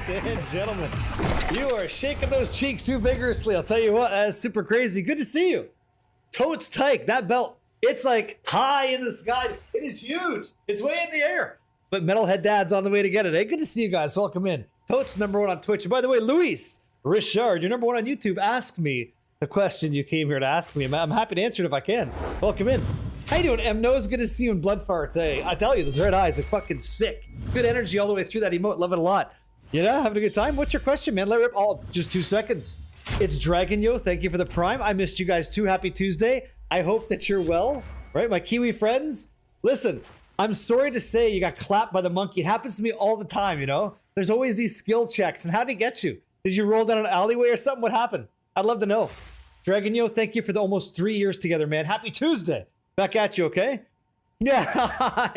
Ladies and gentlemen, you are shaking those cheeks too vigorously. I'll tell you what, that's super crazy. Good to see you. Totes tight, that belt, it's like high in the sky. It is huge. It's way in the air. But Metalhead Dad's on the way to get it. Hey, good to see you guys. Welcome in. Totes #1 on Twitch. And by the way, Luis Richard, you're #1 on YouTube. Ask me the question you came here to ask me. I'm happy to answer it if I can. Welcome in. How you doing, M? Nose? Good to see you in Blood Farts. Hey, I tell you, those red eyes are fucking sick. Good energy all the way through that emote. Love it a lot. You know, having a good time? What's your question, man? Let it rip. Oh, just 2 seconds. It's Dragon Yo. Thank you for the prime. I missed you guys too. Happy Tuesday. I hope that you're well. Right, my Kiwi friends? Listen, I'm sorry to say you got clapped by the monkey. It happens to me all the time, you know? There's always these skill checks. And how did he get you? Did you roll down an alleyway or something? What happened? I'd love to know. Dragon Yo, thank you for the almost 3 years together, man. Happy Tuesday. Back at you, okay? Yeah.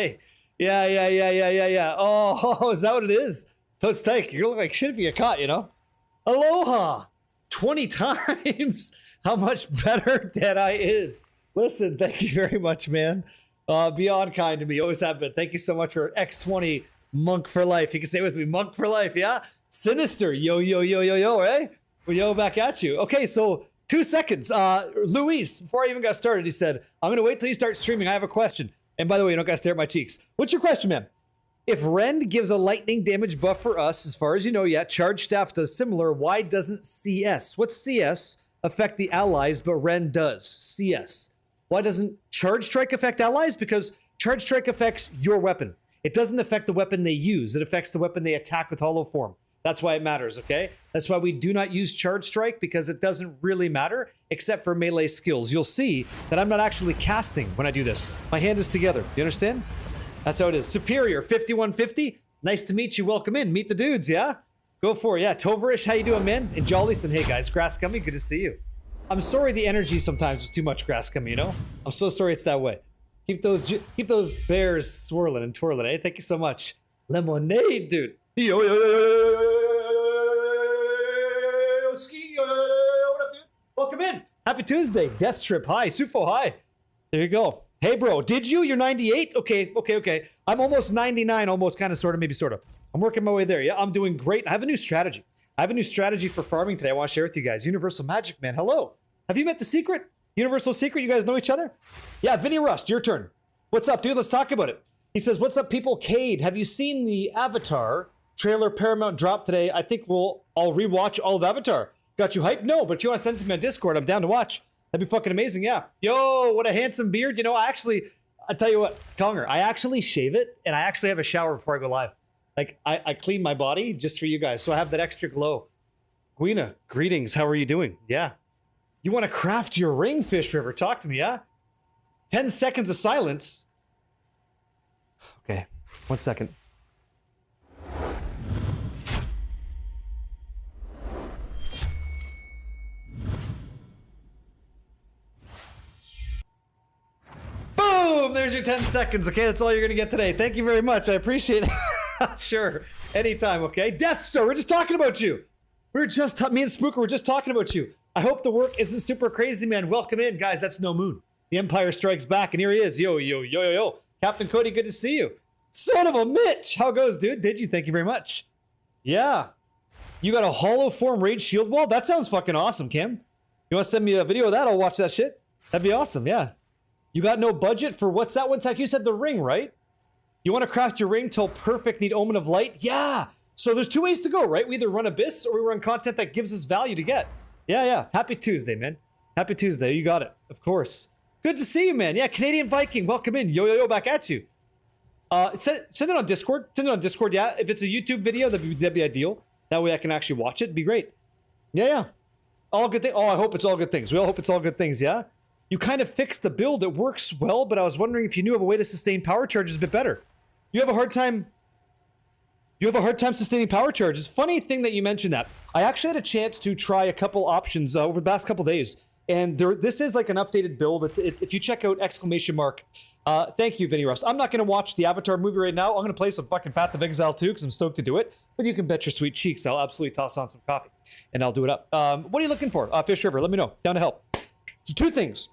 Yeah. Oh, is that what it is? Toast take. You look like shit if you get caught, you know? Aloha. 20 times how much better Deadeye is. Listen, thank you very much, man. Beyond kind to me. Always have been. Thank you so much for X20 Monk for life. You can say it with me, Monk for life, yeah? Sinister. Yo, eh? Well, yo, back at you. Okay, so 2 seconds. Luis, before I even got started, he said, I'm going to wait till you start streaming. I have a question. And by the way, you don't got to stare at my cheeks. What's your question, man? If Rend gives a lightning damage buff for us, as far as you know yet, Charge Staff does similar. Why doesn't CS? What's CS affect the allies, but Rend does? CS. Why doesn't Charge Strike affect allies? Because Charge Strike affects your weapon. It doesn't affect the weapon they use. It affects the weapon they attack with Hollow Form. That's why it matters, okay? That's why we do not use Charge Strike, because it doesn't really matter except for melee skills. You'll see that I'm not actually casting when I do this. My hand is together. You understand? That's how it is. Superior, 5150. Nice to meet you. Welcome in. Meet the dudes, yeah? Go for it. Yeah, Tovarish, how you doing, man? And Jollyson, hey guys, Grass Gummy, good to see you. I'm sorry the energy sometimes is too much, Grass Gummy, you know? I'm so sorry it's that way. Keep those bears swirling and twirling, eh? Thank you so much. Lemonade, dude. Yo, ski, what up, dude? Welcome in. Happy Tuesday. Death Trip, hi. Sufo, hi. There you go. Hey, bro, did you? You're 98? Okay. I'm almost 99, almost, kind of, sort of, maybe sort of. I'm working my way there. Yeah, I'm doing great. I have a new strategy. For farming today I want to share with you guys. Universal Magic, man. Hello. Have you met the Secret? Universal Secret? You guys know each other? Yeah, Vinny Rust, your turn. What's up, dude? Let's talk about it. He says, what's up, people? Cade, have you seen the Avatar trailer Paramount dropped today? I think I'll rewatch all of Avatar. Got you hyped? No, but if you want to send it to me on Discord, I'm down to watch. That'd be fucking amazing, yeah. Yo, what a handsome beard. You know, I tell you what, Conger, I actually shave it, and I actually have a shower before I go live. Like, I clean my body just for you guys, so I have that extra glow. Guina, greetings. How are you doing? Yeah. You want to craft your ring, Fish River? Talk to me, yeah? 10 seconds of silence. Okay, 1 second. Boom! There's your 10 seconds. Okay, that's all you're gonna get today. Thank you very much. I appreciate it. Sure, anytime. Okay, Death Star. We're just talking about you. Me and Spooker were just talking about you. I hope the work isn't super crazy, man. Welcome in, guys. That's No Moon. The Empire Strikes Back, and here he is. Yo. Captain Cody, good to see you. Son of a Mitch. How goes, dude? Did you? Thank you very much. Yeah. You got a Hollow Form Raid Shield Wall? That sounds fucking awesome, Kim. You want to send me a video of that? I'll watch that shit. That'd be awesome, yeah. You got no budget for what's that one tech? You said the ring, right? You want to craft your ring till perfect, need Omen of Light? Yeah. So there's 2 ways to go, right? We either run Abyss or we run content that gives us value to get. Yeah. Happy Tuesday, man. Happy Tuesday. You got it. Of course. Good to see you, man. Yeah, Canadian Viking. Welcome in. Yo, back at you. Send it on Discord. Yeah. If it's a YouTube video, that'd be ideal. That way I can actually watch it. It'd be great. Yeah. All good things. Oh, I hope it's all good things. We all hope it's all good things, yeah? You kind of fixed the build. It works well, but I was wondering if you knew of a way to sustain power charges a bit better. You have a hard time sustaining power charges. Funny thing that you mentioned that. I actually had a chance to try a couple options over the past couple days, and this is like an updated build. If you check out ! Thank you, Vinny Rust. I'm not going to watch the Avatar movie right now. I'm going to play some fucking Path of Exile 2 because I'm stoked to do it. But you can bet your sweet cheeks I'll absolutely toss on some coffee, and I'll do it up. What are you looking for? Fish River, let me know. Down to help. So 2 things.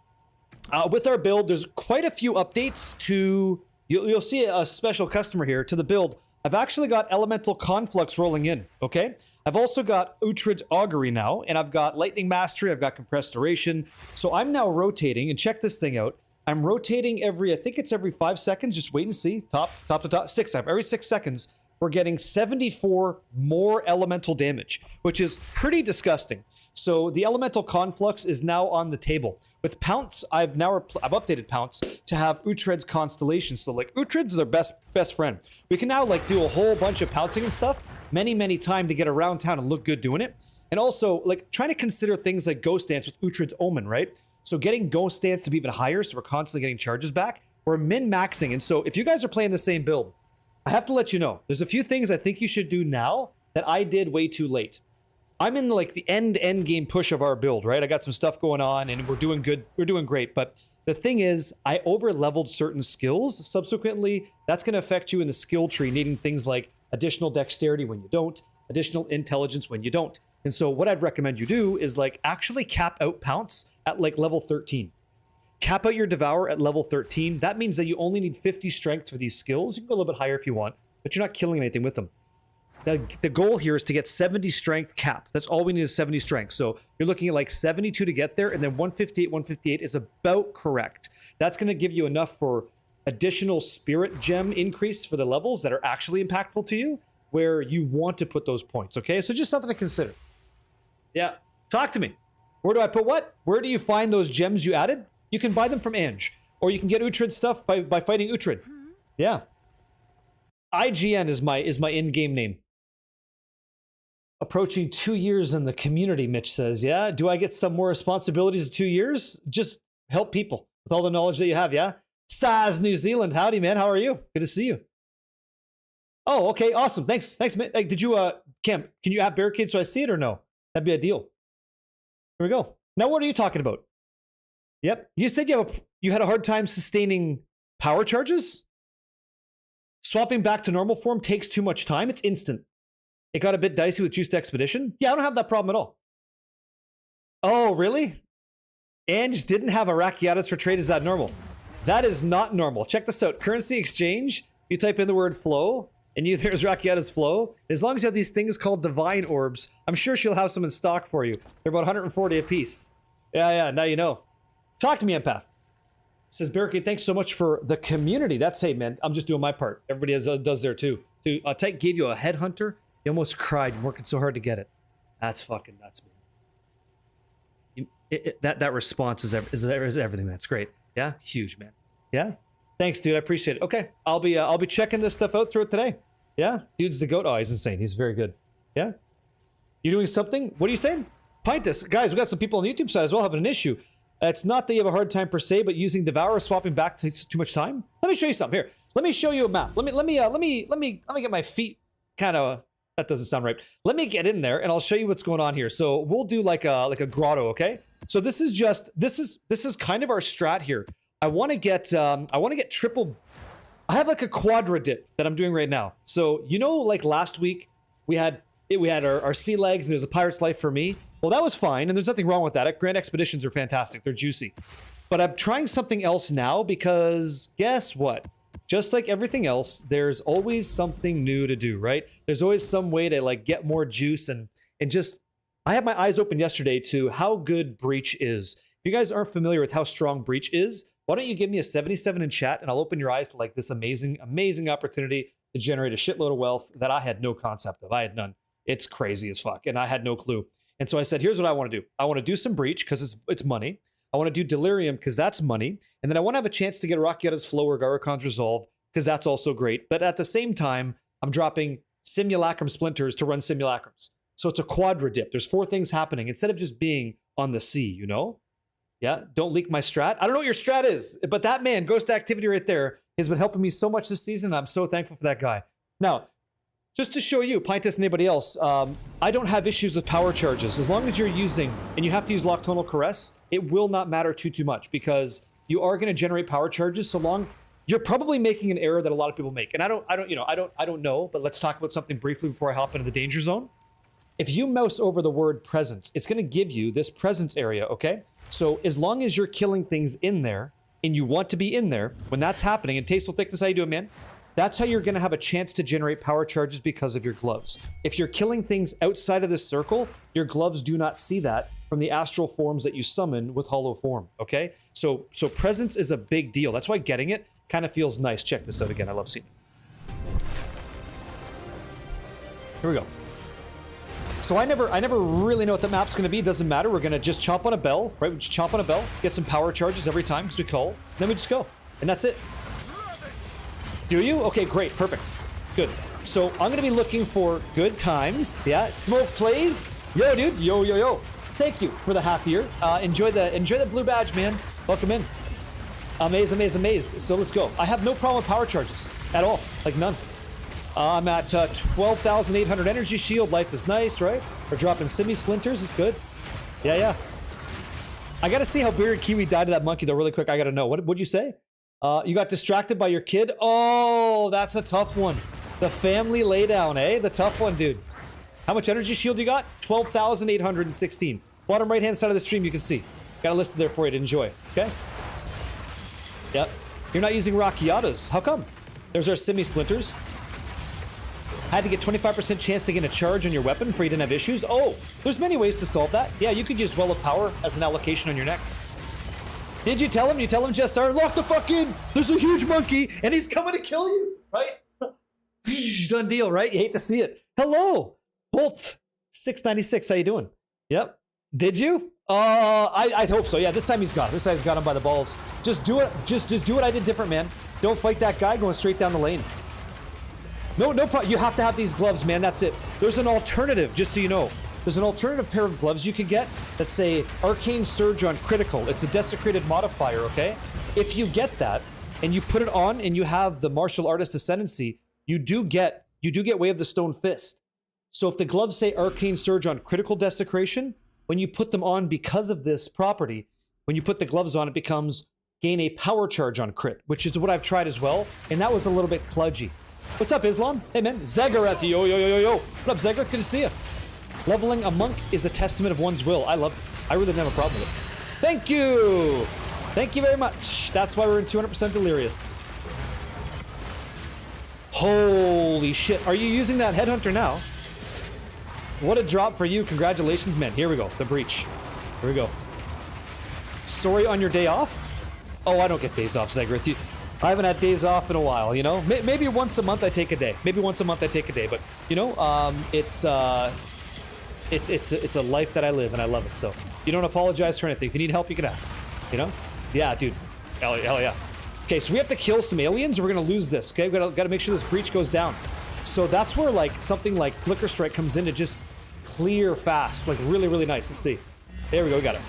With our build, there's quite a few updates to... You'll see a special customer here to the build I've actually got Elemental Conflux rolling in, okay? I've also got Uhtred's Augury now, and I've got Lightning Mastery, I've got Compressed Duration. So I'm now rotating, and check this thing out. I'm rotating I think it's every 5 seconds, just wait and see. Top to top, 6. Every 6 seconds, we're getting 74 more elemental damage, which is pretty disgusting. So the Elemental Conflux is now on the table. With Pounce, I've updated Pounce to have Uhtred's Constellation. So like Uhtred's their best friend. We can now like do a whole bunch of pouncing and stuff many times to get around town and look good doing it. And also like trying to consider things like Ghost Dance with Uhtred's Omen, right? So getting Ghost Dance to be even higher, so we're constantly getting charges back. We're min-maxing, and so if you guys are playing the same build, I have to let you know, there's a few things I think you should do now that I did way too late. I'm in like the end game push of our build, right? I got some stuff going on and we're doing good. We're doing great. But the thing is, I over-leveled certain skills. Subsequently, that's going to affect you in the skill tree, needing things like additional dexterity when you don't, additional intelligence when you don't. And so what I'd recommend you do is like actually cap out Pounce at like level 13. Cap out your Devour at level 13. That means that you only need 50 strength for these skills. You can go a little bit higher if you want, but you're not killing anything with them. The goal here is to get 70 strength cap. That's all we need is 70 strength. So you're looking at like 72 to get there, and then 158 is about correct. That's going to give you enough for additional spirit gem increase for the levels that are actually impactful to you, where you want to put those points, okay? So just something to consider. Yeah, talk to me. Where do I put what? Where do you find those gems you added? You can buy them from Ange, or you can get Uhtred stuff by fighting Uhtred. Yeah. IGN is my in-game name. Approaching 2 years in the community, Mitch says. Yeah, do I get some more responsibilities in 2 years? Just help people with all the knowledge that you have, yeah? Saz, New Zealand. Howdy, man. How are you? Good to see you. Oh, okay. Awesome. Thanks, man. Like, did you, Cam, can you add Barricade so I see it or no? That'd be ideal. Here we go. Now, what are you talking about? Yep. You said you had a hard time sustaining power charges? Swapping back to normal form takes too much time. It's instant. It got a bit dicey with Juiced Expedition. Yeah, I don't have that problem at all. Oh, really? Ange didn't have Arachiatas for trade. Is that normal? That is not normal. Check this out. Currency exchange. You type in the word flow, and there's Rakiata's flow. As long as you have these things called divine orbs, I'm sure she'll have some in stock for you. They're about 140 a piece. Yeah, now you know. Talk to me, Empath. Says Barricade, thanks so much for the community. That's, hey, man, I'm just doing my part. Everybody does their too. Tyke gave you a headhunter. You almost cried. You're working so hard to get it. That's fucking nuts, man. That response is everything, man. It's great. Yeah, huge, man. Yeah, thanks, dude. I appreciate it. Okay, I'll be checking this stuff out throughout today. Yeah, dude's the goat. Oh, he's insane. He's very good. Yeah, you doing something? What are you saying? Pintus, guys, we got some people on the YouTube side as well having an issue. It's not that you have a hard time per se, but using Devour swapping back takes too much time. Let me show you something here. Let me show you a map. Let me get my feet kind of. That doesn't sound right. Let me get in there and I'll show you what's going on here. So we'll do like a grotto, okay? So this is kind of our strat here. I want to get triple. I have like a quadra dip that I'm doing right now. So you know, like last week we had our sea legs and there's a pirate's life for me. Well, that was fine and there's nothing wrong with that. Grand Expeditions are fantastic. They're juicy. But I'm trying something else now because guess what? Just like everything else, there's always something new to do, right? There's always some way to like get more juice and just, I had my eyes open yesterday to how good Breach is. If you guys aren't familiar with how strong Breach is, why don't you give me a 77 in chat and I'll open your eyes to like this amazing opportunity to generate a shitload of wealth that I had no concept of. I had none. It's crazy as fuck and I had no clue. And so I said, here's what I want to do. I want to do some Breach because it's money. I want to do Delirium because that's money. And then I want to have a chance to get Rakiata's Flow or Garakon's Resolve because that's also great. But at the same time, I'm dropping Simulacrum Splinters to run Simulacrums. So it's a quadra dip. There's 4 things happening instead of just being on the sea, you know? Yeah, don't leak my strat. I don't know what your strat is, but that man, Ghost Activity right there, has been helping me so much this season. I'm so thankful for that guy. Now, just to show you, Pintus and anybody else, I don't have issues with power charges. As long as you're using, and you have to use Nocturnal Caress, it will not matter too much because you are going to generate power charges so long. You're probably making an error that a lot of people make. And I don't know, but let's talk about something briefly before I hop into the danger zone. If you mouse over the word presence, it's going to give you this presence area, okay? So as long as you're killing things in there and you want to be in there, when that's happening, and Tasteful Thickness, how you doing, man? That's how you're going to have a chance to generate power charges because of your gloves. If you're killing things outside of this circle, your gloves do not see that from the astral forms that you summon with hollow form, okay? So presence is a big deal. That's why getting it kind of feels nice. Check this out again. I love seeing it. Here we go. So I never really know what the map's going to be. It doesn't matter. We're going to just chomp on a bell, right? We just chomp on a bell, get some power charges every time because we call, then we just go. And that's it. Do you? Okay, great. Perfect. Good. So I'm going to be looking for good times. Yeah. Smoke plays. Yo, dude. Yo, yo, yo. Thank you for the half year. Enjoy the blue badge, man. Welcome in. Amaze, amaze, amaze. So let's go. I have no problem with power charges at all. Like none. I'm at 12,800 energy shield. Life is nice, right? We're dropping semi-splinters. It's good. Yeah, yeah. I got to see how Bearded Kiwi died to that monkey, though, really quick. I got to know. What'd you say? You got distracted by your kid? Oh, that's a tough one. The family laydown, eh? The tough one, dude. How much energy shield you got? 12,816. Bottom right-hand side of the stream, you can see. Got a list there for you to enjoy, okay? Yep. You're not using Rockiatas. How come? There's our semi-splinters. Had to get 25% chance to get a charge on your weapon before you didn't have issues. Oh, there's many ways to solve that. Yeah, you could use Well of Power as an allocation on your neck. Did you tell him? You tell him, Jessar, lock the fuck in. There's a huge monkey and he's coming to kill you, right? Done deal, right? You hate to see it. Hello, Bolt 696. How you doing? Yep. Did you? I hope so. Yeah, this time he's got him. This time he's got him by the balls. Just do it. Just do what I did different, man. Don't fight that guy going straight down the lane. No problem. You have to have these gloves, man. That's it. There's an alternative, just so you know. There's an alternative pair of gloves you could get that say Arcane Surge on critical. It's a desecrated modifier, okay? If you get that and you put it on and you have the martial artist ascendancy, you do get Way of the Stone Fist. So if the gloves say Arcane Surge on critical desecration, when you put them on because of this property, when you put the gloves on, it becomes gain a power charge on crit, which is what I've tried as well, and that was a little bit kludgy. What's up, Islam? Hey, man. Zegarath, yo, yo, yo, yo, yo. What up, Zegarath? Good to see you. Leveling a monk is a testament of one's will. I love it. I really don't have a problem with it. Thank you. Thank you very much. That's why we're in 200% delirious. Holy shit. Are you using that headhunter now? What a drop for you. Congratulations, man. Here we go. The breach. Here we go. Sorry on your day off? Oh, I don't get days off, Zegarath. I haven't had days off in a while, you know? Maybe once a month I take a day. Maybe once a month I take a day. But, you know, it's a life that I live, and I love it. So you don't apologize for anything. If you need help, you can ask. You know? Yeah, dude. Hell yeah. Okay, so we have to kill some aliens, or we're gonna lose this. Okay, we gotta make sure this breach goes down. So that's where like something like Flicker Strike comes in to just clear fast, like really, really nice. Let's see. There we go. We got it.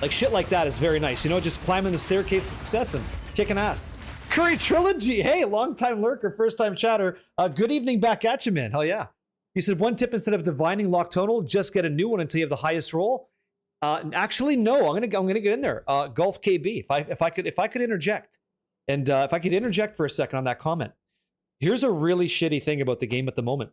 Like shit like that is very nice. You know, just climbing the staircase of success and kicking ass. Curry Trilogy. Hey, long time lurker, first time chatter. Good evening back at you, man. Hell yeah. You said one tip instead of divining Noctonal, just get a new one until you have the highest roll. Actually, no. I'm gonna get in there. Golf KB. If I could interject, and if I could interject for a second on that comment. Here's a really shitty thing about the game at the moment.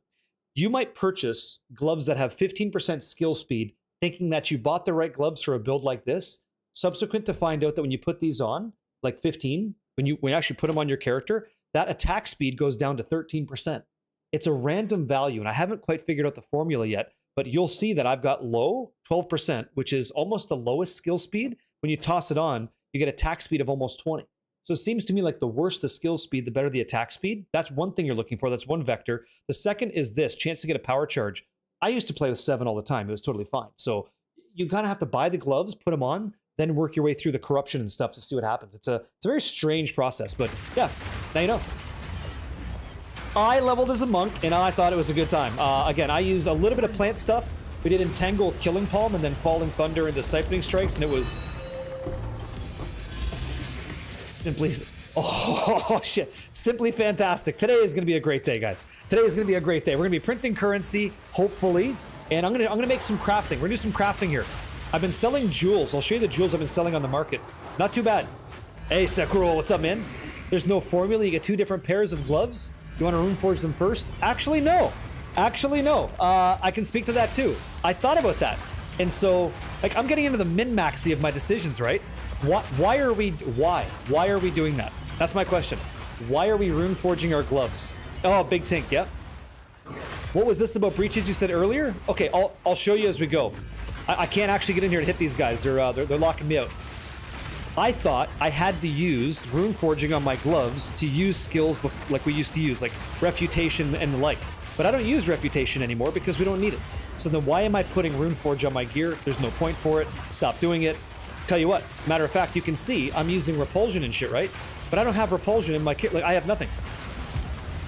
You might purchase gloves that have 15% skill speed, thinking that you bought the right gloves for a build like this. Subsequent to find out that when you put these on, like 15, when you actually put them on your character, that attack speed goes down to 13%. It's a random value, and I haven't quite figured out the formula yet, but you'll see that I've got low 12%, which is almost the lowest skill speed. When you toss it on, you get attack speed of almost 20. So it seems to me like the worse the skill speed, the better the attack speed. That's one thing you're looking for. That's one vector. The second is this, chance to get a power charge. I used to play with 7 all the time. It was totally fine. So you kind of have to buy the gloves, put them on, then work your way through the corruption and stuff to see what happens. It's a very strange process, but yeah, now you know. I leveled as a monk, and I thought it was a good time. Again, I used a little bit of plant stuff. We did Entangle with Killing Palm, and then Falling Thunder into Siphoning Strikes, and it was simply... Oh, shit. Simply fantastic. Today is going to be a great day, guys. Today is going to be a great day. We're going to be printing currency, hopefully, and I'm going to make some crafting. We're going to do some crafting here. I've been selling jewels. I'll show you the jewels I've been selling on the market. Not too bad. Hey, Sekiro, what's up, man? There's no formula. You get 2 different pairs of gloves. You want to rune forge them first? Actually, no. I can speak to that too. I thought about that. And so, like, I'm getting into the min-maxy of my decisions, right? Why are we doing that? That's my question. Why are we rune forging our gloves? Oh, big tank, yep. What was this about breaches you said earlier? Okay, I'll show you as we go. I can't actually get in here to hit these guys. They're locking me out. I thought I had to use rune forging on my gloves to use skills like we used to use, like refutation and the like. But I don't use refutation anymore because we don't need it. So then why am I putting rune forge on my gear? There's no point for it. Stop doing it. Tell you what, matter of fact, you can see I'm using repulsion and shit, right? But I don't have repulsion in my kit. Like, I have nothing.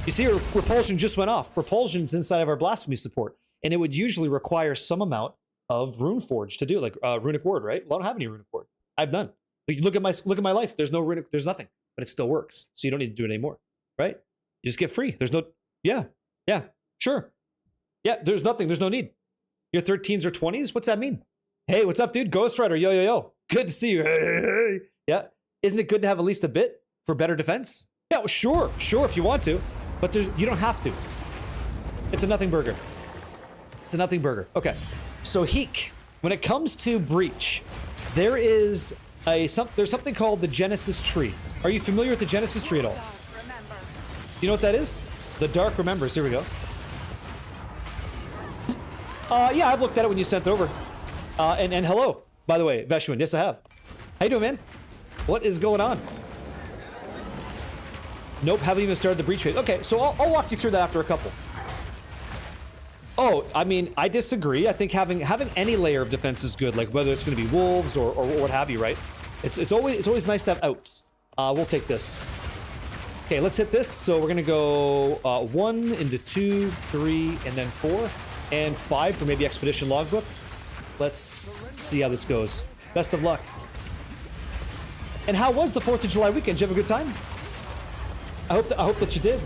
You see, repulsion just went off. Repulsion's inside of our blasphemy support, and it would usually require some amount of rune forge to do, like runic word, right? Well, I don't have any runic word. I have none. Like, look at my life. There's no runic. There's nothing, but it still works. So you don't need to do it anymore, right? You just get free. There's no. Yeah, sure. Yeah, there's nothing. There's no need. Your 13s or 20s. What's that mean? Hey, what's up, dude? Ghost Rider, yo. Good to see you. Hey. Yeah, isn't it good to have at least a bit for better defense? Yeah, well, sure, if you want to. But you don't have to. It's a nothing burger. It's a nothing burger. Okay. So Heek, when it comes to breach, there's something called the Genesis tree. Are you familiar with the Genesis tree at all? You know what that is? The Dark Remembers. Here we go. Yeah, I've looked at it when you sent it over. And hello, by the way, Veshwin. Yes, I have. How you doing, man? What is going on? Nope, haven't even started the breach phase. Okay, so I'll walk you through that after a couple. Oh, I mean, I disagree. I think having any layer of defense is good, like whether it's going to be wolves or what have you, right? It's always nice to have outs. We'll take this. Okay, let's hit this. So we're going to go 1 into 2, 3, and then 4, and 5 for maybe Expedition Logbook. Let's see how this goes. Best of luck. And how was the 4th of July weekend? Did you have a good time? I hope that you did.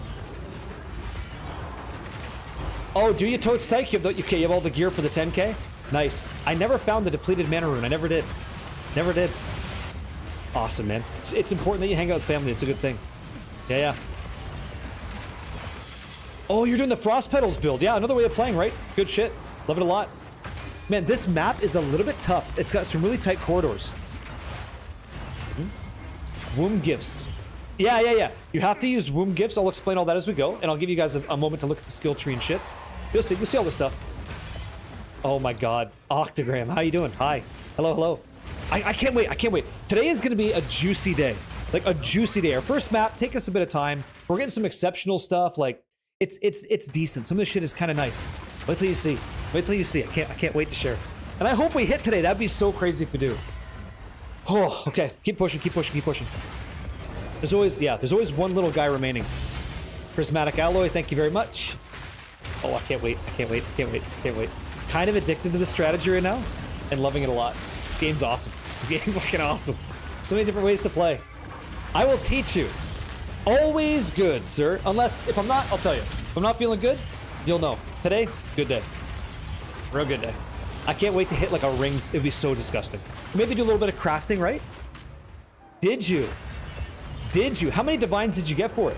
Oh, do you totes take? You have all the gear for the 10K? Nice. I never found the depleted mana rune. I never did. Never did. Awesome, man. It's important that you hang out with family. It's a good thing. Yeah. Oh, you're doing the Frost Petals build. Yeah, another way of playing, right? Good shit. Love it a lot. Man, this map is a little bit tough. It's got some really tight corridors. Womb gifts. Yeah. You have to use womb gifts. I'll explain all that as we go, and I'll give you guys a moment to look at the skill tree and shit. You'll see all this stuff. Oh my god. Octagram, how you doing? Hi. Hello. I can't wait. Today is going to be a juicy day. Like, a juicy day. Our first map, take us a bit of time. We're getting some exceptional stuff. Like, it's decent. Some of this shit is kind of nice. Wait till you see. I can't wait to share. And I hope we hit today. That'd be so crazy if we do. Oh, okay. Keep pushing. There's always one little guy remaining. Prismatic Alloy, thank you very much. Oh, I can't wait. Kind of addicted to this strategy right now and loving it a lot. This game's awesome. This game's fucking awesome. So many different ways to play. I will teach you. Always good, sir. Unless, if I'm not, I'll tell you. If I'm not feeling good, you'll know. Today, good day. Real good day. I can't wait to hit like a ring. It'd be so disgusting. Maybe do a little bit of crafting, right? Did you? How many divines did you get for it?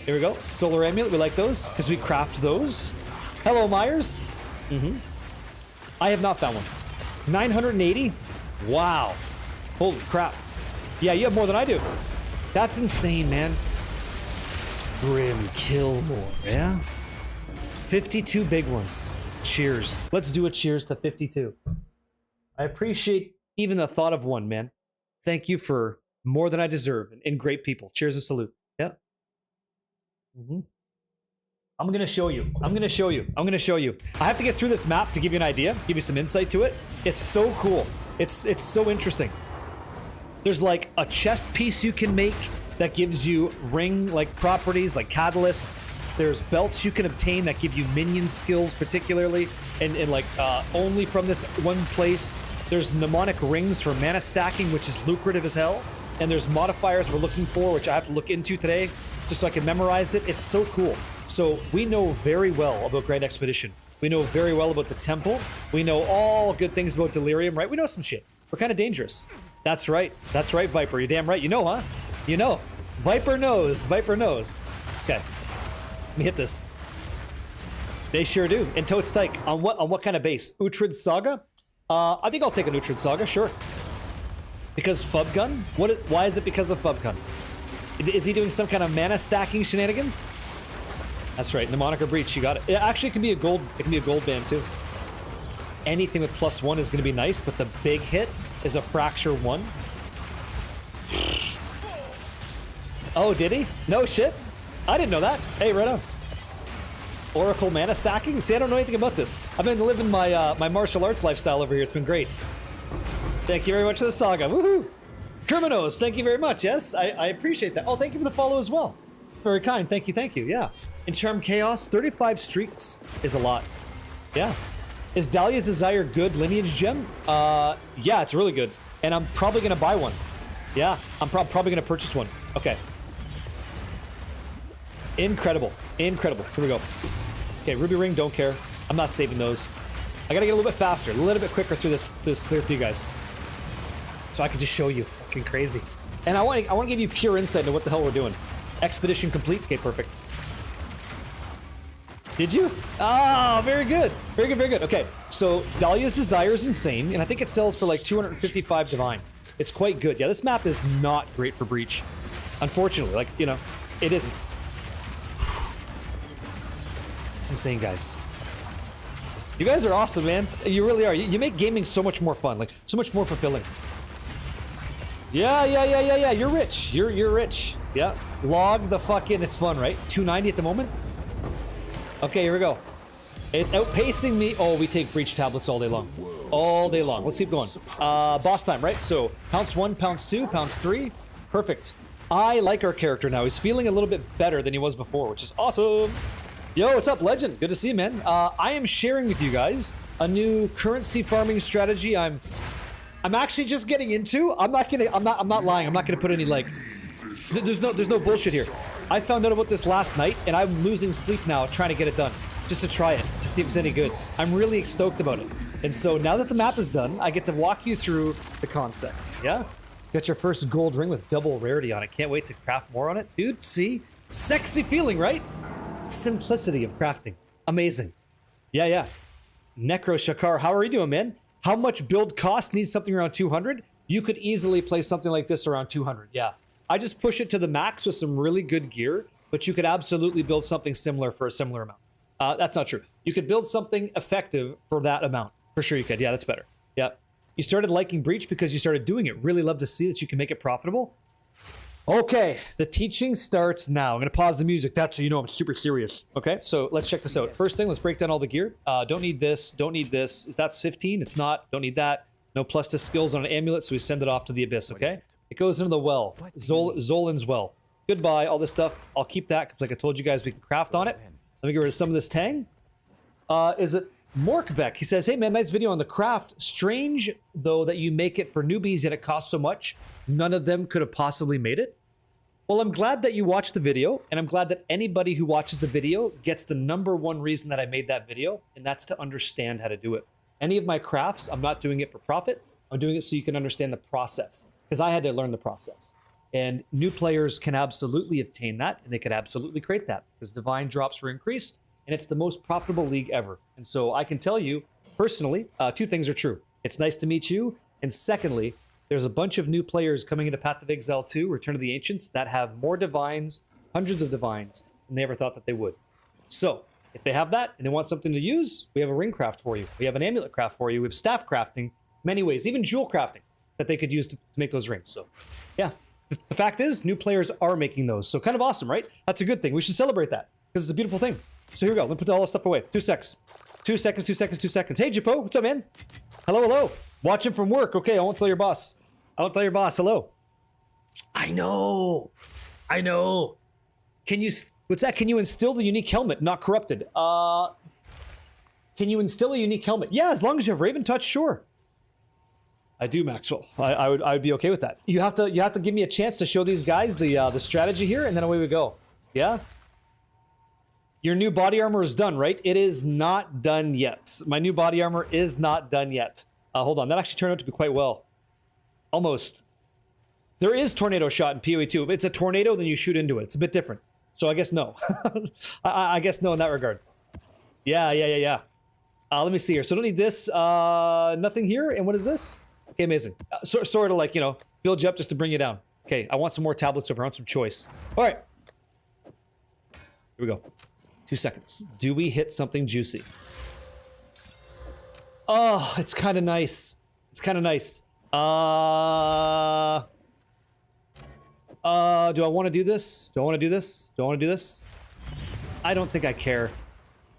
Here we go. Solar Amulet. We like those because we craft those. Hello, Myers. I have not found one. 980? Wow. Holy crap. Yeah, you have more than I do. That's insane, man. Grim Killmore, yeah? 52 big ones. Cheers. Let's do a cheers to 52. I appreciate even the thought of one, man. Thank you for more than I deserve and great people. Cheers and salute. Yeah. I'm going to show you. I have to get through this map to give you an idea, give you some insight to it. It's so cool. It's so interesting. There's like a chest piece you can make that gives you ring like properties like catalysts. There's belts you can obtain that give you minion skills particularly and like only from this one place. There's mnemonic rings for mana stacking, which is lucrative as hell. And there's modifiers we're looking for, which I have to look into today, just so I can memorize it. It's so cool. So we know very well about Grand Expedition. We know very well about the Temple. We know all good things about Delirium, right? We know some shit. We're kind of dangerous. That's right, Viper. You're damn right. You know, huh? You know. Viper knows. Okay. Let me hit this. They sure do. And Totes Tyke, on what kind of base? Uhtred Saga? I think I'll take an Uhtred Saga, sure. Because Fub Gun? Why is it because of Fub Gun? Is he doing some kind of mana stacking shenanigans? That's right, Mnemonic or Breach, you got it. It actually can be a gold, it can be a gold band too. Anything with +1 is gonna be nice, but the big hit is a Fracture 1. Oh, did he? No shit. I didn't know that. Hey, right on. Oracle mana stacking? See, I don't know anything about this. I've been living my my martial arts lifestyle over here. It's been great. Thank you very much for the saga. Woohoo! Criminals, thank you very much. Yes, I appreciate that. Oh, thank you for the follow as well. Very kind. Thank you, thank you. Yeah. In Charm Chaos, 35 streaks is a lot. Yeah. Is Dahlia's Desire good lineage gem? Yeah, it's really good. And I'm probably gonna buy one. Yeah, I'm probably gonna purchase one. Okay. Incredible. Incredible. Here we go. Okay, Ruby Ring, don't care. I'm not saving those. I gotta get a little bit faster, a little bit quicker through this clear for you guys. So I can just show you. Fucking crazy. And I want to give you pure insight into what the hell we're doing. Expedition complete. Okay, perfect. Did you? Ah, very good. Very good, very good. Okay, so Dahlia's Desire is insane, and I think it sells for like 255 Divine. It's quite good. Yeah, this map is not great for Breach. Unfortunately, like, you know, it isn't. It's insane, guys. You guys are awesome, man. You really are. You make gaming so much more fun, like, so much more fulfilling. Yeah. You're rich. You're rich. Yeah. Log the fucking. It's fun, right? 290 at the moment. Okay, here we go. It's outpacing me. Oh, we take Breach tablets all day long. All day long. Let's keep going. Boss time, right? So pounce 1, pounce 2, pounce 3. Perfect. I like our character now. He's feeling a little bit better than he was before, which is awesome. Yo, what's up, Legend? Good to see you, man. I am sharing with you guys a new currency farming strategy. I'm actually just getting into. I'm not lying. I'm not gonna put any like. There's no bullshit here. I found out about this last night, and I'm losing sleep now trying to get it done, just to try it to see if it's any good. I'm really stoked about it. And so now that the map is done, I get to walk you through the concept. Yeah. Got your first gold ring with double rarity on it. Can't wait to craft more on it, dude. See, sexy feeling, right? Simplicity of crafting. Amazing. Yeah. Necro Shakar, how are you doing, man? How much build cost? Needs something around 200? You could easily play something like this around 200, yeah. I just push it to the max with some really good gear, but you could absolutely build something similar for a similar amount. That's not true. You could build something effective for that amount. For sure you could. Yeah, that's better. Yeah. You started liking Breach because you started doing it. Really love to see that you can make it profitable. Okay, the teaching starts now. I'm going to pause the music. That's so you know I'm super serious. Okay, so let's check this out. First thing, let's break down all the gear. Don't need this. Don't need this. That's 15. It's not. Don't need that. No plus to skills on an amulet, so we send it off to the abyss, okay? It goes into the well. Zolan's well. Goodbye, all this stuff. I'll keep that, because like I told you guys, we can craft on it. Let me get rid of some of this tang. Is it Morkvek? He says, hey man, nice video on the craft. Strange, though, that you make it for newbies, yet it costs so much. None of them could have possibly made it. Well, I'm glad that you watched the video, and I'm glad that anybody who watches the video gets the #1 reason that I made that video, and that's to understand how to do it. Any of my crafts, I'm not doing it for profit. I'm doing it so you can understand the process, because I had to learn the process. And new players can absolutely obtain that, and they could absolutely create that, because divine drops were increased, and it's the most profitable league ever. And so I can tell you, personally, 2 things are true. It's nice to meet you, and secondly, there's a bunch of new players coming into Path of Exile 2, Return of the Ancients, that have more divines, hundreds of divines, than they ever thought that they would. So, if they have that, and they want something to use, we have a ring craft for you. We have an amulet craft for you. We have staff crafting, many ways, even jewel crafting, that they could use to make those rings. So, yeah. The fact is, new players are making those. So, kind of awesome, right? That's a good thing. We should celebrate that, because it's a beautiful thing. So, here we go. Let me put all this stuff away. 2 seconds. 2 seconds, 2 seconds, 2 seconds. Hey, Japo, what's up, man? Hello. Watching from work. Okay, I won't tell your boss. Hello. I know. Can you, what's that? Can you instill the unique helmet, not corrupted? Can you instill a unique helmet? Yeah, as long as you have Raven Touch, sure. I do, Maxwell. I would be okay with that. You have to give me a chance to show these guys the strategy here, and then away we go. Yeah? Your new body armor is done, right? It is not done yet. My new body armor is not done yet. Hold on, that actually turned out to be quite well. Almost. There is tornado shot in PoE 2. If it's a tornado, then you shoot into it. It's a bit different. So I guess no. I guess no in that regard. Yeah. Let me see here. So don't need this. Nothing here. And what is this? Okay, amazing. Sort of like, you know, build you up just to bring you down. Okay, I want some more tablets over. I want some choice. All right. Here we go. 2 seconds. Do we hit something juicy? Oh, it's kind of nice. It's kind of nice. Do I want to do this? Do I want to do this? Do I want to do this? I don't think I care.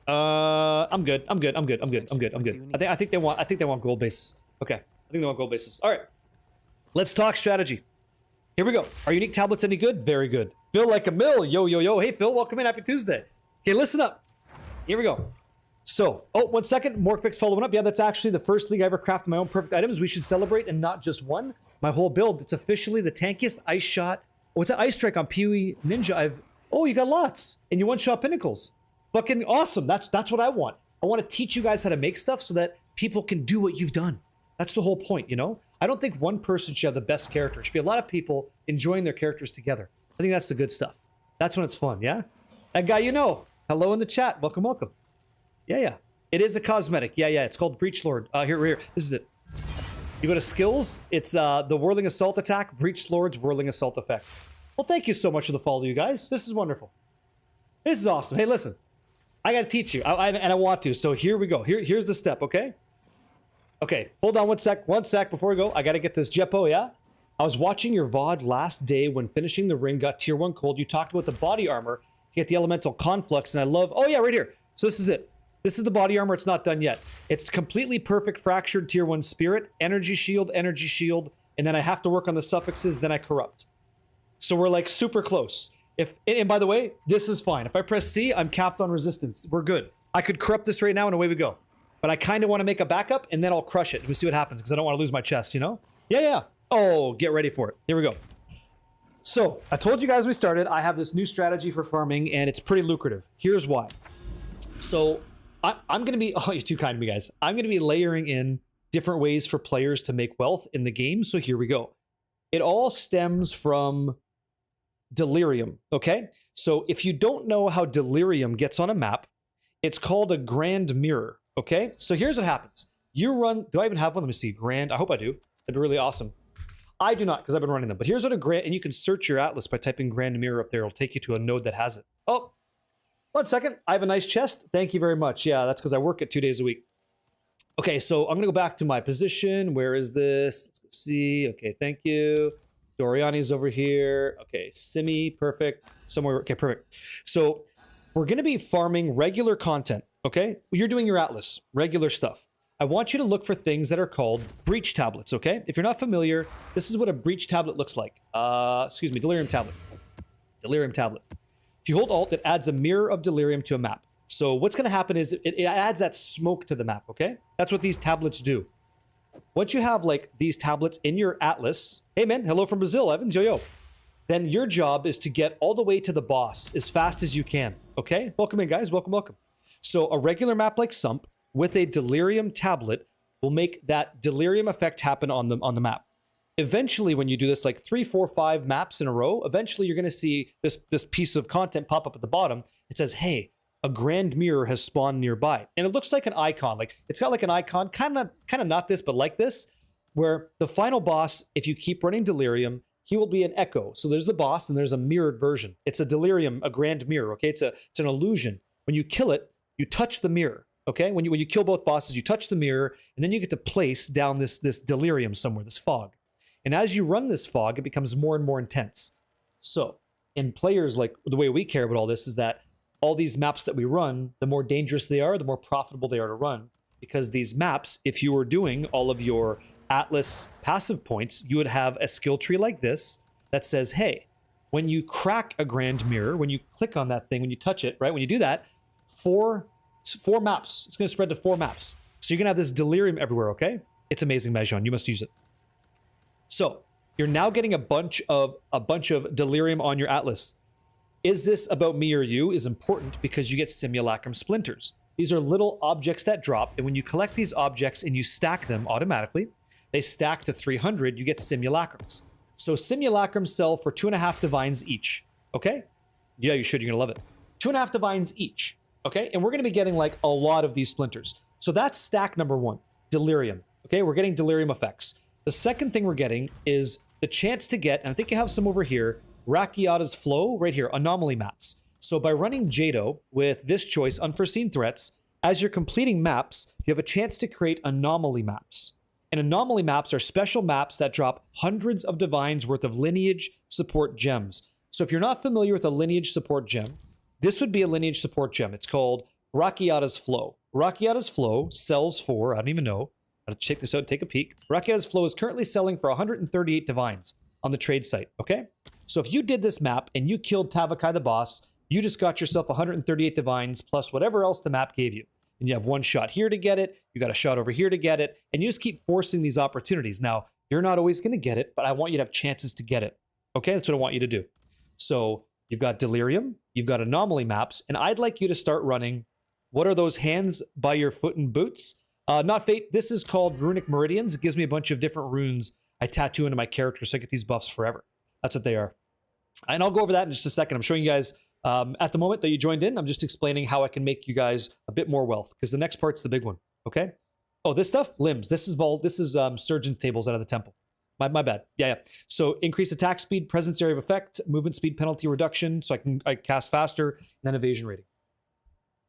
I'm good. I'm good. I'm good. I'm good. I'm good. I'm good. I think they want gold bases. Okay. I think they want gold bases. All right. Let's talk strategy. Here we go. Are unique tablets any good? Very good. Phil like a mill. Yo, yo, yo. Hey, Phil. Welcome in. Happy Tuesday. Okay, listen up. Here we go. So, oh, 1 second. Morphix following up. Yeah, that's actually the first league I ever crafted my own perfect items. We should celebrate, and not just one. My whole build. It's officially the tankiest ice shot. What's an ice strike on PoE Ninja? Oh, you got lots. And you one-shot pinnacles. Fucking awesome. That's what I want. I want to teach you guys how to make stuff so that people can do what you've done. That's the whole point, you know? I don't think one person should have the best character. It should be a lot of people enjoying their characters together. I think that's the good stuff. That's when it's fun, yeah? That guy you know. Hello in the chat. Welcome, welcome. Yeah, yeah. It is a cosmetic. Yeah, yeah. It's called Breach Lord. Here. This is it. You go to skills. It's the Whirling Assault attack. Breach Lord's Whirling Assault effect. Well, thank you so much for the follow, you guys. This is wonderful. This is awesome. Hey, listen. I gotta teach you, and I want to. So here we go. Here's the step, okay? Okay, hold on 1 sec. 1 sec before we go. I gotta get this Jeppo, yeah? I was watching your VOD last day when finishing the ring got tier 1 cold. You talked about the body armor to get the elemental conflux, and I love... Oh yeah, right here. So this is it. This is the body armor. It's not done yet. It's completely perfect fractured tier 1 spirit, energy shield, and then I have to work on the suffixes, then I corrupt. So we're like super close. And by the way, this is fine. If I press C, I'm capped on resistance. We're good. I could corrupt this right now and away we go. But I kind of want to make a backup and then I'll crush it. We'll see what happens because I don't want to lose my chest, you know? Yeah, yeah. Oh, get ready for it. Here we go. So I told you guys we started. I have this new strategy for farming and it's pretty lucrative. Here's why. So I'm going to be... Oh, you're too kind to me, guys. I'm going to be layering in different ways for players to make wealth in the game. So here we go. It all stems from Delirium, okay? So if you don't know how Delirium gets on a map, it's called a grand mirror, okay? So here's what happens. You run... Do I even have one? Let me see. Grand. I hope I do. That'd be really awesome. I do not, because I've been running them. But here's what a grand... And you can search your atlas by typing grand mirror up there. It'll take you to a node that has it. Oh, 1 second. I have a nice chest. Thank you very much. Yeah, that's because I work it 2 days a week. Okay, so I'm going to go back to my position. Where is this? Let's go see. Okay, thank you. Doriani's over here. Okay, Simi, perfect. Somewhere, okay, perfect. So we're going to be farming regular content, okay? You're doing your atlas, regular stuff. I want you to look for things that are called breach tablets, okay? If you're not familiar, this is what a breach tablet looks like. Excuse me, delirium tablet. Delirium tablet. If you hold Alt, it adds a mirror of delirium to a map. So what's going to happen is it adds that smoke to the map, okay? That's what these tablets do. Once you have like these tablets in your atlas, hey man, hello from Brazil, Evan, yo. Then your job is to get all the way to the boss as fast as you can, okay? Welcome in, guys, welcome, welcome. So a regular map like Sump with a delirium tablet will make that delirium effect happen on the map. Eventually, when you do this like 3, 4, 5 maps in a row, eventually you're going to see this piece of content pop up at the bottom. It says, hey, a grand mirror has spawned nearby. And it looks like an icon. Like it's got like an icon, kind of not this, but like this, where the final boss, if you keep running Delirium, he will be an echo. So there's the boss and there's a mirrored version. It's a Delirium, a grand mirror, okay? It's an illusion. When you kill it, you touch the mirror, okay? When you kill both bosses, you touch the mirror, and then you get to place down this Delirium somewhere, this fog. And as you run this fog, it becomes more and more intense. So in players, like the way we care about all this is that all these maps that we run, the more dangerous they are, the more profitable they are to run. Because these maps, if you were doing all of your Atlas passive points, you would have a skill tree like this that says, hey, when you crack a grand mirror, when you click on that thing, when you touch it, right? When you do that, four maps. It's going to spread to 4 maps. So you're going to have this delirium everywhere, okay? It's amazing, Majon. You must use it. So you're now getting a bunch of delirium on your Atlas. Is this about me or you is important because you get simulacrum splinters. These are little objects that drop, and when you collect these objects and you stack them automatically, they stack to 300, you get simulacrums. So simulacrums sell for 2.5 divines each, okay? Yeah, you should, you're gonna love it. 2.5 divines each, okay? And we're gonna be getting like a lot of these splinters. So that's stack number 1, delirium, okay? We're getting delirium effects. The second thing we're getting is the chance to get, and I think you have some over here, Rakiata's Flow, right here, anomaly maps. So by running Jado with this choice, Unforeseen Threats, as you're completing maps, you have a chance to create anomaly maps. And anomaly maps are special maps that drop hundreds of divines worth of lineage support gems. So if you're not familiar with a lineage support gem, this would be a lineage support gem. It's called Rakiata's Flow. Rakiata's Flow sells for, I don't even know, I'll check this out and take a peek. Rakiata's Flow is currently selling for 138 divines on the trade site, okay? So if you did this map and you killed Tavakai the boss, you just got yourself 138 divines plus whatever else the map gave you. And you have one shot here to get it, you got a shot over here to get it, and you just keep forcing these opportunities. Now, you're not always going to get it, but I want you to have chances to get it. Okay, that's what I want you to do. So you've got Delirium, you've got anomaly maps, and I'd like you to start running, what are those hands by your foot and boots? Not Fate, this is called Runic Meridians. It gives me a bunch of different runes I tattoo into my character so I get these buffs forever. That's what they are. And I'll go over that in just a second. I'm showing you guys, at the moment that you joined in, I'm just explaining how I can make you guys a bit more wealth, because the next part's the big one, okay? Oh, this stuff? Limbs. This is Surgeon's Tables out of the temple. My bad. Yeah. So increase attack speed, presence area of effect, movement speed penalty reduction, so I cast faster, and then evasion rating.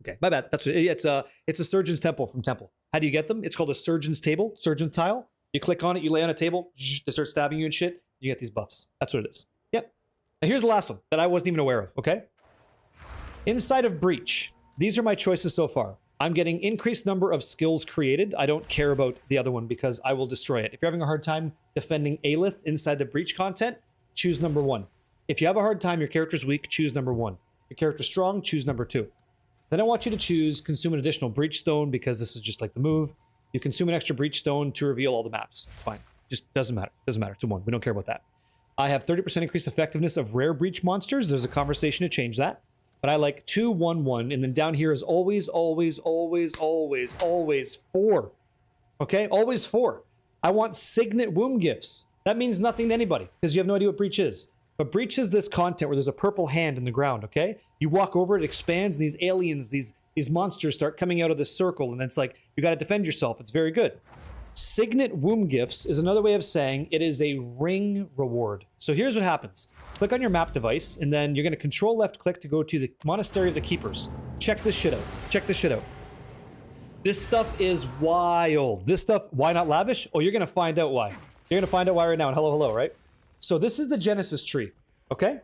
Okay, my bad. That's it's a Surgeon's Temple from Temple. How do you get them? It's called a Surgeon's Table, Surgeon's Tile. You click on it, you lay on a table, they start stabbing you and shit, you get these buffs. That's what it is. Yep. Now here's the last one that I wasn't even aware of, okay? Inside of Breach, these are my choices so far. I'm getting increased number of skills created. I don't care about the other one because I will destroy it. If you're having a hard time defending Aelith inside the Breach content, choose number 1. If you have a hard time, your character's weak, choose number 1. Your character's strong, choose number 2. Then I want you to choose consume an additional Breach Stone because this is just like the move. You consume an extra Breach Stone to reveal all the maps. Fine. Just doesn't matter. Doesn't matter. It's a 1. We don't care about that. I have 30% increased effectiveness of rare Breach monsters. There's a conversation to change that. But I like 2, 1, 1. And then down here is always, always, always, always, always 4. Okay? Always 4. I want Signet Womb Gifts. That means nothing to anybody because you have no idea what Breach is. But Breach is this content where there's a purple hand in the ground, okay? You walk over, it expands, and these aliens, these monsters start coming out of this circle, and it's like, you gotta defend yourself. It's very good. Signet Womb Gifts is another way of saying it is a ring reward. So here's what happens. Click on your map device, and then you're gonna control left click to go to the Monastery of the Keepers. Check this shit out. Check this shit out. This stuff is wild. This stuff, why not lavish? Oh, you're gonna find out why. You're gonna find out why right now, and hello, right? So this is the Genesis tree, okay?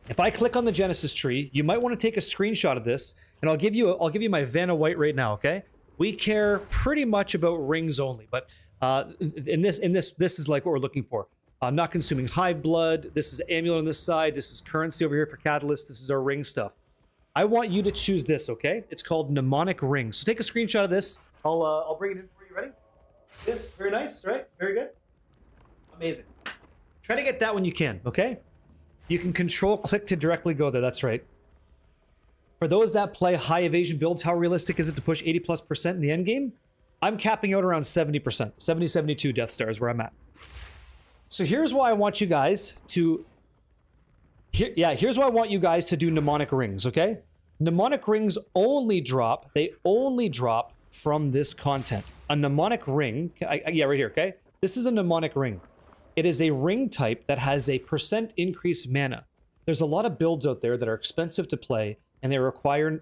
If I click on the Genesis tree, you might want to take a screenshot of this, and I'll give you my Vanna White right now, okay? We care pretty much about rings only, but this is like what we're looking for. Not consuming hive blood. This is amulet on this side. This is currency over here for catalyst. This is our ring stuff. I want you to choose this, okay? It's called mnemonic ring. So take a screenshot of this. I'll bring it in for you. Ready? This very nice, right? Very good. Amazing. Try to get that when you can, okay? You can control click to directly go there, that's right. For those that play high evasion builds, how realistic is it to push 80+% in the end game? I'm capping out around 70%. 70, 72 Death Stars where I'm at. So here's why I want you guys to... here's why I want you guys to do mnemonic rings, okay? Mnemonic rings only drop, they only drop from this content. A mnemonic ring, yeah, right here, okay? This is a mnemonic ring. It is a ring type that has a % increased mana. There's a lot of builds out there that are expensive to play, and they don't require,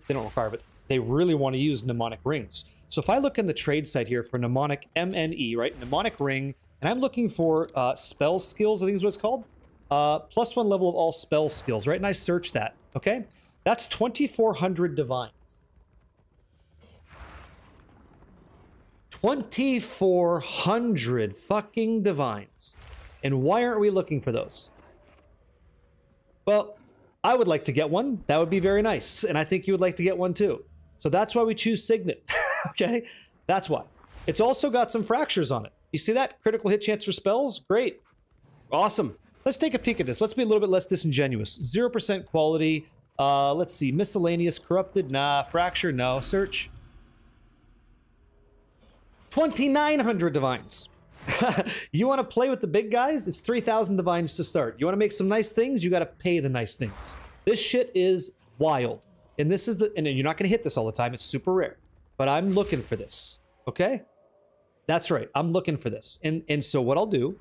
but they really want to use mnemonic rings. So if I look in the trade site here for mnemonic MNE, right, mnemonic ring, and I'm looking for spell skills, I think is what it's called, +1 level of all spell skills, right, and I search that, okay? That's 2,400 divines. 2,400 fucking divines. And why aren't we looking for those? Well, I would like to get one. That would be very nice. And I think you would like to get one too. So that's why we choose Signet. Okay? That's why. It's also got some fractures on it. You see that? Critical hit chance for spells? Great. Awesome. Let's take a peek at this. Let's be a little bit less disingenuous. 0% quality. Let's see. Miscellaneous, corrupted? Nah. Fracture? No. Search. 2,900 divines. You want to play with the big guys? It's 3,000 divines to start. You want to make some nice things? You got to pay the nice things. This shit is wild. And this is and you're not going to hit this all the time. It's super rare. But I'm looking for this. Okay? That's right. I'm looking for this. And so what I'll do,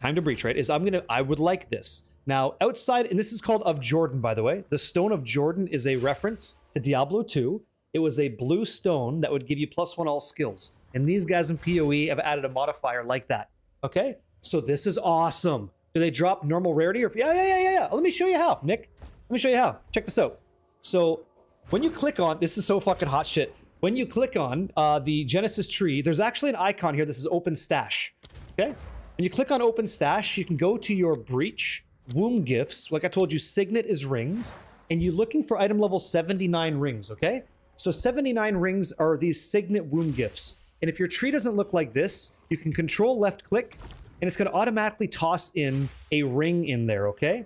time to breach, right, is I would like this. Now, outside, and this is called Of Jordan, by the way. The Stone of Jordan is a reference to Diablo 2. It was a blue stone that would give you +1 all skills. And these guys in PoE have added a modifier like that. Okay? So this is awesome. Do they drop normal rarity? Or yeah. Let me show you how, Nick. Let me show you how. Check this out. So when you click on, this is so fucking hot shit. When you click on the Genesis tree, there's actually an icon here. This is Open Stash. Okay? When you click on Open Stash, you can go to your Breach, Womb Gifts. Like I told you, Signet is rings. And you're looking for item level 79 rings, okay? So 79 rings are these Signet Womb Gifts. And if your tree doesn't look like this, you can control left click, and it's going to automatically toss in a ring in there, okay?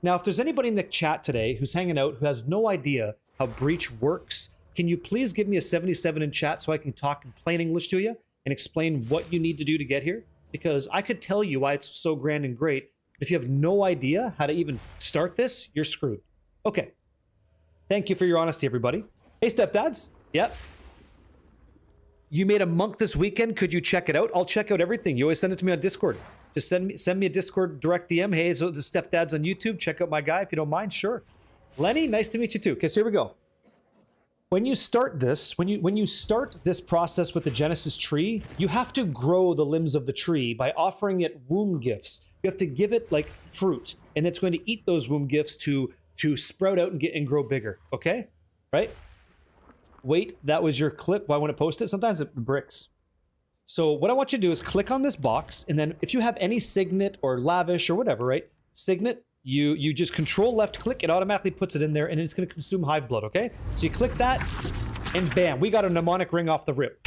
Now, if there's anybody in the chat today who's hanging out who has no idea how Breach works, can you please give me a 77 in chat so I can talk in plain English to you and explain what you need to do to get here? Because I could tell you why it's so grand and great. If you have no idea how to even start this, you're screwed. Okay. Thank you for your honesty, everybody. Hey, stepdads. Yep. You made a monk this weekend. Could you check it out? I'll check out everything. You always send it to me on Discord. Just send me a Discord direct DM. Hey, so the stepdads on YouTube. Check out my guy if you don't mind. Sure. Lenny, nice to meet you too. Okay, so here we go. When you start this, when you start this process with the Genesis tree, you have to grow the limbs of the tree by offering it womb gifts. You have to give it like fruit, and it's going to eat those womb gifts to sprout out and grow bigger. Okay, right? Wait, that was your clip. Why won't it post it? Sometimes it bricks. So what I want you to do is click on this box, and then if you have any Signet or Lavish or whatever, right? Signet, you just control left click, it automatically puts it in there, and it's going to consume hive blood, okay? So you click that, and bam, we got a mnemonic ring off the rip.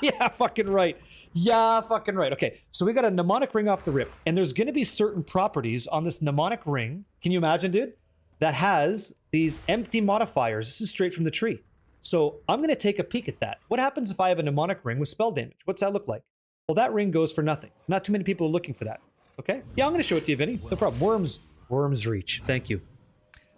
Yeah, fucking right. Yeah, fucking right. Okay, so we got a mnemonic ring off the rip, and there's going to be certain properties on this mnemonic ring, can you imagine, dude? That has these empty modifiers. This is straight from the tree. So I'm going to take a peek at that. What happens if I have a mnemonic ring with spell damage? What's that look like? Well, that ring goes for nothing. Not too many people are looking for that. Okay? Yeah, I'm going to show it to you, Vinny. No problem. Worms reach. Thank you.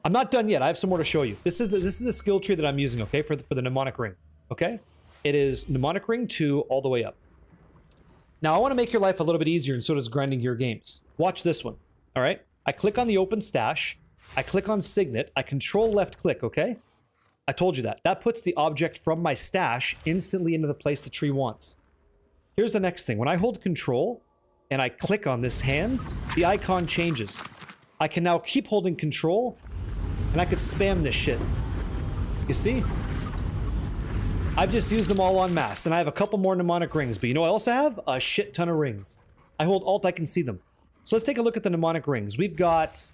I'm not done yet. I have some more to show you. This is the skill tree that I'm using, okay, for the mnemonic ring. Okay? It is mnemonic ring 2 all the way up. Now, I want to make your life a little bit easier, and so does grinding gear games. Watch this one. All right? I click on the open stash. I click on Signet. I control left click, okay? I told you that. That puts the object from my stash instantly into the place the tree wants. Here's the next thing. When I hold control and I click on this hand, the icon changes. I can now keep holding control, and I could spam this shit. You see? I've just used them all en masse, and I have a couple more mnemonic rings, but you know what I also have? A shit ton of rings. I hold Alt, I can see them. So let's take a look at the mnemonic rings. We've got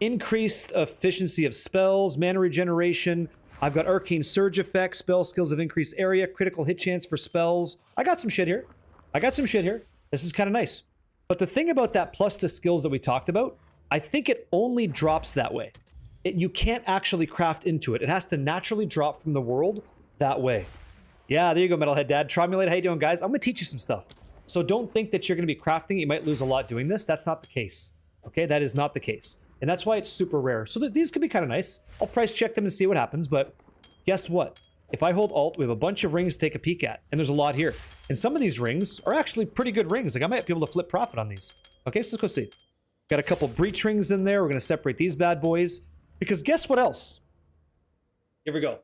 increased efficiency of spells, mana regeneration. I've got arcane surge effects, spell skills of increased area, critical hit chance for spells. I got some shit here. This is kind of nice. But the thing about that plus to skills that we talked about, I think it only drops that way. You can't actually craft into it. It has to naturally drop from the world that way. Yeah, there you go, Metalhead Dad. Tromulate, how you doing, guys? I'm going to teach you some stuff. So don't think that you're going to be crafting it. You might lose a lot doing this. That's not the case. Okay, that is not the case. And that's why it's super rare. So these could be kind of nice. I'll price check them and see what happens, but guess what? If I hold Alt, we have a bunch of rings to take a peek at, and there's a lot here. And some of these rings are actually pretty good rings. Like, I might be able to flip profit on these. Okay, so let's go see. Got a couple breach rings in there. We're going to separate these bad boys. Because guess what else? Here we go.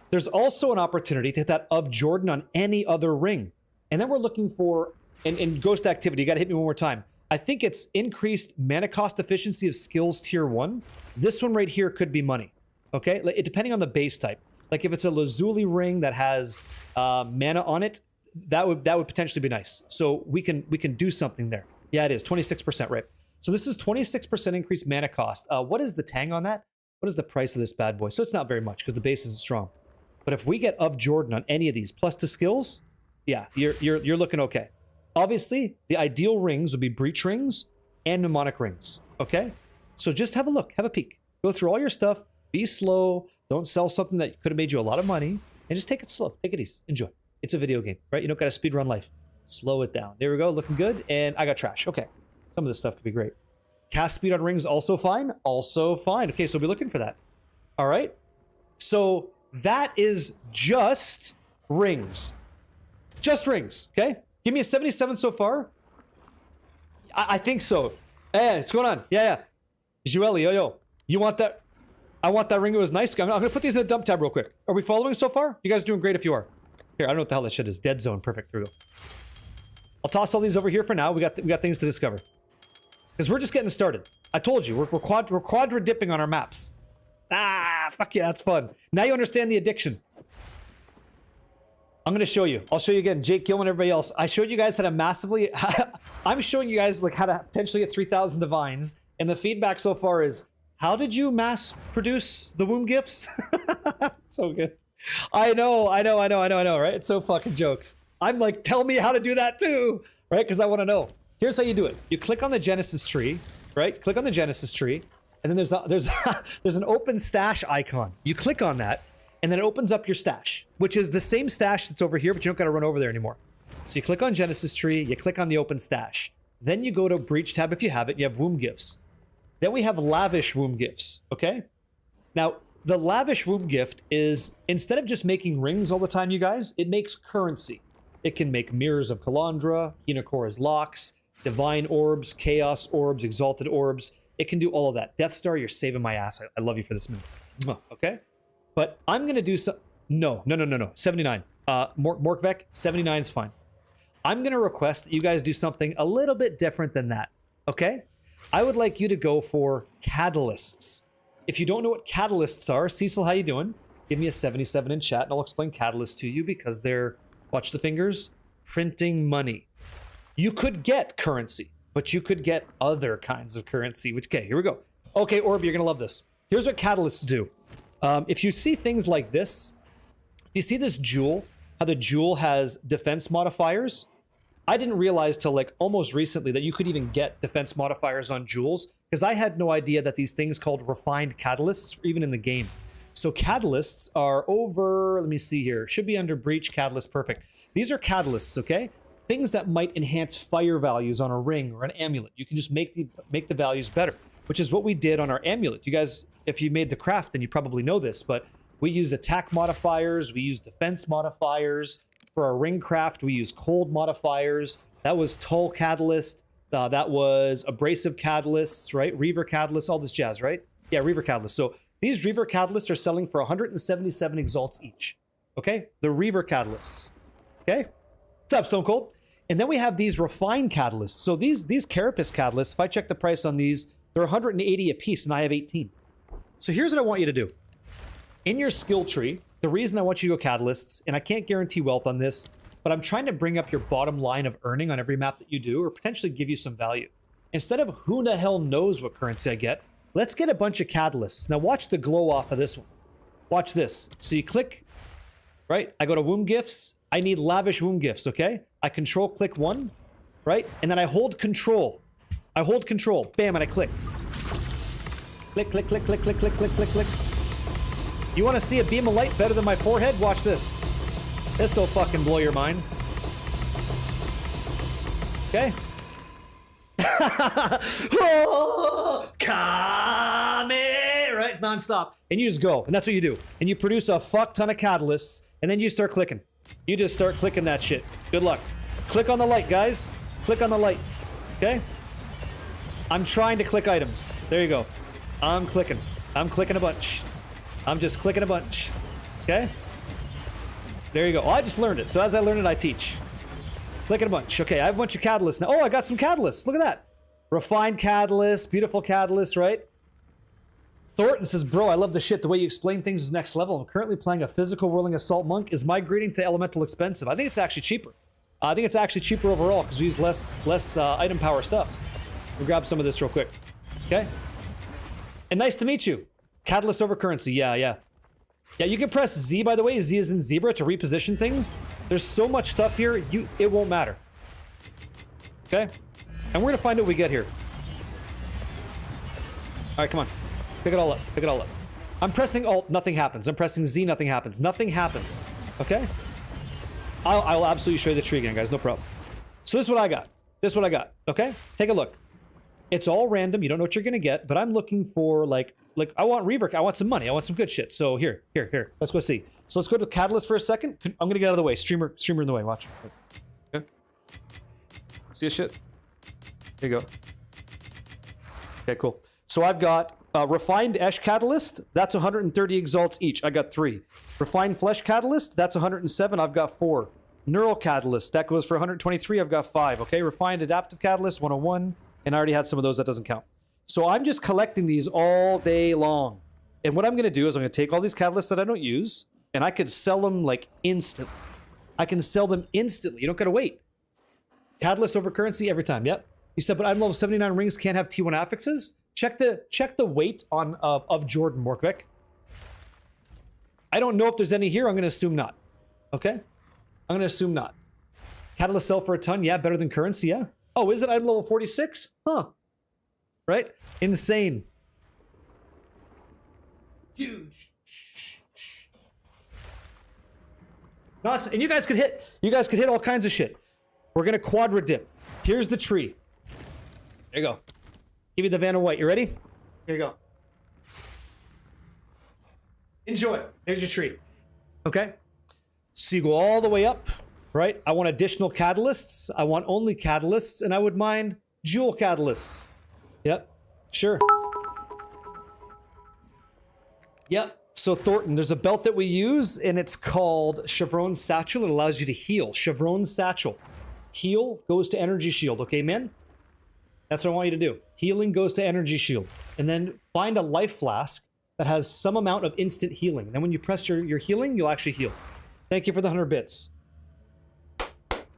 There's also an opportunity to hit that Of Jordan on any other ring. And then we're looking for, in Ghost Activity, you got to hit me one more time. I think it's increased mana cost efficiency of skills tier 1. This one right here could be money. Okay? Depending on the base type. Like if it's a Lazuli ring that has mana on it, that would potentially be nice. So we can do something there. Yeah, it is 26%, right? So this is 26% increased mana cost. What is the tang on that? What is the price of this bad boy? So it's not very much because the base isn't strong. But if we get Of Jordan on any of these plus to skills, yeah, you're looking okay. Obviously, the ideal rings would be breach rings and mnemonic rings. Okay, so just have a look, have a peek, go through all your stuff. Be slow. Don't sell something that could have made you a lot of money, and just take it slow. Take it easy. Enjoy. It's a video game, right? You don't got to speedrun life. Slow it down. There we go. Looking good. And I got trash. Okay. Some of this stuff could be great. Cast speed on rings also fine. Also fine. Okay, so we'll be looking for that. All right. So that is just rings. Just rings, okay? Give me a 77 so far. I think so. Hey, what's going on? Yeah. Joelle, yo. You want that? I want that ring. It was nice. I'm gonna put these in a dump tab real quick. Are we following so far? You guys doing great if you are. Here, I don't know what the hell that shit is. Dead zone. Perfect. Here we go. I'll toss all these over here for now. We got things to discover. Because we're just getting started. I told you, we're quadra dipping on our maps. Ah, fuck yeah, that's fun. Now you understand the addiction. I'm gonna show you. I'll show you again. Jake Gilman, everybody else. I showed you guys how to massively... I'm showing you guys like how to potentially get 3,000 divines. And the feedback so far is, how did you mass produce the womb gifts? So good. I know, right? It's so fucking jokes. I'm like, tell me how to do that too, right? Because I want to know. Here's how you do it. You click on the Genesis tree, right? Click on the Genesis tree, and then there's an open stash icon. You click on that, and then it opens up your stash, which is the same stash that's over here, but you don't got to run over there anymore. So you click on Genesis tree, you click on the open stash. Then you go to Breach tab if you have it, you have womb gifts. Then we have lavish womb gifts, okay? Now, the lavish womb gift is, instead of just making rings all the time, you guys, it makes currency. It can make Mirrors of Kalandra, Hinakora's Locks, Divine Orbs, Chaos Orbs, Exalted Orbs. It can do all of that. Death Star, you're saving my ass. I love you for this move. Okay? But I'm going to do some... No. 79. Morkvek, 79 is fine. I'm going to request that you guys do something a little bit different than that. Okay? I would like you to go for catalysts. If you don't know what catalysts are, Cecil, how you doing? Give me a 77 in chat and I'll explain catalysts to you because they're... Watch the fingers. Printing money. You could get currency, but you could get other kinds of currency, which, okay, here we go. Okay, Orb, you're going to love this. Here's what catalysts do. If you see things like this, do you see this jewel? How the jewel has defense modifiers? I didn't realize till like almost recently that you could even get defense modifiers on jewels because I had no idea that these things called refined catalysts were even in the game. So catalysts are over, let me see here, should be under Breach, Catalyst, perfect. These are catalysts, okay? Things that might enhance fire values on a ring or an amulet. You can just make the values better, which is what we did on our amulet. You guys, if you made the craft, then you probably know this, but we use attack modifiers, we use defense modifiers. For our ring craft, we use cold modifiers. That was Tull Catalyst. That was Abrasive Catalysts, right? Reaver Catalyst, all this jazz, right? Yeah, Reaver Catalyst. So these Reaver Catalysts are selling for 177 exalts each. Okay? The Reaver Catalysts. Okay? What's up, Stone Cold? And then we have these refined catalysts. So these Carapace catalysts, if I check the price on these, they're 180 a piece and I have 18. So here's what I want you to do. In your skill tree, the reason I want you to go catalysts, and I can't guarantee wealth on this, but I'm trying to bring up your bottom line of earning on every map that you do, or potentially give you some value. Instead of who the hell knows what currency I get, let's get a bunch of catalysts. Now watch the glow off of this one. Watch this. So you click, right? I go to womb gifts. I need lavish womb gifts, okay? I control click one, right? And then I hold control. I hold control. Bam, and I click. Click, click, click, click, click, click, click, click, click. You want to see a beam of light better than my forehead? Watch this. This'll fucking blow your mind. Okay? Oh, Kame! Right? Non-stop. And you just go. And that's what you do. And you produce a fuck ton of catalysts. And then you start clicking. You just start clicking that shit. Good luck. Click on the light, guys. Click on the light. Okay? I'm trying to click items. There you go. I'm clicking. I'm clicking a bunch. I'm just clicking a bunch. Okay? There you go. Oh, I just learned it. So as I learn it, I teach. Clicking a bunch. Okay, I have a bunch of catalysts now. Oh, I got some catalysts. Look at that. Refined catalyst. Beautiful catalyst, right? Thornton says, bro, I love the shit. The way you explain things is next level. I'm currently playing a physical whirling assault monk. Is migrating to elemental expensive? I think it's actually cheaper. I think it's actually cheaper overall because we use less item power stuff. We'll grab some of this real quick. Okay? And nice to meet you. Catalyst over currency. Yeah. Yeah, you can press Z, by the way. Z is in zebra to reposition things. There's so much stuff here, it won't matter. Okay? And we're going to find out what we get here. All right, come on. Pick it all up. Pick it all up. I'm pressing Alt, nothing happens. I'm pressing Z, nothing happens. Nothing happens. Okay? I will absolutely show you the tree again, guys. No problem. So this is what I got. This is what I got. Okay? Take a look. It's all random. You don't know what you're gonna get, but I'm looking for like I want rework. I want some money. I want some good shit. So here. Let's go see. So let's go to Catalyst for a second. I'm gonna get out of the way. Streamer in the way. Watch. Okay. See this shit? There you go. Okay, cool. So I've got Refined Esh Catalyst. That's 130 exalts each. I got 3. Refined Flesh Catalyst. That's 107. I've got 4. Neural Catalyst. That goes for 123. I've got 5. Okay. Refined Adaptive Catalyst 101. And I already had some of those. That doesn't count. So I'm just collecting these all day long. And what I'm going to do is I'm going to take all these catalysts that I don't use, and I could sell them like instantly. I can sell them instantly. You don't got to wait. Catalyst over currency every time. Yep. You said, but I'm level 79 rings, can't have T1 affixes. Check the weight on of Jordan Morkvik. I don't know if there's any here. I'm going to assume not. Okay. I'm going to assume not. Catalyst sell for a ton. Yeah. Better than currency. Yeah. Oh, is it? I'm level 46? Huh. Right? Insane. Huge. Nuts. And you guys could hit all kinds of shit. We're gonna quadra dip. Here's the tree. There you go. Give you the Vanna White. You ready? Here you go. Enjoy. There's your tree. Okay? So you go all the way up. Right? I want additional catalysts. I want only catalysts, and I would mind jewel catalysts. Yep. Sure. Yep. So Thornton, there's a belt that we use, and it's called Chevron Satchel. It allows you to heal. Chevron Satchel. Heal goes to Energy Shield. Okay, man? That's what I want you to do. Healing goes to Energy Shield. And then find a life flask that has some amount of instant healing. And then when you press your healing, you'll actually heal. Thank you for the 100 bits.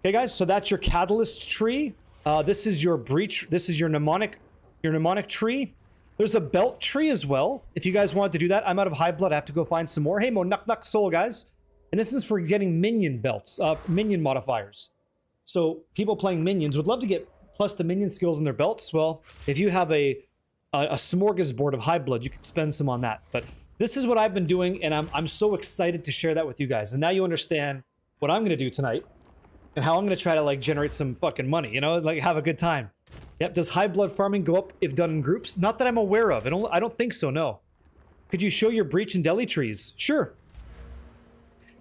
Okay, guys, so that's your catalyst tree. This is your breach. This is your mnemonic tree. There's a belt tree as well. If you guys want to do that, I'm out of high blood. I have to go find some more. Hey, Mo Nuck Soul, guys. And this is for getting minion belts, minion modifiers. So people playing minions would love to get plus the minion skills in their belts. Well, if you have a smorgasbord of high blood, you could spend some on that. But this is what I've been doing, and I'm so excited to share that with you guys. And now you understand what I'm going to do tonight. And how I'm going to try to like generate some fucking money, you know, like have a good time. Yep. Does high blood farming go up if done in groups? Not that I'm aware of. I don't think so, no. Could you show your breach and deli trees? Sure.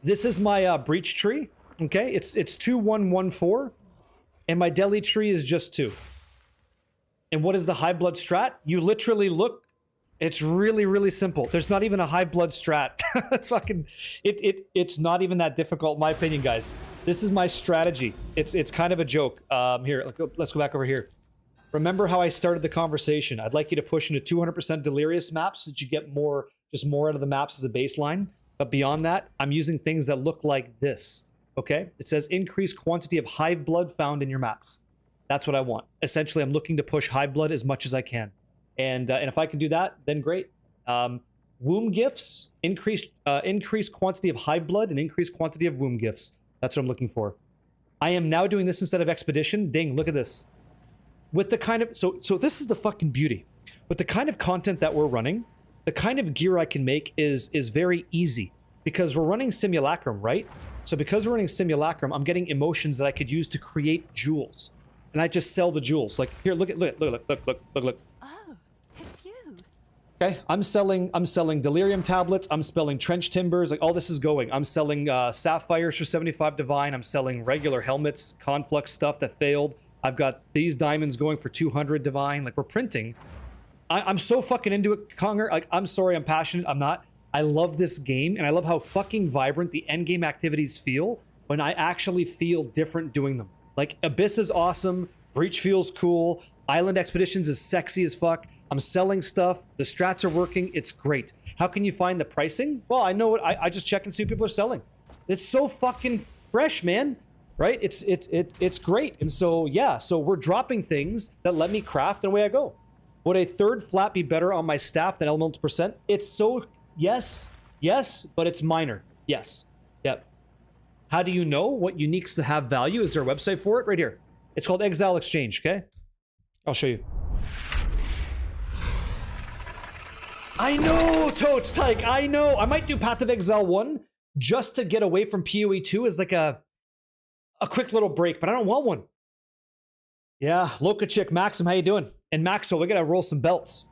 This is my breach tree. Okay. It's 2114. And my deli tree is just 2. And what is the high blood strat? You literally look. It's really, really simple. There's not even a high blood strat. It's fucking, it's not even that difficult in my opinion, guys. This is my strategy. It's kind of a joke. Here, let's go back over here. Remember how I started the conversation. I'd like you to push into 200% delirious maps so that you get more out of the maps as a baseline. But beyond that, I'm using things that look like this. Okay? It says increase quantity of hive blood found in your maps. That's what I want. Essentially, I'm looking to push hive blood as much as I can. And if I can do that, then great. Womb gifts, increased quantity of hive blood and increased quantity of womb gifts. That's what I'm looking for. I am now doing this instead of expedition. Ding, look at this. With the kind of, so this is the fucking beauty. With the kind of content that we're running, the kind of gear I can make is very easy. Because we're running Simulacrum, right? So because we're running Simulacrum, I'm getting emotions that I could use to create jewels. And I just sell the jewels. Like, here, look. Oh, it's you. Okay, I'm selling delirium tablets. I'm selling trench timbers. Like all this is going. I'm selling sapphires for 75 divine. I'm selling regular helmets, conflux stuff that failed. I've got these diamonds going for 200 divine. Like we're printing. I'm so fucking into it, Conger. Like I'm sorry, I'm passionate. I'm not. I love this game, and I love how fucking vibrant the endgame activities feel when I actually feel different doing them. Like Abyss is awesome. Breach feels cool. Island Expeditions is sexy as fuck. I'm selling stuff. The strats are working. It's great. How can you find the pricing? Well, I know what I just check and see what people are selling. It's so fucking fresh, man. Right? It's great. And so yeah, so we're dropping things that let me craft, and away I go. Would a third flat be better on my staff than elemental percent? It's so yes, but it's minor. Yes. Yep. How do you know what uniques to have value? Is there a website for it? Right here. It's called Exile Exchange, okay? I'll show you. I know, Totes Tyke, I know. I might do Path of Exile 1 just to get away from PoE 2 as like a quick little break, but I don't want one. Yeah, Loka Chick, Maxim, how you doing? And Maxwell, we gotta roll some belts.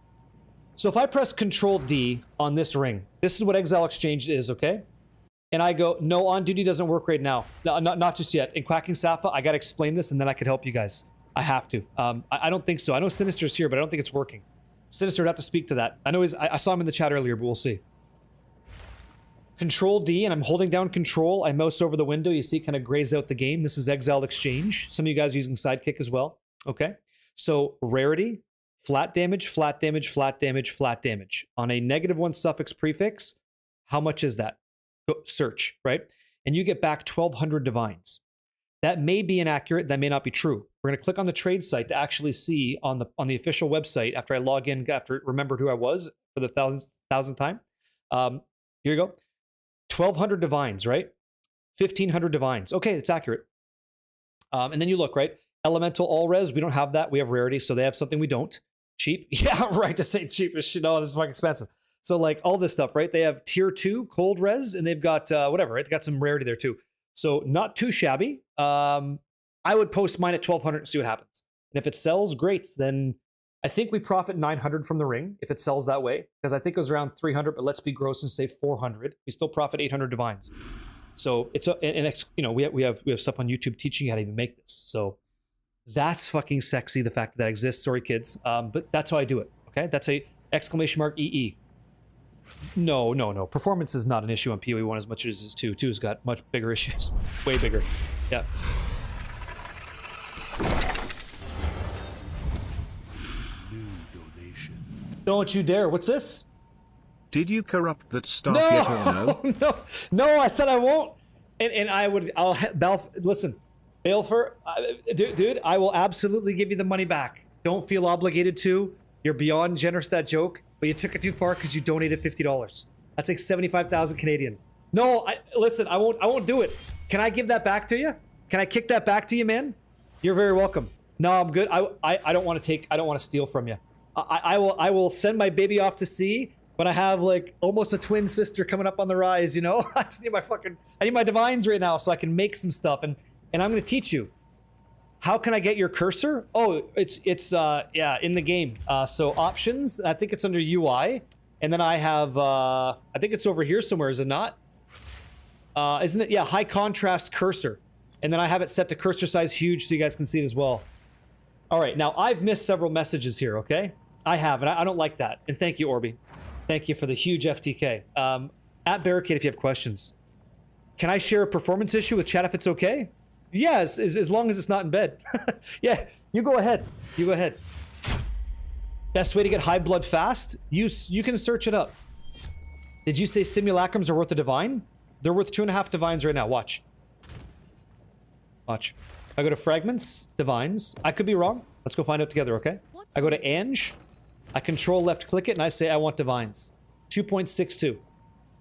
So if I press Control D on this ring, this is what Exile Exchange is, okay? And I go, no, on duty doesn't work right now. No, not just yet. In Quacking Safa, I gotta explain this and then I could help you guys. I have to. I don't think so. I know Sinister's here, but I don't think it's working. Sinister would have to speak to that. I know I saw him in the chat earlier, but we'll see. Control D, and I'm holding down Control. I mouse over the window. You see it kind of grays out the game. This is Exile Exchange. Some of you guys are using Sidekick as well. Okay. So rarity, flat damage, flat damage, flat damage, flat damage. On a -1 suffix prefix, how much is that? Go search, right? And you get back 1,200 divines. That may be inaccurate. That may not be true. We're going to click on the trade site to actually see on the official website after I log in, after remembered who I was for the thousandth time. Here you go. 1,200 divines, right? 1,500 divines. Okay, it's accurate. And then you look, right? Elemental all res, we don't have that. We have rarity, so they have something we don't. Cheap. Yeah, right, to say cheap is shit. No, this is fucking expensive. So like all this stuff, right? They have tier 2 cold res, and they've got whatever, right? They got some rarity there too. So not too shabby. I would post mine at 1,200 and see what happens. And if it sells, great. Then I think we profit 900 from the ring if it sells that way, because I think it was around 300. But let's be gross and say 400. We still profit 800 divines. So it's we have stuff on YouTube teaching you how to even make this. So that's fucking sexy. The fact that exists. Sorry, kids. But that's how I do it. Okay, that's a !EE. No. Performance is not an issue on PoE 1 as much as it is 2. 2's got much bigger issues. Way bigger. Yeah. Don't you dare. What's this? Did you corrupt that staff yet or no? No, I said I won't. And listen, Balfour, dude, I will absolutely give you the money back. Don't feel obligated to. You're beyond generous, that joke, but you took it too far because you donated $50. That's like 75,000 Canadian. No, listen, I won't do it. Can I give that back to you? Can I kick that back to you, man? You're very welcome. No, I'm good. I don't want to steal from you. I will send my baby off to sea, but I have like almost a twin sister coming up on the rise, you know? I just need I need my divines right now so I can make some stuff, and I'm going to teach you. How can I get your cursor? Oh, it's in the game. So options, I think it's under UI, and then I have I think it's over here somewhere, is it not? Isn't it? Yeah, high contrast cursor. And then I have it set to cursor size huge so you guys can see it as well. All right, now I've missed several messages here, okay? I have, and I don't like that. And thank you, Orby. Thank you for the huge FTK. At Barricade, if you have questions. Can I share a performance issue with chat if it's okay? Yes, as long as it's not in bed. Yeah, you go ahead. You go ahead. Best way to get high blood fast? You can search it up. Did you say simulacrums are worth a divine? They're worth 2.5 divines right now. Watch. Watch. I go to fragments, divines. I could be wrong. Let's go find out together, okay? I go to Ange. I control left click it and I say I want divines. 2.62.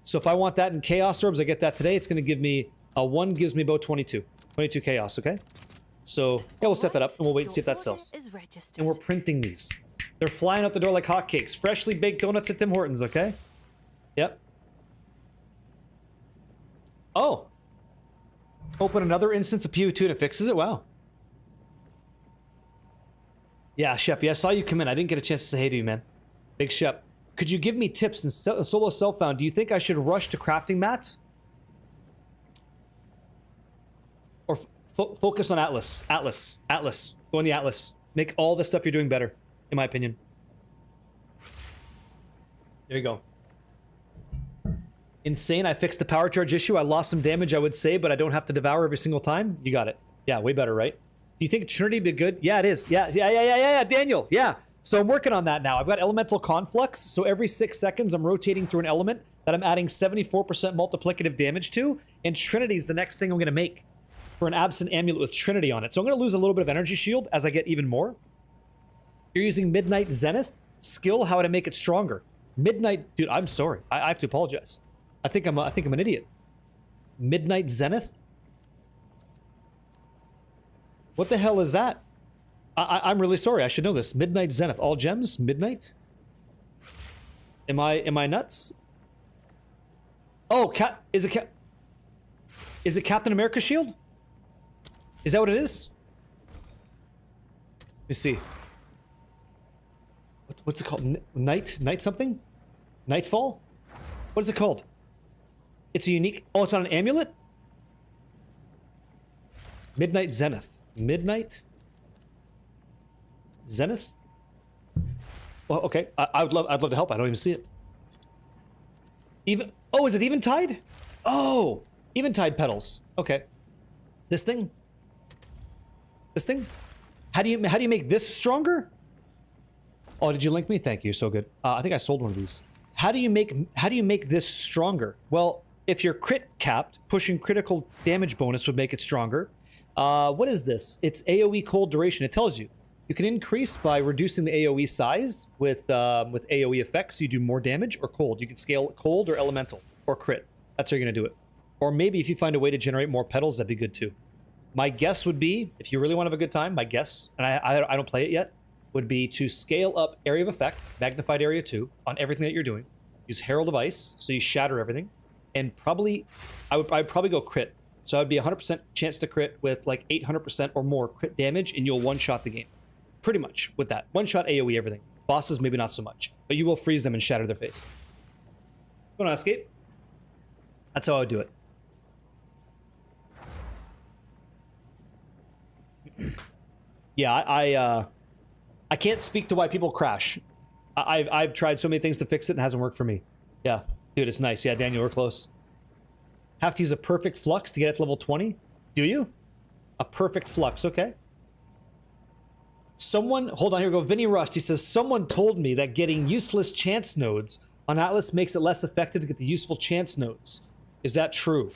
So if I want that in chaos orbs, I get that today. It's going to give me a 1 gives me about 22. 22 chaos, okay? So yeah, we'll set that up and we'll wait and see if that sells. And we're printing these. They're flying out the door like hotcakes. Freshly baked donuts at Tim Hortons, okay? Yep. Oh. Open another instance of PO2 and it fixes it? Wow. Yeah, Shep, yeah, I saw you come in. I didn't get a chance to say hey to you, man. Big Shep. Could you give me tips in solo self-found? Do you think I should rush to crafting mats? Or focus on Atlas? Atlas. Go on the Atlas. Make all the stuff you're doing better, in my opinion. There you go. Insane, I fixed the power charge issue. I lost some damage, I would say, but I don't have to devour every single time. You got it. Yeah, way better, right? Do you think Trinity would be good? Yeah, it is. Yeah, Daniel. Yeah. So I'm working on that now. I've got elemental conflux. So every 6 seconds, I'm rotating through an element that I'm adding 74% multiplicative damage to. And Trinity's the next thing I'm going to make for an absent amulet with Trinity on it. So I'm going to lose a little bit of energy shield as I get even more. You're using Midnight Zenith skill. How would I make it stronger? Midnight, dude. I'm sorry. I have to apologize. I think I'm an idiot. Midnight Zenith. What the hell is that? I'm really sorry. I should know this. Midnight Zenith. All gems? Midnight? Am I nuts? Oh, is it Captain America shield? Is that what it is? me see. What's it called? Night something? Nightfall? What is it called? It's a unique... Oh, it's on an amulet? Midnight Zenith. Midnight? Zenith? Well, okay. I'd love to help. I don't even see it. Even... Oh, is it Eventide? Oh! Eventide petals. Okay. This thing? This thing? How do you make this stronger? Oh, did you link me? Thank you. So good. I think I sold one of these. How do you make this stronger? Well, if you're crit capped, pushing critical damage bonus would make it stronger. What is this? It's AoE cold duration. It tells you. You can increase by reducing the AoE size with AoE effects, so you do more damage, or cold. You can scale cold or elemental or crit. That's how you're gonna do it. Or maybe if you find a way to generate more petals, that'd be good too. My guess would be, if you really want to have a good time, my guess, and I don't play it yet, would be to scale up Area of Effect, Magnified Area 2, on everything that you're doing. Use Herald of Ice, so you shatter everything. And probably, I'd probably go crit. So I'd be 100% chance to crit with like 800% or more crit damage, and you'll one-shot the game. Pretty much with that. One-shot AoE everything. Bosses, maybe not so much. But you will freeze them and shatter their face. Go on, escape. That's how I would do it. Yeah, I can't speak to why people crash. I've tried so many things to fix it and it hasn't worked for me. Yeah, dude, it's nice. Yeah, Daniel, we're close. Have to use a perfect flux to get it to level 20? Do you? A perfect flux, okay. Someone, hold on, here we go. Vinny Rust, he says, someone told me that getting useless chance nodes on Atlas makes it less effective to get the useful chance nodes. Is that true?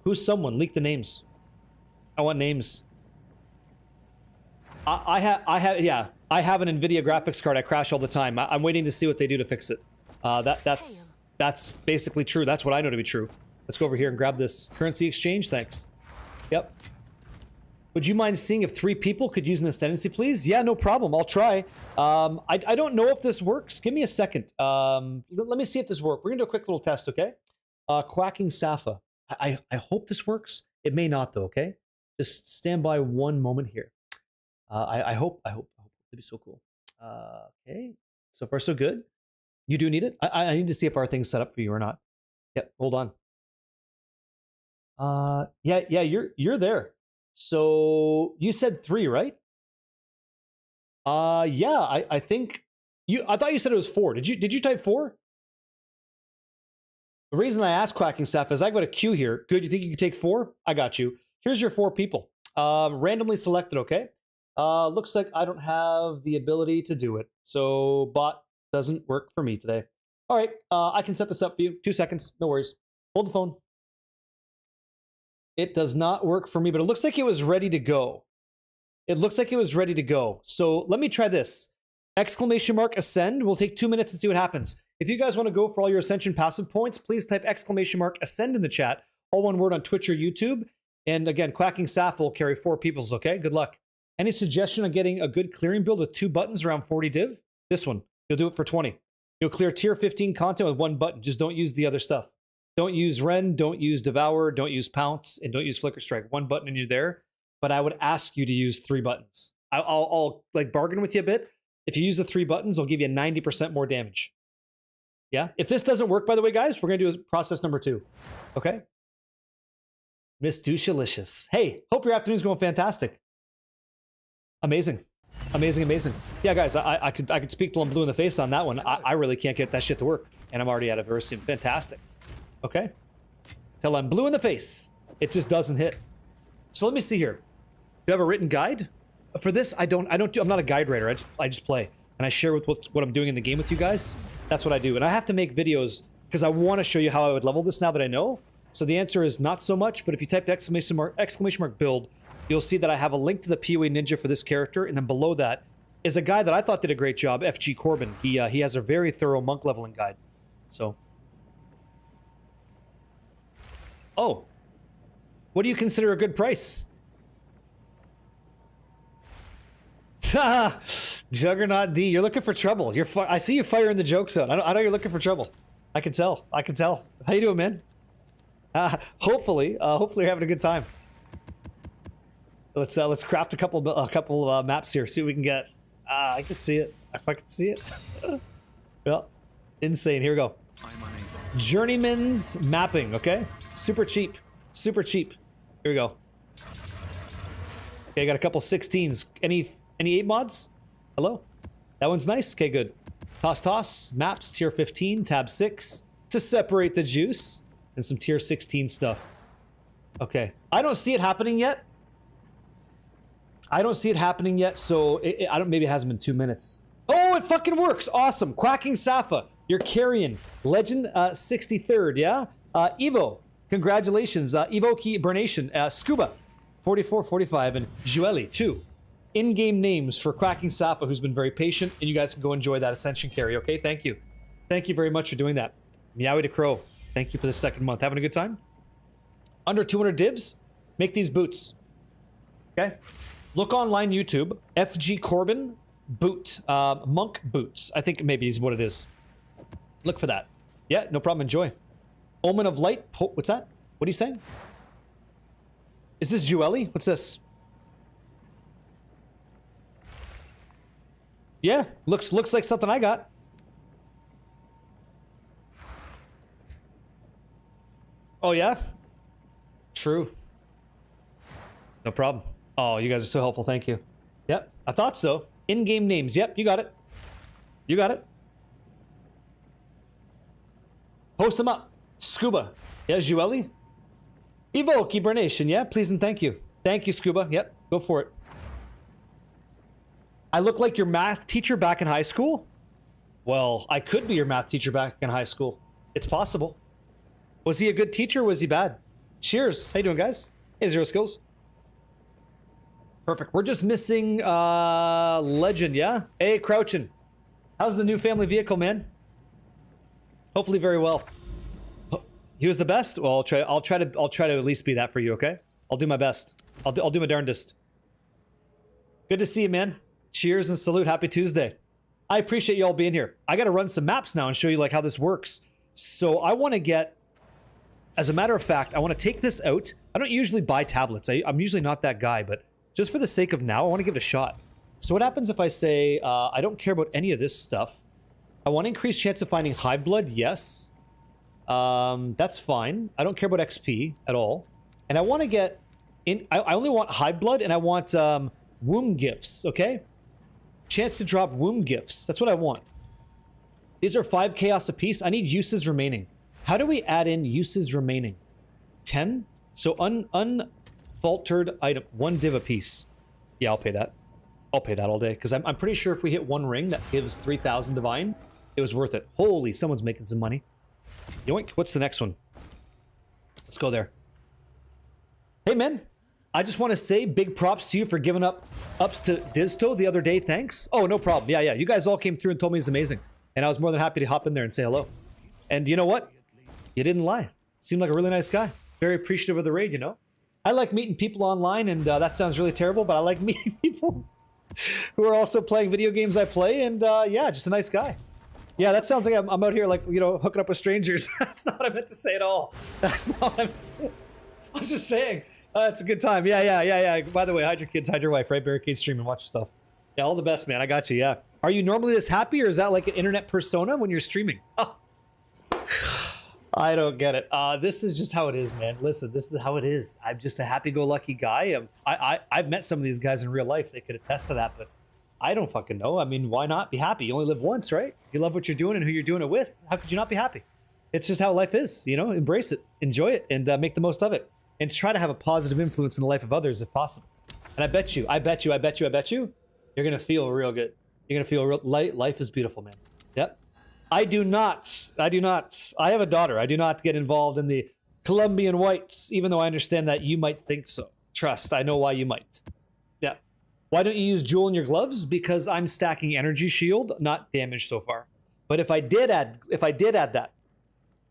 Who's someone? Leak the names. I want names. I have an NVIDIA graphics card. I crash all the time. I'm waiting to see what they do to fix it. That's basically true. That's what I know to be true. Let's go over here and grab this currency exchange. Thanks. Yep. Would you mind seeing if 3 people could use an ascendancy, please? Yeah, no problem. I'll try. I don't know if this works. Give me a second. Let me see if this works. We're gonna do a quick little test, okay? Quacking Safa. I hope this works. It may not though, okay? Just stand by one moment here. I hope it'd be so cool. Okay, so far so good. You do need it. I need to see if our thing's set up for you or not. Yep, hold on. Yeah, you're there. So you said 3, right? Yeah, I think I thought you said it was 4. Did you type 4? The reason I asked Quacking Staff is I got a queue here. Good, you think you can take 4? I got you. Here's your 4 people. Randomly selected, okay? Looks like I don't have the ability to do it. So bot doesn't work for me today. All right, I can set this up for you. 2 seconds, no worries. Hold the phone. It does not work for me, but it looks like it was ready to go. It looks like it was ready to go. So let me try this. Exclamation mark ascend. We'll take 2 minutes and see what happens. If you guys want to go for all your ascension passive points, please type exclamation mark ascend in the chat. All one word on Twitch or YouTube. And again, Quacking Staff will carry 4 peoples, okay? Good luck. Any suggestion on getting a good clearing build with 2 buttons around 40 div? This one. You'll do it for 20. You'll clear tier 15 content with 1 button. Just don't use the other stuff. Don't use Ren, don't use Devour, don't use Pounce, and don't use Flicker Strike. 1 button and you're there. But I would ask you to use 3 buttons. I'll like bargain with you a bit. If you use the 3 buttons, I'll give you 90% more damage. Yeah? If this doesn't work, by the way, guys, we're going to do process number 2. Okay? Miss Douchalicious. Hey, hope your afternoon's going fantastic. Amazing. Amazing, amazing. Yeah, guys, I could speak till I'm blue in the face on that one. I really can't get that shit to work. And I'm already out of Versium. Fantastic. Okay? Till I'm blue in the face. It just doesn't hit. So let me see here. Do you have a written guide? For this, I'm not a guide writer. I just play. And I share with what I'm doing in the game with you guys. That's what I do. And I have to make videos because I want to show you how I would level this now that I know. So the answer is not so much, but if you type exclamation mark build, you'll see that I have a link to the PoE Ninja for this character, and then below that is a guy that I thought did a great job, FG Corbin. He has a very thorough monk leveling guide. So. Oh. What do you consider a good price? Juggernaut D, you're looking for trouble. I see you firing the joke zone. I know you're looking for trouble. I can tell. I can tell. How you doing, man? Hopefully you're having a good time. Let's craft a couple maps here. See what we can get. I can see it. If I can see it. Yeah, insane. Here we go. Journeyman's mapping. Okay, super cheap. Super cheap. Here we go. Okay, I got a couple 16s. Any 8 mods? Hello? That one's nice. Okay, good. Toss. Maps, tier 15, tab 6. To separate the juice. And some tier 16 stuff. Okay. I don't see it happening yet. So I don't. Maybe it hasn't been 2 minutes. Oh, it fucking works. Awesome. Quacking Safa. You're carrying. Legend 63rd, yeah? Evo. Congratulations. Evo Key Burnation. Scuba. 4445 and Jueli 2. In-game names for Quacking Safa, who's been very patient, and you guys can go enjoy that Ascension carry, okay? Thank you. Thank you very much for doing that. Meowie to Crow. Thank you for the second month. Having a good time? Under 200 divs, make these boots. Okay? Look online YouTube. FG Corbin boot. Monk boots. I think maybe is what it is. Look for that. Yeah, no problem. Enjoy. Omen of Light. What's that? What are you saying? Is this Jueli? What's this? Yeah, looks like something I got. Oh yeah? True. No problem. Oh, you guys are so helpful. Thank you. Yep, I thought so. In-game names. Yep, you got it. You got it. Post them up. Scuba. Yeah, Jueli. Evoke Hibernation. Yeah, please and thank you. Thank you, Scuba. Yep, go for it. I look like your math teacher back in high school? Well, I could be your math teacher back in high school. It's possible. Was he a good teacher or was he bad? Cheers. How you doing, guys? Hey, Zero Skills. Perfect. We're just missing Legend, yeah? Hey, Crouchin'. How's the new family vehicle, man? Hopefully very well. He was the best? Well, I'll try to at least be that for you, okay? I'll do my best. I'll do my darndest. Good to see you, man. Cheers and salute. Happy Tuesday. I appreciate you all being here. I got to run some maps now and show you like how this works. So I want to get, as a matter of fact, I want to take this out. I don't usually buy tablets. I'm usually not that guy, but just for the sake of now, I want to give it a shot. So what happens if I say, I don't care about any of this stuff. I want to increase chance of finding Hive Blood. Yes. That's fine. I don't care about XP at all. And I want to get in, I only want Hive Blood and I want, womb gifts. Okay. Chance to drop womb gifts. That's what I want. These are 5 chaos apiece. I need uses remaining. How do we add in uses remaining? 10? So unfaltered item. 1 div apiece. Yeah, I'll pay that. I'll pay that all day. Because I'm pretty sure if we hit 1 ring that gives 3,000 divine, it was worth it. Holy, someone's making some money. Yoink. What's the next one? Let's go there. Hey, man. I just want to say big props to you for giving ups to Dizto the other day. Thanks. Oh, no problem. Yeah. You guys all came through and told me it's amazing. And I was more than happy to hop in there and say hello. And you know what? You didn't lie. Seemed like a really nice guy. Very appreciative of the raid, you know? I like meeting people online, and that sounds really terrible, but I like meeting people who are also playing video games I play, and yeah, just a nice guy. Yeah, that sounds like I'm out here like, you know, hooking up with strangers. That's not what I meant to say at all. That's not what I meant to say. I was just saying. It's a good time. Yeah. By the way, hide your kids, hide your wife, right? Barricade stream and watch yourself. Yeah, all the best, man. I got you, yeah. Are you normally this happy, or is that like an internet persona when you're streaming? Oh. I don't get it. This is just how it is, man. Listen, this is how it is. I'm just a happy-go-lucky guy. I've met some of these guys in real life. They could attest to that, but I don't fucking know. I mean, why not be happy? You only live once, right? If you love what you're doing and who you're doing it with, how could you not be happy? It's just how life is, you know? Embrace it, enjoy it, and make the most of it. And try to have a positive influence in the life of others if possible. And I bet you, you're gonna feel real good. You're gonna feel real, life is beautiful, man. Yep. I do not. I have a daughter. I do not get involved in the Colombian whites, even though I understand that you might think so. Trust, I know why you might. Yeah. Why don't you use Jewel in your gloves? Because I'm stacking energy shield, not damage so far. But if I did add that,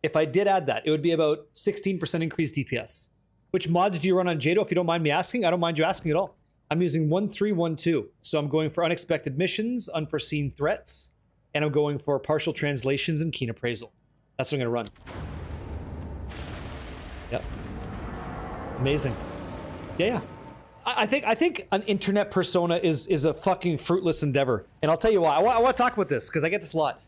it would be about 16% increased DPS. Which mods do you run on Jado, if you don't mind me asking? I don't mind you asking at all. I'm using 1312. So I'm going for unexpected missions, unforeseen threats, and I'm going for partial translations and keen appraisal. That's what I'm going to run. Yep. Amazing. Yeah. I think an internet persona is a fucking fruitless endeavor, and I'll tell you why. I want to talk about this because I get this a lot.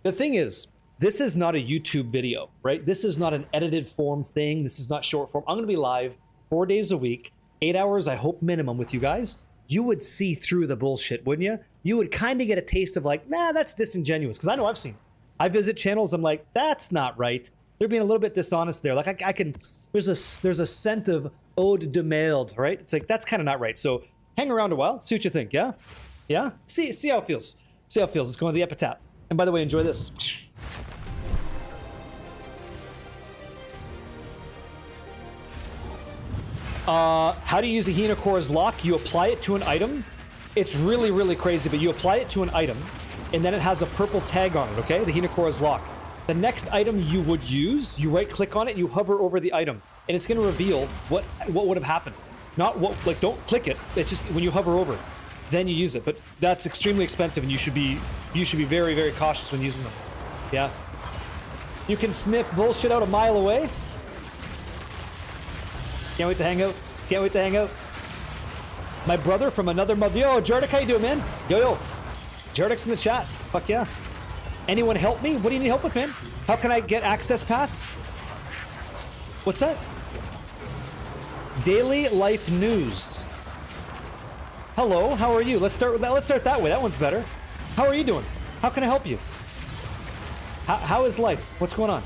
The thing is, this is not a YouTube video, right? This is not an edited form thing. This is not short form. I'm going to be live 4 days a week, 8 hours, I hope minimum with you guys. You would see through the bullshit, wouldn't you? You would kind of get a taste of like, nah, that's disingenuous. Because I know I've seen. I visit channels, I'm like, that's not right. They're being a little bit dishonest there. Like I can, there's a scent of ode de merde, right? It's like, that's kind of not right. So hang around a while, see what you think, yeah? Yeah? See how it feels. See how it feels. Let's go on the epitaph. And by the way, enjoy this. How do you use a Hinakora's lock? You apply it to an item. It's really, really crazy, but you apply it to an item, and then it has a purple tag on it, okay? The Hinakora's lock. The next item you would use, you right-click on it, you hover over the item, and it's going to reveal what would have happened. Not what, like, don't click it. It's just when you hover over, then you use it. But that's extremely expensive, and you should be very, very cautious when using them. Yeah. You can sniff bullshit out a mile away. Can't wait to hang out. Can't wait to hang out. My brother from another mother. Yo, Jardik, how you doing, man? Yo. Jardik's in the chat. Fuck yeah. Anyone help me? What do you need help with, man? How can I get access pass? What's that? Daily life news. Hello, how are you? Let's start with that. Let's start that way. That one's better. How are you doing? How can I help you? How is life? What's going on?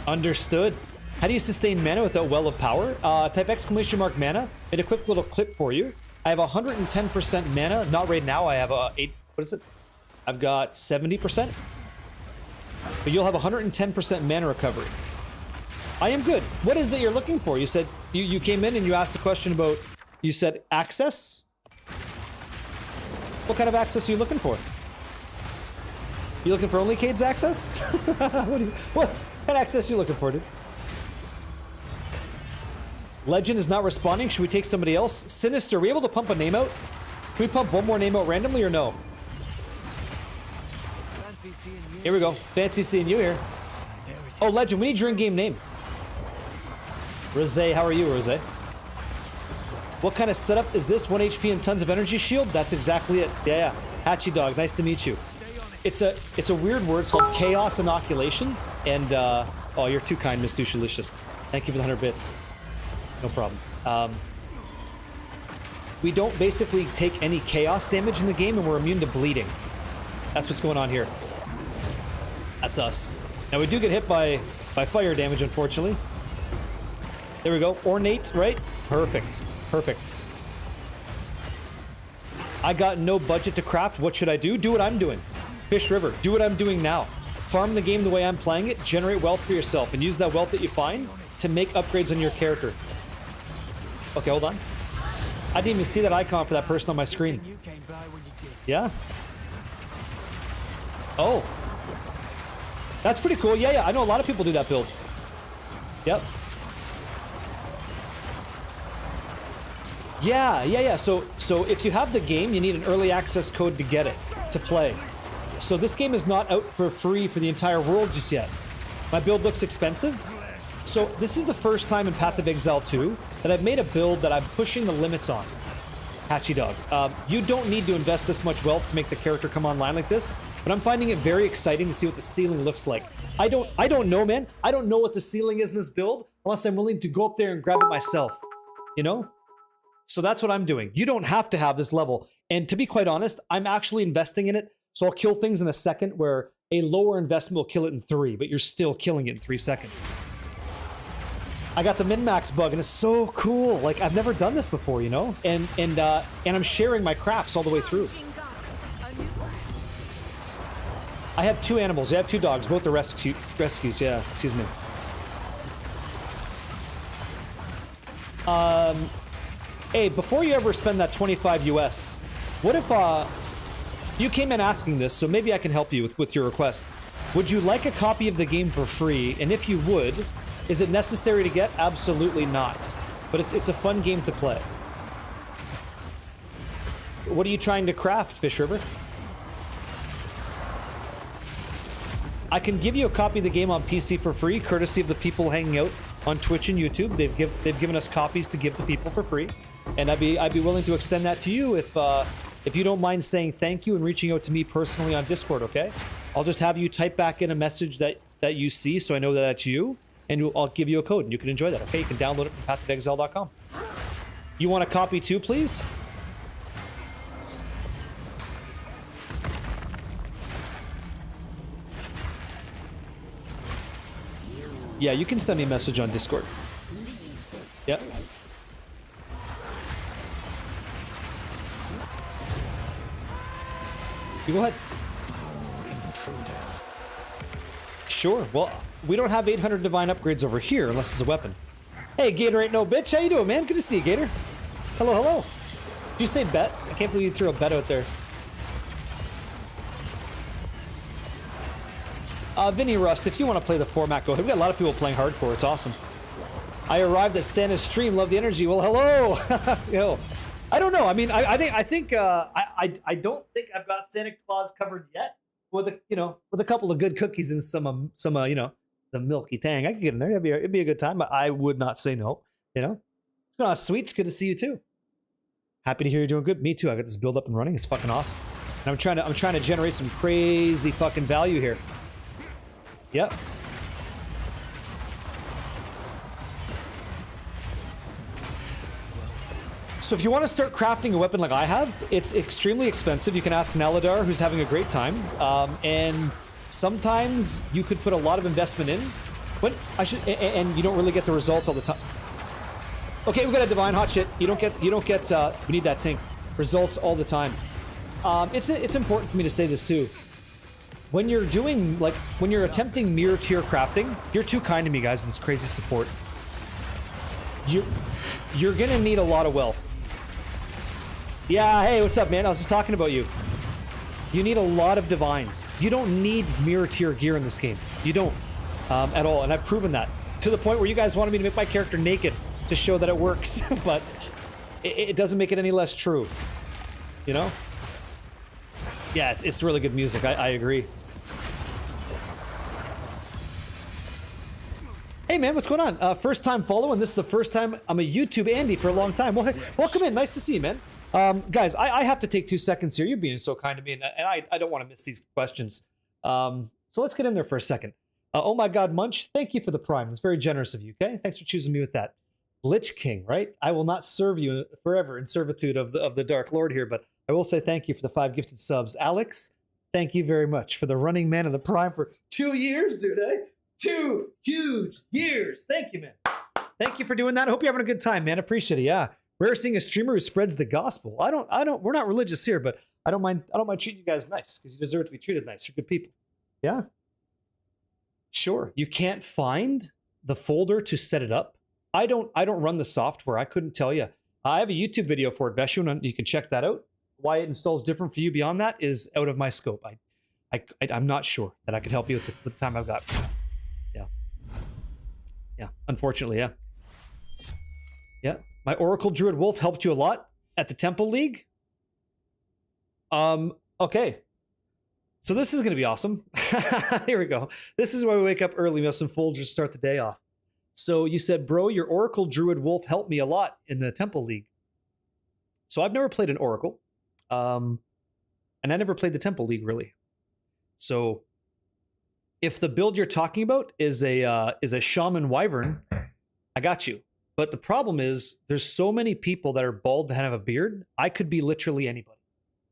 Understood. How do you sustain mana without Well of Power? Type exclamation mark mana. Made a quick little clip for you. I have 110% mana. Not right now. I have 8. What is it? I've got 70%. But you'll have 110% mana recovery. I am good. What is it you're looking for? You said you came in and you asked a question about. You said access. What kind of access are you looking for? You looking for only Cade's access? What kind of access are you looking for, dude? Legend is not responding. Should we take somebody else? Sinister, are we able to pump a name out? Can we pump one more name out randomly or no? Here we go. Fancy seeing you here. Oh, Legend, we need your in-game name. Rose, how are you, Rose? What kind of setup is this? 1 HP and tons of energy shield? That's exactly it. Yeah. Hatchy Dog, nice to meet you. It's a weird word. It's called Chaos Inoculation. And, oh, you're too kind, Miss Douchalicious. Thank you for the 100 bits. No problem. We don't basically take any chaos damage in the game, and we're immune to bleeding. That's what's going on here. That's us. Now, we do get hit by fire damage, unfortunately. There we go. Ornate, right? Perfect. Perfect. I got no budget to craft. What should I do? Do what I'm doing. Fish River. Do what I'm doing now. Farm the game the way I'm playing it. Generate wealth for yourself. And use that wealth that you find to make upgrades on your character. Okay, hold on. I didn't even see that icon for that person on my screen. Yeah? Oh. That's pretty cool. Yeah. I know a lot of people do that build. Yep. Yeah. So if you have the game, you need an early access code to get it, to play. So this game is not out for free for the entire world just yet. My build looks expensive. So this is the first time in Path of Exile 2 that I've made a build that I'm pushing the limits on. Hatchy Dog. You don't need to invest this much wealth to make the character come online like this, but I'm finding it very exciting to see what the ceiling looks like. I don't know, man. I don't know what the ceiling is in this build unless I'm willing to go up there and grab it myself. You know? So that's what I'm doing. You don't have to have this level. And to be quite honest, I'm actually investing in it. So I'll kill things in a second where a lower investment will kill it in 3, but you're still killing it in 3 seconds. I got the min-max bug, and it's so cool. Like, I've never done this before, you know? And I'm sharing my crafts all the way through. I have 2 animals. I have 2 dogs. Both are rescues. Yeah, excuse me. Hey, before you ever spend that 25 US, what if, you came in asking this, so maybe I can help you with your request. Would you like a copy of the game for free? And if you would, is it necessary to get? Absolutely not. But it's a fun game to play. What are you trying to craft, Fish River? I can give you a copy of the game on PC for free, courtesy of the people hanging out on Twitch and YouTube. They've given us copies to give to people for free, and I'd be willing to extend that to you if you don't mind saying thank you and reaching out to me personally on Discord. Okay, I'll just have you type back in a message that you see, so I know that that's you, and I'll give you a code, and you can enjoy that. Okay, you can download it from pathofexile.com. You want a copy too, please? Yeah, you can send me a message on Discord. Yep. You go ahead. Sure. Well, we don't have 800 divine upgrades over here unless it's a weapon. Hey, Gator ain't no bitch. How you doing, man? Good to see you, Gator. Hello, hello. Did you say bet? I can't believe you threw a bet out there. Vinny Rust, if you want to play the format, go ahead. We got a lot of people playing hardcore. It's awesome. I arrived at Santa's stream. Love the energy. Well, hello. Yo, I don't know. I mean, I don't think I've got Santa Claus covered yet. With a couple of good cookies and some the milky tang. I could get in there. It'd be a good time. But I would not say no. Sweets. Good to see you too. Happy to hear you're doing good. Me too. I got this build up and running. It's fucking awesome. And I'm trying to generate some crazy fucking value here. Yep. So if you want to start crafting a weapon like I have, it's extremely expensive. You can ask Naladar, who's having a great time. And sometimes you could put a lot of investment in, and you don't really get the results all the time. Okay, we got a divine hot shit. You don't get. We need that tank. Results all the time. It's important for me to say this too. When you're attempting mirror tier crafting, you're too kind to me, guys, with this crazy support. You're gonna need a lot of wealth. Yeah, hey, what's up, man? I was just talking about you. You need a lot of divines. You don't need mirror tier gear in this game. You don't at all, and I've proven that to the point where you guys wanted me to make my character naked to show that it works, but it doesn't make it any less true. You know? Yeah, it's really good music. I agree. Hey man, what's going on? First time follow, and this is the first time I'm a YouTube Andy for a long time. Well, hey, welcome in. Nice to see you, man. Guys, I have to take 2 seconds here. You're being so kind to me, and I don't want to miss these questions. So let's get in there for a second. Oh my God, Munch, thank you for the prime. It's very generous of you, okay? Thanks for choosing me with that. Lich King, right? I will not serve you forever in servitude of the Dark Lord here, but I will say thank you for the 5 gifted subs. Alex, thank you very much for the running man of the prime for 2 years, dude, eh? 2 huge years. Thank you, man. Thank you for doing that. I hope you're having a good time, man. Appreciate it. Yeah. Rare seeing a streamer who spreads the gospel. We're not religious here, but I don't mind treating you guys nice because you deserve to be treated nice. You're good people. Yeah. Sure. You can't find the folder to set it up. I don't run the software. I couldn't tell you. I have a YouTube video for it, Veshu, and you can check that out. Why it installs different for you beyond that is out of my scope. I'm not sure that I could help you with the time I've got. Yeah, unfortunately, yeah. Yeah, my Oracle Druid Wolf helped you a lot at the Temple League. Okay. So this is going to be awesome. Here we go. This is why we wake up early. We have some Folgers to start the day off. So you said, bro, your Oracle Druid Wolf helped me a lot in the Temple League. So I've never played an Oracle. And I never played the Temple League, really. So if the build you're talking about is a Shaman Wyvern, I got you. But the problem is there's so many people that are bald and have a beard. I could be literally anybody.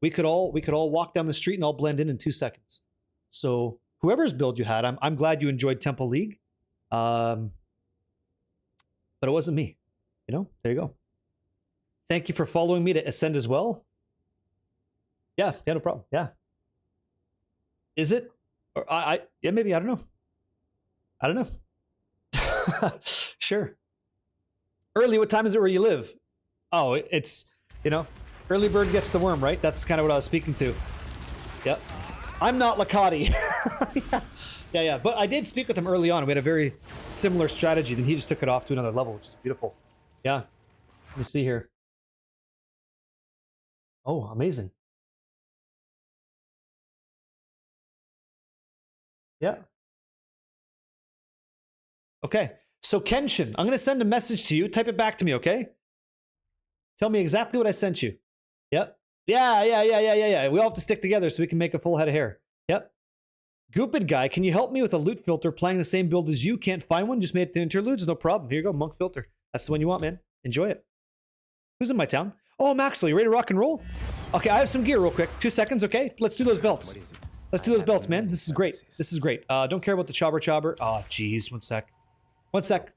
We could all walk down the street and all blend in 2 seconds. So whoever's build you had, I'm glad you enjoyed Temple League. But it wasn't me. You know, there you go. Thank you for following me to Ascend as well. Yeah, no problem. Yeah. Is it? Or yeah, maybe, I don't know. I don't know. Sure. Early, what time is it where you live? Oh, it's, early bird gets the worm, right? That's kind of what I was speaking to. Yep. I'm not Lakati. Yeah. But I did speak with him early on. We had a very similar strategy. Then he just took it off to another level, which is beautiful. Yeah. Let me see here. Oh, amazing. Yeah. Okay. So Kenshin, I'm going to send a message to you. Type it back to me, okay? Tell me exactly what I sent you. Yep. Yeah. We all have to stick together so we can make a full head of hair. Yep. Goopid guy, can you help me with a loot filter playing the same build as you? Can't find one? Just made it to interludes? No problem. Here you go, monk filter. That's the one you want, man. Enjoy it. Who's in my town? Oh, Maxwell, you ready to rock and roll? Okay, I have some gear real quick. 2 seconds, okay? Let's do those belts. Let's do those belts, man. This is great. This is great. Don't care about the chobber. Oh, jeez. 1 sec. 1 sec.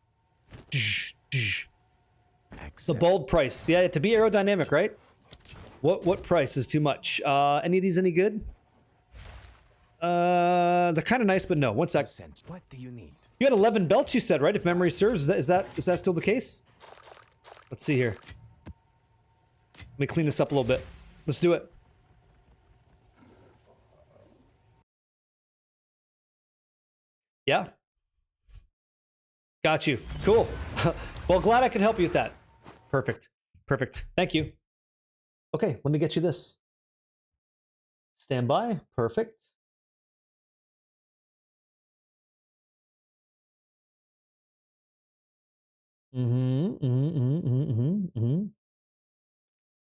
The bold price. Yeah, to be aerodynamic, right? What price is too much? Any of these any good? They're kind of nice, but no. 1 sec. What do you need? You had 11 belts, you said, right? If memory serves. Is that still the case? Let's see here. Let me clean this up a little bit. Let's do it. Yeah. Got you. Cool. Well, glad I could help you with that. Perfect. Perfect. Thank you. Okay, let me get you this. Stand by. Perfect.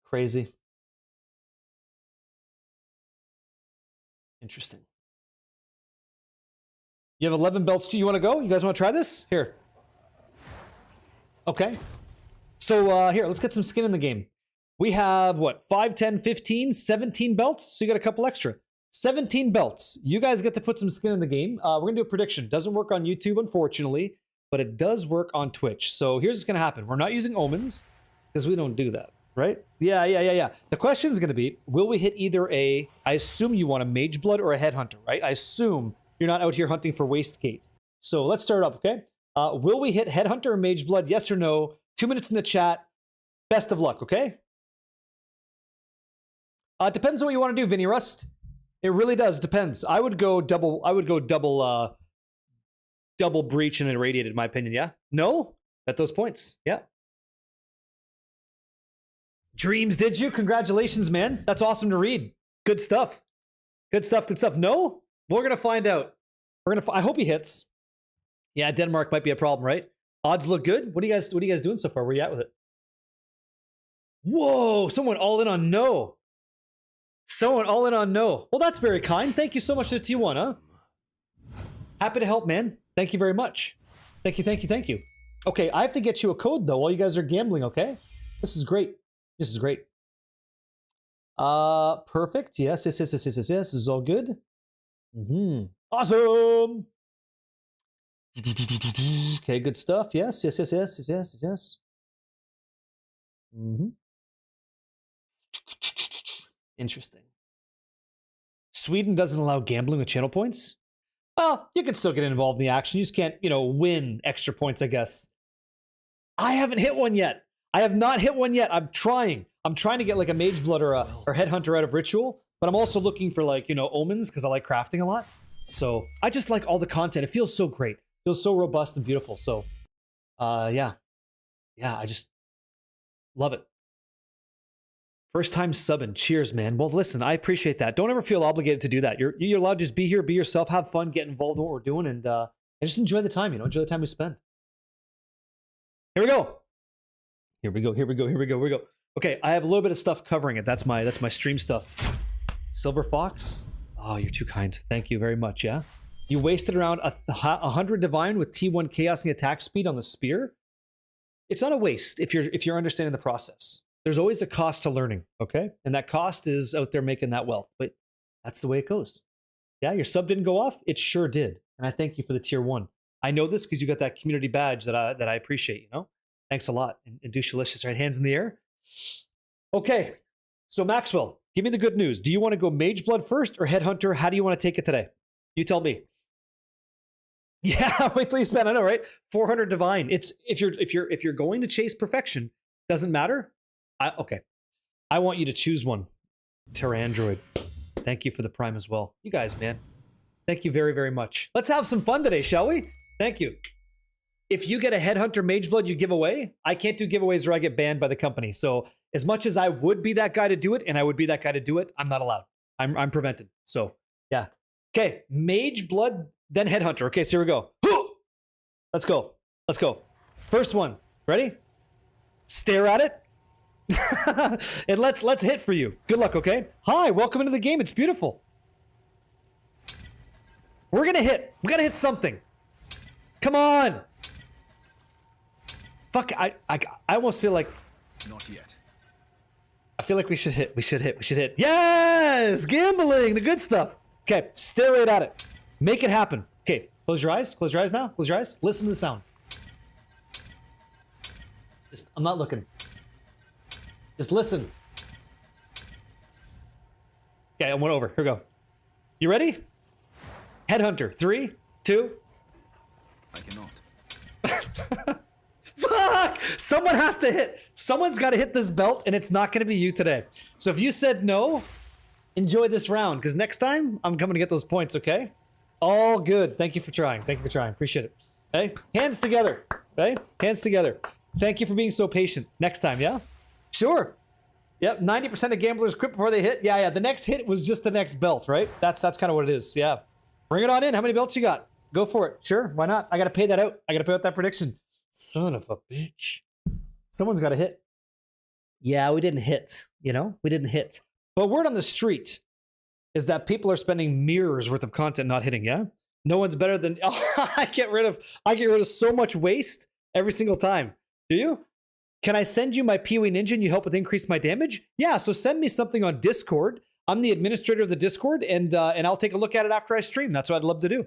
Crazy. Interesting. You have 11 belts too. You want to go? You guys want to try this? Here. Okay. So here, let's get some skin in the game. We have, what, 5, 10, 15, 17 belts? So you got a couple extra. 17 belts. You guys get to put some skin in the game. We're going to do a prediction. Doesn't work on YouTube, unfortunately, but it does work on Twitch. So here's what's going to happen. We're not using omens because we don't do that, right? Yeah. The question is going to be, will we hit either a, I assume you want a mage blood or a headhunter, right? I assume you're not out here hunting for wastegate. So let's start up, okay? Will we hit headhunter or mage blood? Yes or no? 2 minutes in the chat. Best of luck, okay? Depends on what you want to do, Vinny Rust. It really does. Depends. I would go double breach and irradiated, in my opinion. Yeah. No. At those points. Yeah. Dreams, did you? Congratulations, man. That's awesome to read. Good stuff. Good stuff. No. We're gonna find out. I hope he hits. Yeah, Denmark might be a problem, right? Odds look good. What are you guys doing so far? Where you at with it? Whoa! Someone all in on no. Well, that's very kind. Thank you so much to the T1, huh? Happy to help, man. Thank you very much. Thank you. Okay, I have to get you a code, though, while you guys are gambling, okay? This is great. Perfect. Yes. This is all good. Awesome! Okay, good stuff. Yes. Interesting. Sweden doesn't allow gambling with channel points? Well, you can still get involved in the action. You just can't, win extra points, I guess. I haven't hit one yet. I have not hit one yet. I'm trying to get like a mage blood or headhunter out of ritual, but I'm also looking for like, omens because I like crafting a lot. So I just like all the content. It feels so great. It feels so robust and beautiful. So, yeah, I just love it. First time subbing. Cheers, man. Well, listen, I appreciate that. Don't ever feel obligated to do that. You're allowed to just be here, be yourself, have fun, get involved in what we're doing, and just enjoy the time, enjoy the time we spend. Here we go. Okay, I have a little bit of stuff covering it. That's my stream stuff. Silver Fox. Oh, you're too kind. Thank you very much, yeah? You wasted around 100 divine with T1 chaosing attack speed on the spear? It's not a waste if you're understanding the process. There's always a cost to learning, okay? And that cost is out there making that wealth. But that's the way it goes. Yeah, your sub didn't go off? It sure did. And I thank you for the tier 1. I know this because you got that community badge that I appreciate, Thanks a lot. And douchalicious, right? Hands in the air. Okay. So Maxwell, give me the good news. Do you want to go mage blood first or headhunter? How do you want to take it today? You tell me. Yeah, wait till you spend. I know, right? 400 divine. It's if you're going to chase perfection, doesn't matter. Okay. I want you to choose one. Terra Android. Thank you for the prime as well. You guys, man. Thank you very, very much. Let's have some fun today, shall we? Thank you. If you get a headhunter mage blood you give away, I can't do giveaways or I get banned by the company. So as much as I would be that guy to do it, and I would be that guy to do it, I'm not allowed. I'm prevented. So yeah. Okay, mage blood, then headhunter. Okay, so here we go. Let's go. Let's go. First one. Ready? Stare at it. And let's hit for you. Good luck, okay? Hi, welcome into the game. It's beautiful. We're gonna hit. We gotta hit something. Come on. Fuck, I almost feel like... Not yet. I feel like we should hit. We should hit. We should hit. Yes! Gambling! The good stuff. Okay, stare right at it. Make it happen. Okay, close your eyes. Close your eyes now. Close your eyes. Listen to the sound. I'm not looking. Just listen. Okay, I went over. Here we go. You ready? Headhunter. 3, 2. I cannot. Fuck! Someone has to hit. Someone's got to hit this belt, and it's not going to be you today. So if you said no, enjoy this round, because next time I'm coming to get those points. Okay? All good. Thank you for trying. Thank you for trying. Appreciate it. Okay? Hands together. Okay? Hands together. Thank you for being so patient. Next time, yeah? Sure. Yep, 90% of gamblers quit before they hit. Yeah, the next hit was just the next belt, right? That's kind of what it is, yeah. Bring it on in. How many belts you got? Go for it. Sure, why not? I got to pay that out. I got to pay out that prediction. Son of a bitch. Someone's got to hit. Yeah, we didn't hit, you know? We didn't hit. But word on the street is that people are spending mirrors worth of content not hitting, yeah? No one's better than... Oh, I get rid of so much waste every single time. Do you? Can I send you my Pee-wee Ninja and you help with increase my damage? Yeah, so send me something on Discord. I'm the administrator of the Discord, and I'll take a look at it after I stream. That's what I'd love to do.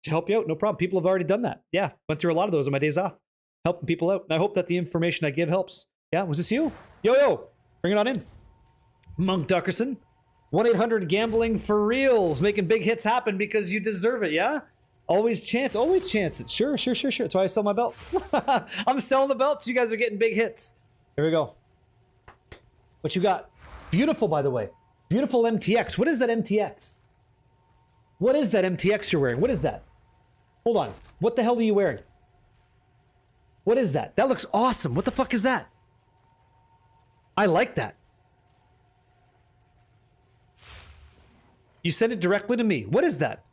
To help you out, no problem. People have already done that. Yeah, went through a lot of those on my days off. Helping people out. And I hope that the information I give helps. Yeah, was this you? Yo, bring it on in. Monk Duckerson. 1-800-GAMBLING for reals. Making big hits happen because you deserve it, yeah? Always chance it. Sure. That's why I sell my belts. I'm selling the belts. You guys are getting big hits. Here we go. What you got? Beautiful, by the way. Beautiful MTX. What is that MTX? What is that MTX you're wearing? What is that? Hold on. What the hell are you wearing? What is that? That looks awesome. What the fuck is that? I like that. You sent it directly to me. What is that?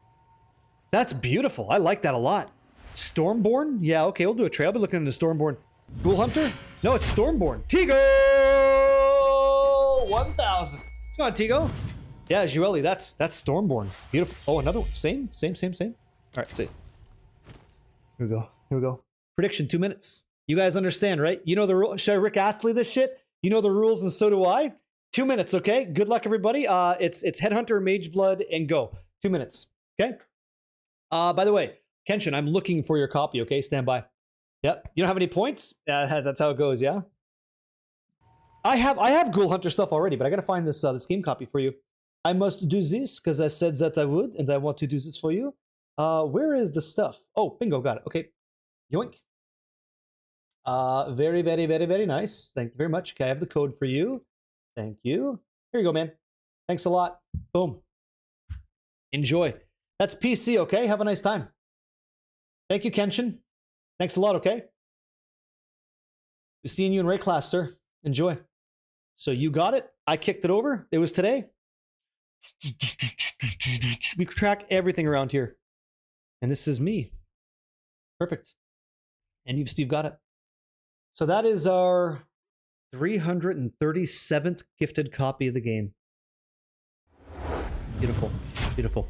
That's beautiful. I like that a lot. Stormborn? Yeah, okay, we'll do a trade. I'll be looking into Stormborn. Ghoul Hunter? No, it's Stormborn. Tigo! 1000. What's going on, Tigo? Yeah, Jueli, that's Stormborn. Beautiful. Oh, another one. Same. All right, let's see. Here we go. Prediction, 2 minutes. You guys understand, right? You know the rule. Should I Rick Astley this shit? You know the rules, and so do I. 2 minutes, okay? Good luck, everybody. It's Headhunter, Mageblood, and go. 2 minutes, okay? By the way, Kenshin, I'm looking for your copy, okay? Stand by. Yep. You don't have any points? That's how it goes, yeah? I have Ghoul Hunter stuff already, but I gotta find this game copy for you. I must do this because I said that I would, and I want to do this for you. Where is the stuff? Oh, bingo, got it. Okay. Yoink. Very, very, very, very nice. Thank you very much. Okay, I have the code for you. Thank you. Here you go, man. Thanks a lot. Boom. Enjoy. That's PC, okay? Have a nice time. Thank you, Kenshin. Thanks a lot, okay? We're seeing you in Ray class, sir. Enjoy. So you got it. I kicked it over. It was today. We track everything around here. And this is me. Perfect. And you've Steve got it. So that is our 337th gifted copy of the game. Beautiful. Beautiful.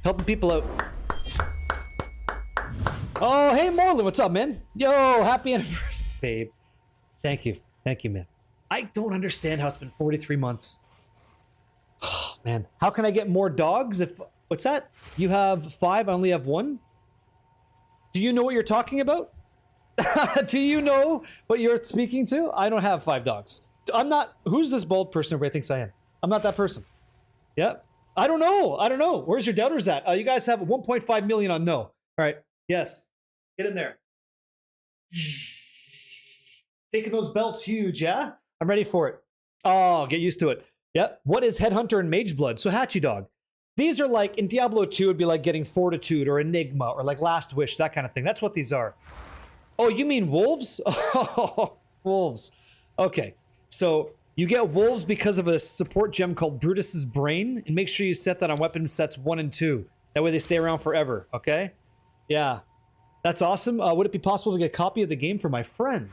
Helping people out. Oh, hey, Morlin, what's up, man? Yo, happy anniversary, babe. Thank you. Thank you, man. I don't understand how it's been 43 months. Oh, man. How can I get more dogs if... What's that? You have 5, I only have 1? Do you know what you're talking about? Do you know what you're speaking to? I don't have 5 dogs. I'm not... Who's this bald person everybody thinks I am? I'm not that person. Yep. I don't know. Where's your doubters at? You guys have 1.5 million on no. All right. Yes. Get in there. Taking those belts huge, yeah? I'm ready for it. Oh, get used to it. Yep. What is Headhunter and Mageblood? So Hatchy Dog. These are like, in Diablo 2, it'd be like getting Fortitude or Enigma or like Last Wish, that kind of thing. That's what these are. Oh, you mean wolves? Oh, wolves. Okay. So... You get wolves because of a support gem called Brutus's Brain, and make sure you set that on weapon sets 1 and 2. That way they stay around forever, okay? Yeah. That's awesome. Would it be possible to get a copy of the game for my friend?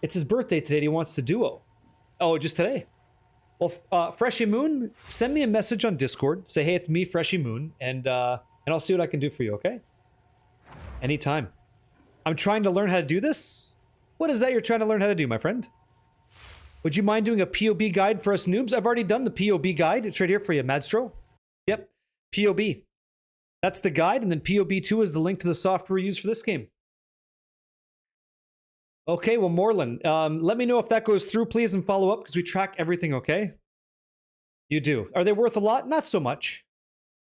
It's his birthday today and he wants to duo. Oh, just today? Well, Freshy Moon, send me a message on Discord. Say, hey, it's me, Freshy Moon, and I'll see what I can do for you, okay? Anytime. I'm trying to learn how to do this? What is that you're trying to learn how to do, my friend? Would you mind doing a POB guide for us noobs? I've already done the POB guide. It's right here for you, Madstro. Yep, POB. That's the guide, and then POB2 is the link to the software used for this game. Okay, well, Moreland, let me know if that goes through, please, and follow up, because we track everything, okay? You do. Are they worth a lot? Not so much.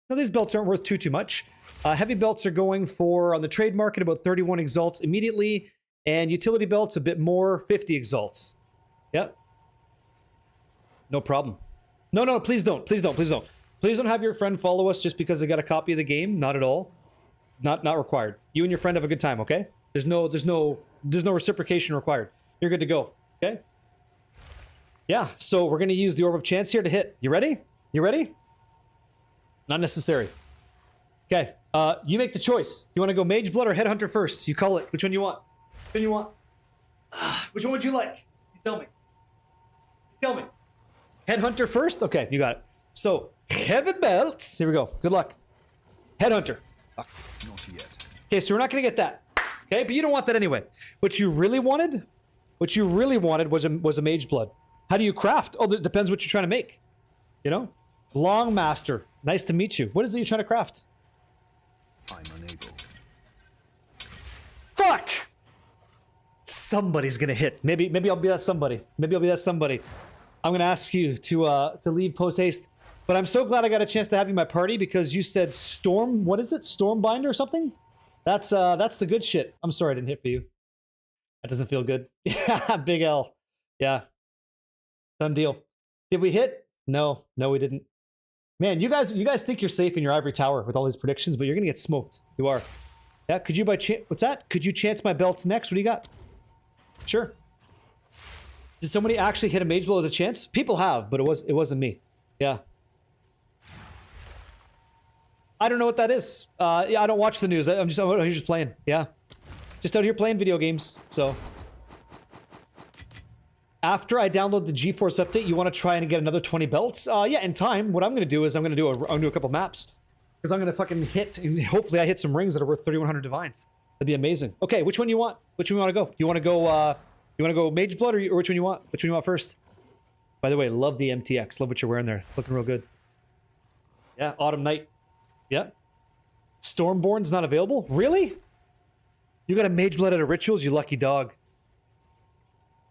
No, these belts aren't worth too much. Heavy belts are going for, on the trade market, about 31 exalts immediately, and utility belts a bit more, 50 exalts. Yep. No problem. No, please don't. Please don't. Please don't. Please don't have your friend follow us just because they got a copy of the game. Not at all. Not required. You and your friend have a good time, okay? There's no reciprocation required. You're good to go, okay? Yeah, so we're gonna use the Orb of Chance here to hit. You ready? You ready? Not necessary. Okay, you make the choice. You wanna go Mage Blood or Headhunter first? You call it. Which one you want? Which one you want? Which one would you like? You tell me. You tell me. Headhunter first? Okay, you got it. So, heavy belts. Here we go. Good luck. Headhunter. Not yet. Okay, so we're not gonna get that. Okay, but you don't want that anyway. What you really wanted? What you really wanted was a Mage Blood. How do you craft? Oh, it depends what you're trying to make. You know? Long Master. Nice to meet you. What is it you're trying to craft? I'm unable. Fuck! Somebody's gonna hit. Maybe I'll be that somebody. Maybe I'll be that somebody. I'm gonna ask you to leave post haste. But I'm so glad I got a chance to have you in my party because you said Storm. What is it? Stormbinder or something? That's the good shit. I'm sorry I didn't hit for you. That doesn't feel good. Yeah, big L. Yeah. Done deal. Did we hit? No, we didn't. Man, you guys think you're safe in your ivory tower with all these predictions, but you're gonna get smoked. You are. Yeah. Could you by chance? What's that? Could you chance my belts next? What do you got? Sure. Did somebody actually hit a Mage Blow as a chance? People have, but it wasn't me. Yeah. I don't know what that is. Yeah, I don't watch the news. I'm just playing. Yeah. Just out here playing video games. So. After I download the GeForce update, you want to try and get another 20 belts? Yeah, in time. What I'm going to do is I'm going to do a couple maps. Because I'm going to fucking hit, and hopefully I hit some rings that are worth 3,100 divines. That'd be amazing. Okay, which one you want? Which one you want to go? You want to go Mage Blood or which one you want? Which one you want first? By the way, love the MTX. Love what you're wearing there. Looking real good. Yeah, Autumn Night. Yep. Stormborn's not available? Really? You got a Mage Blood out of Rituals, you lucky dog.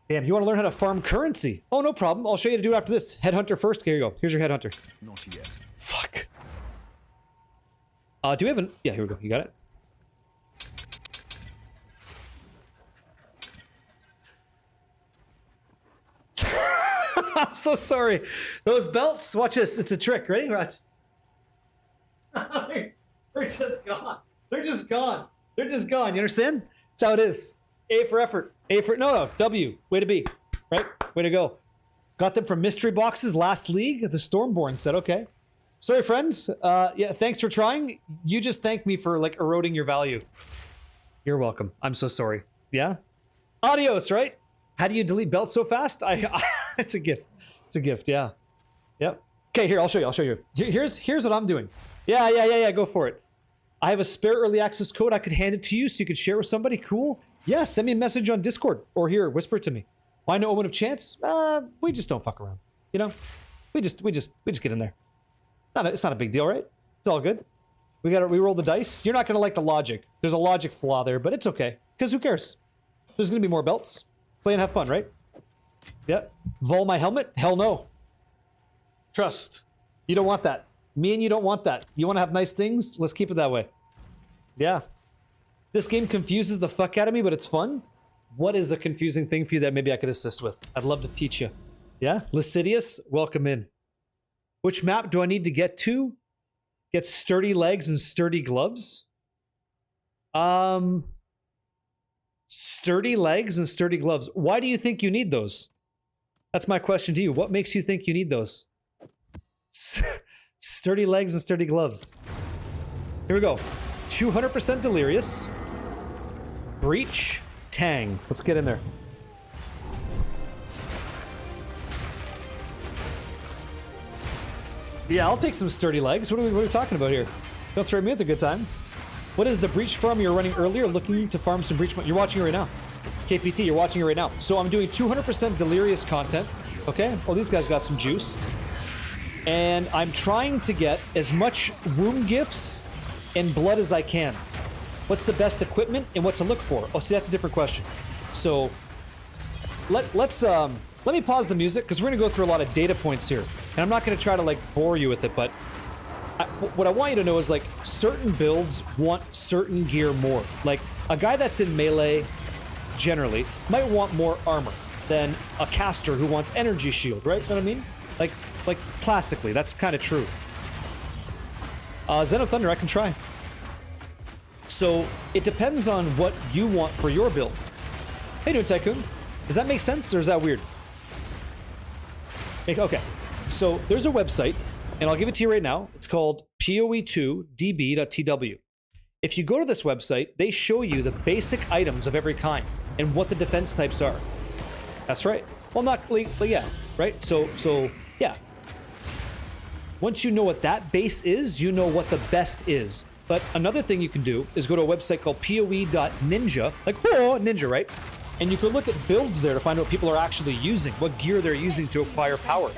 Damn, you want to learn how to farm currency? Oh, no problem. I'll show you how to do it after this. Headhunter first. Here you go. Here's your Headhunter. Not yet. Fuck. Do we have an... Yeah, here we go. You got it? I'm so sorry. Those belts, watch this. It's a trick. Ready? Watch. They're just gone. They're just gone. They're just gone. You understand? That's how it is. A for effort. A for... No. W. Way to be. Right? Way to go. Got them from mystery boxes last league. The Stormborn said, okay. Sorry, friends. Yeah, thanks for trying. You just thanked me for, like, eroding your value. You're welcome. I'm so sorry. Yeah? Adios, right? How do you delete belts so fast? It's a gift. It's a gift, yeah. Yep. Okay, here, I'll show you. Here's what I'm doing. Yeah, go for it. I have a spare early access code. I could hand it to you so you could share with somebody. Cool. Yeah, send me a message on Discord. Or here, whisper it to me. Why no Omen of Chance? We just don't fuck around. You know? We just get in there. It's not a big deal, right? It's all good. We roll the dice. You're not gonna like the logic. There's a logic flaw there, but it's okay. Because who cares? There's gonna be more belts. Play and have fun, right? Yep. Vol my helmet? Hell no. Trust. You don't want that. Me and you don't want that. You want to have nice things? Let's keep it that way. Yeah. This game confuses the fuck out of me, but it's fun. What is a confusing thing for you that maybe I could assist with? I'd love to teach you. Yeah? Lycidius, welcome in. Which map do I need to get to? Get sturdy legs and sturdy gloves? Sturdy legs and sturdy gloves. Why do you think you need those? That's my question to you. What makes you think you need those? Sturdy legs and sturdy gloves. Here we go. 200% delirious. Breach, Tang. Let's get in there. Yeah, I'll take some sturdy legs. What are we talking about here? Don't throw me at a good time. What is the breach farm you're running earlier? Looking to farm some breach. You're watching it right now. KPT, you're watching it right now. So I'm doing 200% delirious content. Okay. Oh, these guys got some juice. And I'm trying to get as much womb gifts and blood as I can. What's the best equipment and what to look for? Oh, see, that's a different question. So let me pause the music because we're gonna go through a lot of data points here, and I'm not gonna try to like bore you with it, but what I want you to know is like certain builds want certain gear more. Like a guy that's in melee generally might want more armor than a caster who wants energy shield, right? You know what I mean? Like classically, that's kind of true. Zen of Thunder, I can try. So it depends on what you want for your build. How you doing, Tycoon? Does that make sense or is that weird? Okay, so there's a website, and I'll give it to you right now. It's called poe2db.tw. If you go to this website, they show you the basic items of every kind and what the defense types are. That's right. Well, not yeah, right? So yeah. Once you know what that base is, you know what the best is. But another thing you can do is go to a website called poe.ninja, like, oh, ninja, right? And you can look at builds there to find out what people are actually using, what gear they're using to acquire power.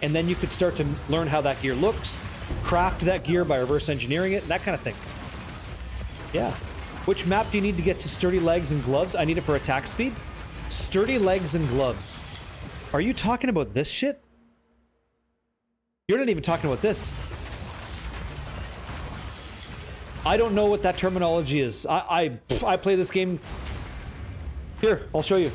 And then you could start to learn how that gear looks, craft that gear by reverse engineering it, that kind of thing. Yeah. Which map do you need to get to sturdy legs and gloves? I need it for attack speed. Sturdy legs and gloves. Are you talking about this shit? You're not even talking about this. I don't know what that terminology is. I play this game. Here, I'll show you.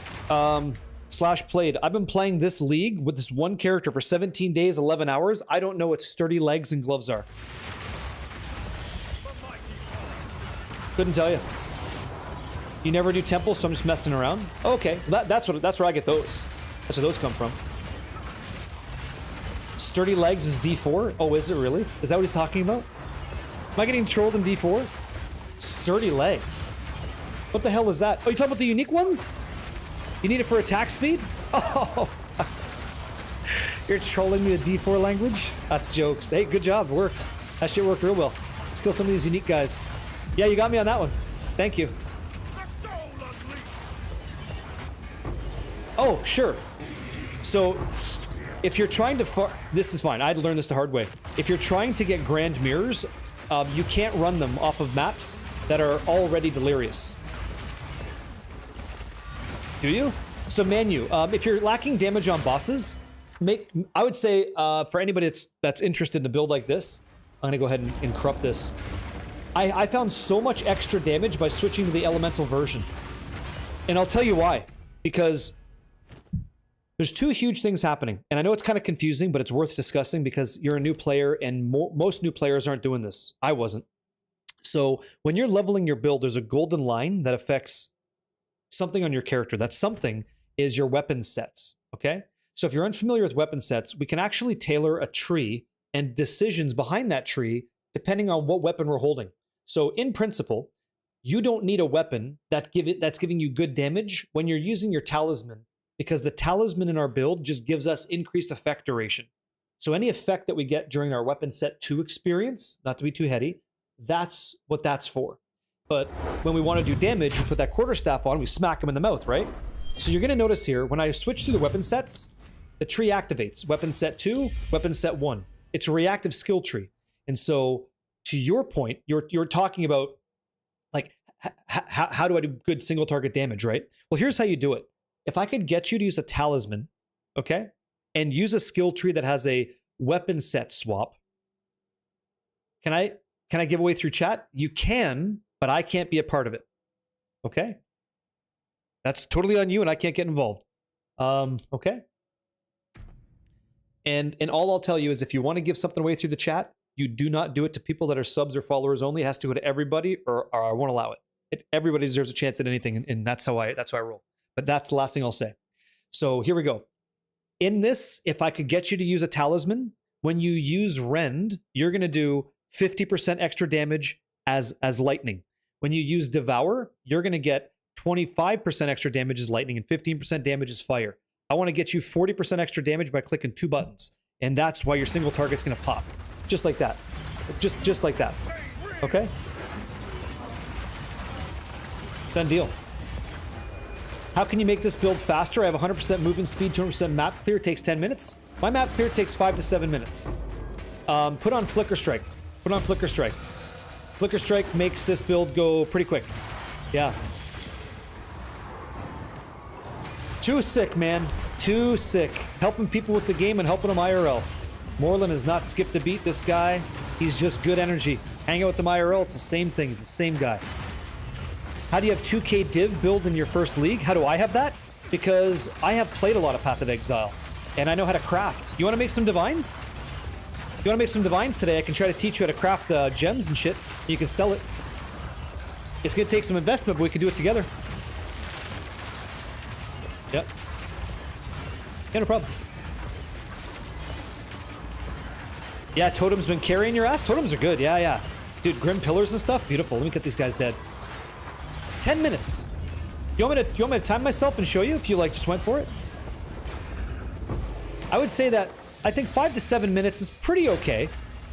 Slash played. I've been playing this league with this one character for 17 days, 11 hours. I don't know what sturdy legs and gloves are. Couldn't tell you. You never do temple, so I'm just messing around. Okay, that's where I get those. That's where those come from. Sturdy legs is D4. Oh, is it really? Is that what he's talking about? Am I getting trolled in D4? Sturdy legs. What the hell is that? Oh, you talking about the unique ones? You need it for attack speed? Oh, you're trolling me with D4 language? That's jokes. Hey, good job. It worked. That shit worked real well. Let's kill some of these unique guys. Yeah, you got me on that one. Thank you. Oh, sure. So, if you're trying to this is fine. I had to learn this the hard way. If you're trying to get grand mirrors, you can't run them off of maps that are already delirious. Do you? So Manu, if you're lacking damage on bosses, I would say for anybody that's interested in a build like this, I'm gonna go ahead and corrupt this. I found so much extra damage by switching to the elemental version. And I'll tell you why. Because there's two huge things happening. And I know it's kind of confusing, but it's worth discussing because you're a new player and most new players aren't doing this. I wasn't. So when you're leveling your build, there's a golden line that affects something on your character. That something is your weapon sets, okay? So if you're unfamiliar with weapon sets, we can actually tailor a tree and decisions behind that tree depending on what weapon we're holding. So in principle, you don't need a weapon that's giving you good damage when you're using your talisman, because the talisman in our build just gives us increased effect duration. So any effect that we get during our weapon set 2 experience, not to be too heady, that's what that's for. But when we want to do damage, we put that quarterstaff on, we smack him in the mouth, right? So you're going to notice here, when I switch through the weapon sets, the tree activates. Weapon set 2, weapon set 1. It's a reactive skill tree. And so, to your point, you're talking about, like, how do I do good single target damage, right? Well, here's how you do it. If I could get you to use a talisman, okay, and use a skill tree that has a weapon set swap, can I give away through chat? You can, but I can't be a part of it. Okay? That's totally on you, and I can't get involved. Okay? And all I'll tell you is if you want to give something away through the chat, you do not do it to people that are subs or followers only. It has to go to everybody, or I won't allow it. Everybody deserves a chance at anything, and that's how I roll. But that's the last thing I'll say. So here we go. In this, if I could get you to use a talisman, when you use Rend, you're going to do 50% extra damage as lightning. When you use Devour, you're going to get 25% extra damage is lightning, and 15% damage is fire. I want to get you 40% extra damage by clicking 2 buttons. And that's why your single target's going to pop. Just like that. Just like that. Okay? Done deal. How can you make this build faster? I have 100% movement speed, 200% map clear. It takes 10 minutes. My map clear takes 5 to 7 minutes. Put on Flicker Strike. Put on Flicker Strike. Flicker Strike makes this build go pretty quick. Yeah. Too sick, man. Too sick. Helping people with the game and helping them IRL. Moreland has not skipped a beat, this guy. He's just good energy. Hang out with them IRL, it's the same thing. He's the same guy. How do you have 2K div build in your first league? How do I have that? Because I have played a lot of Path of Exile. And I know how to craft. You want to make some divines? You want to make some divines today? I can try to teach you how to craft gems and shit. You can sell it. It's going to take some investment, but we can do it together. Yep. Yeah, no problem. Yeah, Totem's been carrying your ass. Totems are good. Yeah, yeah. Dude, Grim Pillars and stuff. Beautiful. Let me get these guys dead. 10 minutes. You want me to time myself and show you if you like just went for it? I would say that I think 5 to 7 minutes is pretty okay.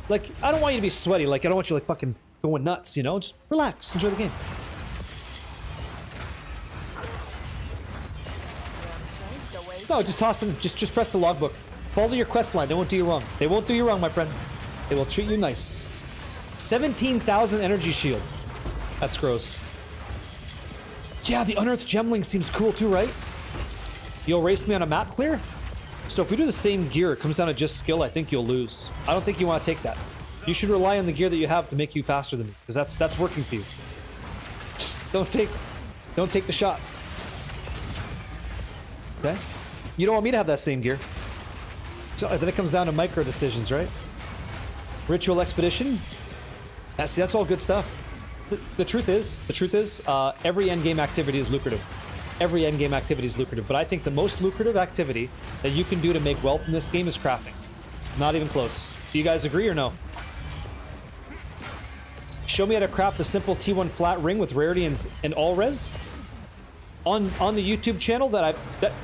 Like, I don't want you to be sweaty. Like, I don't want you like fucking going nuts, you know? Just relax. Enjoy the game. No, just toss them. Just press the logbook. Follow your quest line. They won't do you wrong. They won't do you wrong, my friend. They will treat you nice. 17,000 energy shield. That's gross. Yeah, the Unearthed Gemling seems cool too, right? You'll race me on a map clear? So if we do the same gear, it comes down to just skill, I think you'll lose. I don't think you want to take that. You should rely on the gear that you have to make you faster than me, because that's working for you. Don't take the shot. Okay? You don't want me to have that same gear. So then it comes down to micro decisions, right? Ritual Expedition. That's all good stuff. The truth is, every endgame activity is lucrative. Every endgame activity is lucrative, but I think the most lucrative activity that you can do to make wealth in this game is crafting. Not even close. Do you guys agree or no? Show me how to craft a simple T1 flat ring with rarity and all res. On the YouTube channel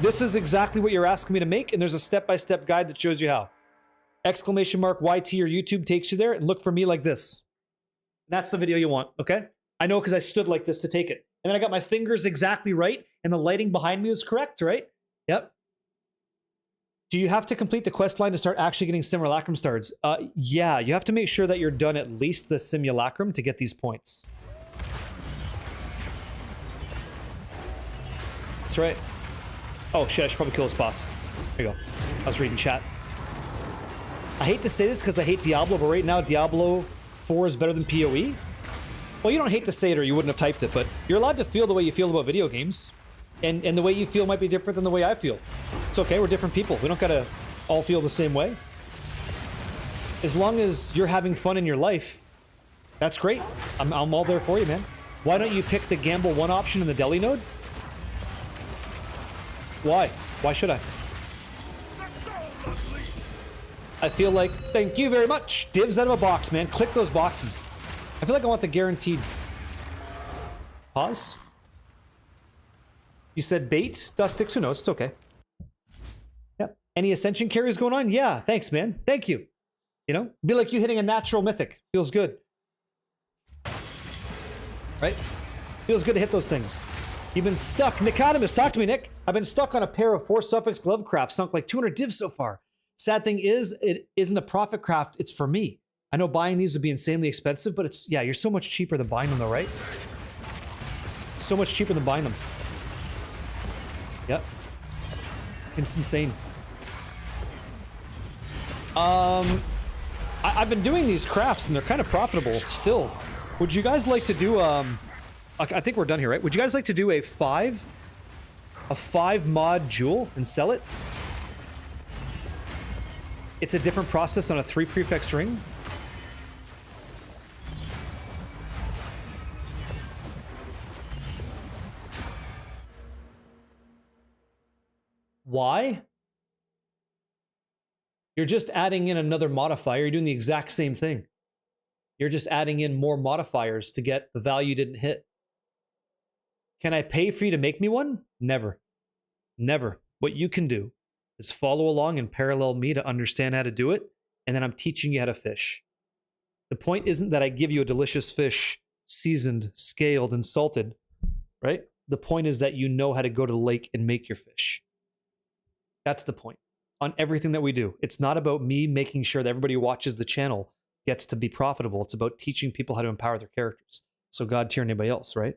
this is exactly what you're asking me to make, and there's a step-by-step guide that shows you how. Exclamation mark YT or YouTube takes you there, and look for me like this. That's the video you want, okay? I know because I stood like this to take it. And then I got my fingers exactly right, and the lighting behind me was correct, right? Yep. Do you have to complete the quest line to start actually getting Simulacrum stars? Yeah, you have to make sure that you're done at least the Simulacrum to get these points. That's right. Oh shit, I should probably kill this boss. There you go. I was reading chat. I hate to say this because I hate Diablo, but right now Diablo 4 is better than PoE. Well, you don't hate to say it or you wouldn't have typed it, but you're allowed to feel the way you feel about video games. And the way you feel might be different than the way I feel. It's okay, we're different people. We don't gotta all feel the same way. As long as you're having fun in your life, that's great. I'm all there for you, man. Why don't you pick the Gamble 1 option in the Deli node? Why? Why should I? I feel like, thank you very much. Divs out of a box, man. Click those boxes. I feel like I want the guaranteed. Pause. You said bait? Dust sticks, who knows? It's okay. Yep. Any Ascension carries going on? Yeah, thanks, man. Thank you. You know? Be like you hitting a natural mythic. Feels good. Right? Feels good to hit those things. You've been stuck. Nicodemus, talk to me, Nick. I've been stuck on a pair of 4 Suffix glove crafts, sunk like 200 divs so far. Sad thing is, it isn't a profit craft, it's for me. I know buying these would be insanely expensive, but it's, yeah, you're so much cheaper than buying them though, right? So much cheaper than buying them. Yep. It's insane. I've been doing these crafts and they're kind of profitable still. Would you guys like to do, I think we're done here, right? Would you guys like to do a 5 mod jewel and sell it? It's a different process on a 3 prefix ring. Why? You're just adding in another modifier. You're doing the exact same thing. You're just adding in more modifiers to get the value you didn't hit. Can I pay for you to make me one? Never. Never. What you can do is follow along and parallel me to understand how to do it, and then I'm teaching you how to fish. The point isn't that I give you a delicious fish, seasoned, scaled, and salted, right? The point is that you know how to go to the lake and make your fish. That's the point on everything that we do. It's not about me making sure that everybody who watches the channel gets to be profitable. It's about teaching people how to empower their characters. So God tier and anybody else, right?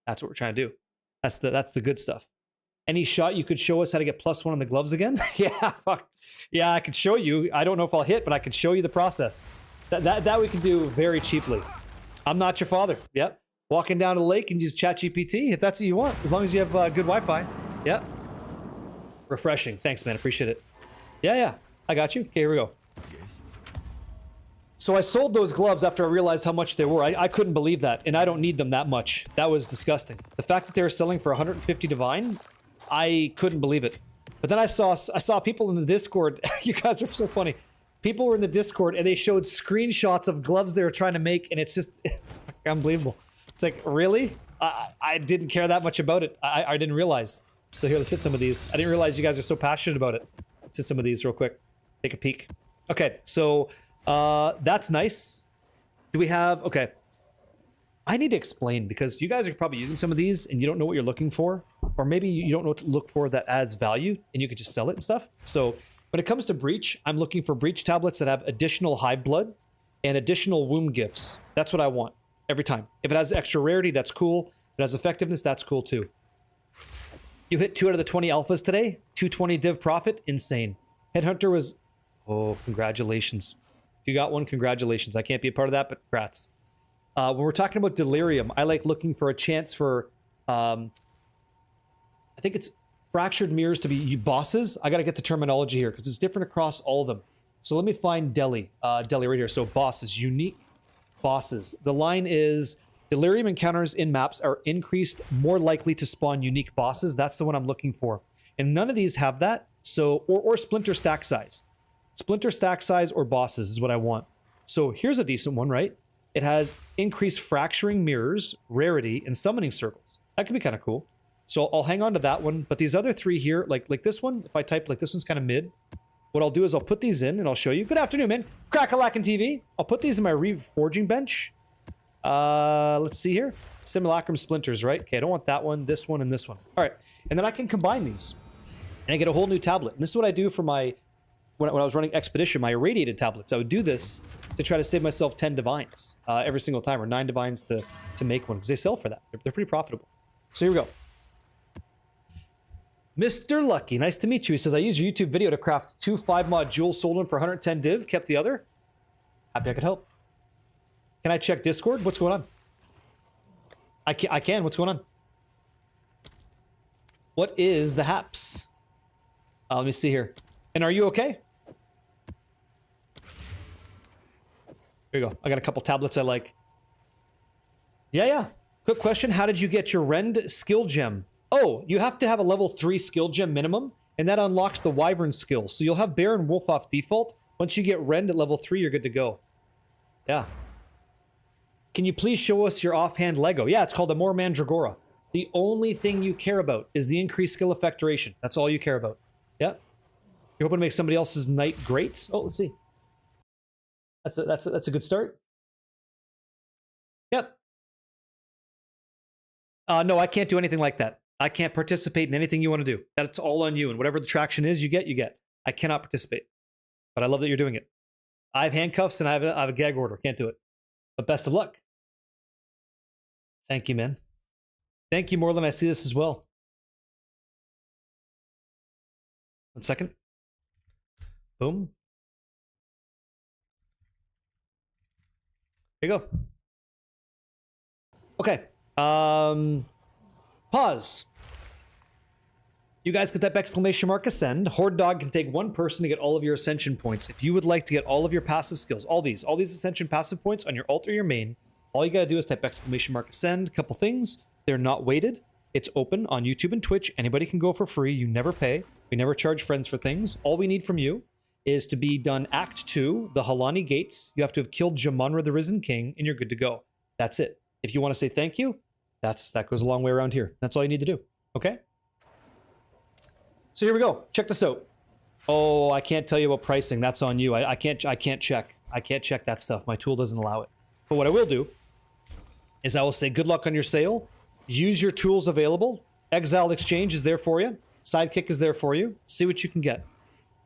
That's what we're trying to do. That's the good stuff. Any shot you could show us how to get +1 on the gloves again? Yeah, fuck. Yeah, I could show you. I don't know if I'll hit, but I could show you the process. That we can do very cheaply. I'm not your father. Yep. Walking down to the lake and use ChatGPT if that's what you want, as long as you have good Wi-Fi. Yep. Refreshing. Thanks, man. Appreciate it. Yeah. I got you. Okay, here we go. So I sold those gloves after I realized how much they were. I couldn't believe that, and I don't need them that much. That was disgusting. The fact that they were selling for 150 divine, I couldn't believe it. But then I saw people in the Discord. You guys are so funny. People were in the Discord and they showed screenshots of gloves they were trying to make, and it's just unbelievable. It's like, really? I didn't care that much about it. I didn't realize. So here, let's hit some of these. I didn't realize you guys are so passionate about it. Let's hit some of these real quick. Take a peek. Okay, so that's nice. Do we have... Okay. I need to explain, because you guys are probably using some of these and you don't know what you're looking for, or maybe you don't know what to look for that adds value and you could just sell it and stuff. So when it comes to breach, I'm looking for breach tablets that have additional hive blood and additional wound gifts. That's what I want every time. If it has extra rarity, that's cool. If it has effectiveness, that's cool too. You hit 2 out of the 20 alphas today. 220 div profit. Insane. Headhunter was... Oh, congratulations. If you got one, congratulations. I can't be a part of that, but congrats. When we're talking about delirium, I like looking for a chance for, I think it's fractured mirrors to be bosses. I got to get the terminology here because it's different across all of them. So let me find Delhi right here. So bosses, unique bosses. The line is delirium encounters in maps are increased, more likely to spawn unique bosses. That's the one I'm looking for. And none of these have that. So, or splinter stack size. Splinter stack size or bosses is what I want. So here's a decent one, right? It has increased fracturing mirrors, rarity, and summoning circles. That could be kind of cool. So I'll hang on to that one. But these other 3 here, like this one, if I type like this one's kind of mid, what I'll do is I'll put these in and I'll show you. Good afternoon, man. Crack-a-lackin' TV. I'll put these in my reforging bench. Let's see here. Simulacrum splinters, right? Okay, I don't want that one, this one, and this one. All right, and then I can combine these. And I get a whole new tablet. And this is what I do for my... When I was running Expedition, my irradiated tablets, I would do this to try to save myself 10 divines every single time, or 9 divines to make one, because they sell for that. They're pretty profitable. So here we go. Mr. Lucky, nice to meet you. He says, I used your YouTube video to craft 2 5-mod jewels, sold them for 110 div, kept the other. Happy I could help. Can I check Discord? What's going on? I can. What's going on? What is the haps? Let me see here. And are you okay? Here you go. I got a couple tablets I like. Yeah. Quick question. How did you get your Rend skill gem? Oh, you have to have a level 3 skill gem minimum, and that unlocks the Wyvern skill. So you'll have Bear and Wolf off default. Once you get Rend at level 3, you're good to go. Yeah. Can you please show us your offhand Lego? Yeah, it's called the More Mandragora. The only thing you care about is the increased skill effect duration. That's all you care about. Yeah. You're hoping to make somebody else's night great? Oh, let's see. That's a good start. Yep. No, I can't do anything like that. I can't participate in anything you want to do. That's all on you, and whatever the traction is, you get. I cannot participate. But I love that you're doing it. I have handcuffs and I have a gag order. Can't do it. But best of luck. Thank you, man. Thank you, Morland. I see this as well. 1 second. Boom. There you go. Okay. Pause. You guys can type !ascend. Horde Dog can take 1 person to get all of your ascension points. If you would like to get all of your passive skills, all these ascension passive points on your alt or your main, all you gotta do is type !ascend. Couple things. They're not weighted. It's open on YouTube and Twitch. Anybody can go for free. You never pay. We never charge friends for things. All we need from you is to be done Act 2, the Halani Gates. You have to have killed Jamunra the Risen King, and you're good to go. That's it. If you want to say thank you, that goes a long way around here. That's all you need to do. Okay? So here we go. Check this out. Oh, I can't tell you about pricing. That's on you. I can't check. I can't check that stuff. My tool doesn't allow it. But what I will do is I will say good luck on your sale. Use your tools available. Exiled Exchange is there for you. Sidekick is there for you. See what you can get.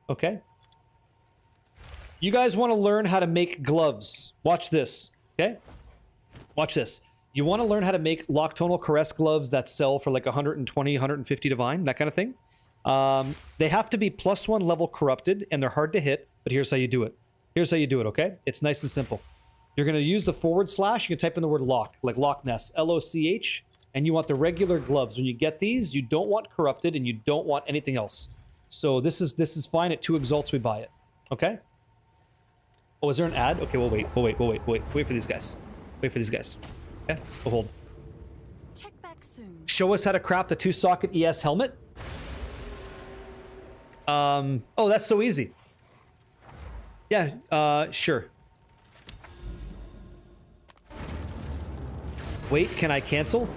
Okay? You guys want to learn how to make gloves. Watch this. Okay? Watch this. You want to learn how to make Nocturnal Caress gloves that sell for like 120, 150 divine, that kind of thing. They have to be +1 level corrupted, and they're hard to hit, but here's how you do it. Here's how you do it, okay? It's nice and simple. You're going to use the /. You can type in the word lock, like Loch Ness, L-O-C-H, and you want the regular gloves. When you get these, you don't want corrupted, and you don't want anything else. So this is fine. At 2 exalts, we buy it. Okay? Oh, is there an ad? Okay, we'll wait. Wait for these guys. Wait for these guys. Okay, we'll hold. Check back soon. Show us how to craft a 2-socket ES helmet. Oh, that's so easy. Yeah, sure. Wait, can I cancel?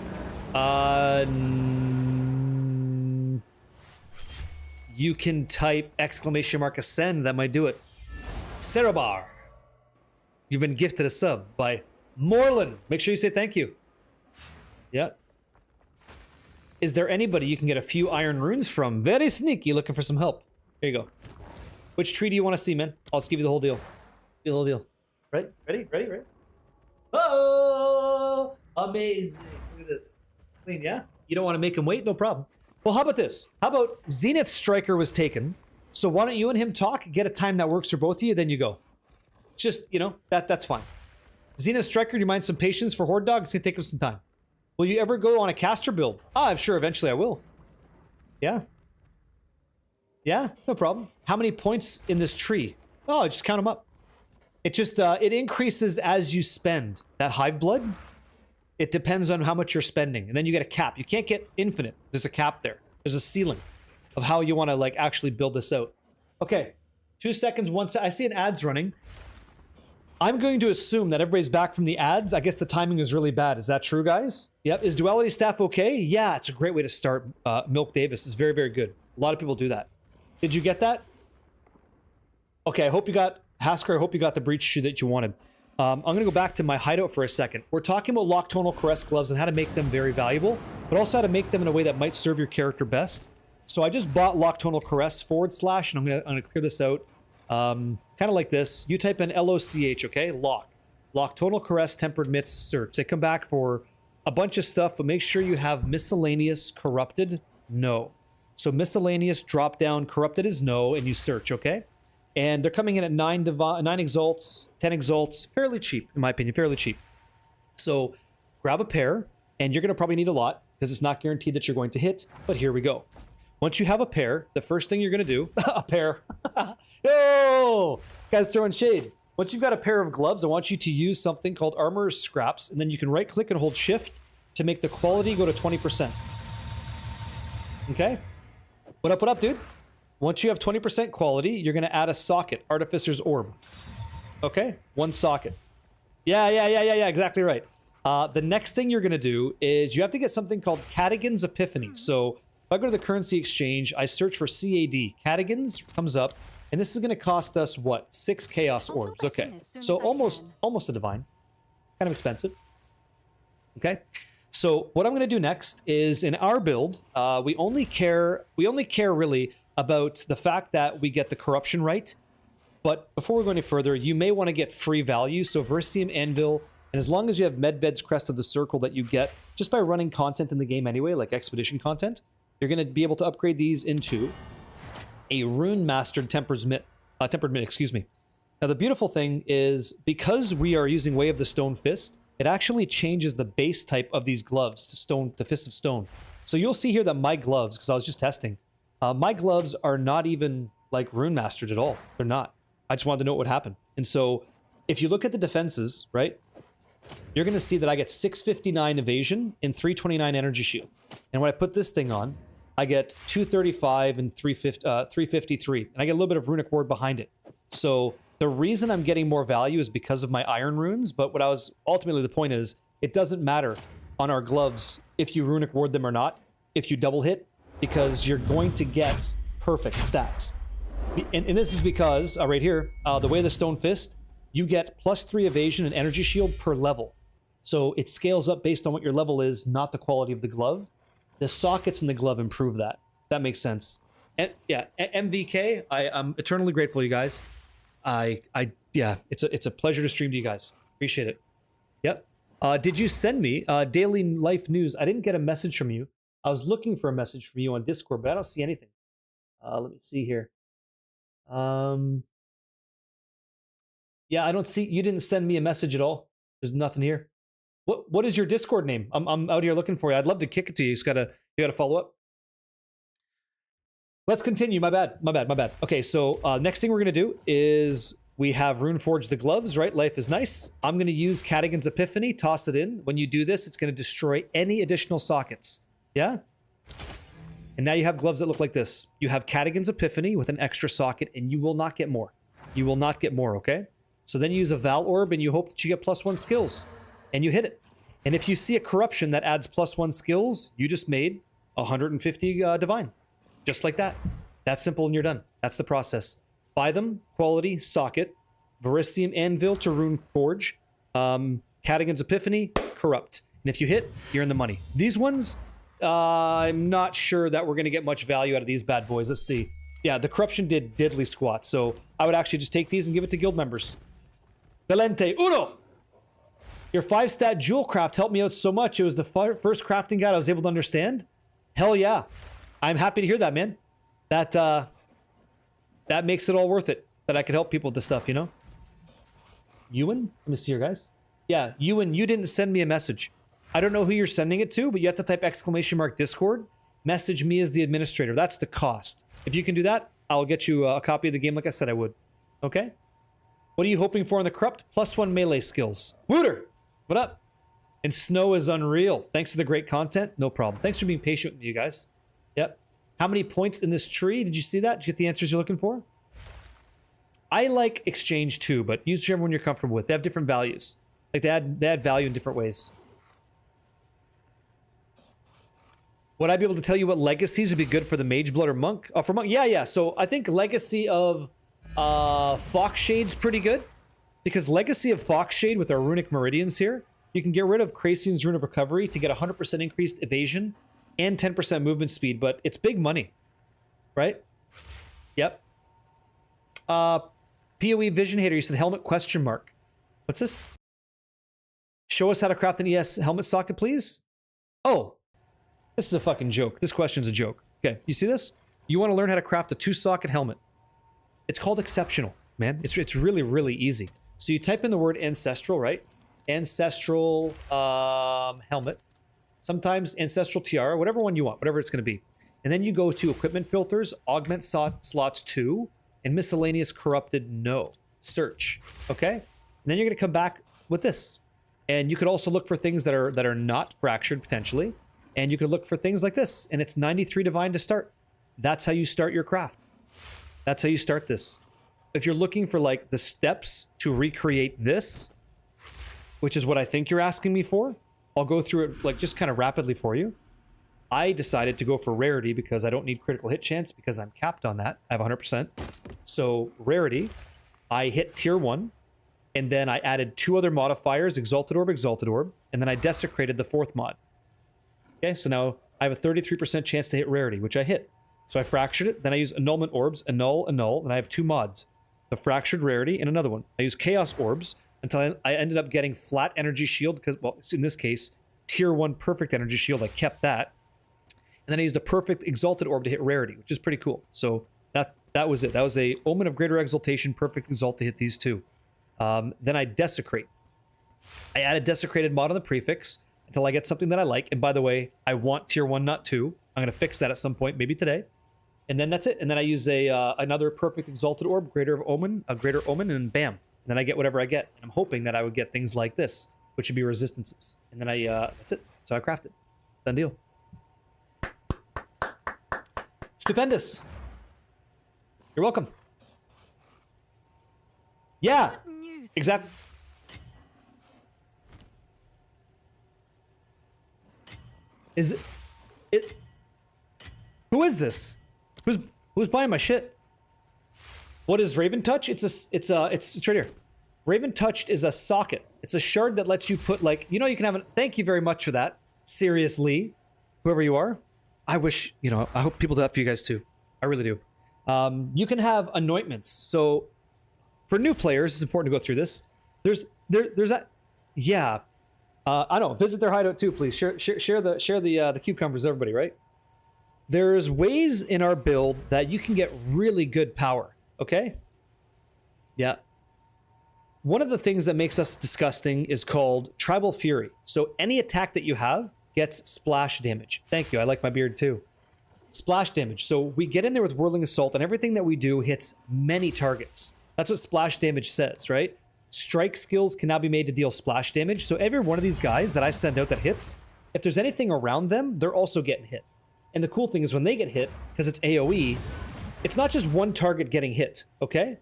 You can type !ascend. That might do it. Cerebar. You've been gifted a sub by Morland. Make sure you say thank you. Yeah. Is there anybody you can get a few iron runes from? Very sneaky, looking for some help. Here you go. Which tree do you want to see, man? I'll just give you the whole deal. The whole deal. Right? Ready? Oh, amazing. Look at this. Clean, yeah? You don't want to make him wait? No problem. Well, how about this? How about Zenith Striker was taken, so why don't you and him talk, get a time that works for both of you, then you go. Just, you know, that's fine. Zenith Striker, do you mind some patience for Horde Dog? It's going to take us some time. Will you ever go on a caster build? I'm sure eventually I will. Yeah. Yeah, no problem. How many points in this tree? Oh, just count them up. It just, it increases as you spend. That hive blood, it depends on how much you're spending. And then you get a cap. You can't get infinite. There's a cap there. There's a ceiling of how you want to, like, actually build this out. Okay, 2 seconds, 1 second. I see an ad's running. I'm going to assume that everybody's back from the ads. I guess the timing is really bad. Is that true, guys? Yep. Is Duality Staff okay? Yeah, it's a great way to start. Milk Davis is very, very good. A lot of people do that. Did you get that? Okay, I hope you got, Hasker, I hope you got the breach shoe that you wanted. I'm going to go back to my hideout for a second. We're talking about Nocturnal Caress gloves and how to make them very valuable, but also how to make them in a way that might serve your character best. So I just bought Nocturnal Caress / and I'm gonna clear this out. Kind of like this. You type in LOCH, okay? Nocturnal Caress Tempered Mitts search. They come back for a bunch of stuff, but make sure you have miscellaneous corrupted. No. So miscellaneous drop down, corrupted is no, and you search, okay? And they're coming in at 9 exalts, 10 exalts, fairly cheap, in my opinion, fairly cheap. So grab a pair, and you're going to probably need a lot, because it's not guaranteed that you're going to hit, but here we go. Once you have a pair, the first thing you're going to do, a pair. Yo! Guys throwing shade. Once you've got a pair of gloves, I want you to use something called Armorer's Scraps, and then you can right-click and hold Shift to make the quality go to 20%. Okay? What up, dude? Once you have 20% quality, you're going to add a socket, Artificer's Orb. Okay? 1 socket. Yeah, exactly right. The next thing you're going to do is you have to get something called Cadigan's Epiphany. So if I go to the currency exchange, I search for CAD. Cadigan's comes up, and this is going to cost us, what? 6 Chaos Orbs. Okay. So almost a Divine. Kind of expensive. Okay? So what I'm going to do next is in our build, we only care really about the fact that we get the corruption right. But before we go any further, you may want to get free value. So Versium Anvil, and as long as you have Medved's Crest of the Circle that you get just by running content in the game anyway, like Expedition content, you're going to be able to upgrade these into a Rune Mastered Tempered Mitt, excuse me. Now the beautiful thing is, because we are using Way of the Stone Fist, it actually changes the base type of these gloves to Fist of Stone. So you'll see here that my gloves, because I was just testing, my gloves are not even like Rune Mastered at all. They're not. I just wanted to know what would happen. And so if you look at the defenses, right, you're going to see that I get 659 evasion and 329 energy shield. And when I put this thing on, I get 235 and 353. And I get a little bit of runic ward behind it. So the reason I'm getting more value is because of my iron runes. But what I was ultimately, the point is, it doesn't matter on our gloves if you runic ward them or not, if you double hit, because you're going to get perfect stats. And this is because, right here, the way the Stone Fist, you get +3 evasion and energy shield per level. So it scales up based on what your level is, not the quality of the glove. The sockets in the glove improve that. That makes sense. And yeah, MVK, I'm eternally grateful, you guys. Yeah, it's a pleasure to stream to you guys. Appreciate it. Yep. Did you send me daily life news? I didn't get a message from you. I was looking for a message from you on Discord, but I don't see anything. Let me see here. Yeah, I don't see. You didn't send me a message at all. There's nothing here. What is your Discord name? I'm out here looking for you. I'd love to kick it to you. You gotta follow up. Let's continue. My bad. Okay, so next thing we're gonna do is we have Runeforge the gloves, right? Life is nice. I'm gonna use Cadigan's Epiphany, toss it in. When you do this, it's gonna destroy any additional sockets. Yeah? And now you have gloves that look like this. You have Cadigan's Epiphany with an extra socket, and you will not get more. You will not get more, okay? So then you use a Val Orb, and you hope that you get +1 skills. And you hit it. And if you see a corruption that adds +1 skills, you just made 150 divine. Just like that. That's simple and you're done. That's the process. Buy them, quality, socket, Verisium Anvil to Runeforge, Cadigan's Epiphany, corrupt. And if you hit, you're in the money. These ones, I'm not sure that we're going to get much value out of these bad boys. Let's see. Yeah, the corruption did diddly squat, so I would actually just take these and give it to guild members. Valente Uno! Your 5-stat jewel craft helped me out so much. It was the first crafting guide I was able to understand. Hell yeah. I'm happy to hear that, man. That makes it all worth it. That I could help people with this stuff, you know? Ewan? Let me see here, guys. Yeah, Ewan, you didn't send me a message. I don't know who you're sending it to, but you have to type !Discord. Message me as the administrator. That's the cost. If you can do that, I'll get you a copy of the game like I said I would. Okay? What are you hoping for in the corrupt? +1 melee skills. Wooter! What up? And snow is unreal. Thanks for the great content. No problem. Thanks for being patient with me, you guys. Yep. How many points in this tree? Did you see that? Did you get the answers you're looking for? I like exchange too, but use whichever one you're comfortable with. They have different values. Like they add value in different ways. Would I be able to tell you what legacies would be good for the Mage Blood or Monk? Oh, for Monk? Yeah. So I think Legacy of Foxshade's pretty good. Because Legacy of Foxshade with our Runic Meridians here, you can get rid of Cracian's Rune of Recovery to get 100% increased evasion and 10% movement speed, but it's big money, right? Yep. PoE Vision Hater, you said helmet ? What's this? Show us how to craft an ES helmet socket, please? Oh, this is a fucking joke. This question's a joke. Okay, you see this? You want to learn how to craft a 2-socket helmet. It's called Exceptional, man. It's really, really easy. So you type in the word ancestral, right? Ancestral helmet. Sometimes ancestral tiara, whatever one you want, whatever it's going to be. And then you go to equipment filters, augment slots 2, and miscellaneous corrupted no. Search. Okay? And then you're going to come back with this. And you could also look for things that are not fractured potentially. And you could look for things like this. And it's 93 divine to start. That's how you start your craft. That's how you start this. If you're looking for like the steps to recreate this, which is what I think you're asking me for, I'll go through it like just kind of rapidly for you. I decided to go for rarity because I don't need critical hit chance because I'm capped on that. I have 100%. So rarity, I hit tier 1, and then I added 2 other modifiers, Exalted Orb, and then I desecrated the 4th mod. Okay, so now I have a 33% chance to hit rarity, which I hit. So I fractured it, then I use annulment orbs, annul, and I have 2 mods. The fractured rarity and another one. I use chaos orbs until I ended up getting flat energy shield, because, well, in this case, tier 1 perfect energy shield, I kept that. And then I used a perfect exalted orb to hit rarity, which is pretty cool. So that was it. That was a Omen of Greater Exaltation, perfect exalt to hit these 2. Then I desecrate. I added desecrated mod on the prefix until I get something that I like. And by the way, I want tier 1, not 2. I'm going to fix that at some point, maybe today. And then that's it. And then I use another perfect exalted orb, greater omen, and bam. And then I get whatever I get. And I'm hoping that I would get things like this, which would be resistances. And then that's it. So I crafted. Done deal. Stupendous. You're welcome. Yeah, Good news. exactly. Is it? Who is this? Who's buying my shit? What is Raven Touch? It's right here. Raven Touched is a socket. It's a shard that lets you put, like, you know, you can have thank you very much for that. Seriously, whoever you are. I wish, you know, I hope people do that for you guys too. I really do. You can have anointments. So for new players, it's important to go through this. There's that, yeah. I don't know. Visit their hideout too, please. Share the cucumbers, everybody. Right? There's ways in our build that you can get really good power. Okay. Yeah. One of the things that makes us disgusting is called Tribal Fury. So any attack that you have gets splash damage. Thank you. I like my beard too. Splash damage. So we get in there with Whirling Assault, and everything that we do hits many targets. That's what splash damage says, right? Strike skills can now be made to deal splash damage. So every one of these guys that I send out that hits, if there's anything around them, they're also getting hit. And the cool thing is when they get hit, because it's AoE, it's not just one target getting hit, okay?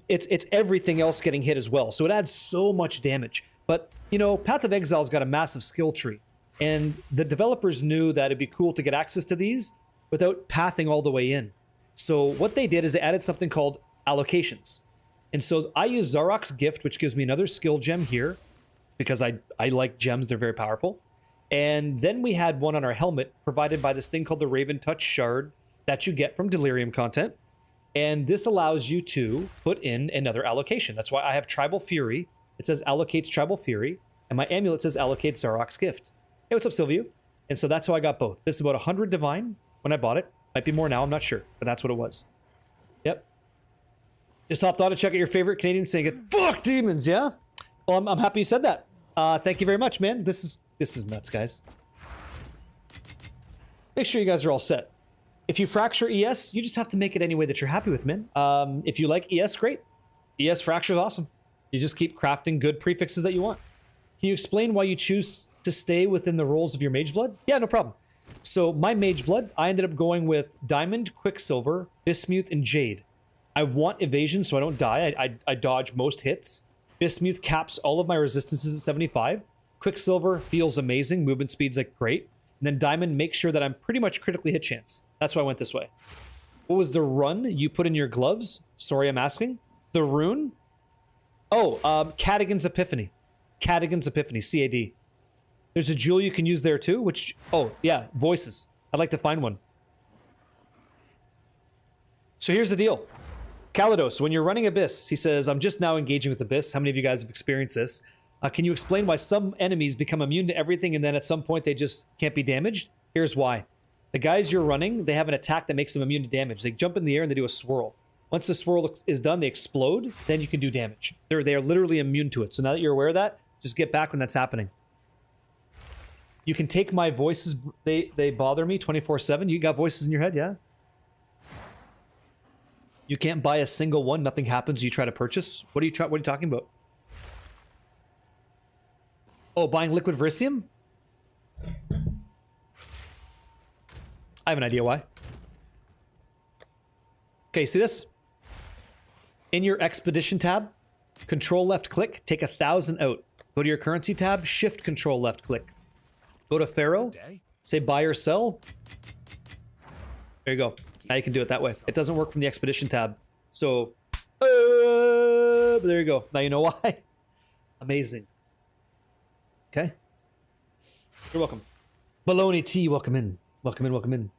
It's everything else getting hit as well. So it adds so much damage. But, you know, Path of Exile's got a massive skill tree. And the developers knew that it'd be cool to get access to these without pathing all the way in. So what they did is they added something called allocations. And so I use Zarok's Gift, which gives me another skill gem here, because I like gems, they're very powerful. And then we had one on our helmet provided by this thing called the Raven Touch Shard that you get from Delirium content. And this allows you to put in another allocation. That's why I have Tribal Fury. It says allocates Tribal Fury. And my amulet says allocates Zarok's Gift. Hey, what's up, Sylvia? And so that's how I got both. This is about 100 Divine when I bought it. Might be more now, I'm not sure. But that's what it was. Yep. Just hopped on to check out your favorite Canadian saying, fuck demons, yeah? Well, I'm happy you said that. Thank you very much, man. This is nuts, guys. Make sure you guys are all set. If you fracture ES, you just have to make it any way that you're happy with, man. If you like ES, great. ES fracture is awesome. You just keep crafting good prefixes that you want. Can you explain why you choose to stay within the roles of your Mage Blood? Yeah, no problem. So my Mage Blood, I ended up going with Diamond, Quicksilver, Bismuth, and Jade. I want evasion so I don't die. I dodge most hits. Bismuth caps all of my resistances at 75. Quicksilver feels amazing. Movement speed's like great. And then Diamond makes sure that I'm pretty much critically hit chance. That's why I went this way. What was the run you put in your gloves? Sorry, I'm asking. The rune? Oh, Cadigan's Epiphany. Cadigan's Epiphany, CAD. There's a jewel you can use there too, which... Oh, yeah, voices. I'd like to find one. So here's the deal. Kalados, when you're running Abyss, he says, I'm just now engaging with Abyss. How many of you guys have experienced this? Can you explain why some enemies become immune to everything and then at some point they just can't be damaged? Here's why. The guys you're running, they have an attack that makes them immune to damage. They jump in the air and they do a swirl. Once the swirl is done, they explode, then you can do damage. They are literally immune to it. So now that you're aware of that, just get back when that's happening. You can take my voices, they bother me 24/7. You got voices in your head, yeah? You can't buy a single one, nothing happens, you try to purchase. What are you talking about? Oh, buying Liquid Verisium? I have an idea why. Okay, see this? In your Expedition tab, Control left click, take 1,000 out. Go to your Currency tab, Shift Control left click. Go to Pharaoh, say buy or sell. There you go. Now you can do it that way. It doesn't work from the Expedition tab. So, there you go. Now you know why. Amazing. Okay. You're welcome. Baloney T, welcome in. Welcome in, welcome in.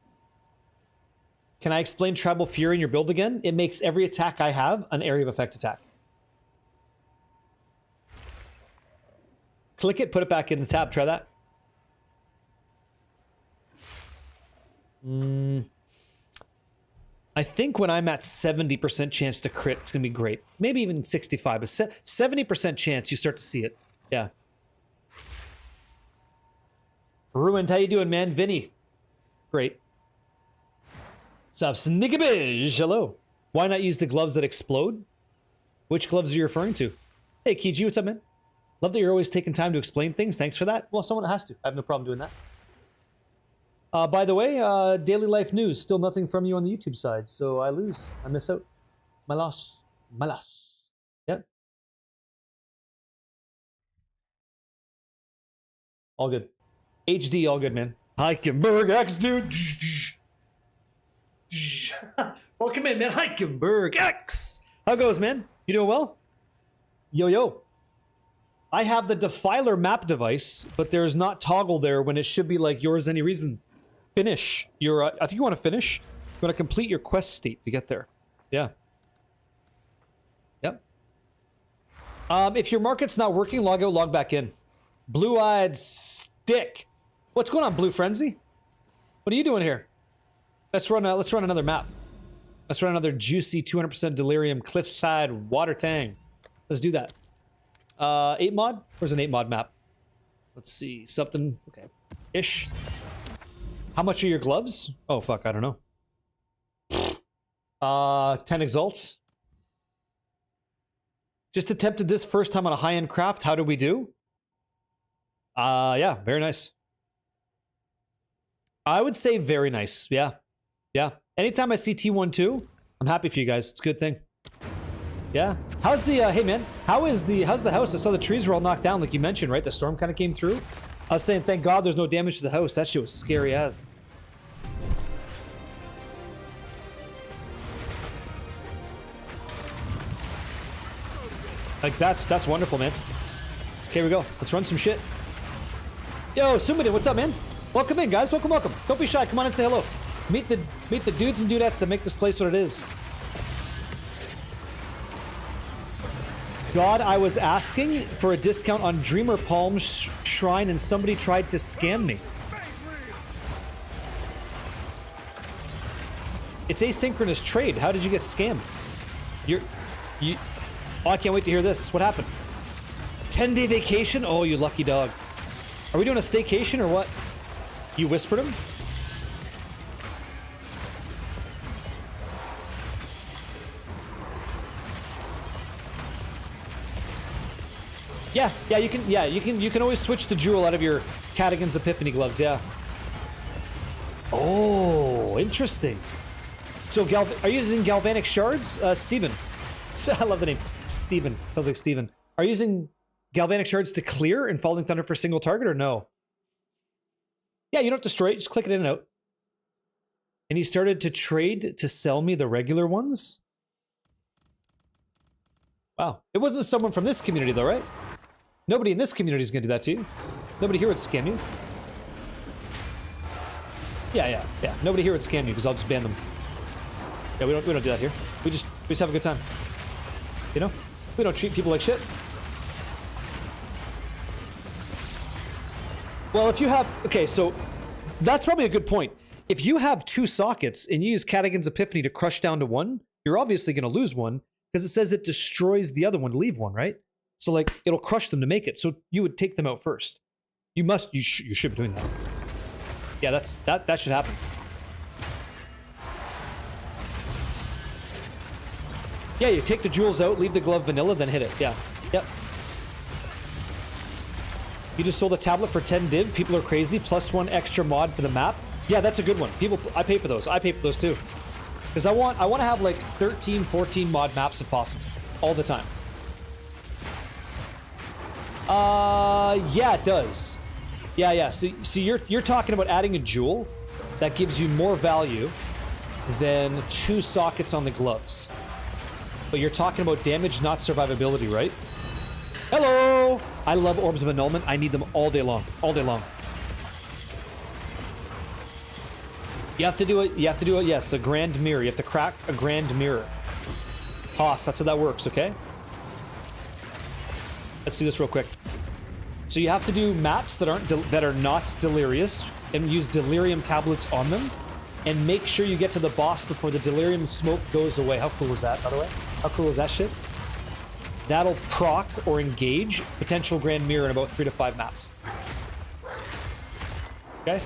Can I explain Tribal Fury in your build again? It makes every attack I have an area of effect attack. Click it, put it back in the tab. Try that. I think when I'm at 70% chance to crit, it's going to be great. Maybe even 65, but 70% chance you start to see it. Yeah. Ruined, how you doing, man? Vinny. Great. Sup, Snickabish? Hello. Why not use the gloves that explode? Which gloves are you referring to? Hey, Kiji, what's up, man? Love that you're always taking time to explain things. Thanks for that. Well, someone has to. I have no problem doing that. By the way, daily life news. Still nothing from you on the YouTube side, so I lose. I miss out. My loss. My loss. Yep. All good. HD, all good, man. Heickenberg X, dude. Welcome in, man. Heickenberg X. How goes, man? You doing well? Yo, yo. I have the Defiler map device, but there's not toggle there when it should be like yours any reason. Finish. I think you want to finish. You want to complete your quest state to get there. Yeah. Yep. If your market's not working, log out, log back in. Blue-eyed stick. What's going on, Blue Frenzy? What are you doing here? Let's run another map. Let's run another juicy 200% delirium cliffside water tang. Let's do that. 8 mod? Where's an 8 mod map? Let's see. Something. Okay. Ish. How much are your gloves? Oh, fuck. I don't know. 10 exalts. Just attempted this first time on a high-end craft. How do we do? Yeah. Very nice. I would say very nice. Yeah. Yeah. Anytime I see T12, I'm happy for you guys. It's a good thing. Yeah. How's the, hey man, how's the house? I saw the trees were all knocked down like you mentioned, right? The storm kind of came through. I was saying, thank God there's no damage to the house. That shit was scary as. Like, that's wonderful, man. Okay, we go. Let's run some shit. Yo, Sumidin, what's up, man? Welcome in, guys. Welcome, welcome. Don't be shy. Come on and say hello. Meet the dudes and dudettes that make this place what it is. God, I was asking for a discount on Dreamer Palm Shrine and somebody tried to scam me. It's asynchronous trade. How did you get scammed? Oh, I can't wait to hear this. What happened? 10-day vacation? Oh, you lucky dog. Are we doing a staycation or what? You whispered him? Yeah, you can always switch the jewel out of your Cadigan's Epiphany gloves, yeah. Oh, interesting. So, are you using galvanic shards? Steven. I love the name. Steven. Sounds like Steven. Are you using galvanic shards to clear and Falling Thunder for single target or no? Yeah, you don't destroy it. Just click it in and out. And he started to trade to sell me the regular ones? Wow. It wasn't someone from this community though, right? Nobody in this community is going to do that to you. Nobody here would scam you. Yeah. Nobody here would scam you because I'll just ban them. Yeah, we don't do that here. We just have a good time. You know? We don't treat people like shit. Well, if you have... Okay, so that's probably a good point. If you have 2 sockets and you use Cadigan's Epiphany to crush down to 1, you're obviously going to lose one because it says it destroys the other one to leave one, right? So, like, it'll crush them to make it. So you would take them out first. You should be doing that. Yeah, that should happen. Yeah, you take the jewels out, leave the glove vanilla, then hit it. Yeah. Yep. You just sold a tablet for 10 div. People are crazy. +1 extra mod for the map. Yeah, that's a good one. I pay for those. I pay for those too. Because I want to have like 13, 14 mod maps if possible. All the time. Yeah, it does. Yeah. So you're talking about adding a jewel that gives you more value than 2 sockets on the gloves. But you're talking about damage, not survivability, right? Hello! I love Orbs of Annulment. I need them all day long. All day long. You have to do it, yes, a grand mirror. You have to crack a grand mirror. Hoss, that's how that works, okay? Let's do this real quick. So you have to do maps that are not delirious and use delirium tablets on them. And make sure you get to the boss before the delirium smoke goes away. How cool was that, by the way? How cool is that shit? That'll proc or engage potential grand mirror in about 3 to 5 maps. Okay?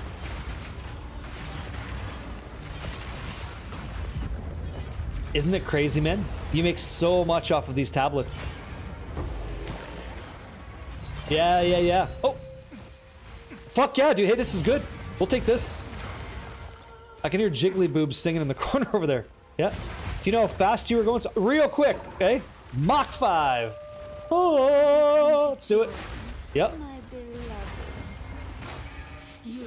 Isn't it crazy, man? You make so much off of these tablets. Yeah. Oh! Fuck yeah, dude. Hey, this is good. We'll take this. I can hear Jiggly Boobs singing in the corner over there. Yeah. Do you know how fast you were going? Real quick, okay? Mach 5. Oh, let's do it. Yep. My beloved. You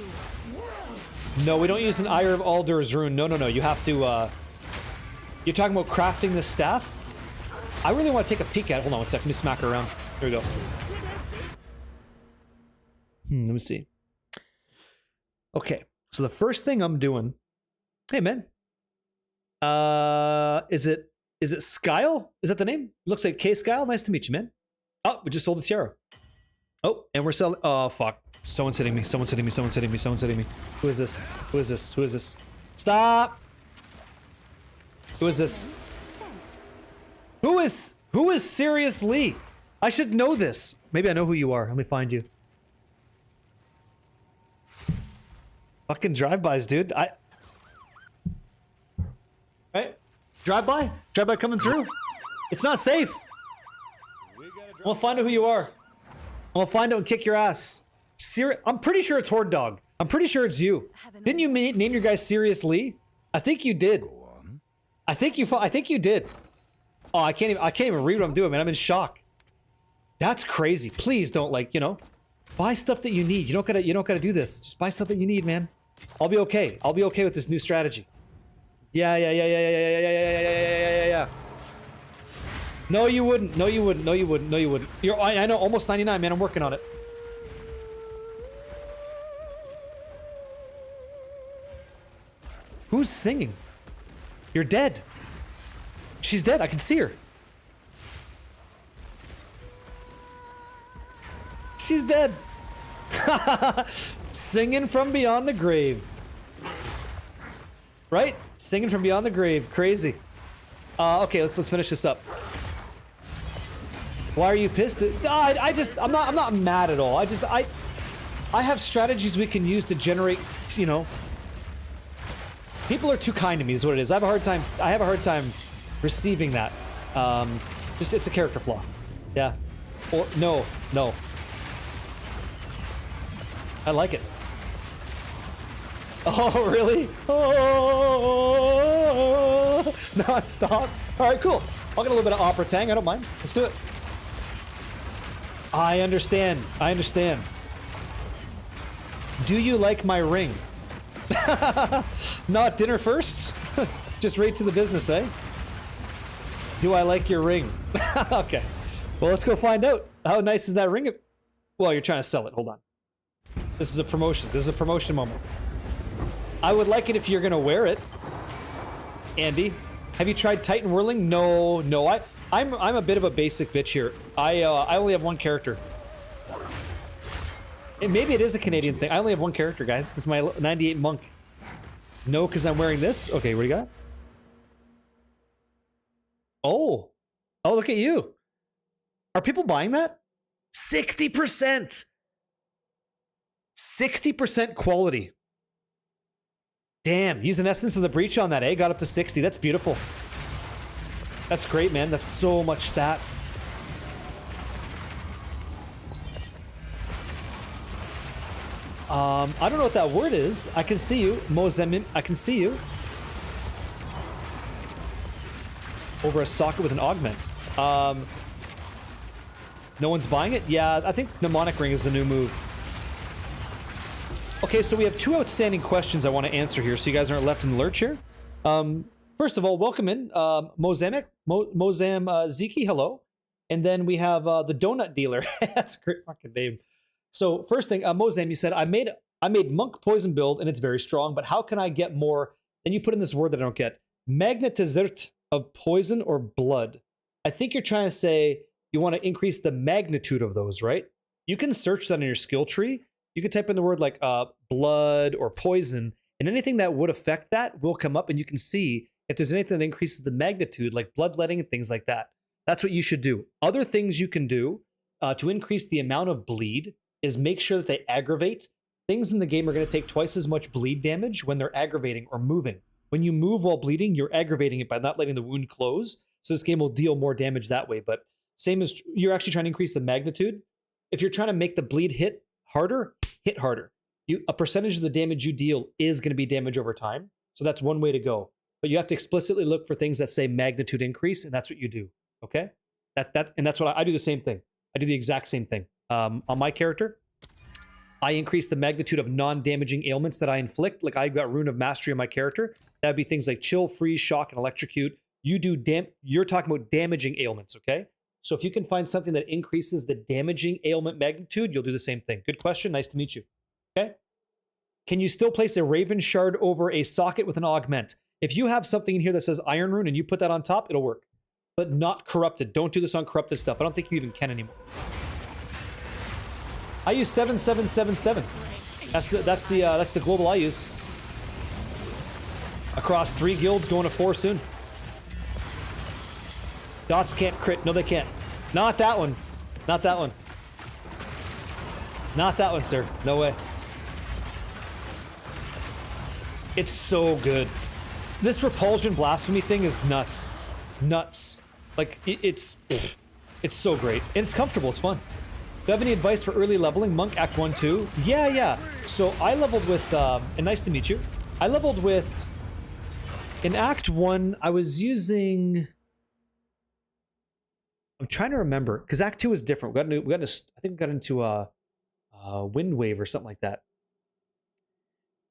No, we don't use an Ire of Aldur's rune. No, no, no. You have to, you're talking about crafting the staff? I really want to take a peek at it. Hold on one sec. Let me smack her around. There we go. Let me see. Okay. So the first thing I'm doing... Hey, man. Is it Skyle? Is that the name? Looks like K Skyle. Nice to meet you, man. Oh, we just sold a tiara. Oh, and we're selling... Oh, fuck. Someone's hitting me. Someone's hitting me. Someone's hitting me. Someone's hitting me. Who is this? Who is this? Who is this? Stop! Who is this? Who is seriously? I should know this. Maybe I know who you are. Let me find you. Fucking drive-bys, dude. Right? Drive-by? Drive-by coming through? It's not safe. I'll find out who you are. I'll find out and kick your ass. I'm pretty sure it's Horde Dog. I'm pretty sure it's you. Didn't you name your guy Seriously? I think you did. I think you did. Oh, I can't even read what I'm doing, man. I'm in shock. That's crazy. Please don't, like, you know, buy stuff that you need. You don't gotta do this. Just buy stuff that you need, man. I'll be okay. I'll be okay with this new strategy. Yeah. No, you wouldn't. No, you wouldn't. No, you wouldn't. No, you wouldn't. I know, almost 99, man. I'm working on it. Who's singing? You're dead. She's dead. I can see her. She's dead. Singing from beyond the grave. Right? Singing from beyond the grave. Crazy. Okay, let's finish this up. Why are you pissed? I'm not mad at all. I have strategies we can use to generate, you know. People are too kind to me is what it is. I have a hard time receiving that. Just it's a character flaw. Yeah. Or no. I like it. Oh, really? Oh, non-stop. All right, cool. I'll get a little bit of opera tang. I don't mind. Let's do it. I understand. Do you like my ring? Not dinner first? Just right to the business, eh? Do I like your ring? Okay. Well, let's go find out. How nice is that ring? Well, you're trying to sell it. Hold on. This is a promotion. This is a promotion moment. I would like it if you're gonna wear it. Andy, have you tried Titan Whirling? No. I'm a bit of a basic bitch here. I only have one character. And maybe it is a Canadian thing. I only have one character, guys. This is my 98 monk. No, because I'm wearing this. Okay, what do you got? Oh, look at you. Are people buying that? 60%. 60% quality. Damn, using Essence of the Breach on that, eh? Got up to 60. That's beautiful. That's great, man. That's so much stats. I don't know what that word is. I can see you. Mozemin, I can see you. Over a socket with an augment. No one's buying it? Yeah, I think Mnemonic Ring is the new move. Okay, so we have two outstanding questions I want to answer here, so you guys aren't left in the lurch here. First of all, welcome in, Mozam Ziki, hello. And then we have the Donut Dealer. That's a great fucking name. So first thing, Mozam, you said, I made Monk Poison build, and it's very strong, but how can I get more? And you put in this word that I don't get. Magnetizert of poison or blood. I think you're trying to say you want to increase the magnitude of those, right? You can search that in your skill tree. You can type in the word like blood or poison, and anything that would affect that will come up, and you can see if there's anything that increases the magnitude, like bloodletting and things like that. That's what you should do. Other things you can do to increase the amount of bleed is make sure that they aggravate. Things in the game are going to take twice as much bleed damage when they're aggravating or moving. When you move while bleeding, you're aggravating it by not letting the wound close. So this game will deal more damage that way. But same as you're actually trying to increase the magnitude. If you're trying to make the bleed hit harder. A percentage of the damage you deal is going to be damage over time. So that's one way to go. But you have to explicitly look for things that say magnitude increase, and that's what you do. Okay? And that's what I do the same thing. I do the exact same thing. On my character, I increase the magnitude of non-damaging ailments that I inflict. Like I've got Rune of Mastery on my character. That'd be things like chill, freeze, shock, and electrocute. You're talking about damaging ailments, okay? So if you can find something that increases the damaging ailment magnitude, you'll do the same thing. Good question. Nice to meet you. Okay. Can you still place a Raven Shard over a socket with an augment? If you have something in here that says Iron Rune and you put that on top, it'll work. But not corrupted. Don't do this on corrupted stuff. I don't think you even can anymore. I use 7777. That's the global I use. Across 3 guilds, going to 4 soon. Dots can't crit. No, they can't. Not that one. Not that one. Not that one, sir. No way. It's so good. This repulsion blasphemy thing is nuts. Nuts. Like, it's so great. And it's comfortable. It's fun. Do you have any advice for early leveling? Monk Act 1, 2? Yeah. So I leveled with, and nice to meet you. I leveled with, in Act 1, I was using... I'm trying to remember, because Act 2 is different. I think we got into Wind Wave or something like that.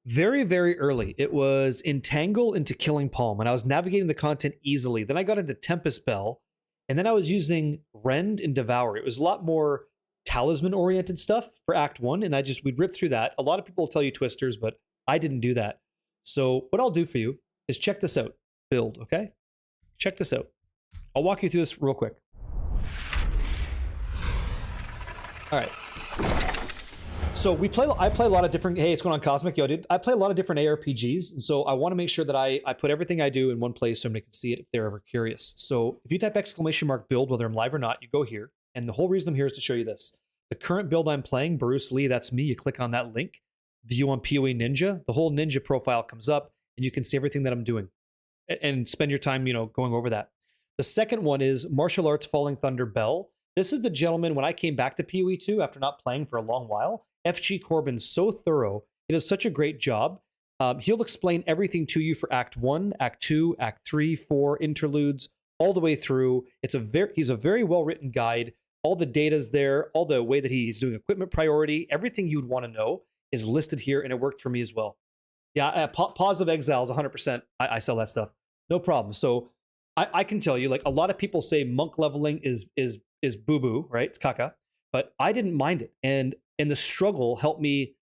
Very, very early. It was Entangle into Killing Palm, and I was navigating the content easily. Then I got into Tempest Bell, and then I was using Rend and Devour. It was a lot more talisman-oriented stuff for Act 1, and we'd rip through that. A lot of people will tell you Twisters, but I didn't do that. So what I'll do for you is check this out. Build, okay? Check this out. I'll walk you through this real quick. All right. So I play a lot of different, hey, it's going on Cosmic, yo, dude. I play a lot of different ARPGs, and so I want to make sure that I put everything I do in one place so somebody can see it if they're ever curious. So if you type !build, whether I'm live or not, you go here, and the whole reason I'm here is to show you this. The current build I'm playing, Bruce Lee, that's me. You click on that link, view on PoE Ninja, the whole Ninja profile comes up, and you can see everything that I'm doing, and spend your time, going over that. The second one is Martial Arts Falling Thunder Bell. This is the gentleman, when I came back to PoE 2 after not playing for a long while, FG Corbin's so thorough. It does such a great job. He'll explain everything to you for Act 1, Act 2, Act 3, 4, interludes, all the way through. He's a very well-written guide. All the data's there, all the way that he's doing equipment priority, everything you'd want to know is listed here, and it worked for me as well. Yeah, Pause of Exiles, 100%. I sell that stuff. No problem. So I can tell you, like, a lot of people say monk leveling is boo-boo, right? It's caca. But I didn't mind it. And the struggle helped me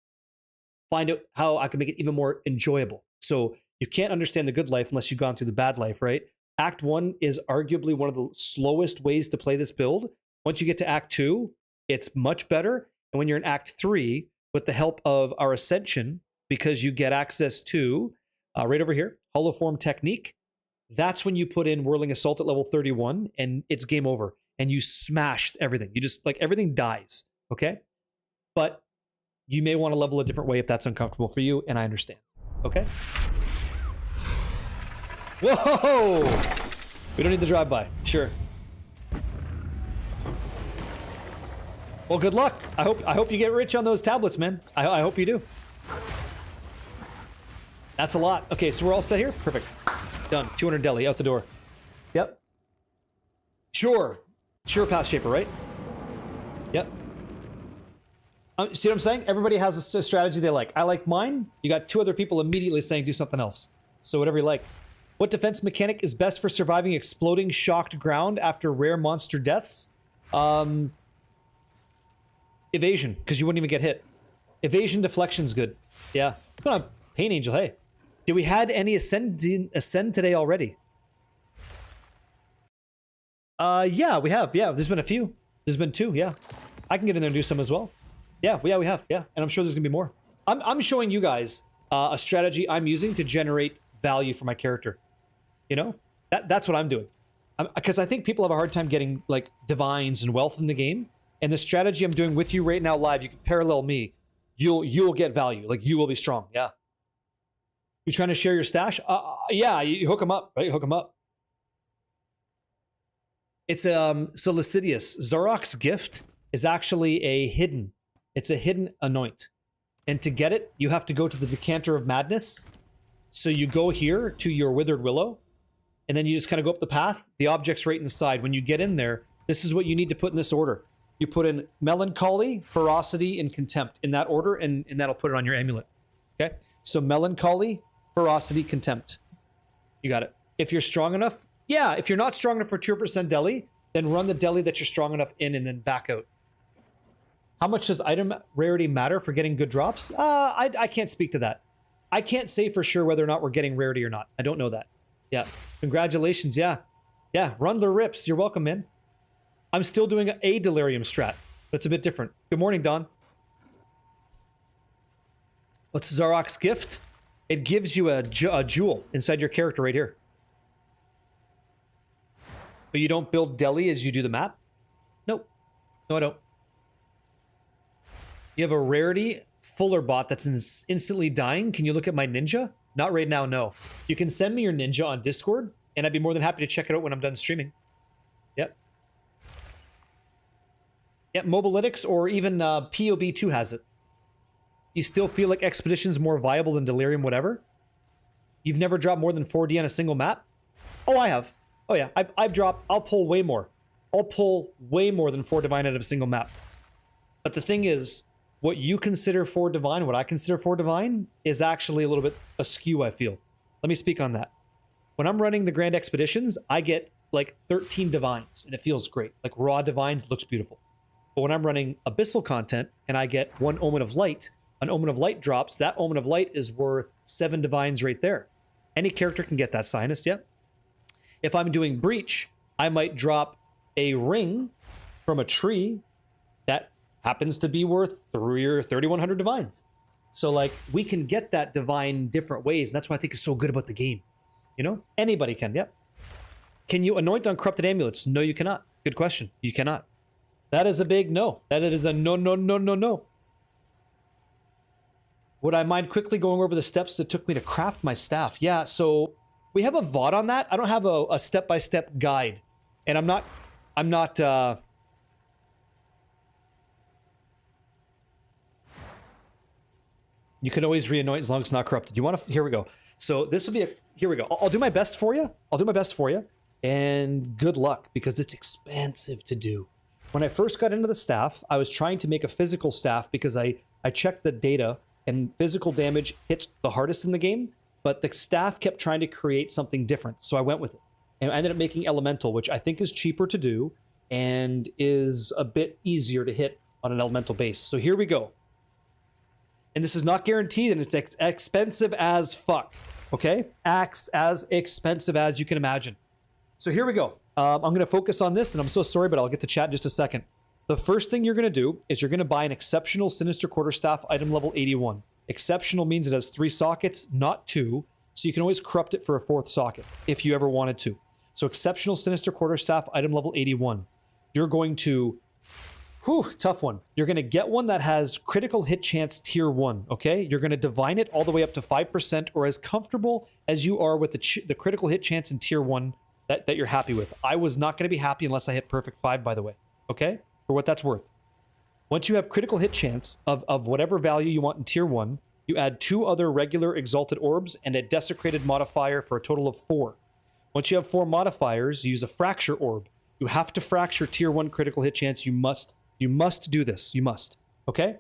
find out how I could make it even more enjoyable. So you can't understand the good life unless you've gone through the bad life, right? Act 1 is arguably one of the slowest ways to play this build. Once you get to Act 2, it's much better. And when you're in Act 3, with the help of our Ascension, because you get access to, right over here, Holoform Technique, that's when you put in Whirling Assault at level 31, and it's game over. And you smash everything. You just, like, everything dies, okay? But you may want to level a different way if that's uncomfortable for you, and I understand, okay? Whoa! We don't need the drive-by. Sure. Well, good luck. I hope you get rich on those tablets, man. I hope you do. That's a lot. Okay, so we're all set here? Perfect. Done. 200 deli, out the door. Yep. Sure. Sure path shaper, right? Yep. See what I'm saying? Everybody has a strategy they like. I like mine. You got 2 other people immediately saying do something else. So whatever you like. What defense mechanic is best for surviving exploding shocked ground after rare monster deaths? Evasion, because you wouldn't even get hit. Evasion deflection's good. Yeah. Come on, Pain Angel, hey. Did we had any ascend today already? Yeah, we have. Yeah, there's been a few. There's been 2, yeah. I can get in there and do some as well. Yeah, we have. Yeah, and I'm sure there's gonna be more. I'm showing you guys a strategy I'm using to generate value for my character. You know, that's what I'm doing. Because I think people have a hard time getting like divines and wealth in the game. And the strategy I'm doing with you right now live, you can parallel me. You'll get value. Like, you will be strong. Yeah. You trying to share your stash? Yeah, you hook them up, right? Hook them up. It's so Lascivious. Zarok's gift is actually a hidden. It's a hidden anoint. And to get it, you have to go to the Decanter of Madness. So you go here to your Withered Willow, and then you just kind of go up the path. The object's right inside. When you get in there, this is what you need to put in this order. You put in Melancholy, Ferocity, and Contempt in that order, and that'll put it on your amulet. Okay? So Melancholy, Ferocity, Contempt. You got it. If you're strong enough, yeah, if you're not strong enough for 2% deli, then run the deli that you're strong enough in and then back out. How much does item rarity matter for getting good drops? I can't speak to that. I can't say for sure whether or not we're getting rarity or not. I don't know that. Yeah. Congratulations. Yeah. Yeah. Run the rips. You're welcome, man. I'm still doing a delirium strat. That's a bit different. Good morning, Don. What's Zarok's gift? It gives you a jewel inside your character right here. But you don't build deli as you do the map? Nope. No, I don't. You have a rarity Fuller bot that's instantly dying. Can you look at my ninja? Not right now, no. You can send me your ninja on Discord, and I'd be more than happy to check it out when I'm done streaming. Yep. Yep, Mobilytics or even POB2 has it. You still feel like Expedition's more viable than Delirium, whatever? You've never dropped more than 4D on a single map? Oh, I have. Oh yeah, I've dropped, I'll pull way more. I'll pull way more than 4 Divine out of a single map. But the thing is, what you consider 4 Divine, what I consider 4 Divine, is actually a little bit askew, I feel. Let me speak on that. When I'm running the Grand Expeditions, I get like 13 Divines, and it feels great. Like raw Divine looks beautiful. But when I'm running Abyssal content, and I get 1 Omen of Light, an Omen of Light drops, that Omen of Light is worth 7 Divines right there. Any character can get that, Sinus, yeah? If I'm doing Breach, I might drop a ring from a tree that happens to be worth 3,100 Divines. So, like, we can get that Divine different ways, and that's what I think is so good about the game. You know? Anybody can, yep. Can you anoint uncorrupted amulets? No, you cannot. Good question. You cannot. That is a big no. That is a no, no, no, no, no. Would I mind quickly going over the steps that took me to craft my staff? Yeah, so we have a VOD on that. I don't have a step-by-step guide. And I'm not, you can always re-anoint as long as it's not corrupted. You want to, here we go. So this will be here we go. I'll do my best for you. I'll do my best for you. And good luck, because it's expensive to do. When I first got into the staff, I was trying to make a physical staff because I checked the data, and physical damage hits the hardest in the game, but the staff kept trying to create something different, so I went with it. And I ended up making elemental, which I think is cheaper to do and is a bit easier to hit on an elemental base. So here we go. And this is not guaranteed, and it's expensive as fuck, okay? As expensive as you can imagine. So here we go. I'm going to focus on this, and I'm so sorry, but I'll get to chat in just a second. The first thing you're going to do is you're going to buy an exceptional Sinister Quarterstaff item level 81. Exceptional means it has 3 sockets, not 2, so you can always corrupt it for a 4th socket if you ever wanted to. So exceptional Sinister Quarterstaff item level 81. You're going to, tough one. You're going to get one that has critical hit chance tier 1, okay? You're going to divine it all the way up to 5% or as comfortable as you are with the critical hit chance in tier 1 that you're happy with. I was not going to be happy unless I hit perfect 5, by the way, okay? For what that's worth. Once you have critical hit chance of whatever value you want in tier 1, you add 2 other regular exalted orbs and a desecrated modifier for a total of 4. Once you have 4 modifiers, you use a fracture orb. You have to fracture tier 1 critical hit chance. You must do this. You must. Okay?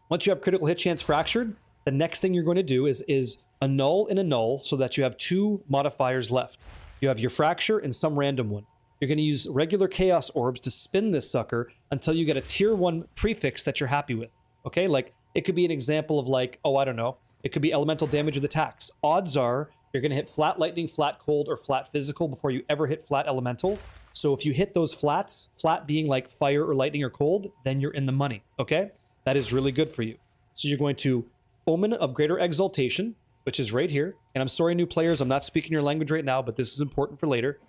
Once you have critical hit chance fractured, the next thing you're going to do is annul and annul so that you have 2 modifiers left. You have your fracture and some random one. You're going to use regular chaos orbs to spin this sucker until you get a tier 1 prefix that you're happy with. Okay? Like, it could be an example of like, oh, I don't know. It could be elemental damage with attacks. Odds are you're going to hit flat lightning, flat cold, or flat physical before you ever hit flat elemental. So if you hit those flats, flat being like fire or lightning or cold, then you're in the money. Okay? That is really good for you. So you're going to Omen of Greater Exaltation, which is right here. And I'm sorry, new players, I'm not speaking your language right now, but this is important for later.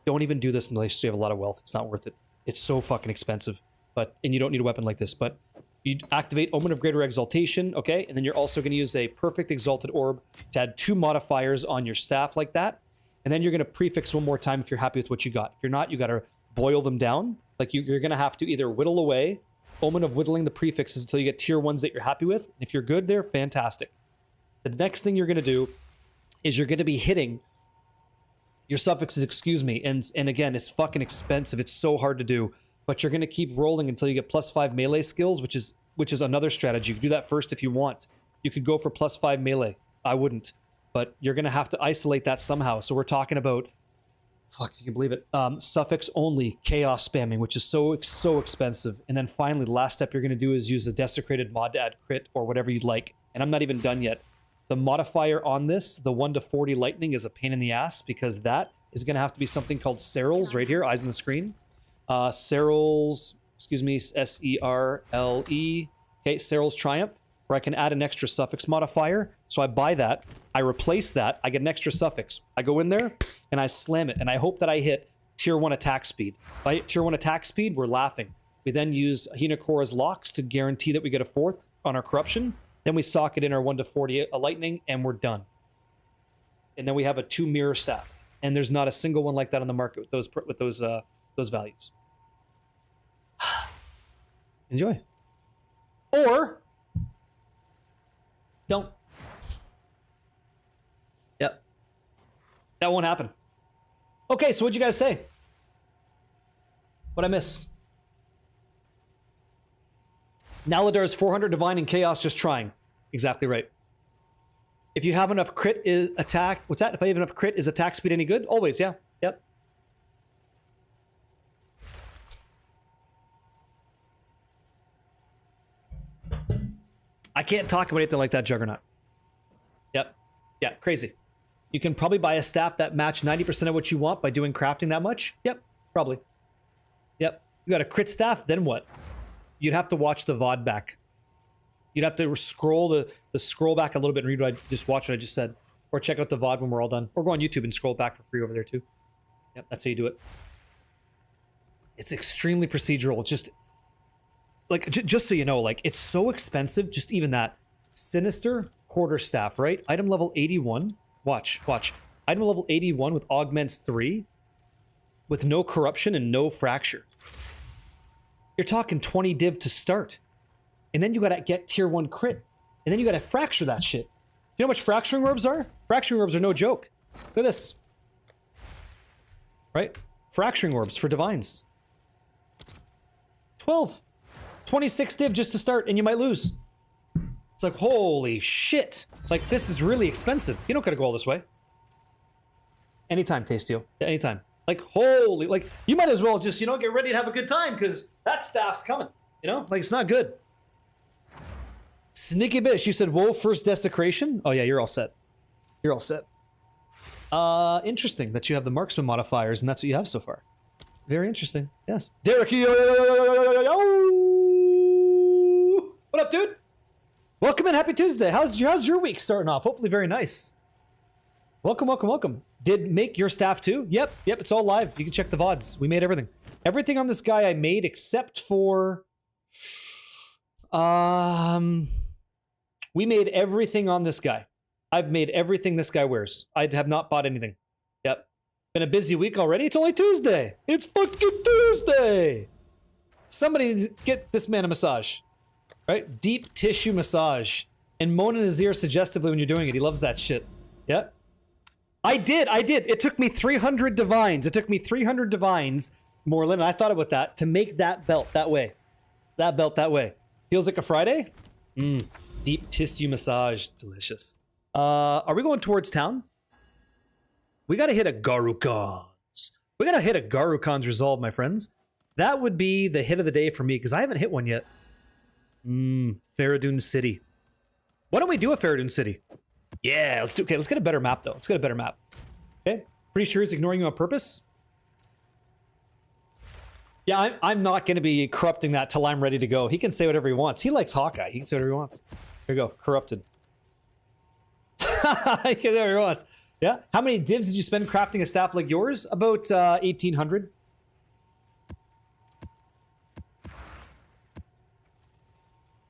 Don't even do this unless you have a lot of wealth. It's not worth it. It's so fucking expensive. And you don't need a weapon like this. But you activate Omen of Greater Exaltation, okay? And then you're also going to use a Perfect Exalted Orb to add 2 modifiers on your staff like that. And then you're going to prefix one more time if you're happy with what you got. If you're not, you got to boil them down. Like you're going to have to either whittle away, Omen of whittling the prefixes until you get tier 1s that you're happy with. And if you're good there, fantastic. The next thing you're going to do is you're going to be hitting your suffixes, excuse me, and again, it's fucking expensive. It's so hard to do. but you're going to keep rolling until you get +5 melee skills, which is another strategy. You can do that first if you want. You could go for +5 melee. I wouldn't, but you're going to have to isolate that somehow. So we're talking about, fuck, you can believe it, suffix only chaos spamming, which is so expensive. And then finally, the last step you're going to do is use a desecrated mod to add crit or whatever you'd like. And I'm not even done yet. The modifier on this, the 1 to 40 lightning, is a pain in the ass because that is going to have to be something called Serrels right here, eyes on the screen. Serrels, excuse me, S-E-R-L-E. Okay, Serrels Triumph, where I can add an extra suffix modifier. So I buy that, I replace that, I get an extra suffix. I go in there and I slam it, and I hope that I hit tier 1 attack speed. If I hit tier 1 attack speed, we're laughing. We then use Hinakora's locks to guarantee that we get a 4th on our corruption. Then we socket in our 1 to 40 lightning, and we're done. And then we have a 2 mirror staff. And there's not a single one like that on the market with those values. Enjoy. Or don't. Yep. That won't happen. Okay, so what'd you guys say? What'd I miss? Naladar's 400 Divine and Chaos just trying. Exactly right. If you have enough crit is attack... What's that? If I have enough crit, is attack speed any good? Always, yeah. Yep. I can't talk about anything like that, Juggernaut. Yep. Yeah, crazy. You can probably buy a staff that match 90% of what you want by doing crafting that much. Yep, probably. Yep. You got a crit staff, then what? You'd have to watch the VOD back. You'd have to scroll the scroll back a little bit and read what I just watched what I just said. Or check out the VOD when we're all done. Or go on YouTube and scroll back for free over there too. Yep, that's how you do it. It's extremely procedural. It's just like just so you know, like it's so expensive, just even that. Sinister quarterstaff, right? Item level 81. Watch. Item level 81 with augments 3 with no corruption and no fracture. You're talking 20 div to start. And then you gotta get tier 1 crit. And then you gotta fracture that shit. You know how much fracturing orbs are? Fracturing orbs are no joke. Look at this. Right? Fracturing orbs for divines. 12. 26 div just to start, and you might lose. It's like, holy shit. Like, this is really expensive. You don't gotta go all this way. Anytime, Tastio. Yeah, anytime. Like, holy, like, you might as well just, get ready to have a good time, because that staff's coming. Like, it's not good. Sneaky bitch, you said, whoa, first desecration? Oh yeah, you're all set. You're all set. Interesting that you have the marksman modifiers, and that's what you have so far. Very interesting, yes. Derek, what up, dude? Welcome in, happy Tuesday. How's your week starting off? Hopefully very nice. Welcome. Did make your staff too? Yep, it's all live. You can check the VODs. We made everything. Everything on this guy I made except for... We made everything on this guy. I've made everything this guy wears. I have not bought anything. Yep. Been a busy week already. It's only Tuesday. It's fucking Tuesday. Somebody get this man a massage. Right? Deep tissue massage. And moan in his ear suggestively when you're doing it. He loves that shit. Yep. I did. It took me 300 divines. Morlin, and I thought about that, to make that belt that way. That belt that way. Feels like a Friday? Deep tissue massage. Delicious. Are we going towards town? We gotta hit a Garukan's. We gotta hit a Garukan's Resolve, my friends. That would be the hit of the day for me, because I haven't hit one yet. Faradun City. Why don't we do a Faradun City? Yeah, let's get a better map, though. Let's get a better map. Okay? Pretty sure he's ignoring you on purpose? Yeah, I'm not going to be corrupting that till I'm ready to go. He can say whatever he wants. He likes Hawkeye. He can say whatever he wants. Here you go. Corrupted. He can say whatever he wants. Yeah? How many divs did you spend crafting a staff like yours? About 1,800.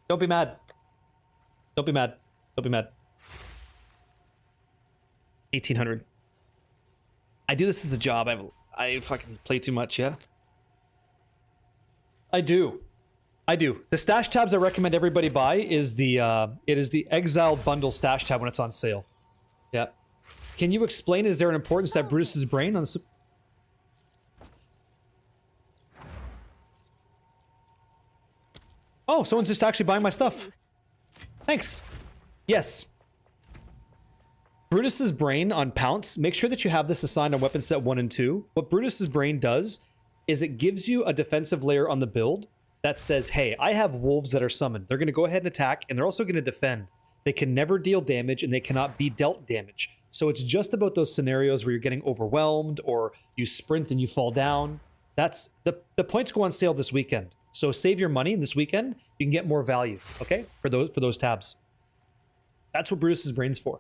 Don't be mad. Don't be mad. 1,800. I do this as a job. I fucking play too much, yeah? I do. The stash tabs I recommend everybody buy is the Exile Bundle stash tab when it's on sale. Yeah. Can you explain, is there an importance that Bruce's brain on the... Oh, someone's just actually buying my stuff. Thanks. Yes. Brutus's Brain on Pounce. Make sure that you have this assigned on weapon set 1 and 2. What Brutus's Brain does is it gives you a defensive layer on the build that says, hey, I have wolves that are summoned. They're going to go ahead and attack, and they're also going to defend. They can never deal damage, and they cannot be dealt damage. So it's just about those scenarios where you're getting overwhelmed, or you sprint and you fall down. That's the points go on sale this weekend. So save your money, and this weekend you can get more value, okay? For those tabs. That's what Brutus's Brain's for.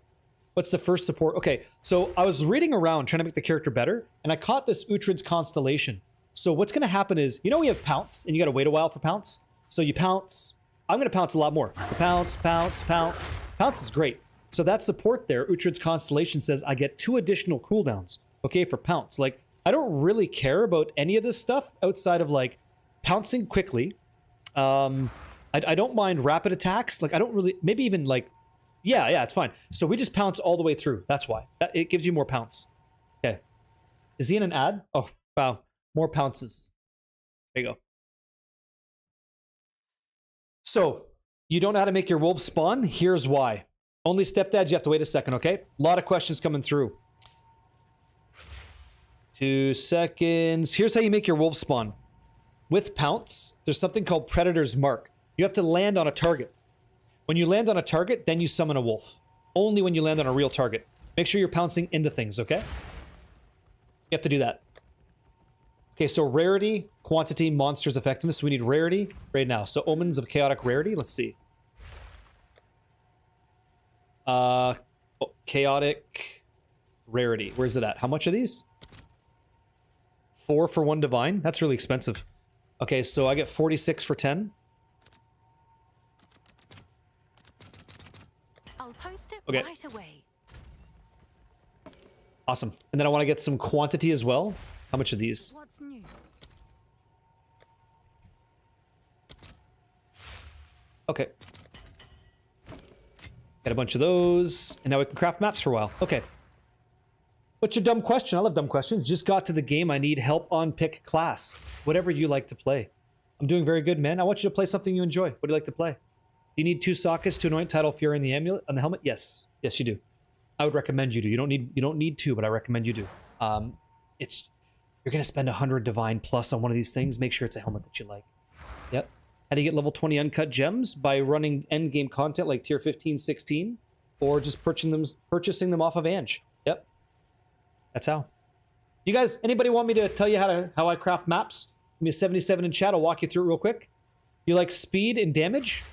What's the first support? Okay, so I was reading around trying to make the character better, and I caught this Uhtred's Constellation. So what's going to happen is, you know, we have Pounce, and you got to wait a while for Pounce. So you pounce. I'm going to pounce a lot more. Pounce, pounce, pounce. Pounce is great. So that support there, Uhtred's Constellation says I get 2 additional cooldowns, okay, for Pounce. Like, I don't really care about any of this stuff outside of, like, pouncing quickly. I don't mind rapid attacks. Like, I don't really, maybe even, like, yeah, it's fine. So we just pounce all the way through. That's why. It gives you more pounce. Okay. Is he in an ad? Oh, wow. More pounces. There you go. So, you don't know how to make your wolves spawn? Here's why. Only stepdads, you have to wait a second, okay? A lot of questions coming through. 2 seconds. Here's how you make your wolves spawn. With Pounce, there's something called Predator's Mark. You have to land on a target. When you land on a target, then you summon a wolf. Only when you land on a real target. Make sure you're pouncing into things, okay? You have to do that. Okay, so rarity, quantity, monsters, effectiveness. So we need rarity right now. So omens of chaotic rarity. Let's see. Chaotic rarity. Where's it at? How much are these? 4 for 1 divine. That's really expensive. Okay, so I get 46 for 10. I'll post it Okay. right away. Awesome. And then I want to get some quantity as well. How much are these? What's new? Okay. Got a bunch of those. And now we can craft maps for a while. Okay. What's your dumb question? I love dumb questions. Just got to the game. I need help on pick class. Whatever you like to play. I'm doing very good, man. I want you to play something you enjoy. What do you like to play? Do you need 2 sockets to anoint Tidal Fury and the amulet and the helmet? Yes. Yes, you do. I would recommend you do. You don't need 2, but I recommend you do. You're gonna spend 100 divine plus on one of these things. Make sure it's a helmet that you like. Yep. How do you get level 20 uncut gems? By running end game content like tier 15, 16, or just purchasing them off of Ange. Yep. That's how. You guys, anybody want me to tell you how I craft maps? Give me a 77 in chat. I'll walk you through it real quick. You like speed and damage?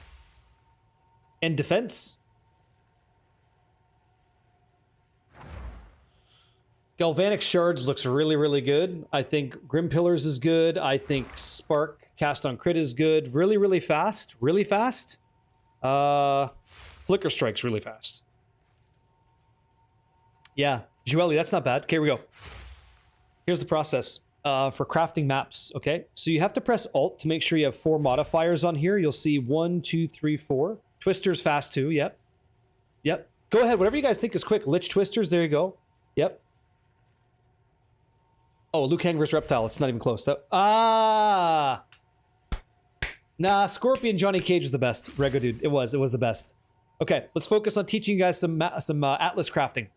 And defense? Galvanic Shards looks really, really good. I think Grim Pillars is good. I think Spark Cast on Crit is good. Really, really fast. Really fast. Flicker Strike's really fast. Yeah. Joelle, that's not bad. Okay, here we go. Here's the process for crafting maps, okay? So you have to press Alt to make sure you have 4 modifiers on here. You'll see 1, 2, 3, 4. Twister's fast too, yep. Yep. Go ahead, whatever you guys think is quick. Lich Twisters, there you go. Yep. Oh, Liu Kang versus Reptile. It's not even close. Nah, Scorpion Johnny Cage was the best. Rego dude, it was the best. Okay, let's focus on teaching you guys some Atlas crafting.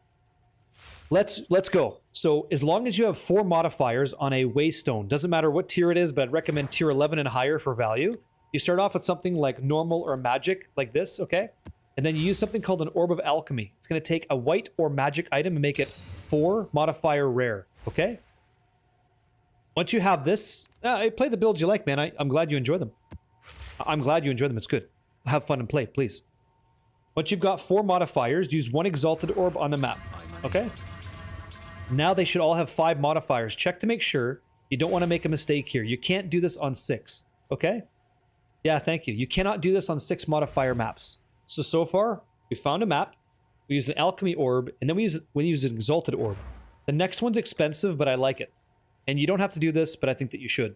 Let's go. So as long as you have 4 modifiers on a Waystone, doesn't matter what tier it is, but I'd recommend tier 11 and higher for value. You start off with something like normal or magic, like this, okay? And then you use something called an Orb of Alchemy. It's going to take a white or magic item and make it 4 modifier rare, okay? Once you have this, play the builds you like, man. I'm glad you enjoy them. I'm glad you enjoy them. It's good. Have fun and play, please. Once you've got 4 modifiers, use 1 Exalted Orb on the map, okay? Now they should all have 5 modifiers. Check to make sure. You don't want to make a mistake here. You can't do this on 6, okay? Yeah, thank you. You cannot do this on 6 modifier maps. So far, we found a map. We used an Alchemy Orb, and then we use an Exalted Orb. The next one's expensive, but I like it. And you don't have to do this, but I think that you should.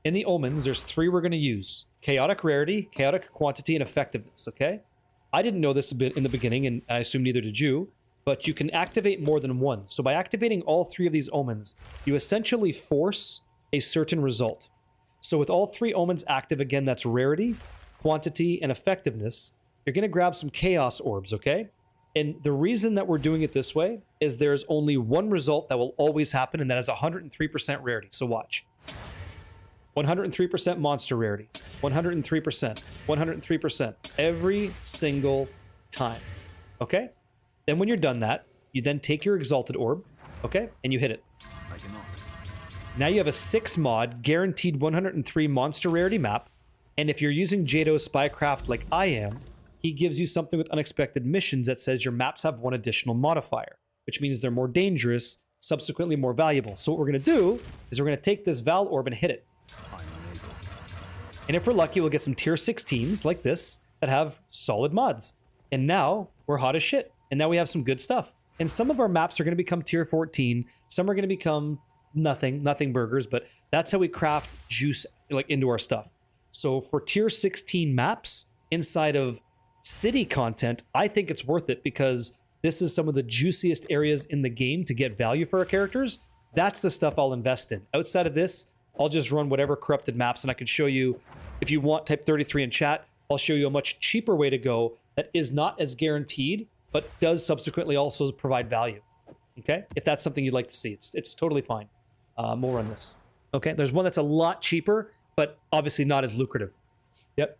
In the omens, there's 3 we're going to use. Chaotic Rarity, Chaotic Quantity, and Effectiveness, okay? I didn't know this a bit in the beginning, and I assume neither did you, but you can activate more than 1. So by activating all 3 of these omens, you essentially force a certain result. So with all 3 omens active, again, that's Rarity, quantity, and effectiveness, you're going to grab some chaos orbs, okay? And the reason that we're doing it this way is there's only one result that will always happen, and that is 103% rarity. So watch. 103% monster rarity. 103%. 103%. Every single time. Okay? Then when you're done that, you then take your exalted orb, okay? And you hit it. Now you have a 6 mod, guaranteed 103 monster rarity map. And if you're using Jado's Spycraft like I am, he gives you something with unexpected missions that says your maps have one additional modifier, which means they're more dangerous, subsequently more valuable. So what we're going to do is we're going to take this Val Orb and hit it. And if we're lucky, we'll get some tier 6 teams like this that have solid mods. And now we're hot as shit. And now we have some good stuff. And some of our maps are going to become tier 14. Some are going to become nothing burgers, but that's how we craft juice like into our stuff. So for tier 16 maps inside of city content, I think it's worth it because this is some of the juiciest areas in the game to get value for our characters. That's the stuff I'll invest in. Outside of this, I'll just run whatever corrupted maps, and I can show you, if you want, type 33 in chat. I'll show you a much cheaper way to go that is not as guaranteed, but does subsequently also provide value. Okay? If that's something you'd like to see, it's totally fine. We'll run this. Okay? There's one that's a lot cheaper, but obviously not as lucrative. Yep.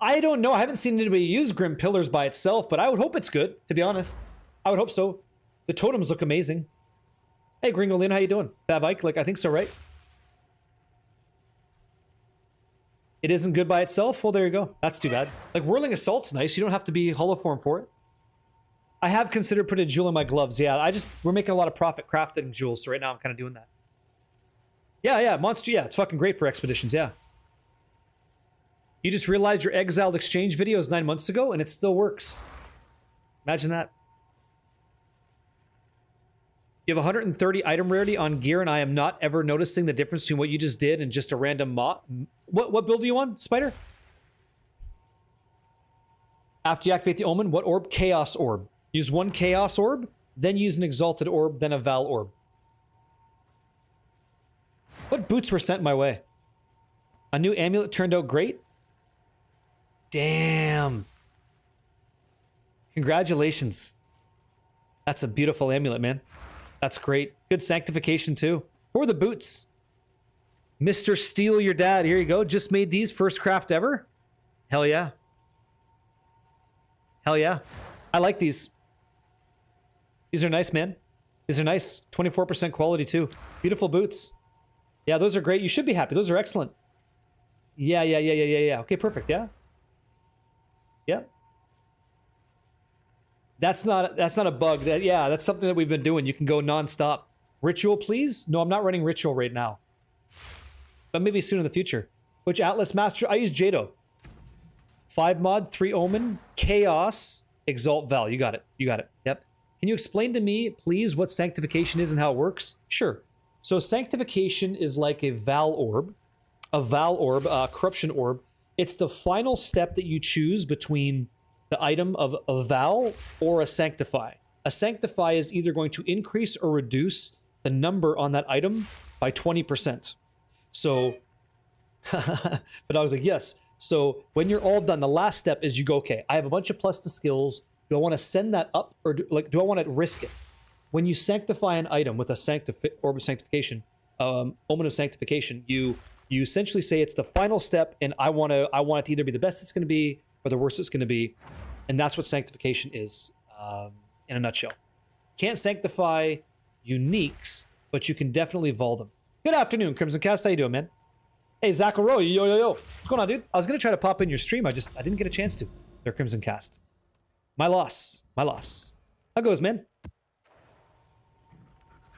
I don't know. I haven't seen anybody use Grim Pillars by itself, but I would hope it's good, to be honest. I would hope so. The totems look amazing. Hey, Gringolino, how you doing? Fab Ike, like, I think so, right? It isn't good by itself? Well, there you go. That's too bad. Like, Whirling Assault's nice. You don't have to be holoform for it. I have considered putting a jewel in my gloves. Yeah, we're making a lot of profit crafting jewels, so right now I'm kind of doing that. Yeah, Monster, yeah, it's fucking great for expeditions, yeah. You just realized your exiled exchange video is 9 months ago, and it still works. Imagine that. You have 130 item rarity on gear, and I am not ever noticing the difference between what you just did and just a random mod. What build are you on, Spider? After you activate the Omen, what orb? Chaos Orb. Use 1 Chaos Orb, then use an Exalted Orb, then a Val Orb. What boots were sent my way? A new amulet turned out great? Damn. Congratulations. That's a beautiful amulet, man. That's great. Good sanctification, too. Who are the boots? Mr. Steal Your Dad. Here you go. Just made these. First craft ever. Hell yeah. Hell yeah. I like these. These are nice, man. These are nice. 24% quality, too. Beautiful boots. Yeah, those are great. You should be happy. Those are excellent. Yeah. Okay, perfect. Yeah. Yeah. That's not a bug. That's something that we've been doing. You can go non-stop. Ritual, please? No, I'm not running Ritual right now. But maybe soon in the future. Which Atlas Master? I use Jado. 5 mod, 3 Omen, Chaos, Exalt Val. You got it. Yep. Can you explain to me, please, what Sanctification is and how it works? Sure. So Sanctification is like a Val Orb. A Corruption Orb. It's the final step that you choose between the item of a Val or a Sanctify. A Sanctify is either going to increase or reduce the number on that item by 20%. So, but I was like, yes. So when you're all done, the last step is you go, okay, I have a bunch of plus to skills. Do I want to send that up or do I want to risk it? When you sanctify an item with a Orb of Sanctification, Omen of Sanctification, you essentially say it's the final step and I want it to either be the best it's going to be or the worst it's going to be. And that's what Sanctification is in a nutshell. Can't sanctify uniques, but you can definitely vol them. Good afternoon, Crimson Cast. How you doing, man? Hey, Zacharo, yo. What's going on, dude? I was going to try to pop in your stream. I didn't get a chance to. They're Crimson Cast. My loss. How goes, man?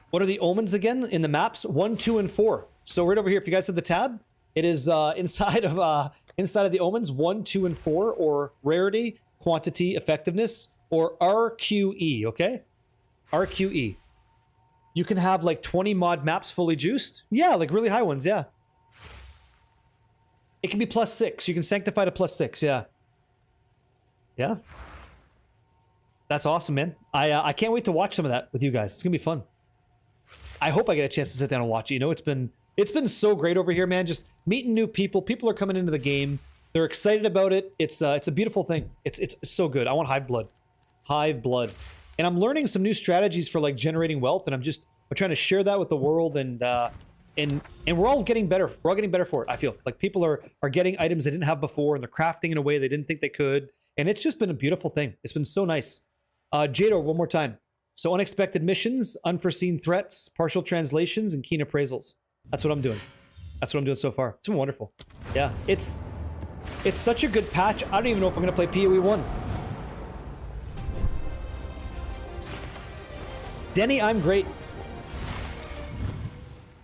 What are the omens again in the maps? 1, 2, and 4. So right over here, if you guys have the tab, it is inside of the omens, 1, 2, and 4, or rarity, quantity, effectiveness, or RQE, okay? RQE. You can have like 20 mod maps fully juiced. Yeah, like really high ones, yeah. It can be +6. You can sanctify to +6, yeah. Yeah. That's awesome, man. I can't wait to watch some of that with you guys. It's gonna be fun. I hope I get a chance to sit down and watch it. You know, it's been It's been so great over here, man. Just meeting new people. People are coming into the game. They're excited about it. It's a beautiful thing. It's so good. I want Hive Blood. Hive Blood. And I'm learning some new strategies for like generating wealth, and I'm trying to share that with the world, and we're all getting better. We're all getting better for it. I feel like people are getting items they didn't have before, and they're crafting in a way they didn't think they could. And it's just been a beautiful thing. It's been so nice. Jado, one more time. So unexpected missions, unforeseen threats, partial translations, and keen appraisals. That's what I'm doing. That's what I'm doing so far. It's been wonderful. Yeah, it's such a good patch. I don't even know if I'm going to play PoE 1. Denny, I'm great.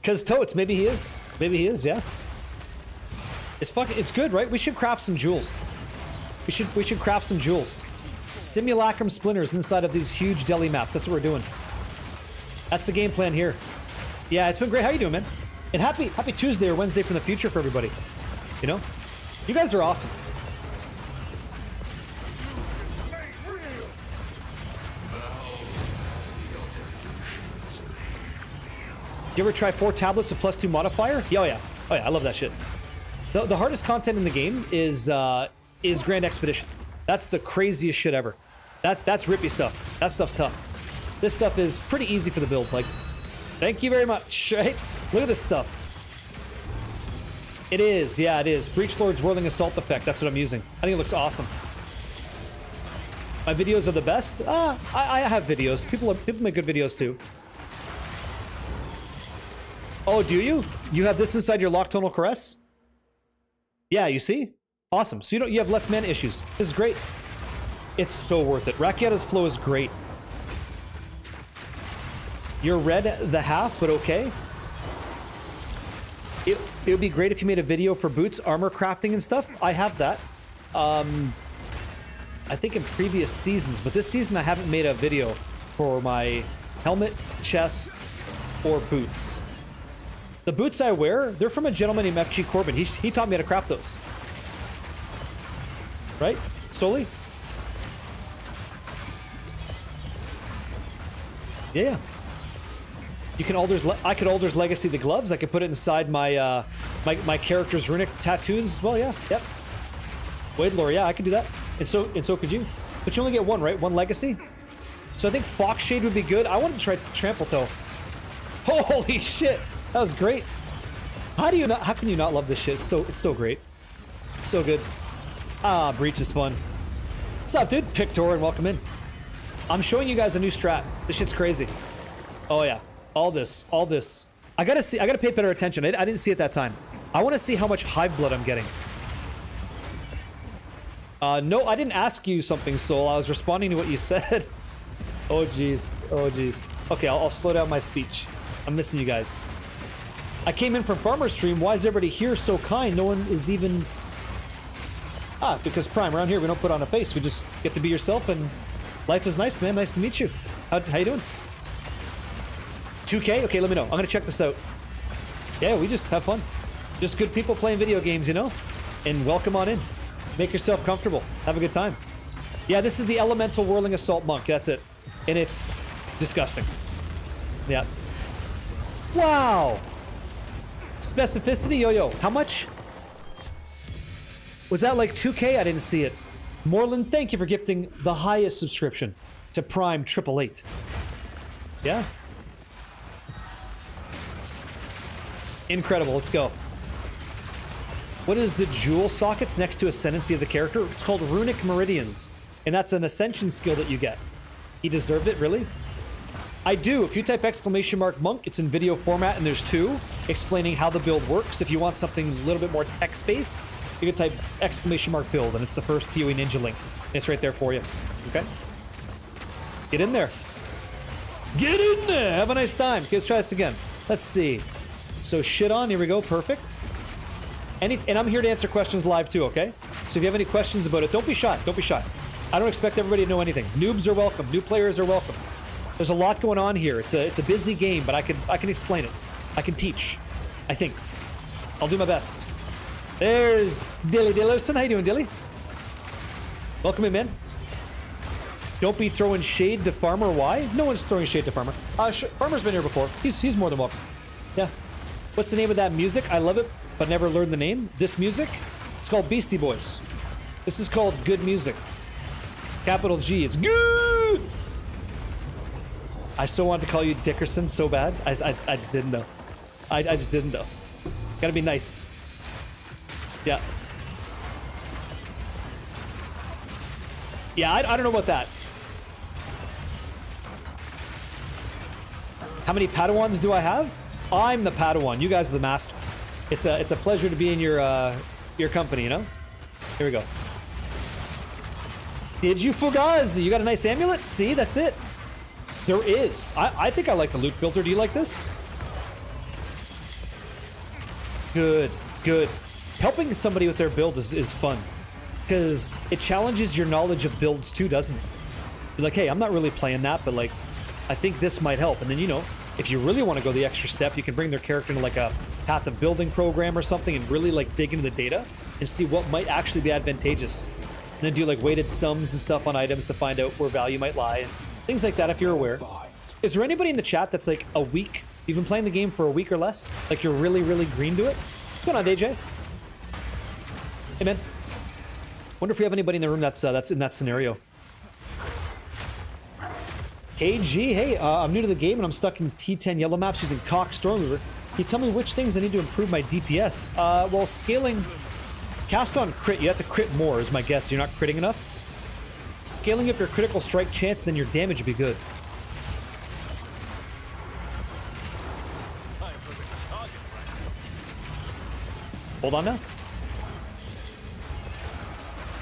Because Totes, maybe he is. Maybe he is, yeah. It's good, right? We should craft some jewels. We should craft some jewels. Simulacrum splinters inside of these huge deli maps. That's what we're doing. That's the game plan here. Yeah, it's been great. How you doing, man? And happy Tuesday or Wednesday from the future for everybody. You know? You guys are awesome. You ever try 4 tablets with +2 modifier? Yeah, oh yeah. Oh yeah, I love that shit. The hardest content in the game is Grand Expedition. That's the craziest shit ever. That's rippy stuff. That stuff's tough. This stuff is pretty easy for the build. Like, thank you very much, right? Look at this stuff. It is, yeah, it is. Breach Lord's Whirling Assault effect. That's what I'm using. I think it looks awesome. My videos are the best? I have videos. People make good videos too. Oh, do you? You have this inside your Nocturnal Caress? Yeah, you see? Awesome. So you have less mana issues. This is great. It's so worth it. Rakiata's flow is great. You're red the half, but okay. It would be great if you made a video for boots, armor crafting and stuff. I have that. I think in previous seasons, but this season I haven't made a video for my helmet, chest, or boots. The boots I wear, they're from a gentleman named FG Corbin. He taught me how to craft those. Right? Solely? Yeah. You can I could Alder's Legacy the gloves. I could put it inside my my character's runic tattoos as well. Yeah. Yep. Wade lore. Yeah, I could do that. And so could you. But you only get one, right? One Legacy. So I think Foxshade would be good. I wanted to try Trample Toe. Holy shit! That was great. How can you not love this shit? It's so great. So good. Breach is fun. What's up, dude? Pictor and welcome in. I'm showing you guys a new strat. This shit's crazy. Oh yeah. All this. I gotta pay better attention. I didn't see it that time. I want to see how much Hive Blood I'm getting. No, I didn't ask you something, Soul. I was responding to what you said. Oh jeez. Oh jeez. Okay, I'll slow down my speech. I'm missing you guys. I came in from Farmer Stream. Why is everybody here so kind? No one is even... because Prime, around here we don't put on a face. We just get to be yourself, and life is nice, man. Nice to meet you. How you doing? 2K? Okay, let me know. I'm gonna check this out. Yeah, we just have fun. Just good people playing video games, you know? And welcome on in. Make yourself comfortable. Have a good time. Yeah, this is the Elemental Whirling Assault Monk. That's it. And it's disgusting. Yeah. Wow! Specificity? Yo. How much? Was that like 2K? I didn't see it. Moreland, thank you for gifting the highest subscription to Prime 888. Yeah? Incredible. Let's go. What is the jewel sockets next to Ascendancy of the character? It's called Runic Meridians. And that's an Ascension skill that you get. He deserved it, really? I do. If you type !monk, it's in video format, and there's 2 explaining how the build works. If you want something a little bit more text-based, you can type !build, and it's the first PoE Ninja link. And it's right there for you. Okay? Get in there. Get in there! Have a nice time. Okay, let's try this again. Let's see. So shit on, here we go, perfect. And I'm here to answer questions live too, okay? So if you have any questions about it, don't be shy, don't be shy. I don't expect everybody to know anything. Noobs are welcome, new players are welcome. There's a lot going on here. It's a busy game, but I can explain it. I can teach, I think. I'll do my best. There's Dilly Dillerson. How you doing, Dilly? Welcome in, man. Don't be throwing shade to Farmer. Why? No one's throwing shade to Farmer. Farmer's been here before. He's more than welcome. Yeah. What's the name of that music? I love it, but never learned the name. This music? It's called Beastie Boys. This is called good music. Capital G. It's good! I so wanted to call you Dickerson so bad. I just didn't though. I just didn't though. Gotta be nice. Yeah. Yeah, I don't know about that. How many Padawans do I have? I'm the Padawan. You guys are the master. It's a pleasure to be in your company, you know? Here we go. Did you Fugazi? You got a nice amulet? See, that's it. There is. I think I like the loot filter. Do you like this? Good, good. Helping somebody with their build is fun. Because it challenges your knowledge of builds too, doesn't it? You're like, hey, I'm not really playing that, but like, I think this might help. And then, you know, if you really want to go the extra step, you can bring their character into like a path of building program or something and really like dig into the data and see what might actually be advantageous. And then do like weighted sums and stuff on items to find out where value might lie and things like that if you're aware. Is there anybody in the chat that's like a week? You've been playing the game for a week or less? Like you're really, really green to it? What's going on, DJ? Hey, man. Wonder if we have anybody in the room that's in that scenario. KG, hey, I'm new to the game and I'm stuck in T10 yellow maps using Cock Stormweaver. Can you tell me which things I need to improve my DPS? Well, scaling... Cast on crit, you have to crit more is my guess. You're not critting enough. Scaling up your critical strike chance, then your damage would be good. Hold on now.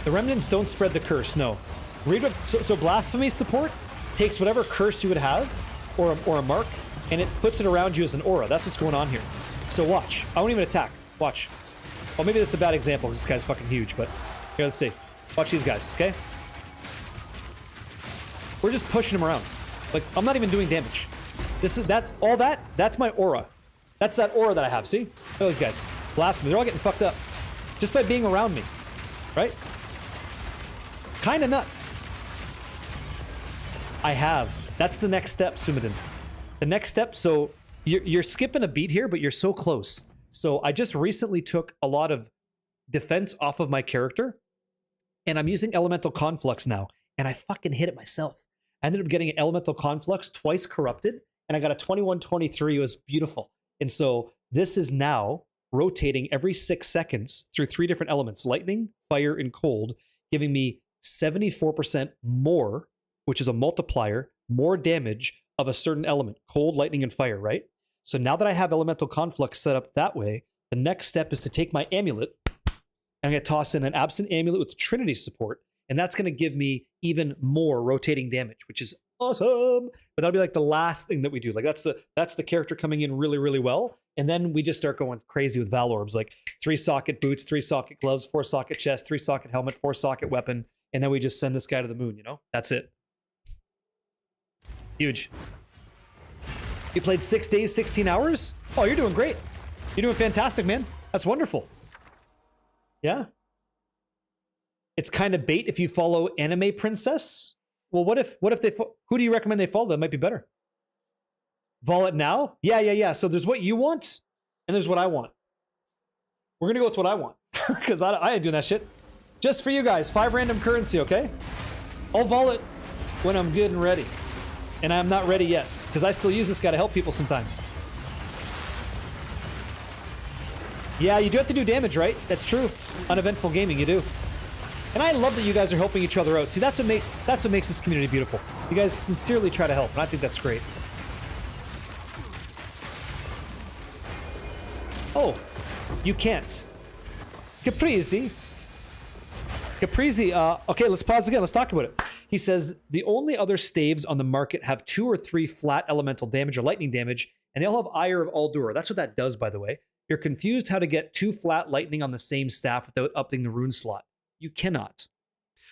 The remnants don't spread the curse, no. Read what, so blasphemy support takes whatever curse you would have, or a mark, and it puts it around you as an aura. That's what's going on here. So watch. I won't even attack. Watch. Well, maybe this is a bad example because this guy's fucking huge, but here, let's see. Watch these guys, okay? We're just pushing him around. Like, I'm not even doing damage. This is that, all that, that's my aura. That's that aura that I have, see? Those guys. Blasphemy. They're all getting fucked up. Just by being around me. Right? Kinda nuts. I have. That's the next step, Sumadin. The next step, so you're skipping a beat here, but you're so close. So I just recently took a lot of defense off of my character, and I'm using Elemental Conflux now, and I fucking hit it myself. I ended up getting an Elemental Conflux twice corrupted, and I got a 21-23. It was beautiful. And so this is now rotating every 6 seconds through 3 different elements, lightning, fire, and cold, giving me 74% more, which is a multiplier, more damage of a certain element, cold, lightning, and fire, right? So now that I have Elemental Conflux set up that way, the next step is to take my amulet, and I'm going to toss in an Absent Amulet with Trinity support, and that's going to give me even more rotating damage, which is awesome. But that'll be like the last thing that we do. Like that's the character coming in really, really well. And then we just start going crazy with Val Orbs, like 3-socket boots, 3-socket gloves, 4-socket chest, 3-socket helmet, 4-socket weapon, and then we just send this guy to the moon, you know? That's it. Huge. You played 6 days, 16 hours? Oh, you're doing great. You're doing fantastic, man. That's wonderful. Yeah. It's kind of bait if you follow Anime Princess. Well, what if they, who do you recommend they follow? That might be better. Vol it now? Yeah. So there's what you want, and there's what I want. We're gonna go with what I want, because I ain't doing that shit. Just for you guys, 5 random currency, okay? I'll vol it when I'm good and ready. And I'm not ready yet, because I still use this guy to help people sometimes. Yeah, you do have to do damage, right? That's true. Uneventful gaming, you do. And I love that you guys are helping each other out. See, that's what makes this community beautiful. You guys sincerely try to help, and I think that's great. Oh, you can't. Caprizi. Okay, let's pause again. Let's talk about it. He says, the only other staves on the market have 2 or 3 flat elemental damage or lightning damage, and they all have Ire of Aldur. That's what that does, by the way. You're confused how to get 2 flat lightning on the same staff without upping the rune slot. You cannot.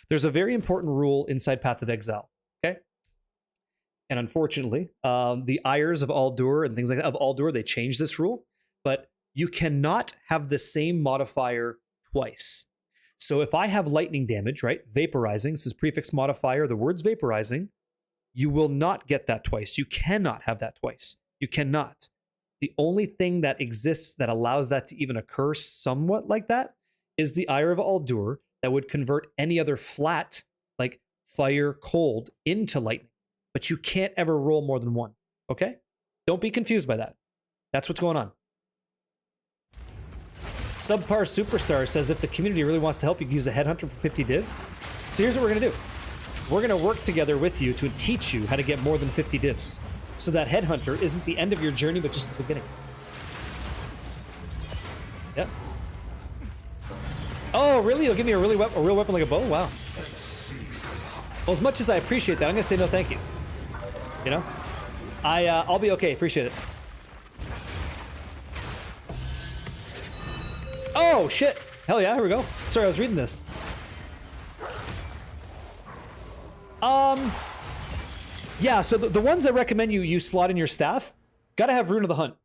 There's a very important rule inside Path of Exile, okay? And unfortunately, the Ires of Aldur and things like that, of Aldur, they changed this rule, but you cannot have the same modifier twice. So if I have lightning damage, right, vaporizing, this is prefix modifier, the word's vaporizing, you will not get that twice. You cannot have that twice. You cannot. The only thing that exists that allows that to even occur somewhat like that is the Ire of Aldur that would convert any other flat, like fire, cold, into lightning. But you can't ever roll more than one, okay? Don't be confused by that. That's what's going on. Subpar Superstar says if the community really wants to help, you can use a headhunter for 50 div. So here's what we're gonna do. We're gonna work together with you to teach you how to get more than 50 divs. So that headhunter isn't the end of your journey, but just the beginning. Yep. Oh, really? You'll give me a real weapon like a bow? Wow. Well, as much as I appreciate that, I'm gonna say no thank you. You know? I'll be okay, appreciate it. Oh, shit. Hell yeah, here we go. Sorry, I was reading this. Yeah, so the ones I recommend you slot in your staff, gotta have Rune of the Hunt.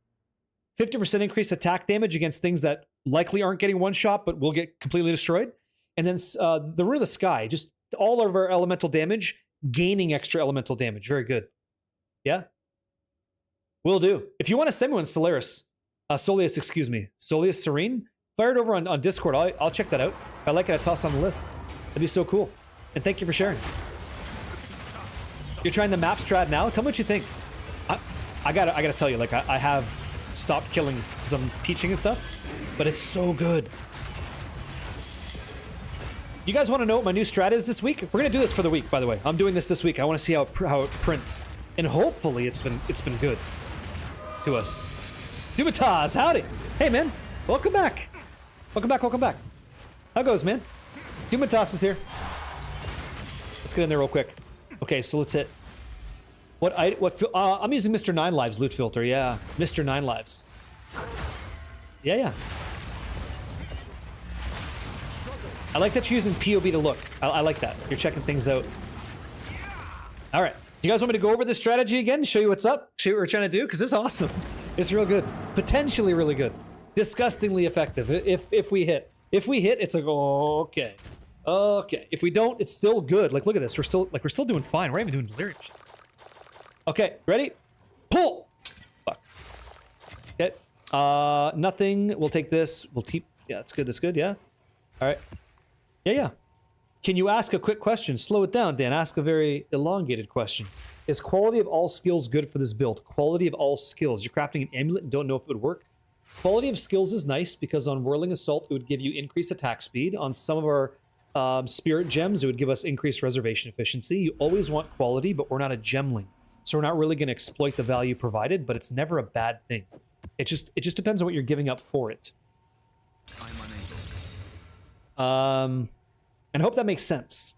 50% increased attack damage against things that likely aren't getting one shot, but will get completely destroyed. And then the Rune of the Sky, just all of our elemental damage, gaining extra elemental damage. Very good. Yeah? Will do. If you want to send me one, Soleus, excuse me. Soleus Serene, fire it over on Discord. I'll check that out. If I like it, I toss it on the list. That'd be so cool. And thank you for sharing. You're trying the map strat now? Tell me what you think. I gotta tell you, like, I have stopped killing because I'm teaching and stuff, but it's so good. You guys want to know what my new strat is this week? We're gonna do this for the week, by the way. I'm doing this week. I want to see how it prints, and hopefully it's been good to us. Dubitas, howdy. Hey man, welcome back. Welcome back. How goes, man? Dubitas is here. Let's get in there real quick. Okay, so let's hit. I'm using Mr. 9 Lives loot filter. Yeah, Mr. 9 Lives. Yeah. I like that you're using POB to look. I like that. You're checking things out. All right. You guys want me to go over this strategy again? Show you what's up? Show you what we're trying to do? Because it's awesome. It's real good. Potentially really good. Disgustingly effective. If we hit. If we hit, it's like, oh, okay. Okay. If we don't, it's still good. Like, look at this. We're still doing fine. We're not even doing delirium. Okay. Ready? Pull! Fuck. Okay. Nothing. We'll take this. We'll keep. Yeah, that's good. That's good. Yeah. All right. Yeah. Can you ask a quick question? Slow it down, Dan. Ask a very elongated question. Is quality of all skills good for this build? Quality of all skills. You're crafting an amulet and don't know if it would work. Quality of skills is nice because on Whirling Assault, it would give you increased attack speed. On some of our Spirit Gems, it would give us increased reservation efficiency. You always want quality, but we're not a gemling. So we're not really going to exploit the value provided, but it's never a bad thing. It just depends on what you're giving up for it. And I hope that makes sense.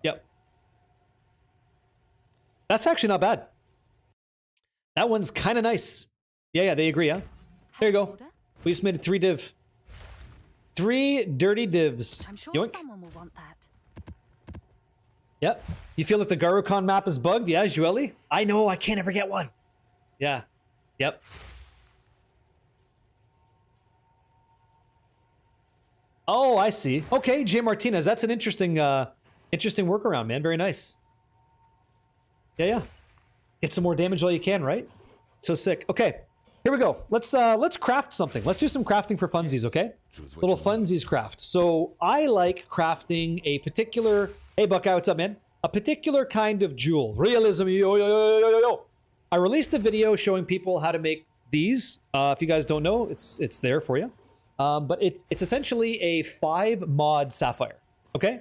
Yep. That's actually not bad. That one's kind of nice. Yeah, they agree, huh? There you go. We just made it 3 div. 3 dirty divs. I'm sure Yoink. someone will want that. Yep. You feel like the Garukon map is bugged? Yeah, Jueli? I know, I can't ever get one. Yeah. Yep. Oh, I see. Okay, Jay Martinez. That's an interesting workaround, man. Very nice. Yeah. Get some more damage while you can, right? So sick. Okay, here we go. Let's craft something. Let's do some crafting for funsies, okay? Little funsies craft. So I like crafting a particular. Hey, Buckeye, what's up, man? A particular kind of jewel. Realism. Yo. I released a video showing people how to make these. If you guys don't know, it's there for you. But it's essentially a 5 mod sapphire. Okay.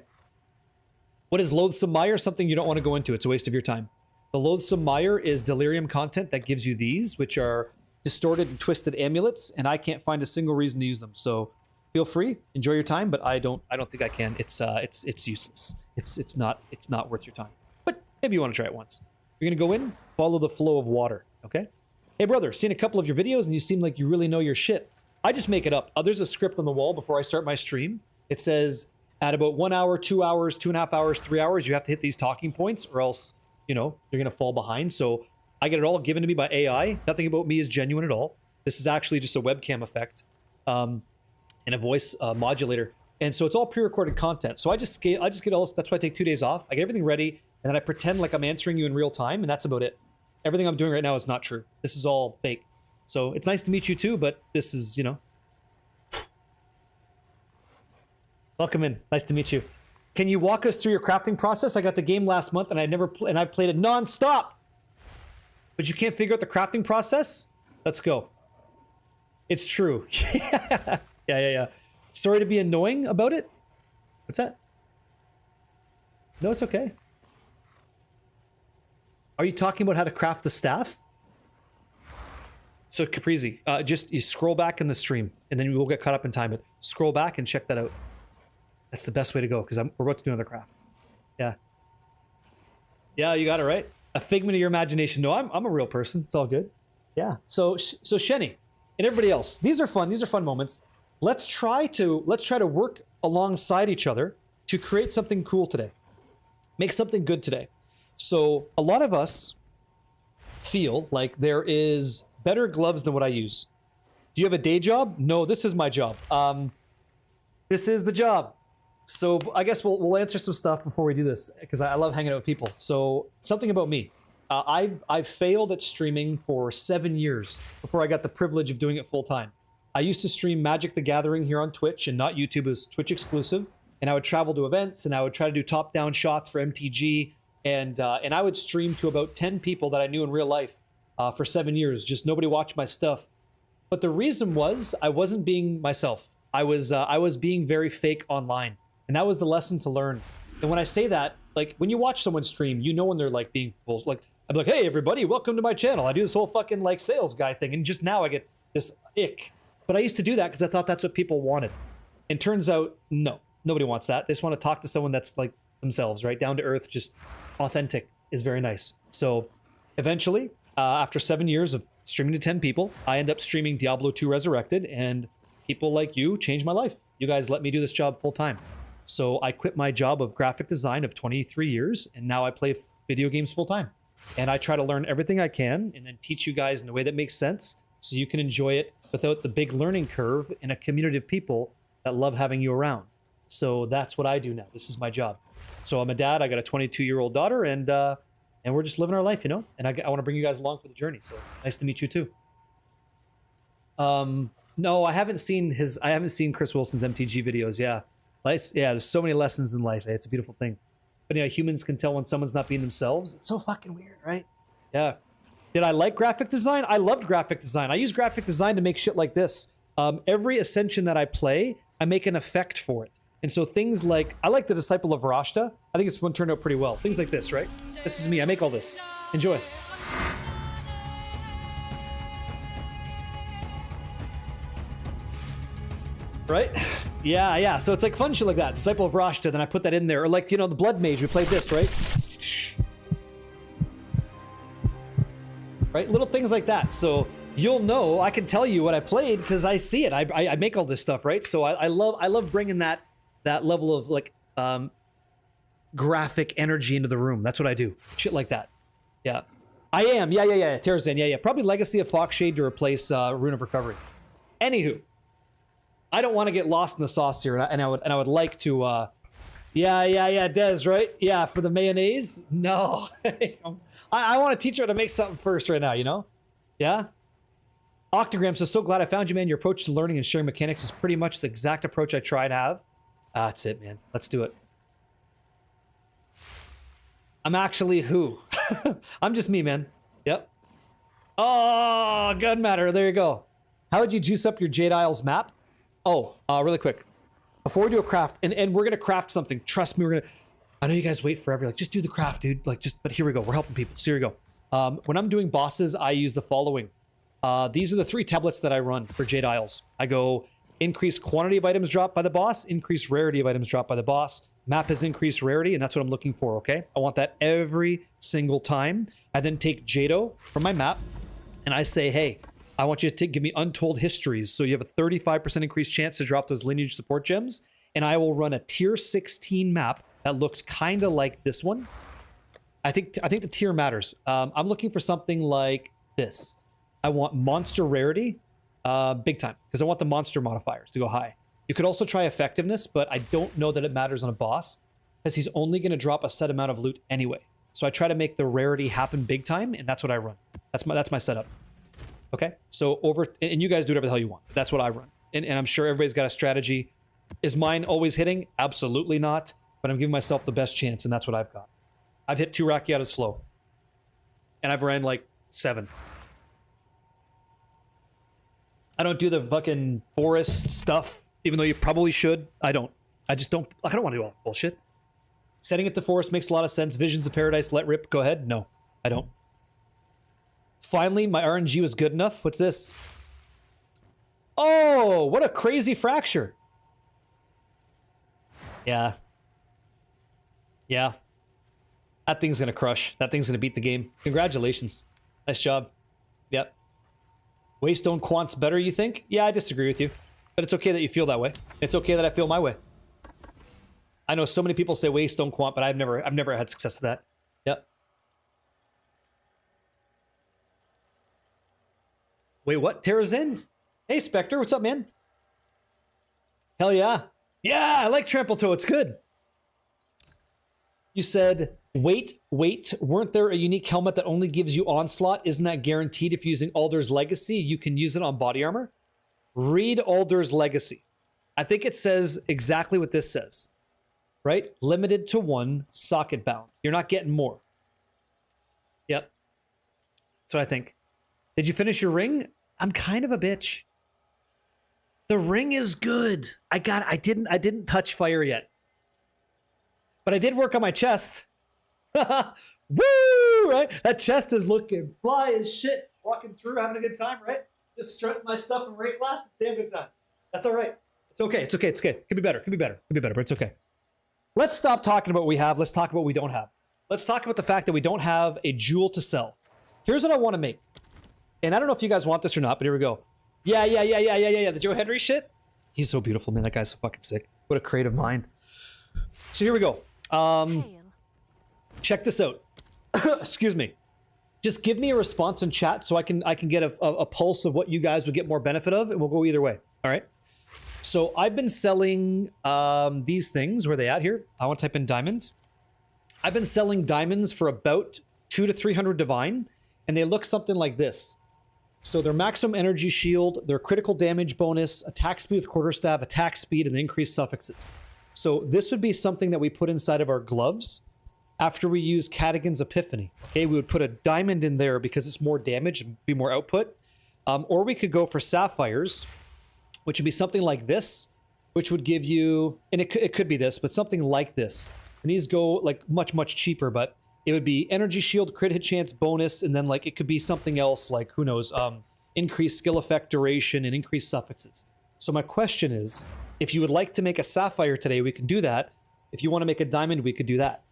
What is Loathsome Mire? Something you don't want to go into. It's a waste of your time. The Loathsome Mire is delirium content that gives you these, which are distorted and twisted amulets, and I can't find a single reason to use them. So feel free, enjoy your time, but I don't think I can. It's useless. It's not worth your time. But maybe you want to try it once. You're gonna go in, follow the flow of water. Okay. Hey brother, seen a couple of your videos and you seem like you really know your shit. I just make it up. There's a script on the wall before I start my stream. It says at about 1 hour, 2 hours, 2.5 hours, 3 hours, you have to hit these talking points or else, you know, you're going to fall behind. So I get it all given to me by AI. Nothing about me is genuine at all. This is actually just a webcam effect and a voice modulator. And so it's all pre-recorded content. So I just get all this. That's why I take 2 days off. I get everything ready and then I pretend like I'm answering you in real time and that's about it. Everything I'm doing right now is not true. This is all fake. So it's nice to meet you too, but this is, you know. Welcome in. Nice to meet you. Can you walk us through your crafting process? I got the game last month and I played it non-stop. But you can't figure out the crafting process? Let's go. It's true. Yeah. Sorry to be annoying about it. What's that? No, it's okay. Are you talking about how to craft the staff? So Caprizi, just you scroll back in the stream and then we'll get caught up in time. But scroll back and check that out. That's the best way to go because we're about to do another craft. Yeah. Yeah, you got it right. A figment of your imagination. No, I'm a real person. It's all good. Yeah. So Shenny and everybody else, these are fun. These are fun moments. Let's try to work alongside each other to create something cool today. Make something good today. So a lot of us feel like there is better gloves than what I use. Do you have a day job? No, this is my job. This is the job. So I guess we'll answer some stuff before we do this because I love hanging out with people. So something about me. I failed at streaming for 7 years before I got the privilege of doing it full time. I used to stream Magic the Gathering here on Twitch and not YouTube. It was Twitch exclusive. And I would travel to events and I would try to do top-down shots for MTG. And I would stream to about 10 people that I knew in real life for 7 years. Just nobody watched my stuff. But the reason was I wasn't being myself. I was being very fake online. And that was the lesson to learn. And when I say that, like when you watch someone stream, you know when they're like being like, I'm like, hey everybody, welcome to my channel. I do this whole fucking like sales guy thing. And just now I get this ick. But I used to do that because I thought that's what people wanted. And turns out, no, nobody wants that. They just want to talk to someone that's like themselves, right? Down to earth, just authentic is very nice. So eventually, after 7 years of streaming to 10 people, I end up streaming Diablo 2 Resurrected, and people like you changed my life. You guys let me do this job full time. So I quit my job of graphic design of 23 years, and now I play video games full time. And I try to learn everything I can and then teach you guys in a way that makes sense so you can enjoy it without the big learning curve in a community of people that love having you around. So that's what I do now. This is my job. So I'm a dad. I got a 22-year-old daughter, and we're just living our life, you know. And I want to bring you guys along for the journey. So nice to meet you too. No, I haven't seen Chris Wilson's MTG videos. Yeah, there's so many lessons in life. It's a beautiful thing. But yeah, humans can tell when someone's not being themselves. It's so fucking weird, right? Yeah. Did I like graphic design? I loved graphic design. I use graphic design to make shit like this. Every Ascension that I play, I make an effect for it. And so things like, I like the Disciple of Varashta. I think this one turned out pretty well. Things like this, right? This is me. I make all this. Enjoy. Right? Yeah. So it's like fun shit like that. Disciple of Varashta, then I put that in there. Or like, you know, the Blood Mage, we played this, right? Right? Little things like that. So you'll know, I can tell you what I played because I see it. I make all this stuff, right? So I love bringing that level of like graphic energy into the room. That's what I do. Shit like that. Yeah. I am. Yeah. Terrazan. Yeah. Probably Legacy of Foxshade to replace Rune of Recovery. Anywho, I don't want to get lost in the sauce here, and I would like to. Yeah. Des, right? Yeah, for the mayonnaise. No, I want to teach her how to make something first right now. You know? Yeah. Octagram says, so glad I found you, man. Your approach to learning and sharing mechanics is pretty much the exact approach I try to have. That's it, man. Let's do it. I'm actually who? I'm just me, man. Yep. Oh, gun matter. There you go. How would you juice up your Jade Isles map? Oh, really quick. Before we do a craft, and we're going to craft something. Trust me, I know you guys wait forever. Like, just do the craft, dude. Like, but here we go. We're helping people. So here we go. When I'm doing bosses, I use the following. These are the 3 tablets that I run for Jade Isles. I go increase quantity of items dropped by the boss, increase rarity of items dropped by the boss. Map has increased rarity, and that's what I'm looking for, okay? I want that every single time. I then take Jado from my map, and I say, hey, I want you to give me untold histories, so you have a 35% increased chance to drop those lineage support gems, and I will run a tier 16 map that looks kind of like this one. I think the tier matters. I'm looking for something like this. I want monster rarity, big time, because I want the monster modifiers to go high. You could also try effectiveness, but I don't know that it matters on a boss, because he's only going to drop a set amount of loot anyway. So I try to make the rarity happen big time, and that's what I run. That's my setup. Okay? So and you guys do whatever the hell you want. That's what I run. And I'm sure everybody's got a strategy. Is mine always hitting? Absolutely not. But I'm giving myself the best chance, and that's what I've got. I've hit 2 Rakiatas flow. And I've ran like 7. I don't do the fucking forest stuff, even though you probably should. I don't. I don't want to do all that bullshit. Setting it to forest makes a lot of sense. Visions of Paradise, let rip. Go ahead. No, I don't. Finally, my RNG was good enough. What's this? Oh, what a crazy fracture. Yeah. Yeah. That thing's gonna crush. That thing's gonna beat the game. Congratulations. Nice job. Yep. Waystone Quant's better, you think? Yeah, I disagree with you. But it's okay that you feel that way. It's okay that I feel my way. I know so many people say Waystone Quant, but I've never had success with that. Yep. Wait, what? Terra's in? Hey, Spectre, what's up, man? Hell yeah. Yeah, I like Trample Toe. It's good. You said, wait, weren't there a unique helmet that only gives you Onslaught? Isn't that guaranteed if using Alder's Legacy, you can use it on body armor? Read Alder's Legacy. I think it says exactly what this says, right? Limited to 1, socket bound. You're not getting more. Yep. That's what I think. Did you finish your ring? I'm kind of a bitch. The ring is good. I didn't touch fire yet. But I did work on my chest. Woo! Right? That chest is looking fly as shit. Walking through, having a good time, right? Just strutting my stuff in Ray class. It's a damn good time. That's all right. It's okay. It's okay. It's okay. Could be better. Could be better. Could be better, but it's okay. Let's stop talking about what we have. Let's talk about what we don't have. Let's talk about the fact that we don't have a jewel to sell. Here's what I want to make. And I don't know if you guys want this or not, but here we go. Yeah. The Joe Henry shit. He's so beautiful, man. That guy's so fucking sick. What a creative mind. So here we go. Check this out. Excuse me. Just give me a response in chat so I can get a pulse of what you guys would get more benefit of, and we'll go either way. All right. So I've been selling these things. Where are they at here? I want to type in diamond. I've been selling diamonds for about 200 to 300 divine, and they look something like this. So their maximum energy shield, their critical damage bonus, attack speed with quarterstaff, attack speed, and increased suffixes. So this would be something that we put inside of our gloves after we use Cadigan's Epiphany. Okay, we would put a diamond in there because it's more damage and be more output. Or we could go for sapphires, which would be something like this, which would give you, and it could be this, but something like this. And these go like much cheaper, but it would be energy shield, crit hit chance bonus, and then like it could be something else like, who knows, increased skill effect duration and increased suffixes. So my question is, if you would like to make a sapphire today, we can do that. If you want to make a diamond, we could do that.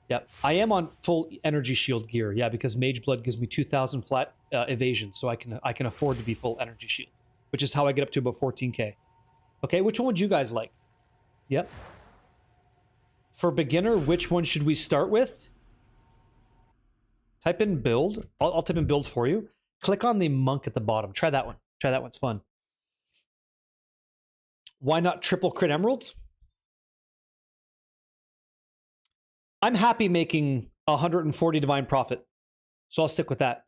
Yep. I am on full energy shield gear. Yeah, because Mage Blood gives me 2,000 flat evasion, so I can afford to be full energy shield, which is how I get up to about 14k. Okay, which one would you guys like? Yep. For beginner, which one should we start with? Type in build. I'll type in build for you. Click on the monk at the bottom. Try that one. Try that one. It's fun. Why not triple crit emerald? I'm happy making 140 divine profit, so I'll stick with that.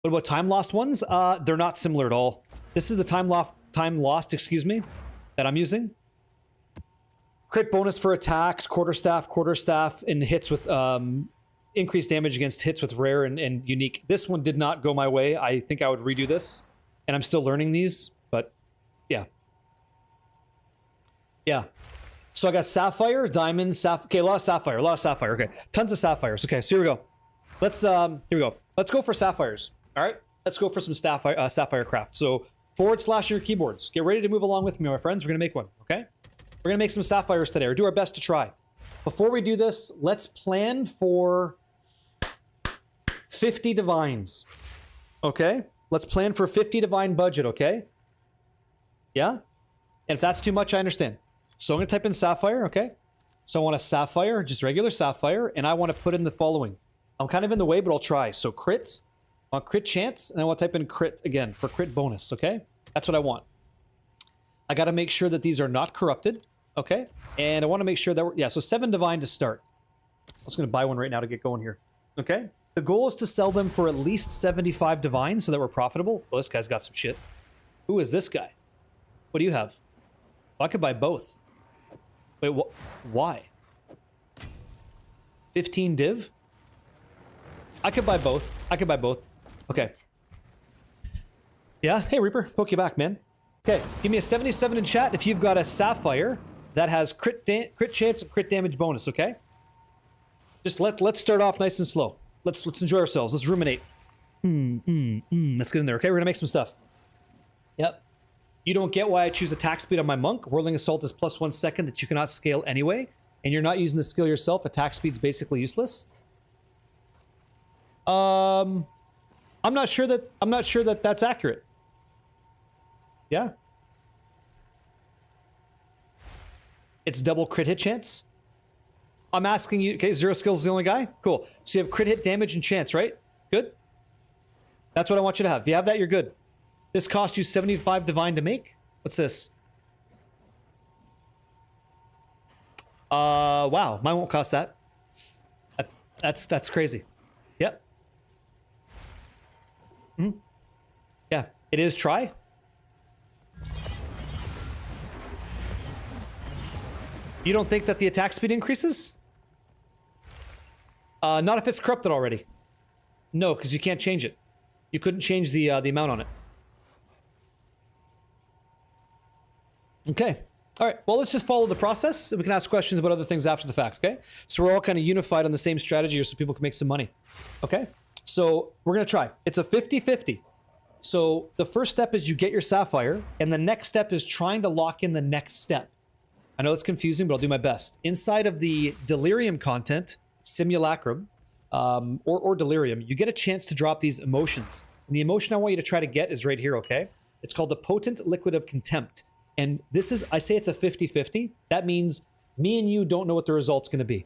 What about time lost ones? They're not similar at all. This is the time lost, excuse me, that I'm using. Crit bonus for attacks, quarterstaff, and hits with increased damage against hits with rare and unique. This one did not go my way. I think I would redo this, and I'm still learning these, but yeah. Yeah. So I got sapphire, diamond, okay, a lot of sapphire, okay. Tons of sapphires. Okay, so here we go. Here we go. Let's go for sapphires. All right, let's go for some sapphire craft. So / your keyboards. Get ready to move along with me, my friends. We're gonna make one, okay? We're gonna make some sapphires today, or do our best to try. Before we do this, let's plan for 50 divines, okay? Let's plan for 50 divine budget, okay? Yeah? And if that's too much, I understand. So I'm gonna type in sapphire, okay? So I want a sapphire, just regular sapphire, and I want to put in the following. I'm kind of in the way, but I'll try. So crit, I want crit chance, and I want to type in crit again for crit bonus, okay? That's what I want. I got to make sure that these are not corrupted, okay? And I want to make sure that yeah, so 7 divine to start. I'm just going to buy one right now to get going here. Okay? The goal is to sell them for at least 75 divine so that we're profitable. Well, this guy's got some shit. Who is this guy? What do you have? I could buy both. Wait, why? 15 div? I could buy both. I could buy both. Okay. Yeah? Hey, Reaper. Poke you back, man. Okay. Give me a 77 in chat if you've got a Sapphire that has crit chance and crit damage bonus, okay? Just let's start off nice and slow. Let's enjoy ourselves. Let's ruminate. Let's get in there, okay? We're gonna make some stuff. Yep. You don't get why I choose attack speed on my monk. Whirling Assault is +1 second that you cannot scale anyway, and you're not using the skill yourself. Attack speed's basically useless. I'm not sure that that's accurate. Yeah. It's double crit hit chance. I'm asking you, okay, 0 skills is the only guy? Cool. So you have crit hit damage and chance, right? Good. That's what I want you to have. If you have that, you're good. This cost you 75 divine to make? What's this? Wow, mine won't cost that. That's crazy. Yep. Yeah, it is try. You don't think that the attack speed increases? Not if it's corrupted already. No, because you can't change it. You couldn't change the amount on it. Okay. All right. Well, let's just follow the process, and we can ask questions about other things after the fact, okay? So we're all kind of unified on the same strategy here so people can make some money. Okay? So we're going to try. It's a 50-50. So the first step is you get your Sapphire, and the next step is trying to lock in the next step. I know it's confusing, but I'll do my best. Inside of the Delirium content, Simulacrum, or Delirium, you get a chance to drop these emotions. And the emotion I want you to try to get is right here, okay? It's called the Potent Liquid of Contempt. And this is, I say it's a 50-50. That means me and you don't know what the result's going to be.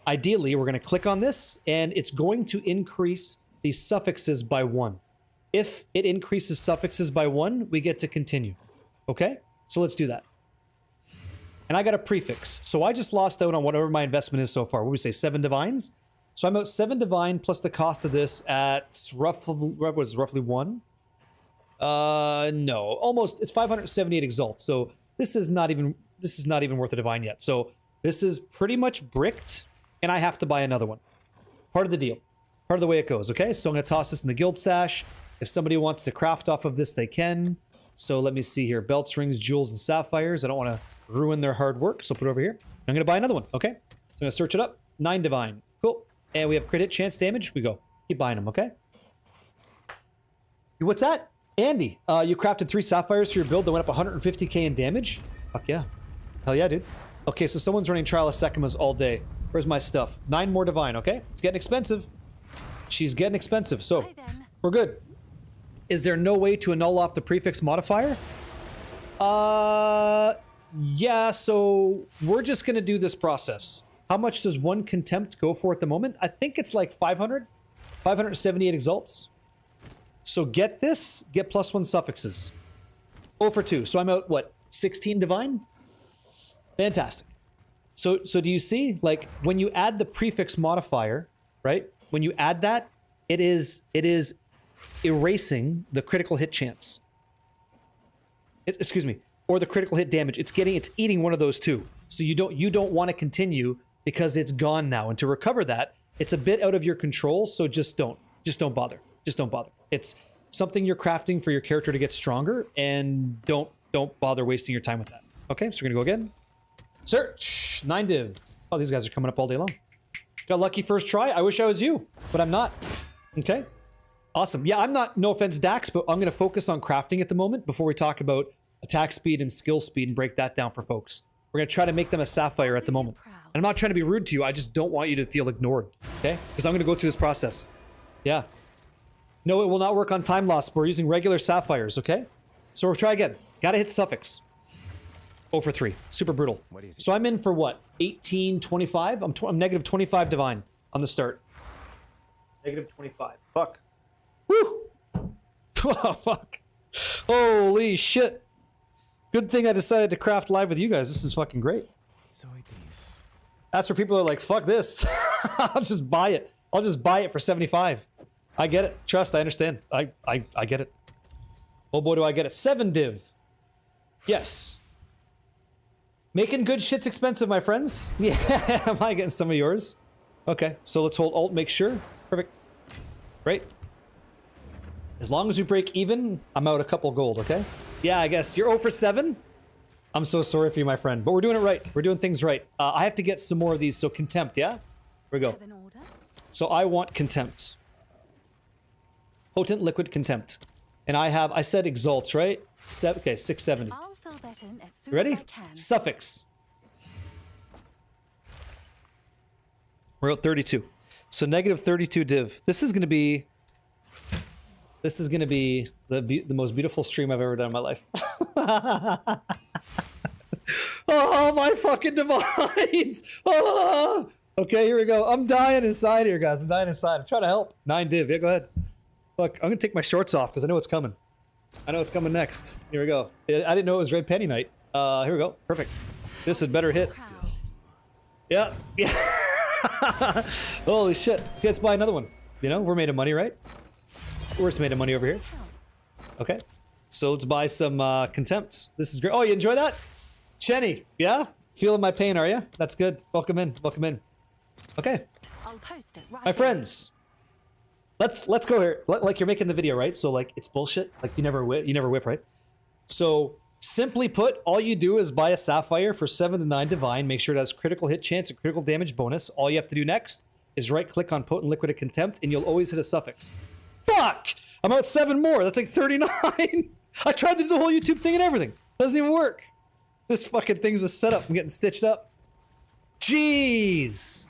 Ideally, we're going to click on this, and it's going to increase the suffixes by 1. If it increases suffixes by 1, we get to continue. Okay? So let's do that. And I got a prefix. So I just lost out on whatever my investment is so far. What do we say, 7 divines? So I'm out 7 divine plus the cost of this at roughly 1. No, almost. It's 578 exalts. So this is not even worth a divine yet. So this is pretty much bricked, and I have to buy another one. Part of the deal. Part of the way it goes. Okay, so I'm gonna toss this in the guild stash. If somebody wants to craft off of this, they can. So let me see here: belts, rings, jewels, and sapphires. I don't want to ruin their hard work, so put it over here. I'm gonna buy another one. Okay, so I'm gonna search it up. 9 divine. Cool. And we have crit hit chance damage. We go. Keep buying them. Okay. What's that? Andy, you crafted 3 sapphires for your build that went up 150k in damage? Fuck yeah. Hell yeah, dude. Okay, so someone's running Trial of Sekimas all day. Where's my stuff? 9 more divine, okay? It's getting expensive. She's getting expensive, so we're good. Is there no way to annul off the prefix modifier? Yeah, so we're just gonna do this process. How much does 1 contempt go for at the moment? I think it's like 578 exalts. So get this, get +1 suffixes. 0 for 2. So I'm out, what, 16 divine? Fantastic. So do you see, like, when you add the prefix modifier, right? When you add that, it is erasing the critical hit chance. Excuse me, or the critical hit damage. It's eating one of those two. So you don't want to continue because it's gone now. And to recover that, it's a bit out of your control. So just don't bother. Just don't bother. It's something you're crafting for your character to get stronger, and don't bother wasting your time with that. Okay, so we're gonna go again. Search 9 div. Oh, these guys are coming up all day long. Got lucky first try. I wish I was you, but I'm not. Okay, awesome. Yeah, I'm not. No offense, Dax, but I'm gonna focus on crafting at the moment before we talk about attack speed and skill speed and break that down for folks. We're gonna try to make them a sapphire at the moment. And I'm not trying to be rude to you. I just don't want you to feel ignored. Okay, because I'm gonna go through this process. Yeah. No, it will not work on time loss. We're using regular sapphires, okay? So we'll try again. Gotta hit suffix. 0 for 3. Super brutal. So I'm in for what? 18, 25? I'm negative 25 divine on the start. Negative 25. Fuck. Woo! Oh, fuck. Holy shit. Good thing I decided to craft live with you guys. This is fucking great. That's where people are like, fuck this. I'll just buy it. I'll just buy it for 75. I get it. Trust, I understand. I get it. Oh boy, do I get it. 7 div. Yes. Making good shit's expensive, my friends. Yeah, am I getting some of yours? Okay, so let's hold Alt, make sure. Perfect. Great. As long as we break even, I'm out a couple gold, okay? Yeah, I guess. You're 0 for 7? I'm so sorry for you, my friend. But we're doing it right. We're doing things right. I have to get some more of these, so contempt, yeah? Here we go. Have an order? So I want contempt. Potent liquid contempt. And I said exalts, right? Okay, 670. I'll fill that in as soon You ready? as I can. Suffix. We're at 32. So negative 32 div. This is gonna be the most beautiful stream I've ever done in my life. Oh, my fucking divines! Oh! Okay, here we go. I'm dying inside here, guys. I'm dying inside. I'm trying to help. 9 div. Yeah, go ahead. Look, I'm gonna take my shorts off because I know what's coming. I know what's coming next. Here we go. I didn't know it was Red Penny Night. Here we go. Perfect. This is better hit. Proud. Yeah. Yeah. Holy shit. Okay, let's buy another one. You know, we're made of money, right? We're just made of money over here. Okay. So let's buy some contempt. This is great. Oh, you enjoy that? Chenny, yeah? Feeling my pain, are you? That's good. Welcome in. Welcome in. Okay. I'll post it right My away. friends. Let's go here. Like you're making the video, right? So like it's bullshit. Like you never whiff, right? So simply put, all you do is buy a sapphire for 7 to 9 divine. Make sure it has critical hit chance and critical damage bonus. All you have to do next is right click on potent liquid of contempt, and you'll always hit a suffix. Fuck! I'm out 7 more. That's like 39. I tried to do the whole YouTube thing and everything. Doesn't even work. This fucking thing's a setup. I'm getting stitched up. Jeez.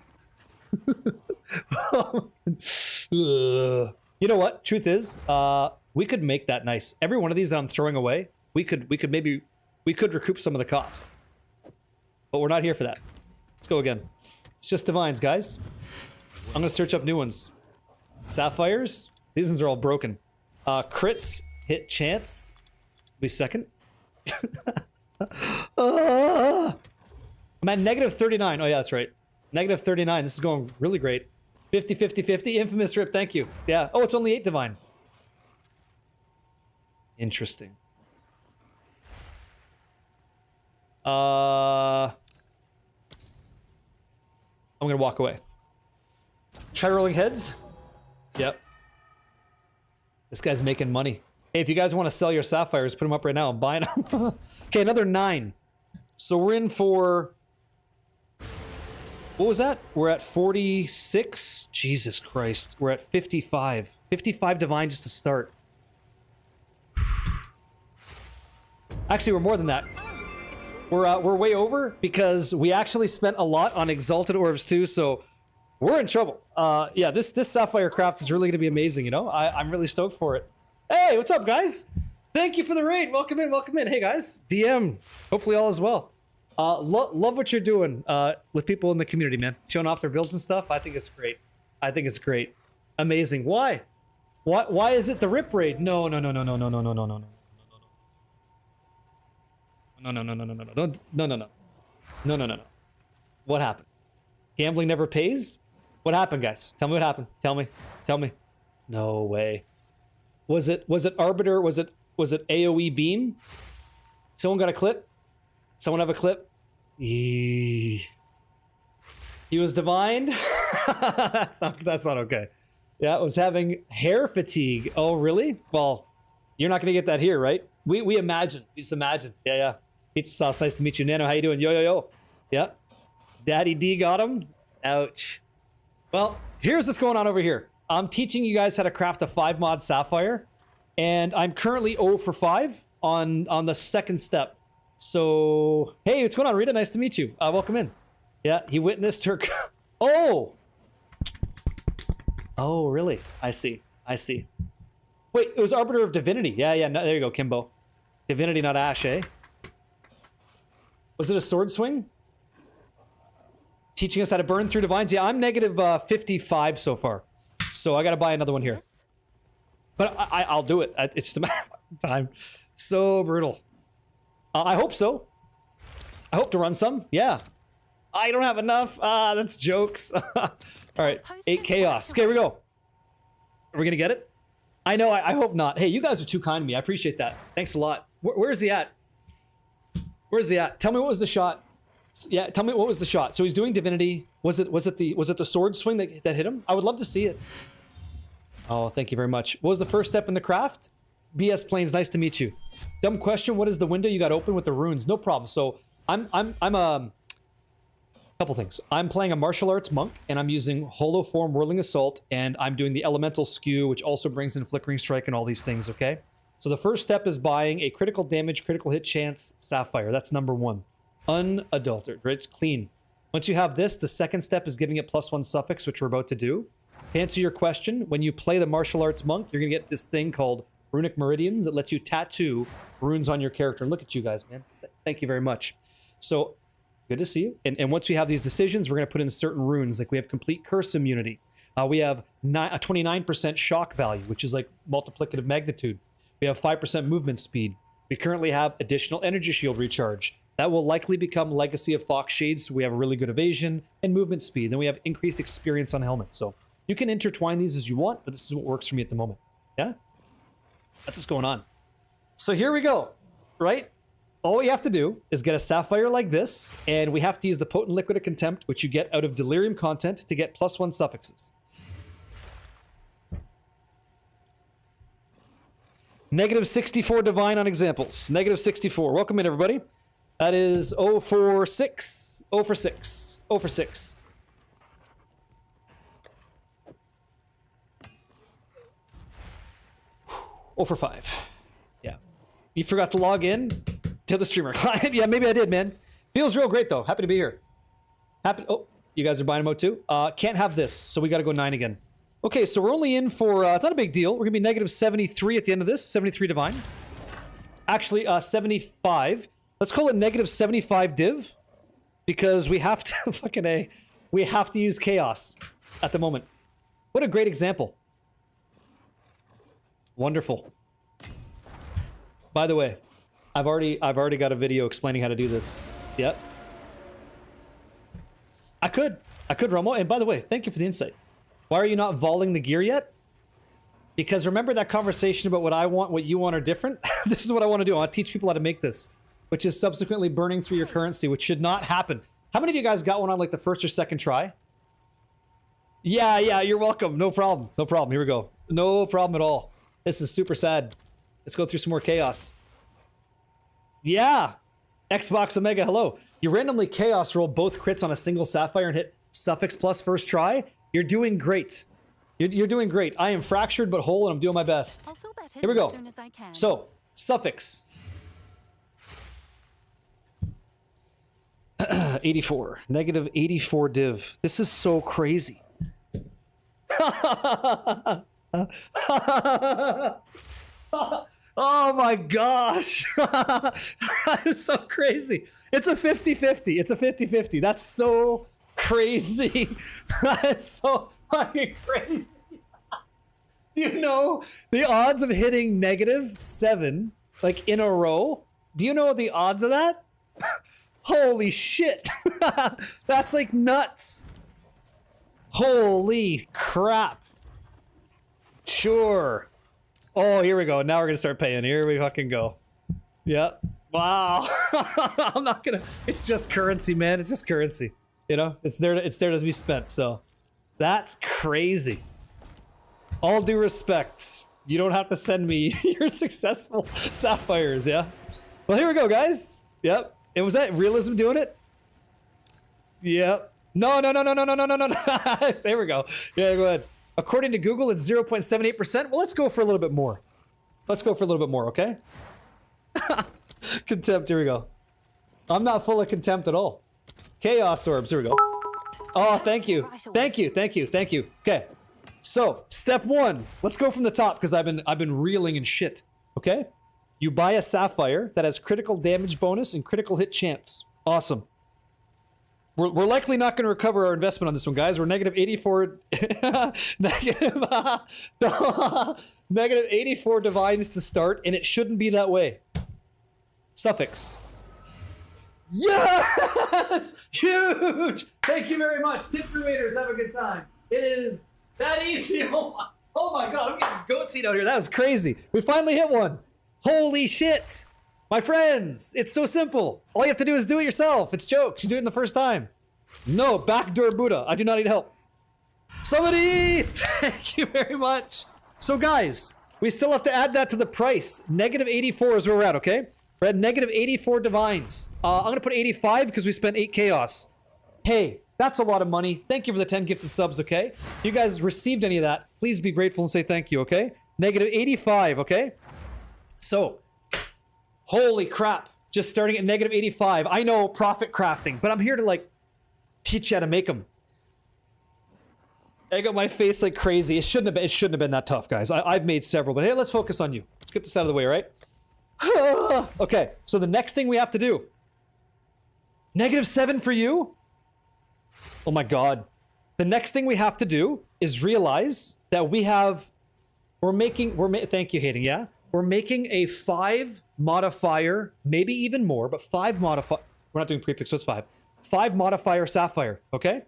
You know what? Truth is, we could make that nice. Every one of these that I'm throwing away, we could recoup some of the cost. But we're not here for that. Let's go again. It's just divines, guys. I'm gonna search up new ones. Sapphires. These ones are all broken. Crits, hit chance. Be second. I'm at negative 39. Oh yeah, that's right. Negative 39. This is going really great. 50, 50, 50. Infamous rip. Thank you. Yeah. Oh, it's only 8 divine. Interesting. I'm gonna walk away. Try rolling heads. Yep. This guy's making money. Hey, if you guys want to sell your sapphires, put them up right now. I'm buying them. Okay, another 9. So we're in for... What was that? We're at 46? Jesus Christ. We're at 55. 55 divine just to start. Actually, we're more than that. We're way over because we actually spent a lot on exalted orbs too, so we're in trouble. Yeah, this sapphire craft is really going to be amazing, you know? I'm really stoked for it. Hey, what's up, guys? Thank you for the raid. Welcome in, welcome in. Hey, guys. DM. Hopefully all is well. Love what you're doing with people in the community, man. Showing off their builds and stuff. I think it's great. I think it's great. Amazing. Why? Why is it the rip raid? No. No. What happened? Gambling never pays? What happened, guys? Tell me what happened. Tell me. No way. Was it Arbiter? Was it AoE beam? Someone got a clip? Someone have a clip? He was divined? that's not okay. Yeah, I was having hair fatigue. Oh, really? Well, you're not gonna get that here, right? We imagine. We just imagine. Yeah. Pizza sauce, nice to meet you. Nano, how you doing? Yo. Yeah. Daddy D got him. Ouch. Well, here's what's going on over here. I'm teaching you guys how to craft a 5 mod sapphire, and I'm currently 0 for 5 on the second step. So, hey, what's going on, Rita? Nice to meet you. Welcome in. Yeah, he witnessed her. Oh, really? I see. Wait, it was Arbiter of Divinity. Yeah. No, there you go, Kimbo. Divinity, not Ash, eh? Was it a sword swing? Teaching us how to burn through divines. Yeah, I'm negative 55 so far. So I gotta buy another one here. Yes? But I'll do it. It's just a matter of time. So brutal. I hope so. I hope to run some. Yeah. I don't have enough. That's jokes. All right, Post 8 it chaos. right Okay, here we go. Are we gonna get it? I know. I hope not. Hey, you guys are too kind to me. I appreciate that. Thanks a lot. Where's he at? Where's he at? Tell me what was the shot. Yeah, tell me what was the shot. So he's doing divinity. Was it the sword swing that hit him? I would love to see it. Oh, thank you very much. What was the first step in the craft? BS Plains, nice to meet you. Dumb question. What is the window you got open with the runes? No problem. So I'm couple things. I'm playing a martial arts monk, and I'm using holo form whirling assault, and I'm doing the elemental skew, which also brings in flickering strike and all these things. Okay. So the first step is buying a critical damage, critical hit chance sapphire. That's number 1. Unadulterated, right? It's clean. Once you have this, the second step is giving it +1 suffix, which we're about to do. To answer your question, when you play the martial arts monk, you're gonna get this thing called runic meridians that lets you tattoo runes on your character. And look at you guys, man. Thank you very much. So good to see you. And once we have these decisions, we're gonna put in certain runes. Like we have complete curse immunity. We have a 29% shock value, which is like multiplicative magnitude. We have 5% movement speed. We currently have additional energy shield recharge. That will likely become Legacy of Fox Shades, so we have a really good evasion and movement speed. Then we have increased experience on helmets. So you can intertwine these as you want, but this is what works for me at the moment. Yeah? That's what's going on. So here we go, right? All we have to do is get a sapphire like this, and we have to use the Potent Liquid of Contempt, which you get out of Delirium content, to get +1 suffixes. -64 divine on examples. -64. Welcome in, everybody. That is 0 for 6. 0 for 6. 0 for 6. Oh for 5. Yeah. You forgot to log in to the streamer client. Yeah, maybe I did, man. Feels real great, though. Happy to be here. Oh, you guys are buying them out, too? Can't have this, so we got to go 9 again. Okay, so we're only in for, it's not a big deal. We're going to be -73 at the end of this. 73 divine. Actually, 75. Let's call it -75 div, because we have to fucking A. We have to use chaos at the moment. What a great example. Wonderful. By the way, I've already got a video explaining how to do this. Yep. I could, Romo. And by the way, thank you for the insight. Why are you not voling the gear yet? Because remember that conversation about what I want, what you want are different? This is what I want to do. I want to teach people how to make this, which is subsequently burning through your currency, which should not happen. How many of you guys got one on like the first or second try? Yeah, you're welcome. No problem. No problem. Here we go. No problem at all. This is super sad. Let's go through some more chaos. Yeah. Xbox Omega, hello. You randomly chaos roll both crits on a single sapphire and hit suffix plus first try. You're doing great. You're doing great. I am fractured but whole, and I'm doing my best. I'll fill that in Here we go. as soon as I can. So, suffix. 84. -84 div. This is so crazy. Oh my gosh. That is so crazy. It's a 50-50. It's a 50-50. That's so crazy. That's so fucking crazy. Do you know the odds of hitting -7 like in a row? Do you know the odds of that? Holy shit. That's like nuts. Holy crap. Sure. Oh, here we go. Now we're gonna start paying. Here we fucking go. Yep. Wow. I'm not gonna. It's just currency, man. It's just currency. You know, it's there to be spent. So, that's crazy. All due respect, you don't have to send me your successful sapphires. Yeah. Well, here we go, guys. Yep. And was that realism doing it? Yep. No. There we go. Yeah, go ahead. According to Google, it's 0.78%. Well, let's go for a little bit more. Let's go for a little bit more, okay? Contempt, here we go. I'm not full of contempt at all. Chaos orbs, here we go. Oh, thank you. Thank you. Okay. So, step 1. Let's go from the top, because I've been reeling in shit. Okay? You buy a sapphire that has critical damage bonus and critical hit chance. Awesome. We're likely not going to recover our investment on this one, guys. We're -84... -84 divines to start, and it shouldn't be that way. Suffix. Yes! Huge! Thank you very much. Tip creators, have a good time. It is that easy. Oh my god, I'm getting goatsy out here. That was crazy. We finally hit one. Holy shit. My friends, it's so simple. All you have to do is do it yourself. It's jokes. You do it in the first time. No, backdoor Buddha. I do not need help. Somebody's! Thank you very much. So guys, we still have to add that to the price. Negative 84 is where we're at, okay? We're at negative 84 divines. I'm going to put 85 because we spent 8 chaos. Hey, that's a lot of money. Thank you for the 10 gifted subs, okay? If you guys received any of that, please be grateful and say thank you, okay? Negative 85, okay? So, holy crap. Just starting at negative 85. I know profit crafting, but I'm here to like teach you how to make them. I got my face like crazy. It shouldn't have been that tough, guys. I've made several, but hey, let's focus on you. Let's get this out of the way, right? Okay, so the next thing we have to do. Negative 7 for you? Oh my god. The next thing we have to do is realize that thank you, Hayden, yeah? We're making a 5 modifier, maybe even more, but 5 modifier. We're not doing prefix, so it's 5. 5 modifier sapphire, okay?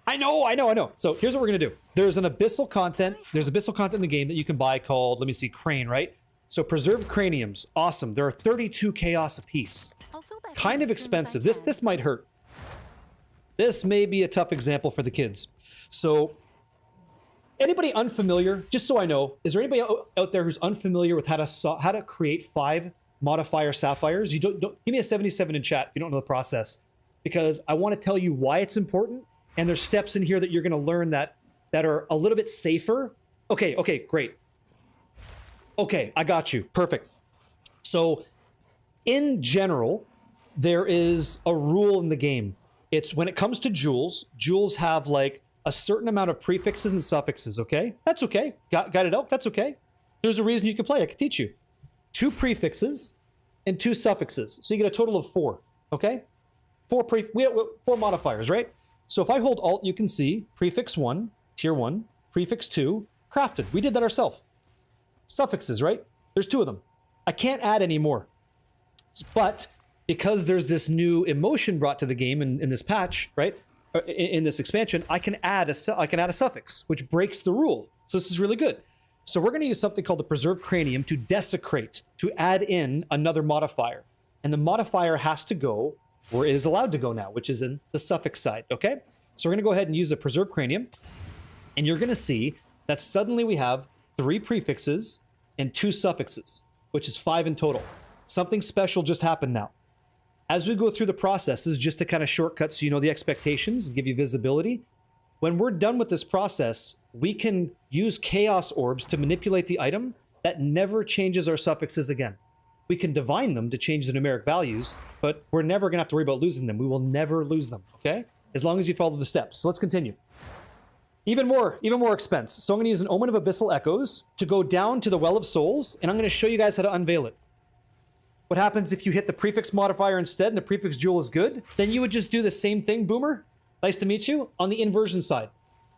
I know. So here's what we're gonna do. There's abyssal content in the game that you can buy called, let me see, Crane, right? So preserved craniums, awesome. There are 32 chaos apiece. Kind of expensive. This might hurt. This may be a tough example for the kids. So, anybody unfamiliar, just so I know, is there anybody out there who's unfamiliar with how to create 5 modifier sapphires? You don't give me a 77 in chat if you don't know the process, because I want to tell you why it's important, and there's steps in here that you're going to learn that are a little bit safer. Okay, great. Okay, I got you. Perfect. So, in general, there is a rule in the game. It's when it comes to jewels have like a certain amount of prefixes and suffixes, okay? That's okay. Got it out? That's okay. There's a reason you can play. I can teach you. 2 prefixes and 2 suffixes. So you get a total of 4, okay? 4 modifiers, right? So if I hold Alt, you can see prefix 1, tier 1, prefix 2, crafted. We did that ourselves. Suffixes, right? There's 2 of them. I can't add any more. But because there's this new emotion brought to the game in this patch, right? In this expansion, I can add a suffix, which breaks the rule. So this is really good. So we're going to use something called the preserved cranium to desecrate, to add in another modifier. And the modifier has to go where it is allowed to go now, which is in the suffix side, okay? So we're going to go ahead and use the preserved cranium. And you're going to see that suddenly we have 3 prefixes and 2 suffixes, which is 5 in total. Something special just happened now. As we go through the processes, just to kind of shortcut so you know the expectations, give you visibility, when we're done with this process, we can use chaos orbs to manipulate the item that never changes our suffixes again. We can divine them to change the numeric values, but we're never going to have to worry about losing them. We will never lose them, okay? As long as you follow the steps. So let's continue. Even more expense. So I'm going to use an Omen of Abyssal Echoes to go down to the Well of Souls, and I'm going to show you guys how to unveil it. What happens if you hit the prefix modifier instead and the prefix jewel is good? Then you would just do the same thing, Boomer. Nice to meet you. On the inversion side.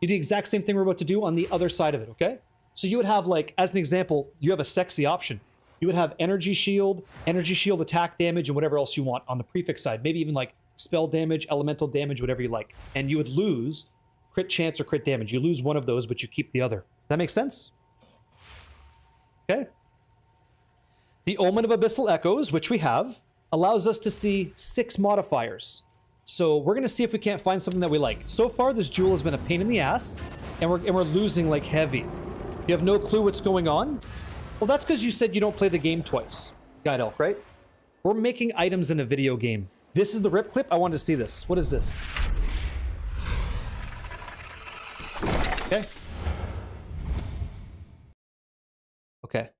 You do the exact same thing we're about to do on the other side of it, okay? So you would have, like, as an example, you have a sexy option. You would have energy shield attack damage, and whatever else you want on the prefix side. Maybe even like spell damage, elemental damage, whatever you like. And you would lose crit chance or crit damage. You lose one of those, but you keep the other. Does that make sense? Okay. The Omen of Abyssal Echoes, which we have, allows us to see 6 modifiers. So we're going to see if we can't find something that we like. So far, this jewel has been a pain in the ass, and we're losing like heavy. You have no clue what's going on? Well, that's because you said you don't play the game twice. Guide Elk, right? We're making items in a video game. This is the rip clip. I wanted to see this. What is this? Okay. Okay.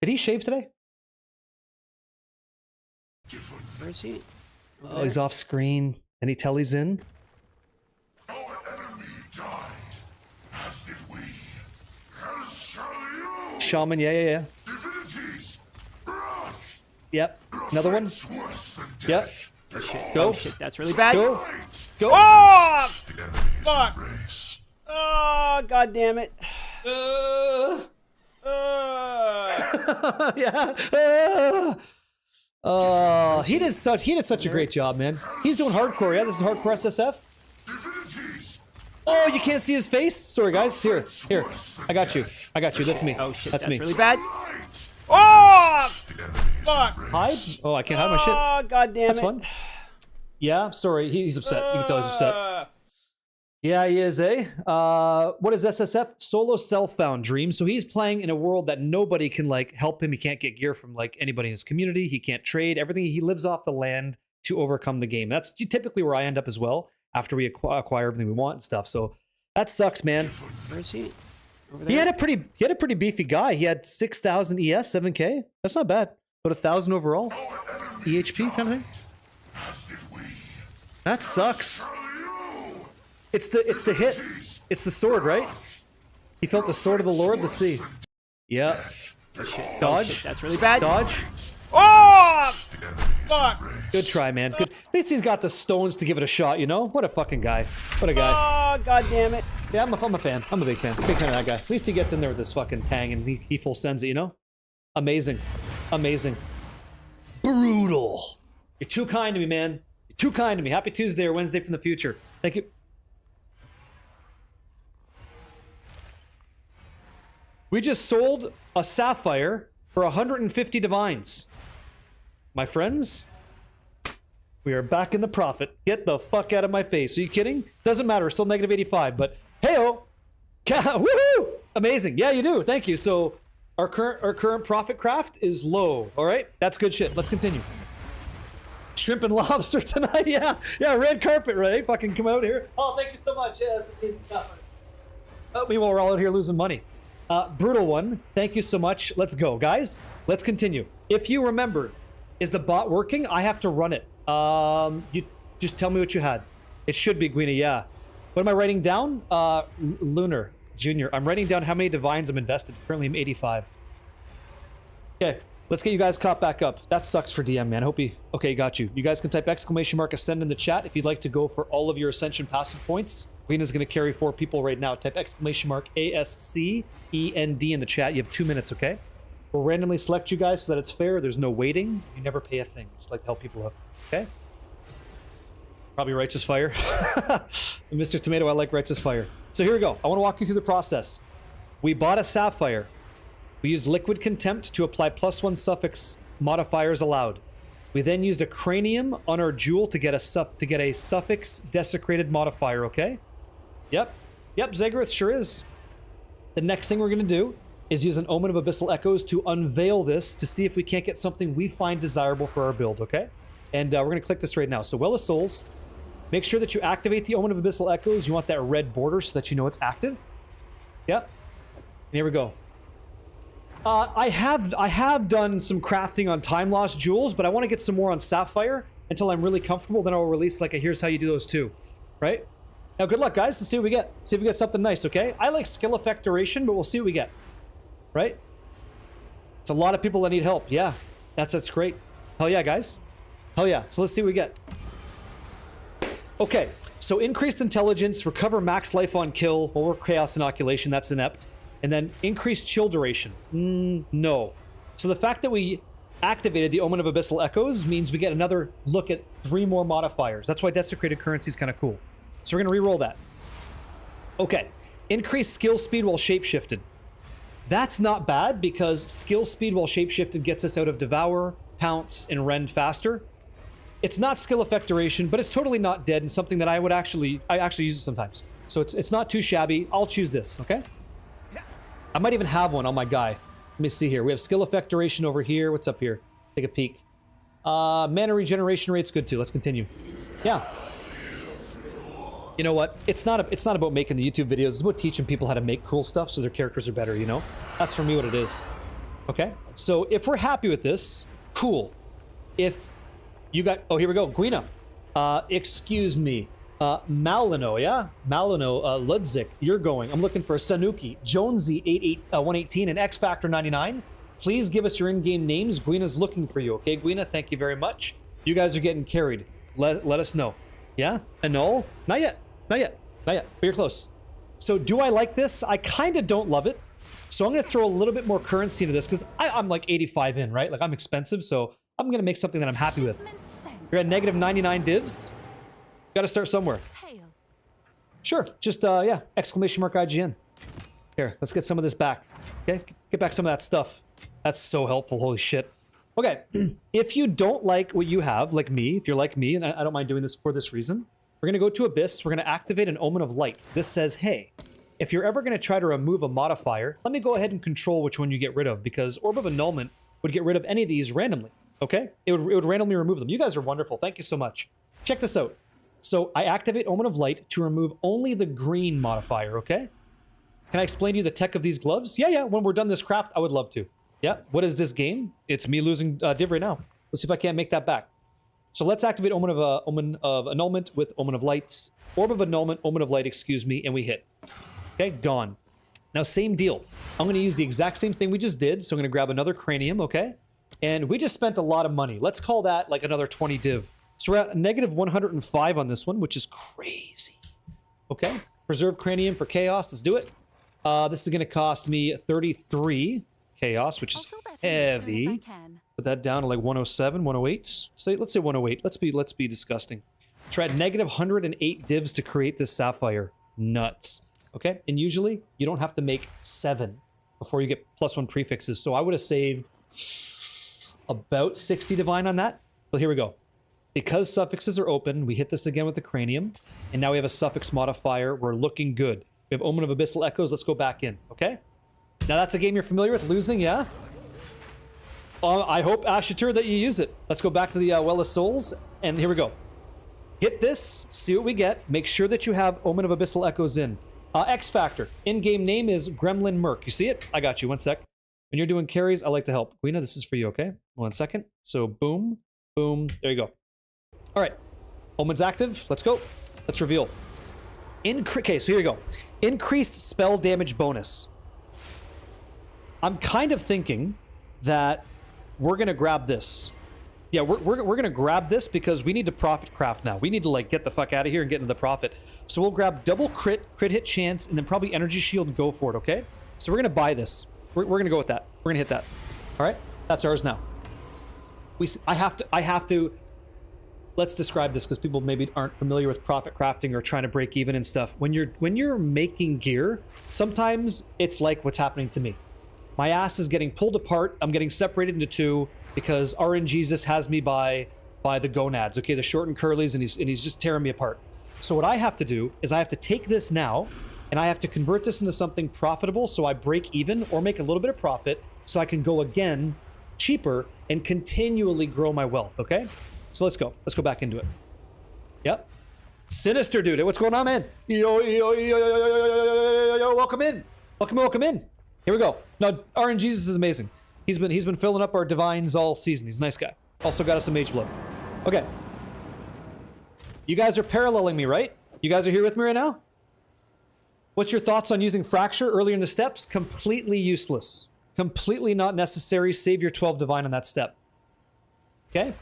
Did he shave today? Where is he? Oh, he's off screen. Any tell he's in? Our enemy died, as did we. As shall you. Shaman, yeah. Divinities, wrath. Yep. Another one? Threats worse than Yep. death. Go. Oh shit, that's really bad. Go. Light, Go. Oh! the enemy's Fuck. embrace. Oh, god damn it. Yeah. He did such a great job, man. He's doing hardcore, yeah? This is hardcore SSF? Divinities, Oh, you can't see his face? Sorry, guys. Here. I got you. That's me. Oh shit, That's that's me. really bad. light. Oh! Fuck! Hide? Oh, I can't hide my shit. Oh, god damn That's it. fun. Yeah, sorry. He's upset. You can tell he's upset. Yeah, he is, eh? What is SSF? Solo self-found dream. So he's playing in a world that nobody can, like, help him. He can't get gear from, like, anybody in his community. He can't trade. Everything. He lives off the land to overcome the game. That's typically where I end up as well, after we acquire everything we want and stuff. So that sucks, man. Where is he? Over there? He had a pretty beefy guy. He had 6,000 ES, 7K. That's not bad. About 1,000 overall. EHP kind of thing. As did we. That sucks. Shall you? It's the hit. It's the sword, right? He felt the sword of the Lord. Let's see. Yeah. Dodge. That's really bad. Dodge. Oh! Fuck! Good try, man. Good. At least he's got the stones to give it a shot, you know? What a fucking guy. What a guy. Oh, god damn it. Yeah, I'm a fan. I'm a big fan. Big fan of that guy. At least he gets in there with this fucking tang and he full sends it, you know? Amazing. Amazing. Brutal. You're too kind to me, man. You're too kind to me. Happy Tuesday or Wednesday from the future. Thank you. We just sold a sapphire for 150 divines. My friends, we are back in the profit. Get the fuck out of my face. Are you kidding? Doesn't matter. We're still negative 85, but hey-oh. Woohoo! Amazing. Yeah, you do. Thank you. So our current profit craft is low. All right? That's good shit. Let's continue. Shrimp and lobster tonight. Yeah, red carpet, right? Fucking come out here. Oh, thank you so much. Yeah, that's amazing stuff. Meanwhile, we're all out here losing money. Brutal one. Thank you so much. Let's go, guys. Let's continue. If you remember, is the bot working? I have to run it. You just tell me what you had. It should be Guina, yeah. What am I writing down? Lunar Junior. I'm writing down how many divines I'm invested. Currently, I'm 85. Okay, let's get you guys caught back up. That sucks for DM, man. I hope you... Okay, got you. You guys can type exclamation mark ascend in the chat if you'd like to go for all of your ascension passive points. Guina's going to carry 4 people right now. Type exclamation mark ASCEND in the chat. You have 2 minutes, okay? We'll randomly select you guys so that it's fair. There's no waiting. You never pay a thing. Just like to help people out, okay? Probably Righteous Fire. Mr. Tomato, I like Righteous Fire. So here we go. I want to walk you through the process. We bought a sapphire. We used Liquid Contempt to apply +1 suffix modifiers allowed. We then used a cranium on our jewel to get a suffix desecrated modifier, okay? Yep, Zegarath sure is. The next thing we're going to do is use an Omen of Abyssal Echoes to unveil this to see if we can't get something we find desirable for our build, okay? And we're going to click this right now. So Well of Souls, make sure that you activate the Omen of Abyssal Echoes. You want that red border so that you know it's active. Yep. And here we go. I have done some crafting on Time Lost Jewels, but I want to get some more on Sapphire until I'm really comfortable. Then I'll release like a here's how you do those too, right? Now, good luck, guys. Let's see what we get. See if we get something nice, okay? I like skill effect duration, but we'll see what we get, right? It's a lot of people that need help. Yeah, that's great. Hell yeah, guys. Hell yeah. So let's see what we get. Okay, so increased intelligence, recover max life on kill, or chaos inoculation. That's inept. And then increased chill duration. No. So the fact that we activated the Omen of Abyssal Echoes means we get another look at 3 more modifiers. That's why Desecrated Currency is kind of cool. So we're going to re-roll that. Okay. Increased skill speed while shapeshifted. That's not bad because skill speed while shapeshifted gets us out of Devour, Pounce, and Rend faster. It's not skill effect duration, but it's totally not dead and something that I actually use it sometimes. So it's not too shabby. I'll choose this, okay? I might even have one on my guy. Let me see here. We have skill effect duration over here. What's up here? Take a peek. Mana regeneration rate's good too. Let's continue. Yeah. You know what? It's not about making the YouTube videos. It's about teaching people how to make cool stuff so their characters are better, you know? That's for me what it is. Okay? So if we're happy with this, cool. If you got... Oh, here we go. Guina. Excuse me. Malino, yeah? Malino, Ludzik, you're going. I'm looking for Sanuki, Jonesy 118, and X Factor 99. Please give us your in-game names. Guina's looking for you, okay, Guina? Thank you very much. You guys are getting carried. Let us know. Yeah? Annul? Not yet. Not yet. Not yet. But you're close. So do I like this? I kind of don't love it. So I'm going to throw a little bit more currency into this because I'm like 85 in, right? Like I'm expensive, so I'm going to make something that I'm happy with. Shipment sent. You're at negative 99 divs. Got to start somewhere. Hail. Sure. Just, yeah, exclamation mark IGN. Here, let's get some of this back. Okay, get back some of that stuff. That's so helpful. Holy shit. Okay, if you don't like what you have, like me, if you're like me, and I don't mind doing this for this reason, we're going to go to Abyss. We're going to activate an Omen of Light. This says, hey, if you're ever going to try to remove a modifier, let me go ahead and control which one you get rid of, because Orb of Annulment would get rid of any of these randomly, okay? It would randomly remove them. You guys are wonderful. Thank you so much. Check this out. So I activate Omen of Light to remove only the green modifier, okay? Can I explain to you the tech of these gloves? Yeah, when we're done this craft, I would love to. Yeah, what is this game? It's me losing div right now. Let's see if I can't make that back. So let's activate Omen of Annulment with Omen of Lights. Orb of Annulment, Omen of Light, excuse me, and we hit. Okay, gone. Now, same deal. I'm going to use the exact same thing we just did. So I'm going to grab another cranium, okay? And we just spent a lot of money. Let's call that like another 20 div. So we're at negative 105 on this one, which is crazy. Okay, preserve cranium for chaos. Let's do it. This is going to cost me 33 chaos, which I'll is fill that in as soon as I heavy. can. Put that down to like 107, 108. Let's say 108. Let's be disgusting. Try at negative 108 divs to create this sapphire. Nuts. Okay, and usually you don't have to make 7 before you get +1 prefixes. So I would have saved about 60 divine on that. Well, here we go. Because suffixes are open, we hit this again with the cranium, and now we have a suffix modifier. We're looking good. We have Omen of Abyssal Echoes. Let's go back in, okay? Now that's a game you're familiar with, losing, yeah? I hope, Ashitur, that you use it. Let's go back to the Well of Souls, and here we go. Hit this, see what we get. Make sure that you have Omen of Abyssal Echoes in. X Factor. In-game name is Gremlin Merc. You see it? I got you. One sec. When you're doing carries, I like to help. Queena, this is for you, okay? 1 second. So boom, boom. There you go. All right. Omen's active. Let's go. Let's reveal. Okay, so here you go. Increased spell damage bonus. I'm kind of thinking that we're going to grab this. Yeah, we're going to grab this because we need to profit craft now. We need to, like, get the fuck out of here and get into the profit. So we'll grab double crit hit chance, and then probably energy shield and go for it, okay? So we're going to buy this. We're going to go with that. We're going to hit that. All right? That's ours now. I have to... Let's describe this because people maybe aren't familiar with profit crafting or trying to break even and stuff. When you're making gear, sometimes it's like what's happening to me. My ass is getting pulled apart. I'm getting separated into two because RNGesus has me by the gonads, okay, the short and curlies, and he's just tearing me apart. So what I have to do is I have to take this now and I have to convert this into something profitable so I break even or make a little bit of profit so I can go again cheaper and continually grow my wealth, okay? So let's go. Let's go back into it. Yep. Sinister dude. Hey, what's going on, man? Yo, welcome in. Welcome in. Here we go. Now, RNGesus is amazing. He's been filling up our divines all season. He's a nice guy. Also got us some mage blood. Okay. You guys are paralleling me, right? You guys are here with me right now? What's your thoughts on using Fracture earlier in the steps? Completely useless. Completely not necessary. Save your 12 divine on that step. Okay?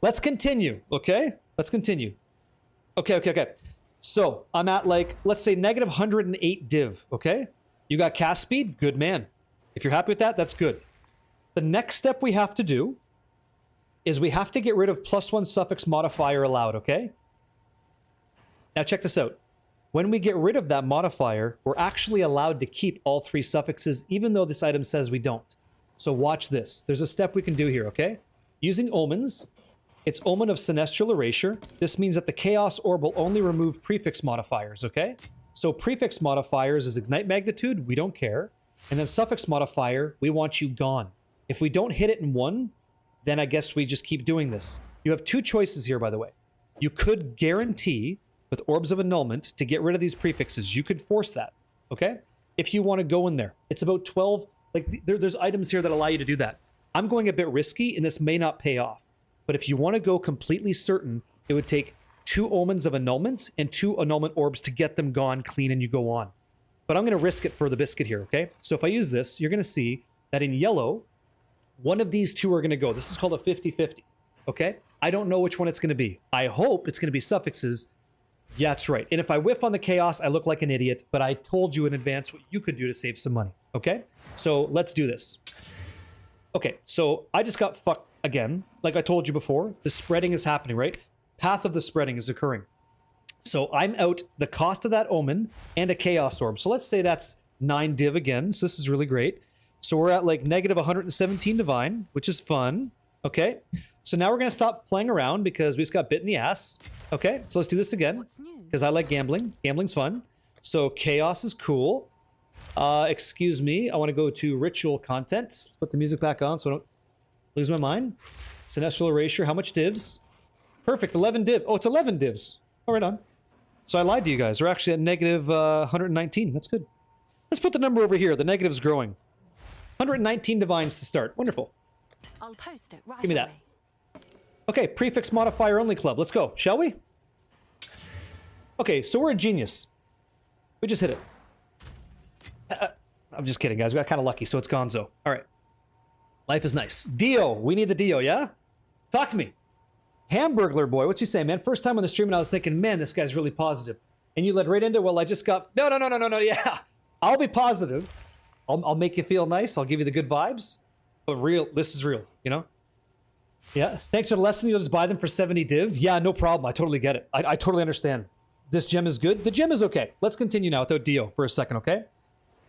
Let's continue, okay? Let's continue. Okay. So, I'm at, like, let's say negative 108 div, okay? You got cast speed? Good man. If you're happy with that, that's good. The next step we have to do is we have to get rid of +1 suffix modifier allowed, okay? Now check this out. When we get rid of that modifier, we're actually allowed to keep all 3 suffixes, even though this item says we don't. So watch this. There's a step we can do here, okay? Using omens, it's Omen of Sinestral Erasure. This means that the Chaos Orb will only remove prefix modifiers, okay? So prefix modifiers is Ignite Magnitude, we don't care. And then suffix modifier, we want you gone. If we don't hit it in one, then I guess we just keep doing this. You have 2 choices here, by the way. You could guarantee with Orbs of Annulment to get rid of these prefixes. You could force that, okay? If you want to go in there. It's about 12, like there's items here that allow you to do that. I'm going a bit risky and this may not pay off. But if you want to go completely certain, it would take 2 Omens of Annulment and 2 Annulment Orbs to get them gone clean and you go on. But I'm going to risk it for the biscuit here, okay? So if I use this, you're going to see that in yellow, one of these 2 are going to go. This is called a 50-50, okay? I don't know which one it's going to be. I hope it's going to be suffixes. Yeah, that's right. And if I whiff on the chaos, I look like an idiot, but I told you in advance what you could do to save some money, okay? So let's do this. Okay, so I just got fucked again. Like I told you before, the spreading is happening, right? Path of the spreading is occurring. So I'm out the cost of that omen and a chaos orb. So let's say that's 9 div again. So this is really great. So we're at like negative 117 divine, which is fun. Okay. So now we're going to stop playing around because we just got bit in the ass. Okay. So let's do this again What's new? because I like gambling. Gambling's fun. So chaos is cool. Excuse me. I want to go to ritual content. Let's put the music back on so I don't lose my mind. Celestial erasure. How much divs? Perfect. 11 div. Oh, it's 11 divs. Oh, right on. So I lied to you guys. We're actually at negative 119. That's good. Let's put the number over here. The negative's growing. 119 divines to start. Wonderful. I'll post it right Give me that. away. Okay, prefix modifier only club. Let's go. Shall we? Okay, so we're a genius. We just hit it. I'm just kidding, guys. We got kind of lucky, so it's gonzo. All right. Life is nice. Dio. We need the Dio, yeah? Talk to me. Hamburglar boy, what you say, man? First time on the stream and I was thinking, man, this guy's really positive. And you led right into, well, I just got... No, yeah. I'll be positive. I'll make you feel nice. I'll give you the good vibes. But real, this is real, you know? Yeah. Thanks for the lesson. You'll just buy them for 70 div. Yeah, no problem. I totally get it. I totally understand. This gem is good. The gem is okay. Let's continue now without Dio for a second, okay?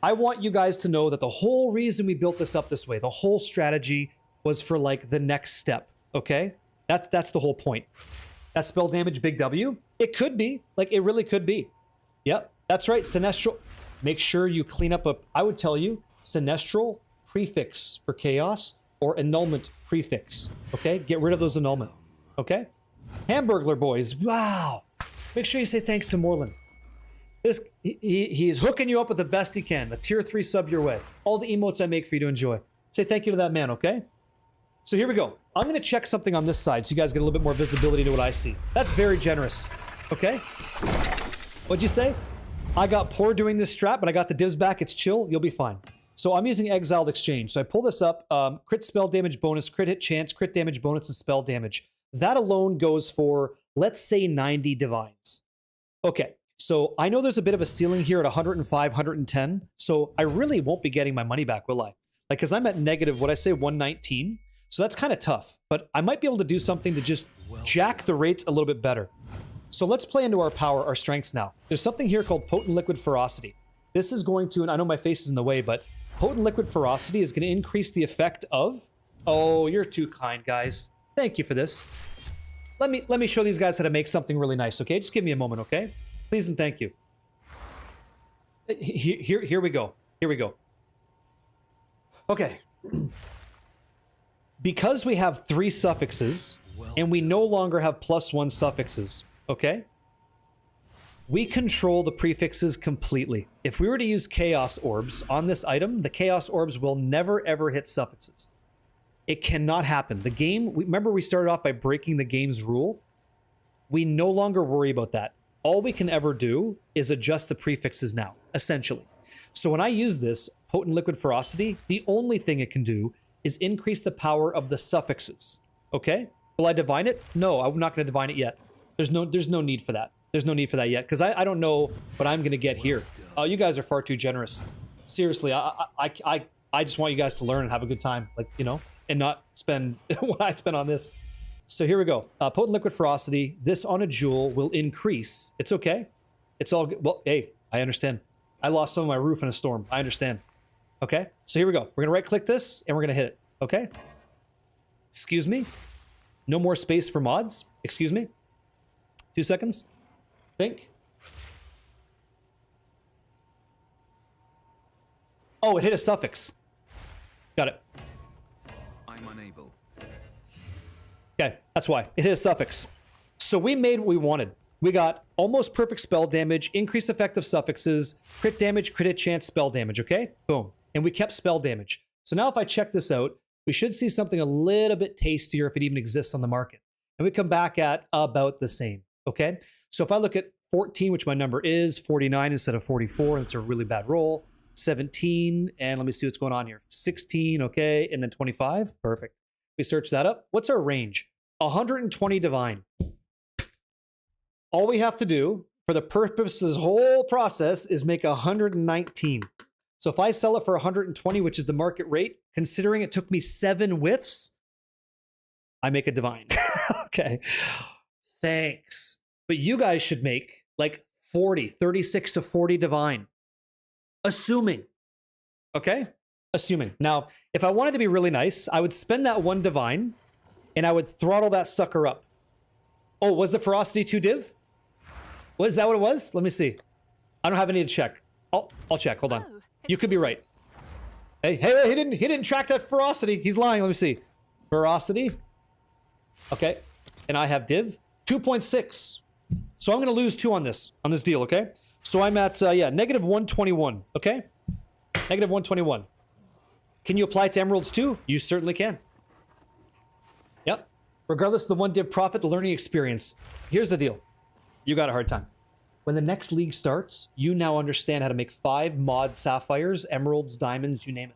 I want you guys to know that the whole reason we built this up this way, the whole strategy was for like the next step, okay? That's the whole point. That spell damage, big W? It could be. Like, it really could be. Yep, that's right. Sinestral. Make sure you clean up I would tell you, Sinestral prefix for chaos or annulment prefix. Okay? Get rid of those annulment. Okay? Hamburglar boys. Wow. Make sure you say thanks to Moreland. He's hooking you up with the best he can. A tier 3 sub your way. All the emotes I make for you to enjoy. Say thank you to that man, okay? So here we go. I'm going to check something on this side so you guys get a little bit more visibility to what I see. That's very generous. Okay? What'd you say? I got poor doing this strat, but I got the divs back. It's chill. You'll be fine. So I'm using Exiled Exchange. So I pull this up. Crit spell damage bonus, crit hit chance, crit damage bonus, and spell damage. That alone goes for, let's say, 90 divines. Okay. So I know there's a bit of a ceiling here at 105, 110. So I really won't be getting my money back, will I? Like, because I'm at negative, what I say, 119. So that's kind of tough, but I might be able to do something to just jack the rates a little bit better. So let's play into our power, our strengths now. There's something here called Potent Liquid Ferocity. This is going to, and I know my face is in the way, but Potent Liquid Ferocity is going to increase the effect of... Oh, you're too kind, guys. Thank you for this. Let me show these guys how to make something really nice, okay? Just give me a moment, okay? Please and thank you. Here we go. Here we go. Okay. Because we have 3 suffixes, and we no longer have +1 suffixes, okay? We control the prefixes completely. If we were to use Chaos Orbs on this item, the Chaos Orbs will never ever hit suffixes. It cannot happen. The game, remember we started off by breaking the game's rule? We no longer worry about that. All we can ever do is adjust the prefixes now, essentially. So when I use this, Potent Liquid Ferocity, the only thing it can do is increase the power of the suffixes. Okay? Will I divine it? No, I'm not going to divine it yet. There's no need for that. There's no need for that yet, because I don't know what I'm going to get here. Oh, you guys are far too generous. Seriously, I just want you guys to learn and have a good time, like, you know, and not spend what I spend on this. So here we go. Potent Liquid Ferocity. This on a jewel will increase. It's okay. It's all good. Well, hey, I understand. I lost some of my roof in a storm. I understand. Okay, so here we go. We're gonna right-click this, and we're gonna hit it, okay? Excuse me? No more space for mods? Excuse me? 2 seconds. Think. Oh, it hit a suffix. Got it. I'm unable. Okay, that's why. It hit a suffix. So we made what we wanted. We got almost perfect spell damage, increased effective suffixes, crit damage, crit hit chance, spell damage, okay? Boom. And we kept spell damage. So now if I check this out, we should see something a little bit tastier if it even exists on the market. And we come back at about the same, okay? So if I look at 14, which my number is, 49 instead of 44, and it's a really bad roll, 17, and let me see what's going on here. 16, okay, and then 25, perfect. We search that up. What's our range? 120 divine. All we have to do for the purpose of this whole process is make 119. So if I sell it for 120, which is the market rate, considering it took me 7 whiffs, I make a divine. Okay. Thanks. But you guys should make like 36 to 40 divine. Assuming. Okay? Assuming. Now, if I wanted to be really nice, I would spend that 1 divine and I would throttle that sucker up. Oh, was the ferocity 2 div? Was that what it was? Let me see. I don't have any to check. I'll check. Hold on. Oh, You could be right. Hey, he didn't track that ferocity. He's lying. Let me see. Ferocity. Okay. And I have div 2.6. So I'm going to lose 2 on this deal, okay? So I'm at negative 121, okay? Negative 121. Can you apply it to emeralds too? You certainly can. Yep. Regardless of the 1 div profit, the learning experience. Here's the deal. You got a hard time. When the next league starts, you now understand how to make 5 mod sapphires, emeralds, diamonds, you name it.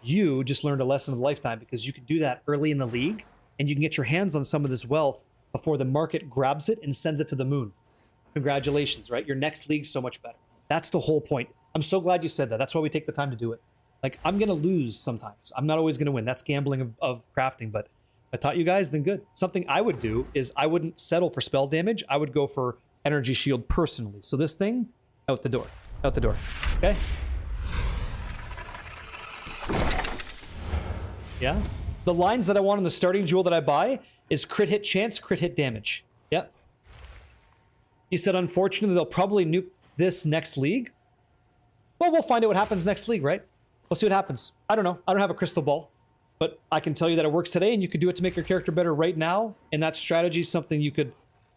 You just learned a lesson of a lifetime because you can do that early in the league and you can get your hands on some of this wealth before the market grabs it and sends it to the moon. Congratulations, right? Your next league's so much better. That's the whole point. I'm so glad you said that. That's why we take the time to do it. Like, I'm going to lose sometimes. I'm not always going to win. That's gambling of crafting, but I taught you guys, then good. Something I would do is I wouldn't settle for spell damage. I would go for energy shield personally. So this thing, out the door. Out the door. Okay? Yeah? The lines that I want on the starting jewel that I buy is crit hit chance, crit hit damage. Yep. You said, unfortunately, they'll probably nuke this next league. Well, we'll find out what happens next league, right? We'll see what happens. I don't know. I don't have a crystal ball. But I can tell you that it works today, and you could do it to make your character better right now. And that strategy is something you could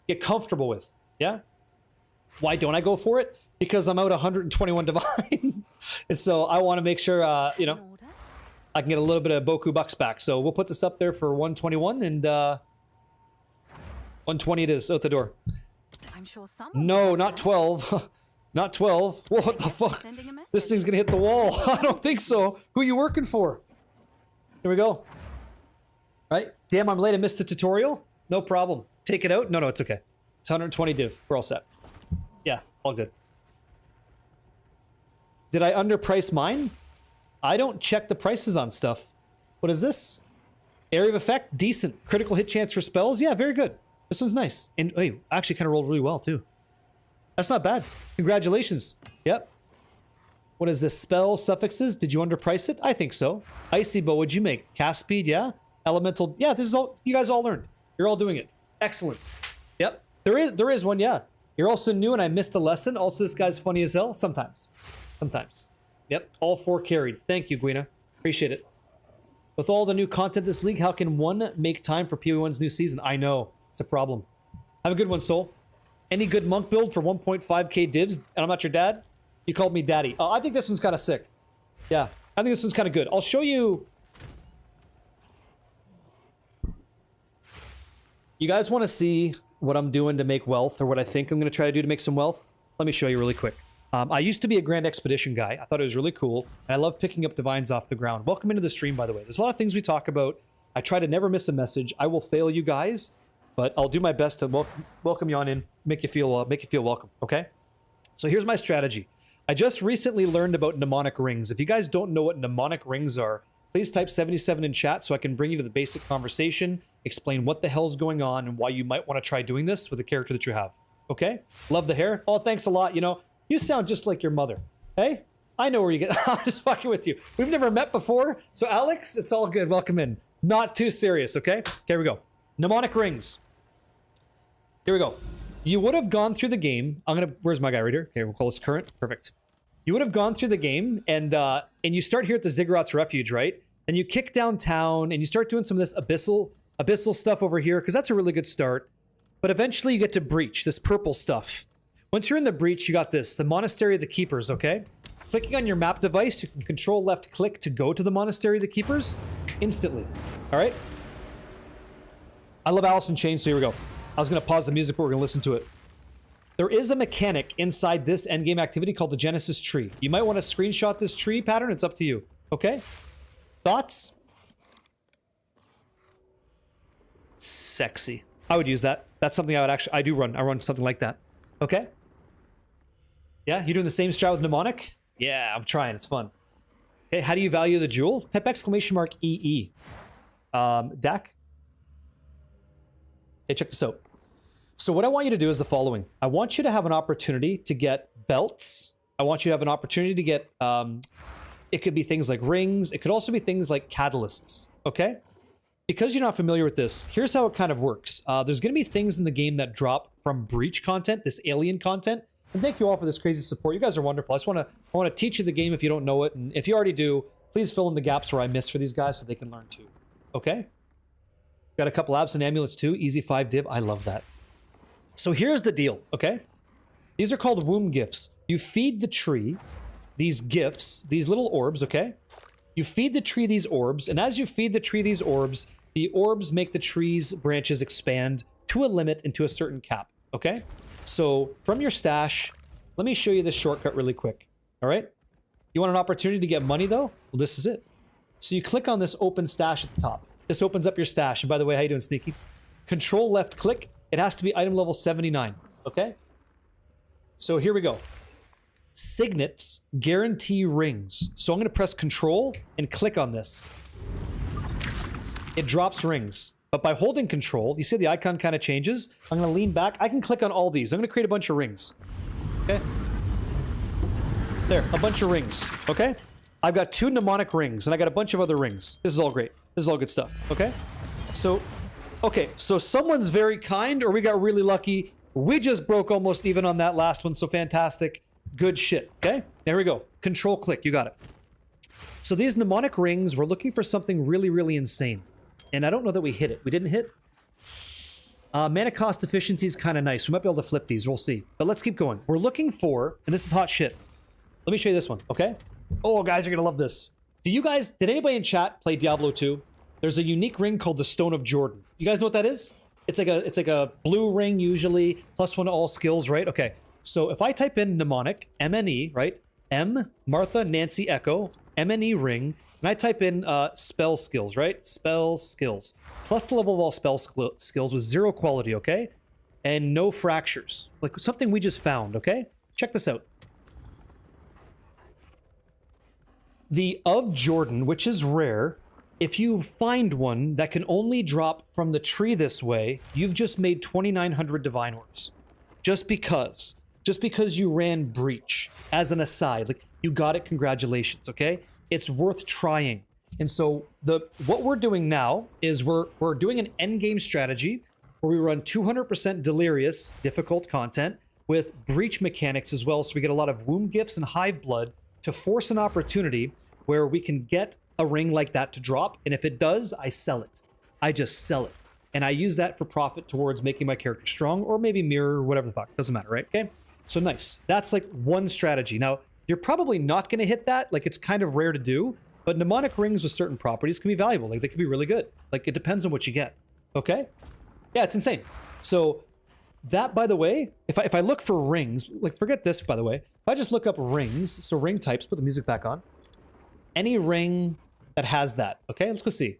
get comfortable with. Yeah? Why don't I go for it? Because I'm out 121 divine. And so I want to make sure, in order. I can get a little bit of Boku Bucks back. So we'll put this up there for 121 and 120 it is out the door. I'm sure someone. No, will not know. 12. Not 12. What the fuck? Sending a This message. thing's gonna hit the wall. I don't think so. Who are you working for? Here we go. Right? Damn, I'm late. I missed the tutorial. No problem. Take it out. No, it's okay. It's 120 div. We're all set. Yeah, all good. Did I underprice mine? I don't check the prices on stuff. What is this? Area of effect, decent. Critical hit chance for spells, yeah, very good. This one's nice. And hey, actually kind of rolled really well too. That's not bad. Congratulations. Yep. What is this? Spell suffixes? Did you underprice it? I think so. Icy bow, what'd you make? Cast speed, yeah. Elemental, yeah. This is all you guys all learned. You're all doing it. Excellent. Yep. There is one, yeah. You're also new, and I missed a lesson. Also, this guy's funny as hell. Sometimes. Yep. All 4 carried. Thank you, Guina. Appreciate it. With all the new content this league, how can one make time for PoE1's new season? I know. It's a problem. Have a good one, Soul. Any good monk build for 1.5k divs? And I'm not your dad? You called me daddy. Oh, I think this one's kind of sick. Yeah. I think this one's kind of good. I'll show you. You guys want to see what I'm doing to make wealth, or what I think I'm going to try to do to make some wealth? Let me show you really quick. I used to be a Grand Expedition guy. I thought it was really cool, and I love picking up divines off the ground. Welcome into the stream, by the way. There's a lot of things we talk about. I try to never miss a message. I will fail you guys, but I'll do my best to welcome you on in, make you feel welcome, okay? So here's my strategy. I just recently learned about mnemonic rings. If you guys don't know what mnemonic rings are, please type 77 in chat so I can bring you to the basic conversation, explain what the hell's going on, and why you might want to try doing this with the character that you have, okay? Love the hair. Oh, thanks a lot. You know, you sound just like your mother. Hey, I know where you get. I'm just fucking with you. We've never met before. So Alex, it's all good. Welcome in. Not too serious, okay? Okay, here we go. Mnemonic rings. Here we go. You would have gone through the game. Where's my guy right here? Okay, we'll call this current. Perfect. You would have gone through the game and you start here at the Ziggurats Refuge, right? And you kick downtown and you start doing some of this abyssal stuff over here, because that's a really good start. But eventually you get to Breach, this purple stuff. Once you're in the Breach, you got this, the Monastery of the Keepers, okay? Clicking on your map device, you can control left click to go to the Monastery of the Keepers instantly, all right? I love Alice in Chains, so here we go. I was going to pause the music, but we're going to listen to it. There is a mechanic inside this endgame activity called the Genesis tree. You might want to screenshot this tree pattern. It's up to you, okay? Thoughts? Sexy. I would use that. That's something I would actually, I run something like that. Okay? Yeah, you doing the same strat with mnemonic? Yeah, I'm trying. It's fun. Okay, how do you value the jewel? Type exclamation mark EE. Dak? Hey, check this out. So what I want you to do is the following. I want you to have an opportunity to get belts. I want you to have an opportunity to get, it could be things like rings. It could also be things like catalysts, okay? Because you're not familiar with this, here's how it kind of works. There's going to be things in the game that drop from breach content, this alien content. And thank you all for this crazy support. You guys are wonderful. I want to teach you the game if you don't know it. And if you already do, please fill in the gaps where I miss for these guys so they can learn too. Okay? Got a couple abs and amulets too. Easy 5 div. I love that. So here's the deal, okay? These are called womb gifts. You feed the tree these gifts, these little orbs, okay? You feed the tree these orbs, and as you feed the tree these orbs, the orbs make the tree's branches expand to a limit and to a certain cap, okay? So from your stash, let me show you this shortcut really quick, all right? You want an opportunity to get money though? Well, this is it. So you click on this open stash at the top. This opens up your stash. And by the way, how you doing, Sneaky? Control left click. It has to be item level 79, okay? So here we go. Signets guarantee rings. So I'm going to press control and click on this. It drops rings. But by holding control, you see the icon kind of changes. I'm going to lean back. I can click on all these. I'm going to create a bunch of rings. Okay? There, a bunch of rings. Okay? I've got 2 mnemonic rings, and I got a bunch of other rings. This is all great. This is all good stuff. Okay? So someone's very kind, or we got really lucky. We just broke almost even on that last one, so fantastic. Good shit. Okay? There we go. Control click. You got it. So these mnemonic rings, we're looking for something really, really insane. And I don't know that we hit it. We didn't hit. Mana cost efficiency is kind of nice. We might be able to flip these. We'll see. But let's keep going. We're looking for, and this is hot shit. Let me show you this one, okay? Oh, guys, you're going to love this. Did anybody in chat play Diablo 2? There's a unique ring called the Stone of Jordan. You guys know what that is? It's like a blue ring usually, +1 to all skills, right? Okay. So if I type in mnemonic, MNE, right? M, Martha, Nancy, Echo, MNE ring, and I type in spell skills, right? Spell skills. Plus the level of all spell skills with 0 quality, okay? And no fractures. Like something we just found, okay? Check this out. The of Jordan, which is rare, if you find one that can only drop from the tree this way, you've just made 2,900 divine orbs. Just because you ran breach, as an aside. Like, you got it, congratulations, okay? It's worth trying. And so what we're doing now is we're doing an endgame strategy where we run 200% delirious, difficult content with breach mechanics as well, so we get a lot of womb gifts and hive blood to force an opportunity where we can get a ring like that to drop, and if it does, I sell it. I just sell it. And I use that for profit towards making my character strong, or maybe mirror, whatever the fuck. Doesn't matter, right? Okay? So nice. That's like one strategy. Now, you're probably not going to hit that. Like, it's kind of rare to do, but mnemonic rings with certain properties can be valuable. Like, they can be really good. Like, it depends on what you get. Okay? Yeah, it's insane. So that, by the way, if I look for rings, like, forget this, by the way. If I just look up rings, so ring types, put the music back on. Any ring that has that. Okay, let's go see.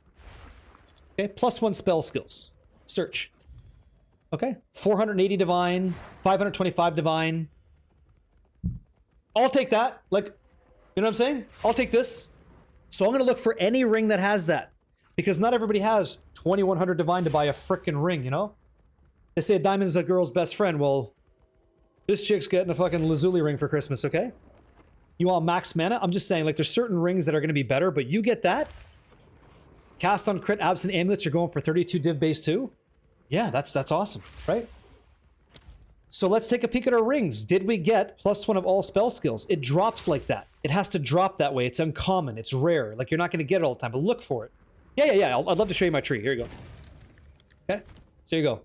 Okay, +1 spell skills. Search. Okay, 480 divine, 525 divine. I'll take that. Like, you know what I'm saying? I'll take this. So I'm going to look for any ring that has that. Because not everybody has 2,100 divine to buy a frickin' ring, you know? They say a diamond is a girl's best friend. Well, this chick's getting a fucking lazuli ring for Christmas, okay? You want max mana? I'm just saying, like, there's certain rings that are going to be better, but you get that. Cast on crit, absent amulets, you're going for 32 div base too. Yeah, that's awesome, right? So let's take a peek at our rings. Did we get +1 of all spell skills? It drops like that. It has to drop that way. It's uncommon. It's rare. Like, you're not going to get it all the time, but look for it. Yeah. I'd love to show you my tree. Here you go. Okay, so here you go.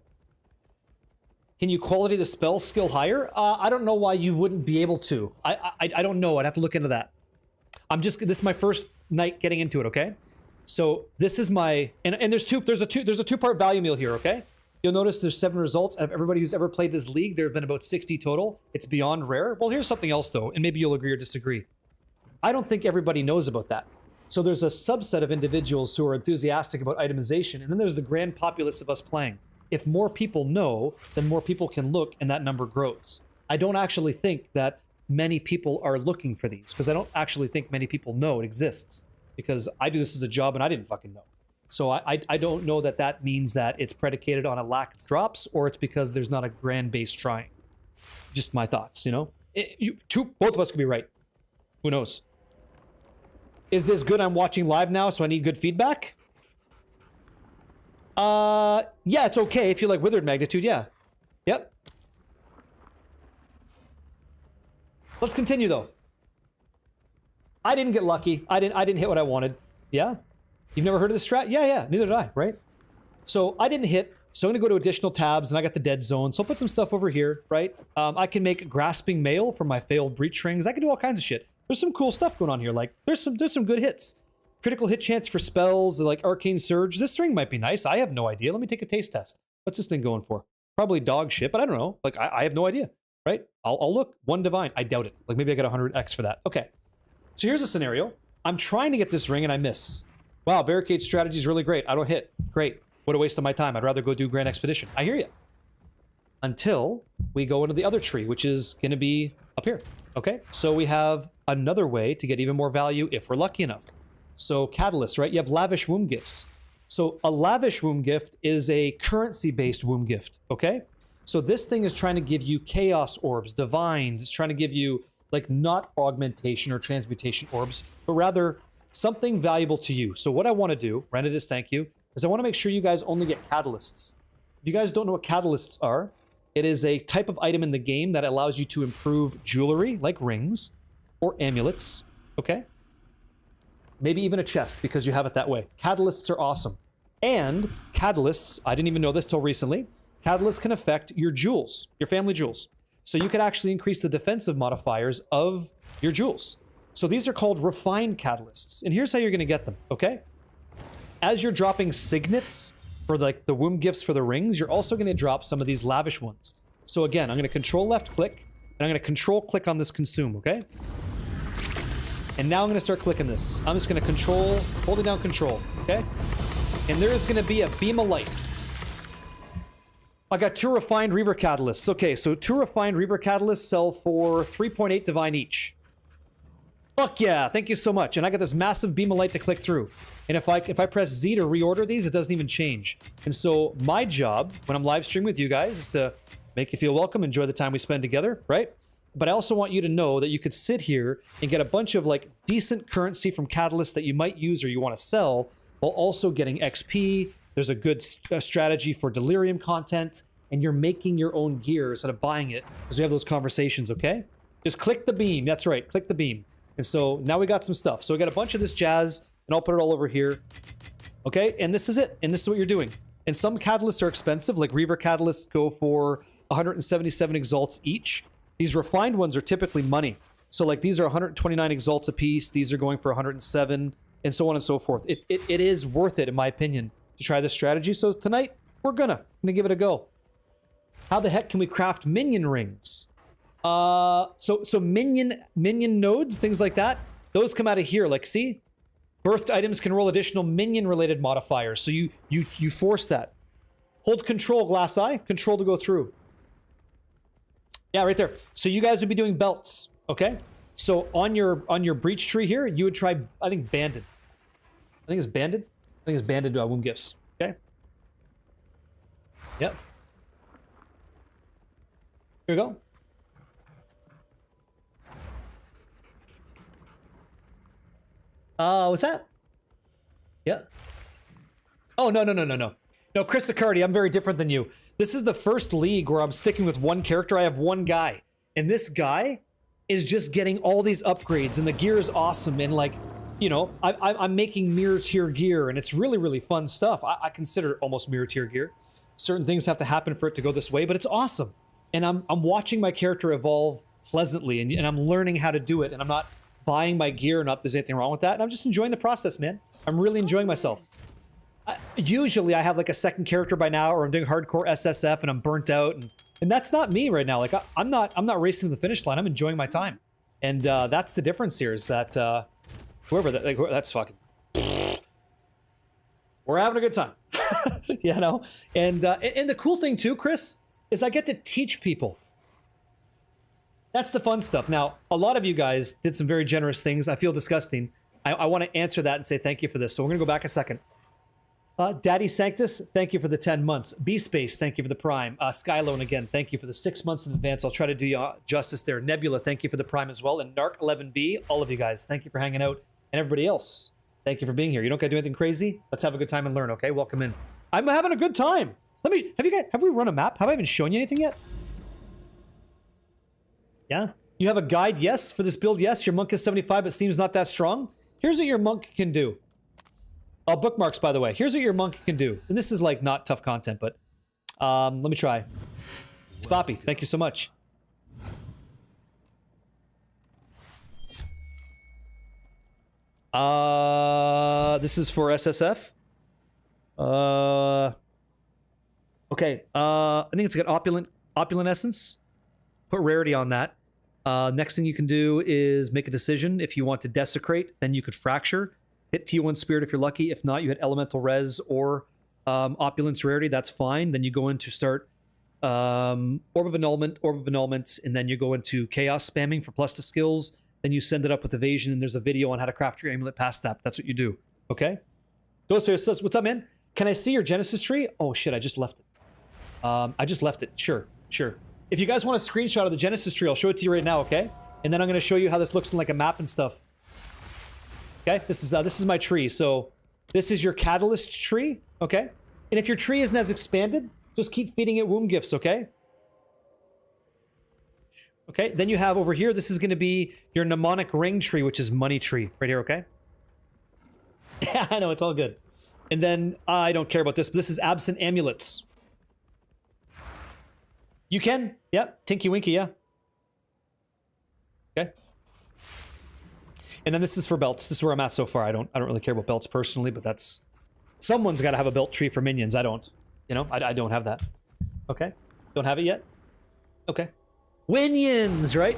Can you quality the spell skill higher? I don't know why you wouldn't be able to. I don't know. I'd have to look into that. This is my first night getting into it, okay? So this is my, and there's a two-part value meal here, okay? You'll notice there's 7 results. Out of everybody who's ever played this league, there have been about 60 total. It's beyond rare. Well, here's something else though, and maybe you'll agree or disagree. I don't think everybody knows about that. So there's a subset of individuals who are enthusiastic about itemization, and then there's the grand populace of us playing. If more people know, then more people can look, and that number grows. I don't actually think that many people are looking for these, because I don't actually think many people know it exists, because I do this as a job and I didn't fucking know. So I don't know that that means that it's predicated on a lack of drops, or it's because there's not a grand base trying. Just my thoughts, you know? Both of us could be right. Who knows? Is this good? I'm watching live now, so I need good feedback? Yeah, it's okay if you like Withered Magnitude, yeah. Yep. Let's continue though. I didn't get lucky. I didn't hit what I wanted. Yeah? You've never heard of this strat? Yeah, neither did I, right? So I didn't hit, so I'm gonna go to additional tabs, and I got the dead zone, so I'll put some stuff over here, right? I can make Grasping Mail from my failed breach rings. I can do all kinds of shit. There's some cool stuff going on here, like, there's some good hits. Critical hit chance for spells, like Arcane Surge. This ring might be nice, I have no idea. Let me take a taste test. What's this thing going for? Probably dog shit, but I don't know. Like, I have no idea, right? I'll look. 1 divine. I doubt it. Like, maybe I got 100x for that. Okay. So here's a scenario. I'm trying to get this ring and I miss. Wow, Barricade strategy is really great. I don't hit. Great. What a waste of my time. I'd rather go do Grand Expedition. I hear you. Until we go into the other tree, which is going to be up here. Okay? So we have another way to get even more value if we're lucky enough. So Catalyst, right? You have Lavish Womb Gifts. So a Lavish Womb Gift is a currency-based womb gift. Okay? So this thing is trying to give you Chaos Orbs, Divines. It's trying to give you, like, not augmentation or transmutation orbs, but rather something valuable to you. So what I want to do, Renedis, thank you, is I want to make sure you guys only get catalysts. If you guys don't know what catalysts are, it is a type of item in the game that allows you to improve jewelry, like rings, or amulets, okay? Maybe even a chest, because you have it that way. Catalysts are awesome. And catalysts, I didn't even know this till recently, catalysts can affect your jewels, your family jewels. So you could actually increase the defensive modifiers of your jewels. So these are called refined catalysts. And here's how you're going to get them, okay? As you're dropping signets for like the womb gifts for the rings, you're also going to drop some of these lavish ones. So again, I'm going to control left click, and I'm going to control click on this consume, okay? And now I'm going to start clicking this. I'm just going to control, holding down control, okay? And there is going to be a beam of light. I got 2 refined Reaver catalysts. Okay, so 2 refined Reaver catalysts sell for 3.8 divine each. Fuck yeah, thank you so much. And I got this massive beam of light to click through. And if I press Z to reorder these, it doesn't even change. And so my job when I'm live streaming with you guys is to make you feel welcome, enjoy the time we spend together, right? But I also want you to know that you could sit here and get a bunch of like decent currency from catalysts that you might use or you want to sell, while also getting XP. There's a good strategy for delirium content, and you're making your own gear instead of buying it, because we have those conversations, okay? Just click the beam. That's right, click the beam. And so now we got some stuff. So we got a bunch of this jazz, and I'll put it all over here. Okay, and this is it. And this is what you're doing. And some catalysts are expensive, like Reaver catalysts go for 177 exalts each. These refined ones are typically money. So like these are 129 exalts a piece. These are going for 107, and so on and so forth. It is worth it, in my opinion, to try this strategy. So tonight, we're gonna give it a go. How the heck can we craft minion rings? So minion nodes, things like that, those come out of here. Like, see? Birthed items can roll additional minion-related modifiers. So you force that. Hold control, Glass Eye. Control to go through. Yeah, right there. So you guys would be doing belts, okay? So on your breach tree here, you would try, I think, banded. I think it's banded. I think it's banded womb gifts. Okay. Yep. Here we go. What's that? Yeah. Oh, no. No, Chris Accardi, I'm very different than you. This is the first league where I'm sticking with one character. I have one guy. And this guy is just getting all these upgrades, and the gear is awesome. And like, you know, I'm making mirror tier gear, and it's really, really fun stuff. I consider it almost mirror tier gear. Certain things have to happen for it to go this way, but it's awesome. And I'm watching my character evolve pleasantly, and I'm learning how to do it, and I'm not buying my gear, not that there's anything wrong with that. And I'm just enjoying the process, man. I'm really enjoying myself. Usually I have like a second character by now, or I'm doing hardcore SSF and I'm burnt out, and that's not me right now. Like I'm not racing to the finish line. I'm enjoying my time. And that's the difference here, is that whoever that, like, that's fucking, we're having a good time. You know? And the cool thing too, Chris, is I get to teach people. That's the fun stuff. Now, a lot of you guys did some very generous things. I feel disgusting. I want to answer that and say thank you for this. So we're going to go back a second. Daddy Sanctus, thank you for the 10 months. B-Space, thank you for the Prime. Skylone, again, thank you for the 6 months in advance. I'll try to do you justice there. Nebula, thank you for the Prime as well. And Narc11B, all of you guys, thank you for hanging out. And everybody else, thank you for being here. You don't got to do anything crazy? Let's have a good time and learn, okay? Welcome in. I'm having a good time. Let me, have we run a map? Have I even shown you anything yet? Yeah. You have a guide, yes. For this build, yes. Your monk is 75, but seems not that strong. Here's what your monk can do. Bookmarks, by the way. Here's what your monk can do. And this is like not tough content, but let me try. It's Boppy. Thank you so much. This is for SSF. Okay. I think it's got opulent essence. Put rarity on that. Next thing you can do is make a decision. If you want to desecrate, then you could fracture. Hit T1 Spirit if you're lucky. If not, you hit Elemental Res or Opulence Rarity. That's fine. Then you go into start Orb of Annulment, and then you go into Chaos Spamming for plus to skills. Then you send it up with Evasion, and there's a video on how to craft your amulet past that. That's what you do. Okay? Ghost says, what's up, man? Can I see your Genesis tree? Oh, shit, I just left it. I just left it. Sure. If you guys want a screenshot of the Genesis tree, I'll show it to you right now, okay? And then I'm going to show you how this looks in like a map and stuff. Okay, this is my tree. So this is your catalyst tree, okay? And if your tree isn't as expanded, just keep feeding it womb gifts, okay? Okay, then you have over here, this is going to be your mnemonic ring tree, which is money tree right here, okay? Yeah, I know, it's all good. And then I don't care about this, but this is absent amulets. You can, yep, Tinky Winky, yeah. Okay. And then this is for belts. This is where I'm at so far. I don't really care about belts personally, but that's... Someone's got to have a belt tree for minions. I don't. You know, I don't have that. Okay. Don't have it yet? Okay. Winions, right?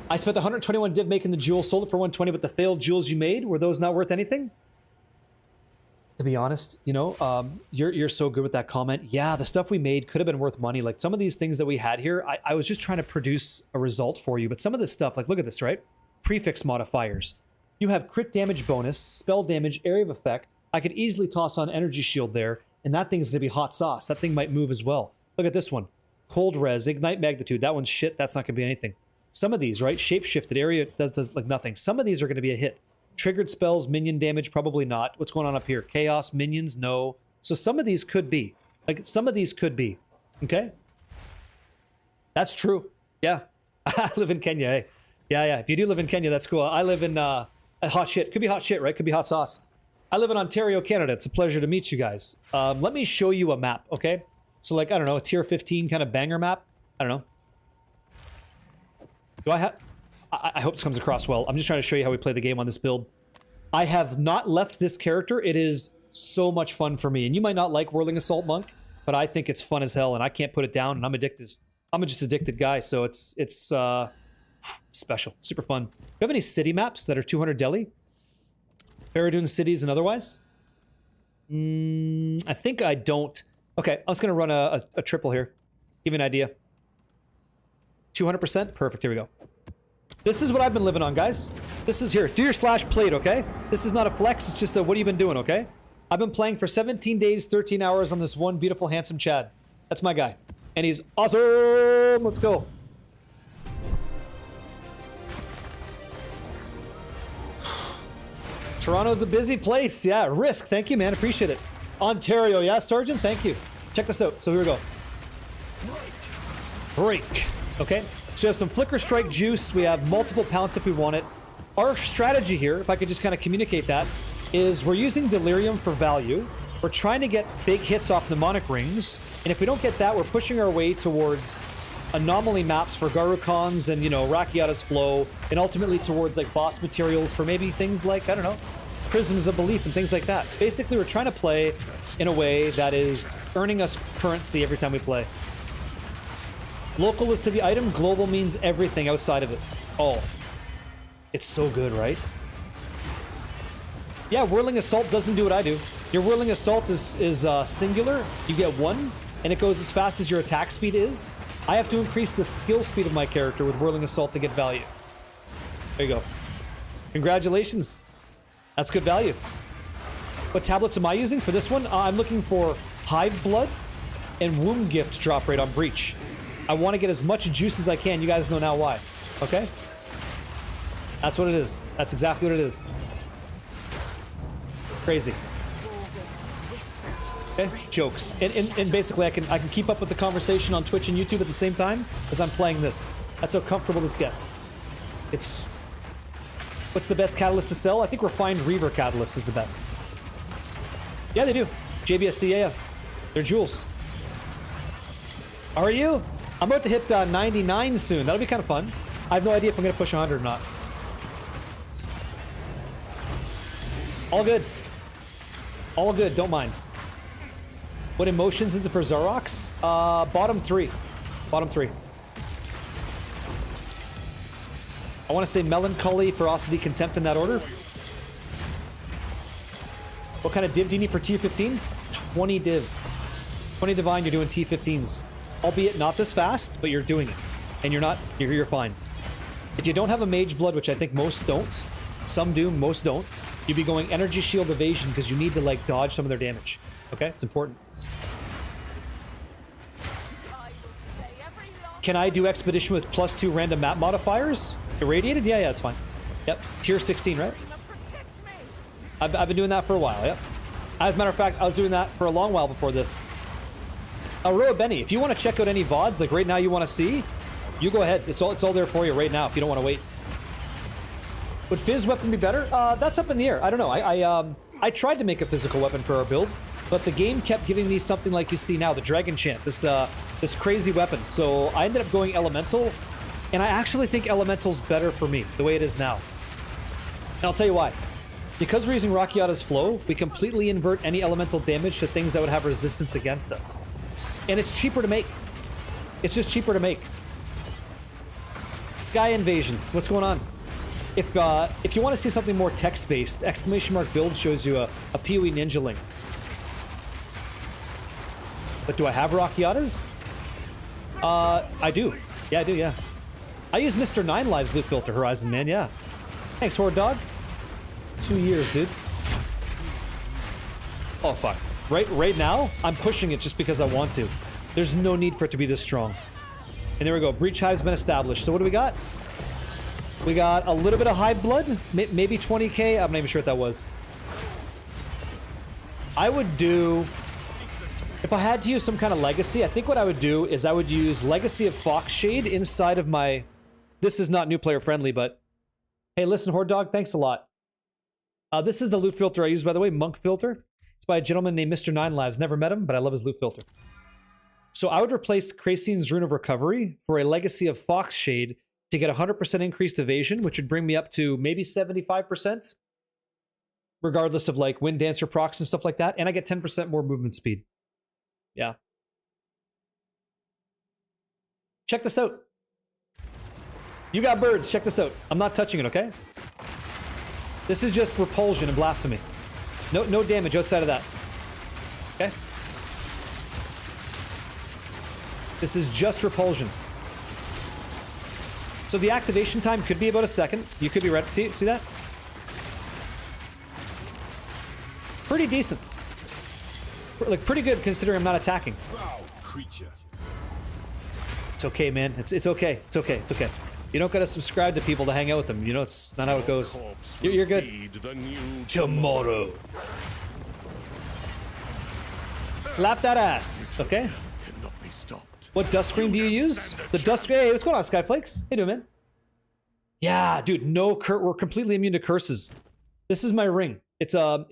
I spent 121 div making the jewel, sold it for 120, but the failed jewels you made, were those not worth anything? To be honest, you know, you're so good with that comment. Yeah, the stuff we made could have been worth money. Like some of these things that we had here, I was just trying to produce a result for you, but some of this stuff, like look at this, right? Prefix modifiers. You have crit damage bonus, spell damage, area of effect. I could easily toss on energy shield there, and that thing's gonna be hot sauce. That thing might move as well. Look at this one. Cold res, ignite magnitude. That one's shit. That's not gonna be anything. Some of these, right? Shapeshifted area does like nothing. Some of these are gonna be a hit. Triggered spells, minion damage, probably not. What's going on up here? Chaos, minions, no. So some of these could be. Like, some of these could be. Okay? That's true. Yeah. I live in Kenya, hey. Yeah. If you do live in Kenya, that's cool. I live in hot shit. Could be hot shit, right? Could be hot sauce. I live in Ontario, Canada. It's a pleasure to meet you guys. Let me show you a map, okay? So, like, I don't know, a tier 15 kind of banger map. I don't know. Do I have... I hope this comes across well. I'm just trying to show you how we play the game on this build. I have not left this character. It is so much fun for me. And you might not like Whirling Assault Monk, but I think it's fun as hell, and I can't put it down, and I'm addicted. I'm a just addicted guy, so it's special. Super fun. Do you have any city maps that are 200 Delhi? Faradun cities and otherwise? I think I don't. Okay, I was going to run a triple here. Give you an idea. 200%? Perfect, here we go. This is what I've been living on, guys. This is here. Do your slash plate, okay? This is not a flex. It's just a what have you been doing, okay? I've been playing for 17 days, 13 hours on this one beautiful, handsome Chad. That's my guy. And he's awesome. Let's go. Toronto's a busy place. Yeah, Risk. Thank you, man. Appreciate it. Ontario. Yeah, Sergeant. Thank you. Check this out. So here we go. Break. Okay. So we have some Flicker Strike juice. We have multiple pounds if we want it. Our strategy here, if I could just kind of communicate that, is we're using Delirium for value. We're trying to get big hits off mnemonic rings. And if we don't get that, we're pushing our way towards anomaly maps for Garukans and, you know, Rakiata's Flow. And ultimately towards, like, boss materials for maybe things like, I don't know, Prisms of Belief and things like that. Basically, we're trying to play in a way that is earning us currency every time we play. Local is to the item, global means everything outside of it. All. It's so good, right? Yeah, Whirling Assault doesn't do what I do. Your Whirling Assault is singular. You get one. and it goes as fast as your attack speed is, I have to increase the skill speed of my character with Whirling Assault to get value. There you go. Congratulations. That's good value. What tablets am I using for this one? I'm looking for Hive Blood and Womb Gift drop rate on Breach. I want to get as much juice as I can. You guys know now why. Okay? That's what it is. That's exactly what it is. Crazy. Okay, jokes. And basically I can keep up with the conversation on Twitch and YouTube at the same time as I'm playing this. That's how comfortable this gets. It's... What's the best catalyst to sell? I think Refined Reaver Catalyst is the best. Yeah, they do. JBSC, yeah. They're jewels. Are you? I'm about to hit 99 soon. That'll be kind of fun. I have no idea if I'm going to push 100 or not. All good. All good, don't mind. What emotions is it for Zarox? Bottom 3. Bottom 3. I want to say Melancholy, Ferocity, Contempt in that order. What kind of div do you need for tier 15? 20 div. 20 divine, you're doing T15s. Albeit not this fast, but you're doing it. And you're fine. If you don't have a Mage Blood, which I think most don't, some do, most don't, you'd be going Energy Shield Evasion because you need to, like, dodge some of their damage. Okay? It's important. Can I do Expedition with +2 random map modifiers? Irradiated? Yeah, it's fine. Yep. Tier 16, right? I've been doing that for a while, yep. As a matter of fact, I was doing that for a long while before this. Roa Benny, if you want to check out any VODs, like right now you want to see, you go ahead. It's all there for you right now if you don't want to wait. Would Fizz weapon be better? That's up in the air. I don't know. I tried to make a physical weapon for our build, but the game kept giving me something like you see now, the Dragon Chant, this crazy weapon. So I ended up going Elemental, and I actually think Elemental's better for me, the way it is now. And I'll tell you why. Because we're using Rakiata's Flow, we completely invert any elemental damage to things that would have resistance against us. And it's cheaper to make. It's just cheaper to make. Sky Invasion. What's going on? If you want to see something more text-based, !build shows you a PoE Ninjaling. But do I have Rakiatas? I do. Yeah, I do, yeah. I use Mr. 9 Lives loot filter, Horizon, man, yeah. Thanks, Horde Dog. 2 years, dude. Oh, fuck. Right now, I'm pushing it just because I want to. There's no need for it to be this strong. And there we go. Breach Hive's been established. So what do we got? We got a little bit of Hive Blood. Maybe 20k. I'm not even sure what that was. I would do... If I had to use some kind of Legacy, I think what I would do is I would use Legacy of Foxshade inside of my... This is not new player friendly, but... Hey, listen, Horde Dog, thanks a lot. This is the loot filter I use, by the way, Monk Filter. It's by a gentleman named Mr. 9 Lives. Never met him, but I love his loot filter. So I would replace Krasin's Rune of Recovery for a Legacy of Foxshade to get 100% increased evasion, which would bring me up to maybe 75%, regardless of like Wind Dancer procs and stuff like that, and I get 10% more movement speed. Yeah. Check this out. You got birds, check this out. I'm not touching it, okay? This is just repulsion and blasphemy. No damage outside of that. Okay? This is just repulsion. So the activation time could be about a second. You could be ready. See that? Pretty decent. Like pretty good considering I'm not attacking. Foul creature. It's okay, man. It's okay. It's okay. It's okay. You don't gotta subscribe to people to hang out with them. You know, it's not how it goes. You're good. Tomorrow. Slap that ass, okay? Cannot be stopped. What dust screen do you use? The dust screen. Hey, what's going on, Skyflakes? How you doing, man? Yeah, dude. We're completely immune to curses. This is my ring. It's a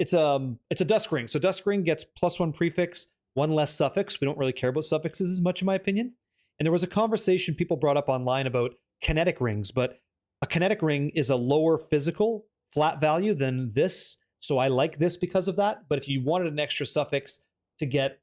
dust ring. So dust ring gets +1 prefix, 1 less suffix. We don't really care about suffixes as much, in my opinion. And there was a conversation people brought up online about kinetic rings, but a kinetic ring is a lower physical flat value than this. So I like this because of that. But if you wanted an extra suffix to get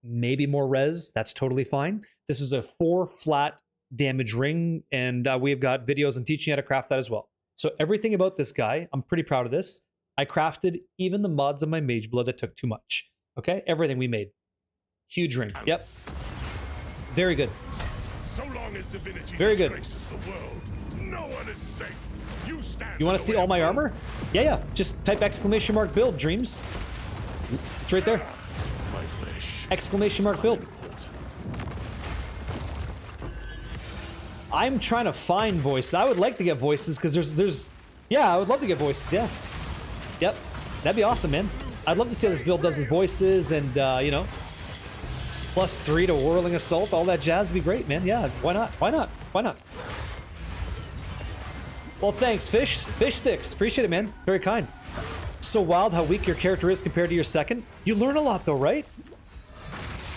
maybe more res, that's totally fine. This is a 4 flat damage ring, and we've got videos on teaching how to craft that as well. So everything about this guy, I'm pretty proud of this. I crafted even the mods of my Mage Blood that took too much. Okay? Everything we made. Huge ring. Yep. Very good. So long as divinity Very good. disgraces the world, no one is safe. You stand. You want in to the see way all of my will. armor? Yeah. Just type exclamation mark build, Dreams. It's right there. My flesh. Exclamation mark build. I'm trying to find voices. I would like to get voices because there's yeah, I would love to get voices. Yeah. Yep. That'd be awesome, man. I'd love to see how this build does with voices and you know, +3 to whirling assault, all that jazz would be great, man. Yeah, why not? Why not? Why not? Well, thanks, Fish Sticks. Appreciate it, man. It's very kind. So wild how weak your character is compared to your second. You learn a lot though, right?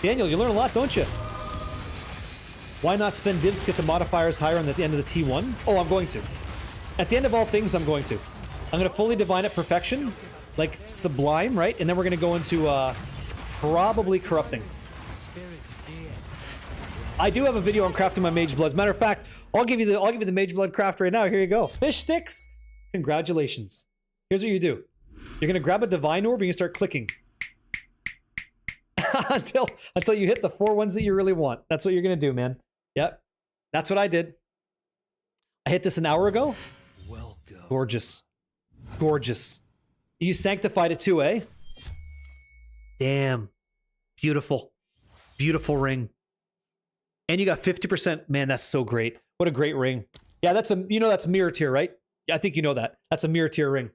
Daniel, you learn a lot, don't you? Why not spend divs to get the modifiers higher on the end of the T1? Oh, I'm going to. At the end of all things, I'm going to. I'm going to fully divine at perfection, like sublime, right? And then we're going to go into probably corrupting. I do have a video on crafting my mage blood. As a matter of fact, I'll give you the mage blood craft right now. Here you go. Fish Sticks. Congratulations. Here's what you do. You're going to grab a divine orb and you start clicking. until you hit the 4 ones that you really want. That's what you're going to do, man. Yep. That's what I did. I hit this an hour ago. Welcome. Gorgeous. Gorgeous. You sanctified it too, eh? Damn. Beautiful. Beautiful ring. And you got 50%. Man, that's so great. What a great ring. Yeah, that's that's mirror tier, right? Yeah, I think you know that. That's a mirror tier ring.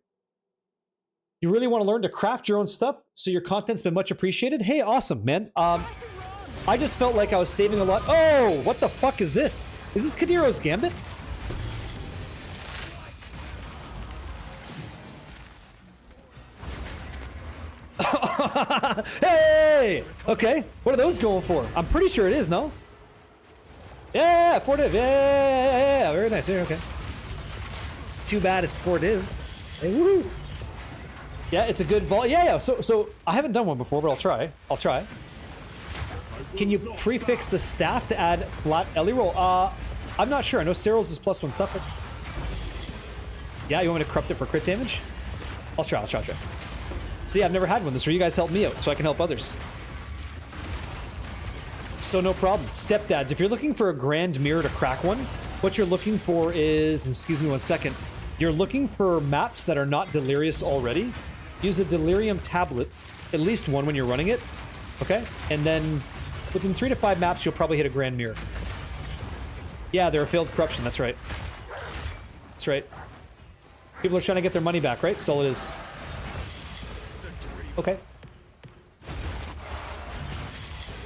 You really want to learn to craft your own stuff so your content's been much appreciated? Hey, awesome, man. I just felt like I was saving a lot. Oh, what the fuck is this? Is this Kadiro's Gambit? Hey! Okay, what are those going for? I'm pretty sure it is, no? Yeah, 4 div. Yeah. Very nice. Okay. Too bad it's 4 div. Hey, woo! Yeah, it's a good ball. Yeah. So I haven't done one before, but I'll try. Can you prefix the staff to add flat Ellie roll? I'm not sure. I know Cyril's is +1 suffix. Yeah, you want me to corrupt it for crit damage? I'll try. See, I've never had one. This is where you guys help me out, so I can help others. So no problem. Stepdads, if you're looking for a grand mirror to crack one, what you're looking for is, excuse me 1 second, you're looking for maps that are not delirious already. Use a delirium tablet, at least one when you're running it, okay? And then within 3 to 5 maps, you'll probably hit a grand mirror. Yeah, they're a failed corruption, that's right. That's right. People are trying to get their money back, right? That's all it is. Okay.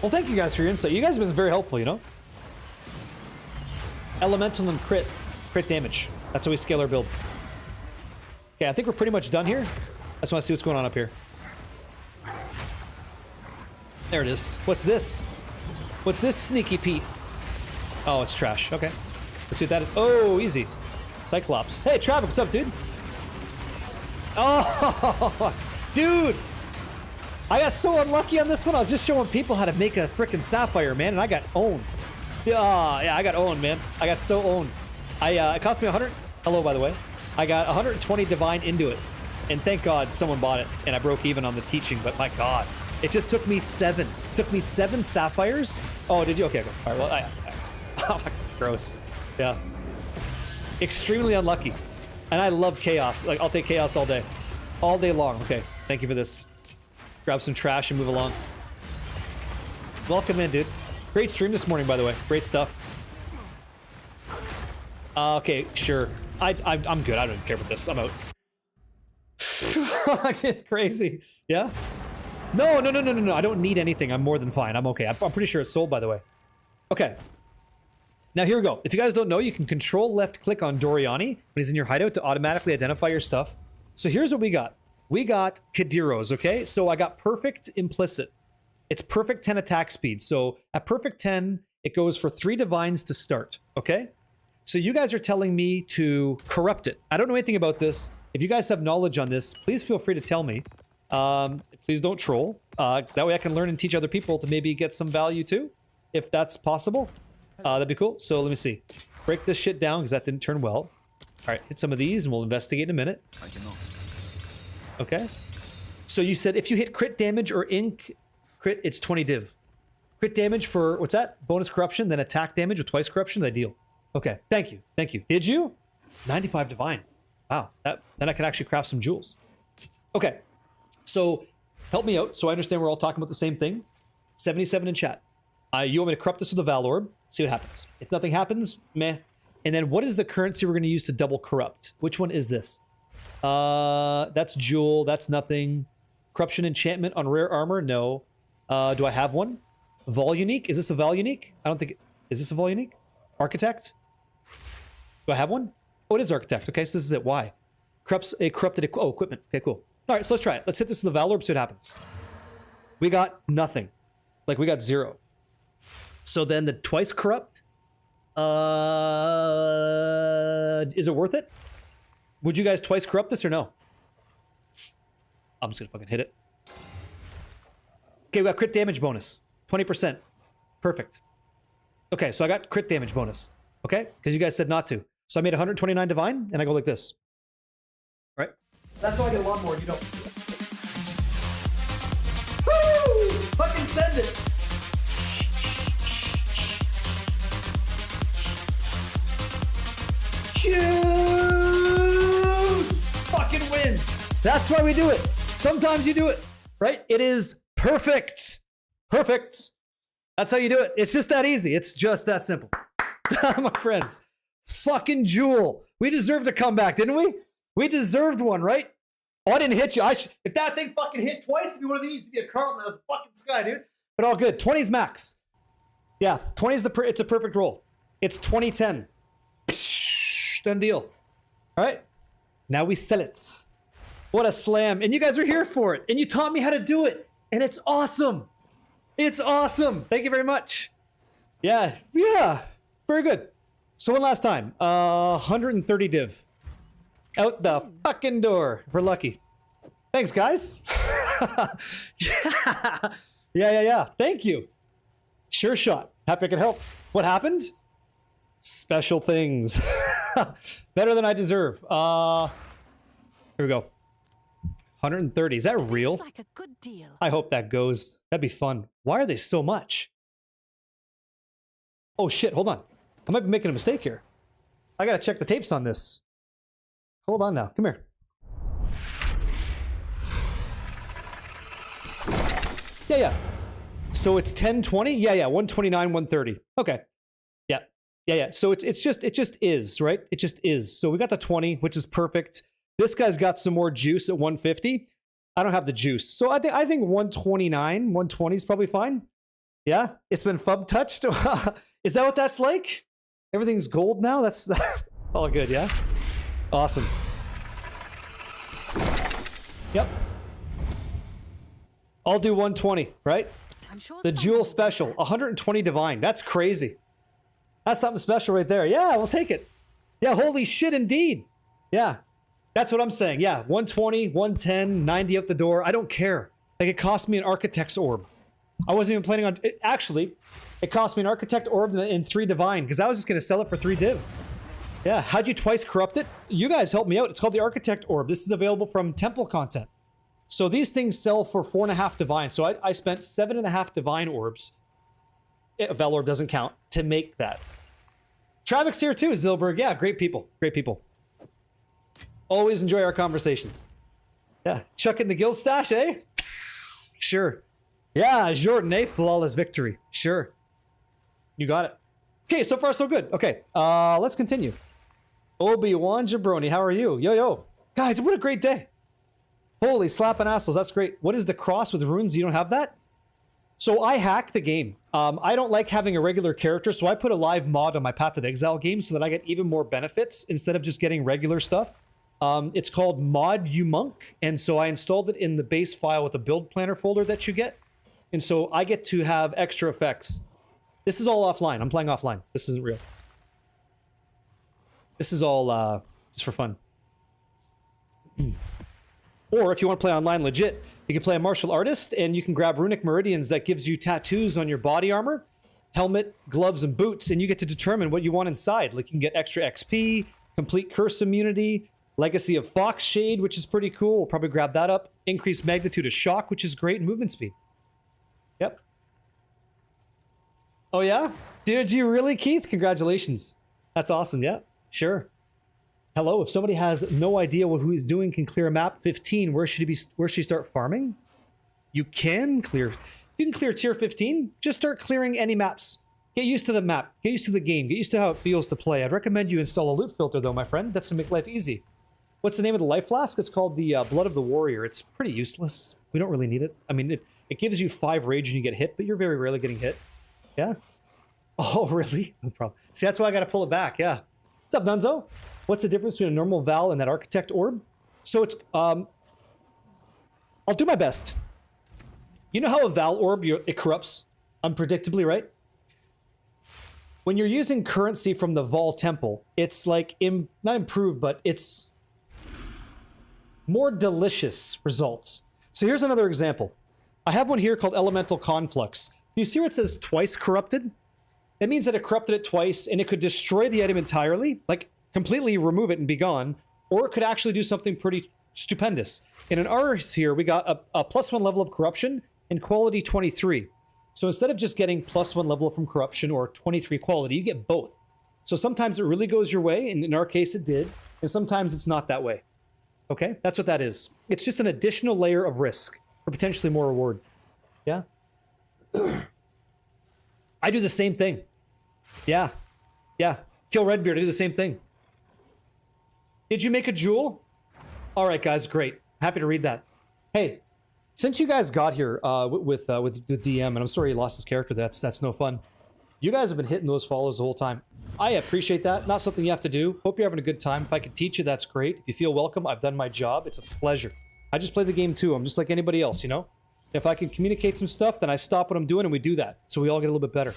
Well, thank you guys for your insight. You guys have been very helpful, you know? Elemental and crit damage. That's how we scale our build. Okay, I think we're pretty much done here. I just want to see what's going on up here. There it is. What's this? What's this, Sneaky Pete? Oh, it's trash. Okay. Let's see what that is. Oh, easy. Cyclops. Hey, Travis, what's up, dude? Oh, dude! I got so unlucky on this one. I was just showing people how to make a frickin' sapphire, man, and I got owned. Yeah, I got owned, man. I got so owned. It cost me 100. Hello, by the way. I got 120 divine into it, and thank God someone bought it, and I broke even on the teaching. But my God, it just took me 7. It took me 7 sapphires. Oh, did you? Okay, go. All right. Well, gross. Yeah. Extremely unlucky, and I love chaos. Like, I'll take chaos all day long. Okay, thank you for this. Grab some trash and move along. Welcome in, dude. Great stream this morning, by the way. Great stuff. Okay, sure. I'm good. I don't care about this. I'm out. I get crazy. Yeah? No. I don't need anything. I'm more than fine. I'm okay. I'm pretty sure it's sold, by the way. Okay. Now here we go. If you guys don't know, you can control left click on Doriani when he's in your hideout to automatically identify your stuff. So here's what we got. We got Kadiro's, okay? So I got perfect implicit. It's perfect 10 attack speed. So at perfect 10, it goes for 3 divines to start, okay? So you guys are telling me to corrupt it. I don't know anything about this. If you guys have knowledge on this, please feel free to tell me. Please don't troll. That way I can learn and teach other people to maybe get some value too, if that's possible. That'd be cool. So let me see. Break this shit down because that didn't turn well. All right, hit some of these and we'll investigate in a minute. I cannot. Okay. So you said if you hit crit damage or ink crit, it's 20 div. Crit damage for, what's that? Bonus corruption, then attack damage with twice corruption, ideal. Okay, thank you, thank you. Did you? 95 divine. Wow, then I can actually craft some jewels. Okay, so help me out so I understand we're all talking about the same thing. 77 in chat. You want me to corrupt this with a Val Orb? See what happens. If nothing happens, meh. And then what is the currency we're going to use to double corrupt? Which one is this? That's jewel, that's nothing. Corruption enchantment on rare armor? No. Do I have one? Vol unique? Is this a Val unique? I don't think... Is this a Vol unique? Architect? Do I have one? Oh, it is Architect. Okay, so this is it. Why? Corrupts a corrupted... Oh, equipment. Okay, cool. All right, so let's try it. Let's hit this with the Val Orb, see what happens. We got nothing. Like, we got 0. So then the twice corrupt... is it worth it? Would you guys twice corrupt this or no? I'm just gonna fucking hit it. Okay, we got crit damage bonus. 20%. Perfect. Okay, so I got crit damage bonus. Okay? Because you guys said not to. So I made 129 divine, and I go like this. Right? That's why I get a lot more, you don't. Woo! Fucking send it! Huge fucking wins. That's why we do it. Sometimes you do it, right? It is perfect. Perfect. That's how you do it. It's just that easy. It's just that simple. My friends. Fucking Jewel. We deserved a comeback, didn't we? We deserved one, right? Oh, I didn't hit you. If that thing fucking hit twice, it'd be one of these. It'd be a Carlton out of the fucking sky, dude. But all good. 20's max. Yeah, 20 is it's a perfect roll. It's 2010. Done deal. All right. Now we sell it. What a slam. And you guys are here for it. And you taught me how to do it. And it's awesome. It's awesome. Thank you very much. Yeah. Yeah. Very good. So one last time. 130 div. Out the fucking door. If we're lucky. Thanks, guys. Yeah. Thank you. Sure shot. Happy I could help. What happened? Special things. Better than I deserve. Here we go. 130. Is that real? Like a good deal. I hope that goes. That'd be fun. Why are they so much? Oh shit, hold on. I might be making a mistake here. I gotta check the tapes on this. Hold on now. Come here. Yeah. So it's 1020? Yeah. 129, 130. Okay. Yeah. So it just is, right? It just is. So we got the 20, which is perfect. This guy's got some more juice at 150. I don't have the juice. So I think 129, 120 is probably fine. Yeah. It's been fub touched. Is that what that's like? Everything's gold now? That's all good, yeah? Awesome. Yep. I'll do 120, right? I'm sure The jewel someone will special, want 120 divine. That's crazy. That's something special right there. Yeah, we'll take it. Yeah, holy shit indeed. Yeah, that's what I'm saying. Yeah, 120, 110, 90 out the door. I don't care. Like, it cost me an architect's orb. I wasn't even planning on... Actually, it cost me an architect orb and 3 divine, because I was just going to sell it for 3 div. Yeah, how'd you twice corrupt it? You guys helped me out. It's called the architect orb. This is available from temple content. So these things sell for 4.5 divine. So I spent 7.5 divine orbs. Val orb doesn't count to make that. Travix here too, Zilberg. Yeah, great people. Great people. Always enjoy our conversations. Yeah, chuck in the guild stash, eh? Sure. Yeah, Jordan, eh? Flawless victory. Sure. You got it. Okay, so far so good. Okay, let's continue. Obi-Wan Jabroni, how are you? Yo. Guys, what a great day. Holy slapping assholes, that's great. What is the cross with runes? You don't have that? So I hacked the game. I don't like having a regular character, so I put a live mod on my Path of Exile game so that I get even more benefits instead of just getting regular stuff. It's called Mod You Monk, and so I installed it in the base file with the build planner folder that you get. And so I get to have extra effects. This is all offline. I'm playing offline. This isn't real. This is all just for fun. Or if you want to play online legit, you can play a martial artist and you can grab runic meridians that gives you tattoos on your body armor, helmet, gloves, and boots, and you get to determine what you want inside. Like, you can get extra XP, complete curse immunity, legacy of Fox Shade, which is pretty cool. We'll probably grab that up. Increased magnitude of shock, which is great, and movement speed. Yep. Oh yeah? Did you really, Keith? Congratulations. That's awesome. Yeah, sure. Hello. If somebody has no idea who he's doing, can clear a map 15. Where should he be? Where should he start farming? You can clear. You can clear tier 15. Just start clearing any maps. Get used to the map. Get used to the game. Get used to how it feels to play. I'd recommend you install a loot filter, though, my friend. That's gonna make life easy. What's the name of the life flask? It's called the Blood of the Warrior. It's pretty useless. We don't really need it. I mean, it gives you 5 rage when you get hit, but you're very rarely getting hit. Yeah. Oh, really? No problem. See, that's why I got to pull it back. Yeah. What's up, Dunzo? What's the difference between a normal Val and that Architect Orb? So it's, I'll do my best. You know how a Val Orb, it corrupts unpredictably, right? When you're using currency from the Vol Temple, it's like, not improved, but it's more delicious results. So here's another example. I have one here called Elemental Conflux. Do you see where it says twice corrupted? That means that it corrupted it twice, and it could destroy the item entirely, like completely remove it and be gone, or it could actually do something pretty stupendous. In an ours here, we got a +1 level of corruption and quality 23. So instead of just getting +1 level from corruption or 23 quality, you get both. So sometimes it really goes your way, and in our case it did, and sometimes it's not that way. Okay, that's what that is. It's just an additional layer of risk for potentially more reward. Yeah? I do the same thing. Yeah. Yeah. Kill Redbeard, I do the same thing. Did you make a jewel? All right, guys, great. Happy to read that. Hey, since you guys got here with the DM, and I'm sorry he lost his character, that's no fun. You guys have been hitting those follows the whole time. I appreciate that. Not something you have to do. Hope you're having a good time. If I could teach you, that's great. If you feel welcome, I've done my job. It's a pleasure. I just play the game too. I'm just like anybody else, you know? If I can communicate some stuff, then I stop what I'm doing and we do that. So we all get a little bit better.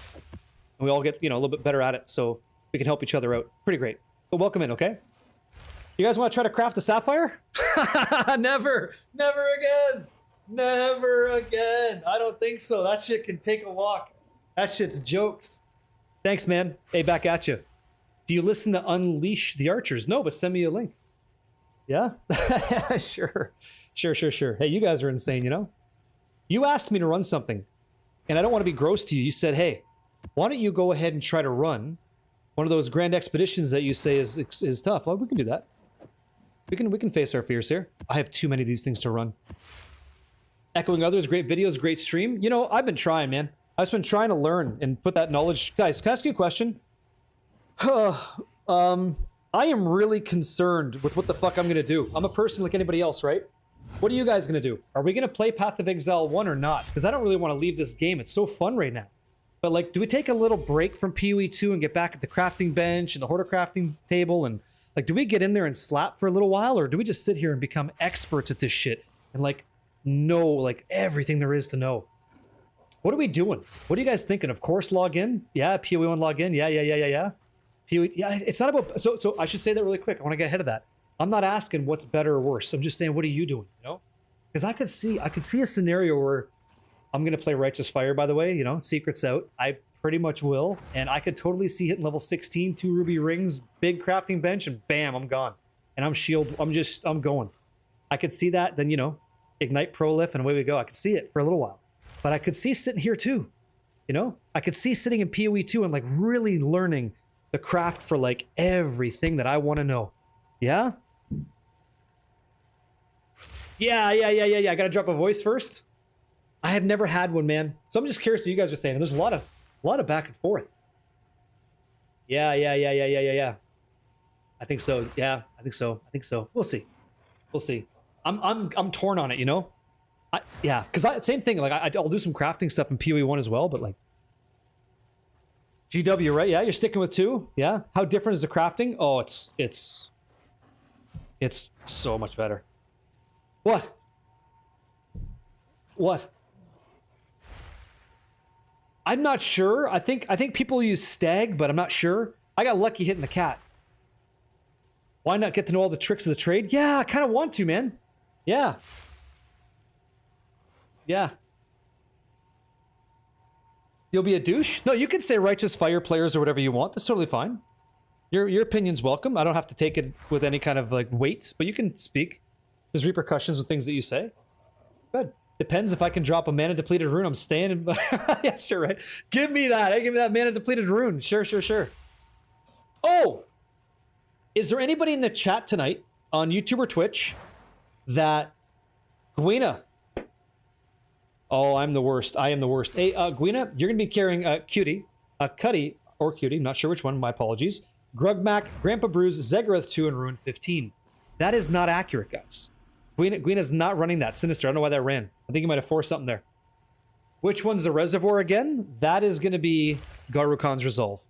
And we all get, a little bit better at it. So we can help each other out. Pretty great. But welcome in, okay? You guys want to try to craft a sapphire? Never. Never again. Never again. I don't think so. That shit can take a walk. That shit's jokes. Thanks, man. Hey, back at you. Do you listen to Unleash the Archers? No, but send me a link. Yeah? Sure. Sure. Hey, you guys are insane, you know? You asked me to run something, and I don't want to be gross to you. You said, hey, why don't you go ahead and try to run one of those grand expeditions that you say is tough? Well, we can do that. We can face our fears here. I have too many of these things to run. Echoing others, great videos, great stream. You know, I've been trying, man. I've just been trying to learn and put that knowledge. Guys, can I ask you a question? I am really concerned with what the fuck I'm gonna do. I'm a person like anybody else, right? What are you guys gonna do? Are we gonna play Path of Exile 1 or not? Because I don't really want to leave this game. It's so fun right now. But like, do we take a little break from PoE 2 and get back at the crafting bench and the hoarder crafting table? And like, do we get in there and slap for a little while? Or do we just sit here and become experts at this shit? And like, know like everything there is to know? What are we doing? What are you guys thinking? Of course, log in? Yeah, PoE 1 log in? Yeah. PoE, yeah, it's not about, so I should say that really quick. I want to get ahead of that. I'm not asking what's better or worse. I'm just saying, what are you doing, you know? Because I could see a scenario where I'm going to play Righteous Fire, by the way, you know, secrets out. I pretty much will. And I could totally see hitting level 16, 2 ruby rings, big crafting bench, and bam, I'm gone. And I'm going. I could see that, then, you know, ignite prolif and away we go. I could see it for a little while. But I could see sitting here too, you know? I could see sitting in PoE 2 and like really learning the craft for like everything that I want to know. Yeah? Yeah. I gotta drop a voice first. I have never had one, man. So I'm just curious what you guys are saying. And there's a lot of back and forth. Yeah. I think so. Yeah, I think so. We'll see. I'm torn on it, you know? Yeah, because same thing. Like I'll do some crafting stuff in PoE 1 as well, but like GW, right? Yeah, you're sticking with 2. Yeah. How different is the crafting? Oh, it's so much better. What? I'm not sure. I think people use stag, but I'm not sure. I got lucky hitting the cat. Why not get to know all the tricks of the trade? Yeah, I kind of want to, man. Yeah. You'll be a douche? No, you can say Righteous Fire players or whatever you want. That's totally fine. Your opinion's welcome. I don't have to take it with any kind of like weight, but you can speak. There's repercussions with things that you say. Good. Depends if I can drop a mana depleted rune. I'm staying in. Yeah, sure, right? Give me that. Hey, give me that mana depleted rune. Sure, sure, sure. Oh! Is there anybody in the chat tonight on YouTube or Twitch that... Gwina. Oh, I'm the worst. I am the worst. Hey, Gwina, you're going to be carrying Cutie, Cuddy, or Cutie, not sure which one, my apologies. Grugmac, Grandpa Bruise, Zegarath 2, and Rune 15. That is not accurate, guys. Gwina's not running that. Sinister, I don't know why that ran. I think he might have forced something there. Which one's the Reservoir again? That is going to be Garukan's Resolve.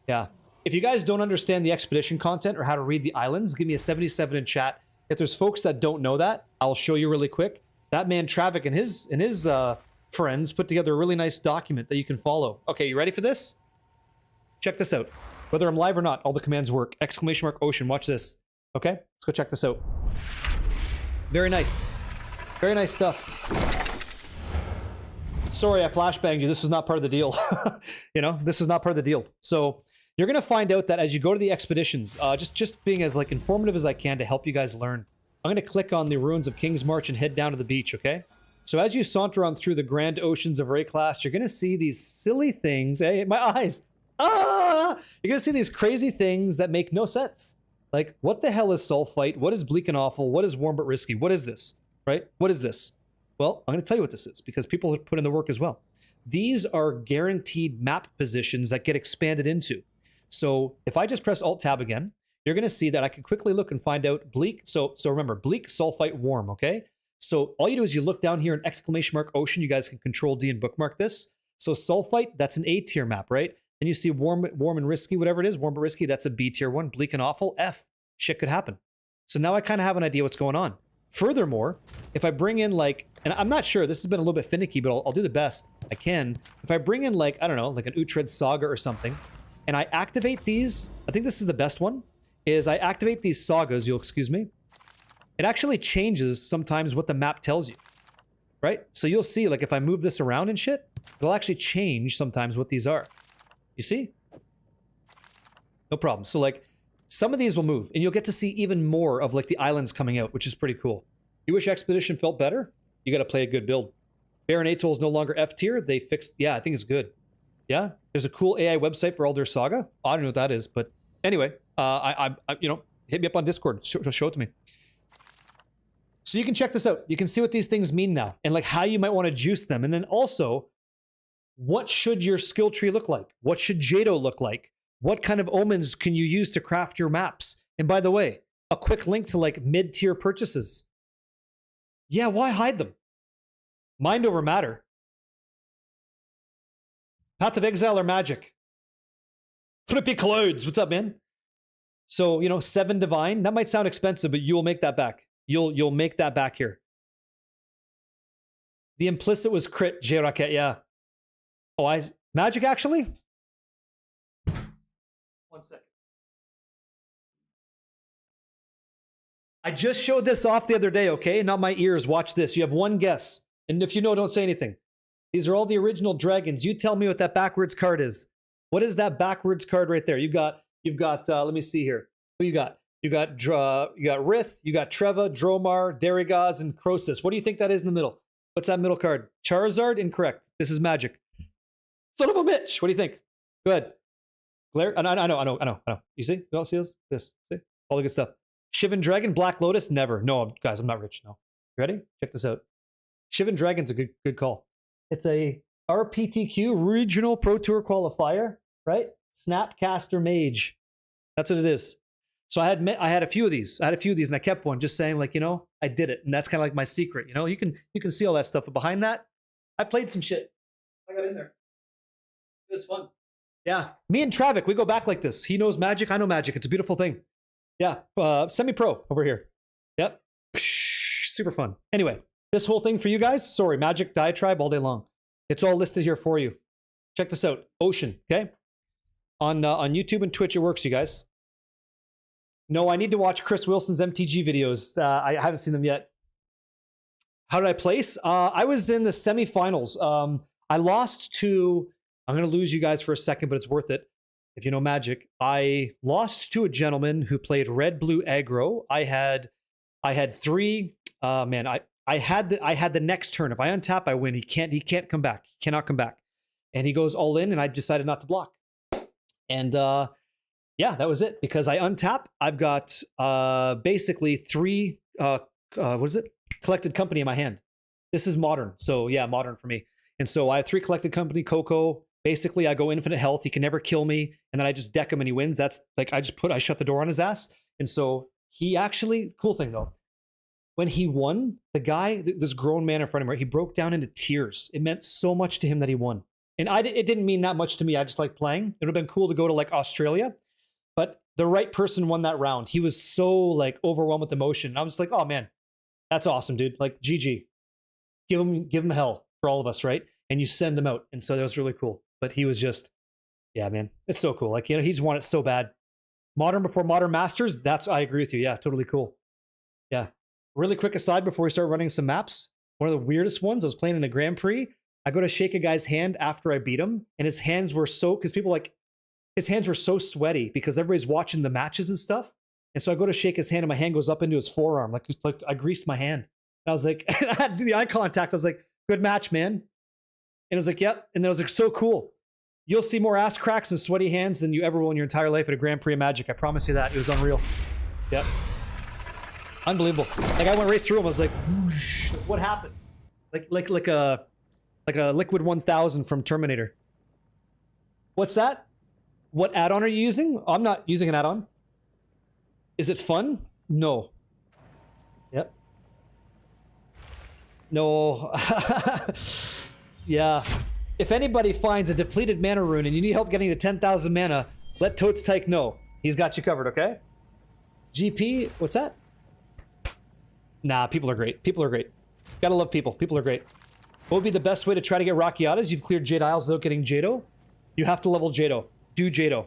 Yeah. If you guys don't understand the expedition content or how to read the islands, give me a 77 in chat. If there's folks that don't know that, I'll show you really quick. That man Travik and his friends put together a really nice document that you can follow. Okay, you ready for this? Check this out. Whether I'm live or not, all the commands work. Exclamation mark ocean. Watch this. Okay, let's go check this out. Very nice. Very nice stuff. Sorry, I flashbanged you. This was not part of the deal. You know, this was not part of the deal. So you're going to find out that as you go to the expeditions, just being as like informative as I can to help you guys learn, I'm going to click on the ruins of King's March and head down to the beach, okay? So as you saunter on through the grand oceans of Rayclass, you're going to see these silly things. Hey, my eyes. Ah! You're going to see these crazy things that make no sense. Like, what the hell is Sulfite? What is Bleak and Awful? What is Warm but Risky? What is this? Right? What is this? Well, I'm going to tell you what this is because people have put in the work as well. These are guaranteed map positions that get expanded into. So if I just press Alt-Tab again, you're going to see that I can quickly look and find out Bleak. So remember, Bleak, Sulfite, Warm, okay? So all you do is you look down here in exclamation mark ocean. You guys can Control D and bookmark this. So Sulfite, that's an A tier map, right? Then you see warm and risky, whatever it is, warm but risky, that's a B tier one. Bleak and Awful, F. Shit could happen. So now I kind of have an idea what's going on. Furthermore, if I bring in like, and I'm not sure, this has been a little bit finicky, but I'll do the best I can. If I bring in like, I don't know, like an Uhtred Saga or something, and I activate these, I think this is the best one, is I activate these sagas, you'll excuse me. It actually changes sometimes what the map tells you, right? So you'll see, like if I move this around and shit, it'll actually change sometimes what these are. You see? No problem. So like, some of these will move, and you'll get to see even more of like the islands coming out, which is pretty cool. You wish Expedition felt better? You got to play a good build. Baron Atoll is no longer F tier. They fixed, yeah, I think it's good. Yeah, there's a cool AI website for Elder Saga. I don't know what that is, but anyway, I you know, hit me up on Discord. Show it to me. So you can check this out. You can see what these things mean now, and like how you might want to juice them, and then also, what should your skill tree look like? What should Jado look like? What kind of omens can you use to craft your maps? And by the way, a quick link to like mid-tier purchases. Yeah, why hide them? Mind over matter. Path of Exile or Magic? Flippy Clouds. What's up, man? So, you know, 7 Divine. That might sound expensive, but you'll make that back. You'll make that back here. The implicit was crit, J-Rocket, yeah. Oh, Magic actually? 1 second. I just showed this off the other day, okay? Not my ears. Watch this. You have one guess. And if you know, don't say anything. These are all the original dragons. You tell me what that backwards card is. What is that backwards card right there? You've got let me see here. Who you got? You got Rith, you got Treva, Dromar, Derigaz, and Crosis. What do you think that is in the middle? What's that middle card? Charizard? Incorrect. This is Magic. Son of a bitch. What do you think? Go ahead. Glare? I know. You see? You all see this? See? All the good stuff. Shivan Dragon, Black Lotus, never. No, guys, I'm not rich. No. You ready? Check this out. Shivan Dragon's a good call. It's a RPTQ, Regional Pro Tour Qualifier, right? Snapcaster Mage. That's what it is. So I had a few of these. And I kept one, just saying, like, you know, I did it. And that's kind of like my secret. You know, you can see all that stuff. But behind that, I played some shit. I got in there. It was fun. Yeah. Me and Travik, we go back like this. He knows Magic. I know Magic. It's a beautiful thing. Yeah. Semi-pro over here. Yep. Super fun. Anyway, this whole thing for you guys, sorry, Magic diatribe all day long. It's all listed here for you. Check this out. Ocean, okay? On YouTube and Twitch, it works, you guys. No, I need to watch Chris Wilson's MTG videos. I haven't seen them yet. How did I place? I was in the semifinals. I lost to... I'm going to lose you guys for a second, but it's worth it. If you know Magic, I lost to a gentleman who played red-blue aggro. I had 3... man, I had the next turn. If I untap, I win. He can't come back. He cannot come back. And he goes all in, and I decided not to block. And yeah, that was it. Because I untap, I've got basically 3 what is it? Collected company in my hand. This is modern. So yeah, modern for me. And so I have 3 collected company, Coco. Basically, I go infinite health. He can never kill me. And then I just deck him and he wins. That's like, I shut the door on his ass. And so he actually, cool thing though, when he won, the guy, this grown man in front of me, he broke down into tears. It meant so much to him that he won. And it didn't mean that much to me. I just like playing. It would have been cool to go to like Australia, but the right person won that round. He was so like overwhelmed with emotion. And I was like, oh man, that's awesome, dude. Like GG. Give him hell for all of us, right? And you send him out. And so that was really cool. But he was just, yeah, man, it's so cool. Like, you know, he's won it so bad. Modern before Modern Masters, I agree with you. Yeah, totally cool. Yeah. Really quick aside before we start running some maps. One of the weirdest ones, I was playing in a Grand Prix. I go to shake a guy's hand after I beat him, and his hands were so, because people like, his hands were so sweaty because everybody's watching the matches and stuff. And so I go to shake his hand and my hand goes up into his forearm. Like I greased my hand. And I was like, I had to do the eye contact. I was like, good match, man. And it was like, yep. And it was like, so cool. You'll see more ass cracks and sweaty hands than you ever will in your entire life at a Grand Prix of Magic. I promise you that. It was unreal. Yep. Unbelievable. Like I went right through him. I was like, whoosh. What happened? Like a Liquid 1000 from Terminator. What's that? What add-on are you using? I'm not using an add-on. Is it fun? No. Yep. No. Yeah. If anybody finds a depleted mana rune and you need help getting to 10,000 mana, let Totes Tyke know. He's got you covered, okay? GP, what's that? Nah, people are great. People are great. Gotta love people. People are great. What would be the best way to try to get Rakiatas? You've cleared Jade Isles without getting Jado. You have to level Jado. Do Jado.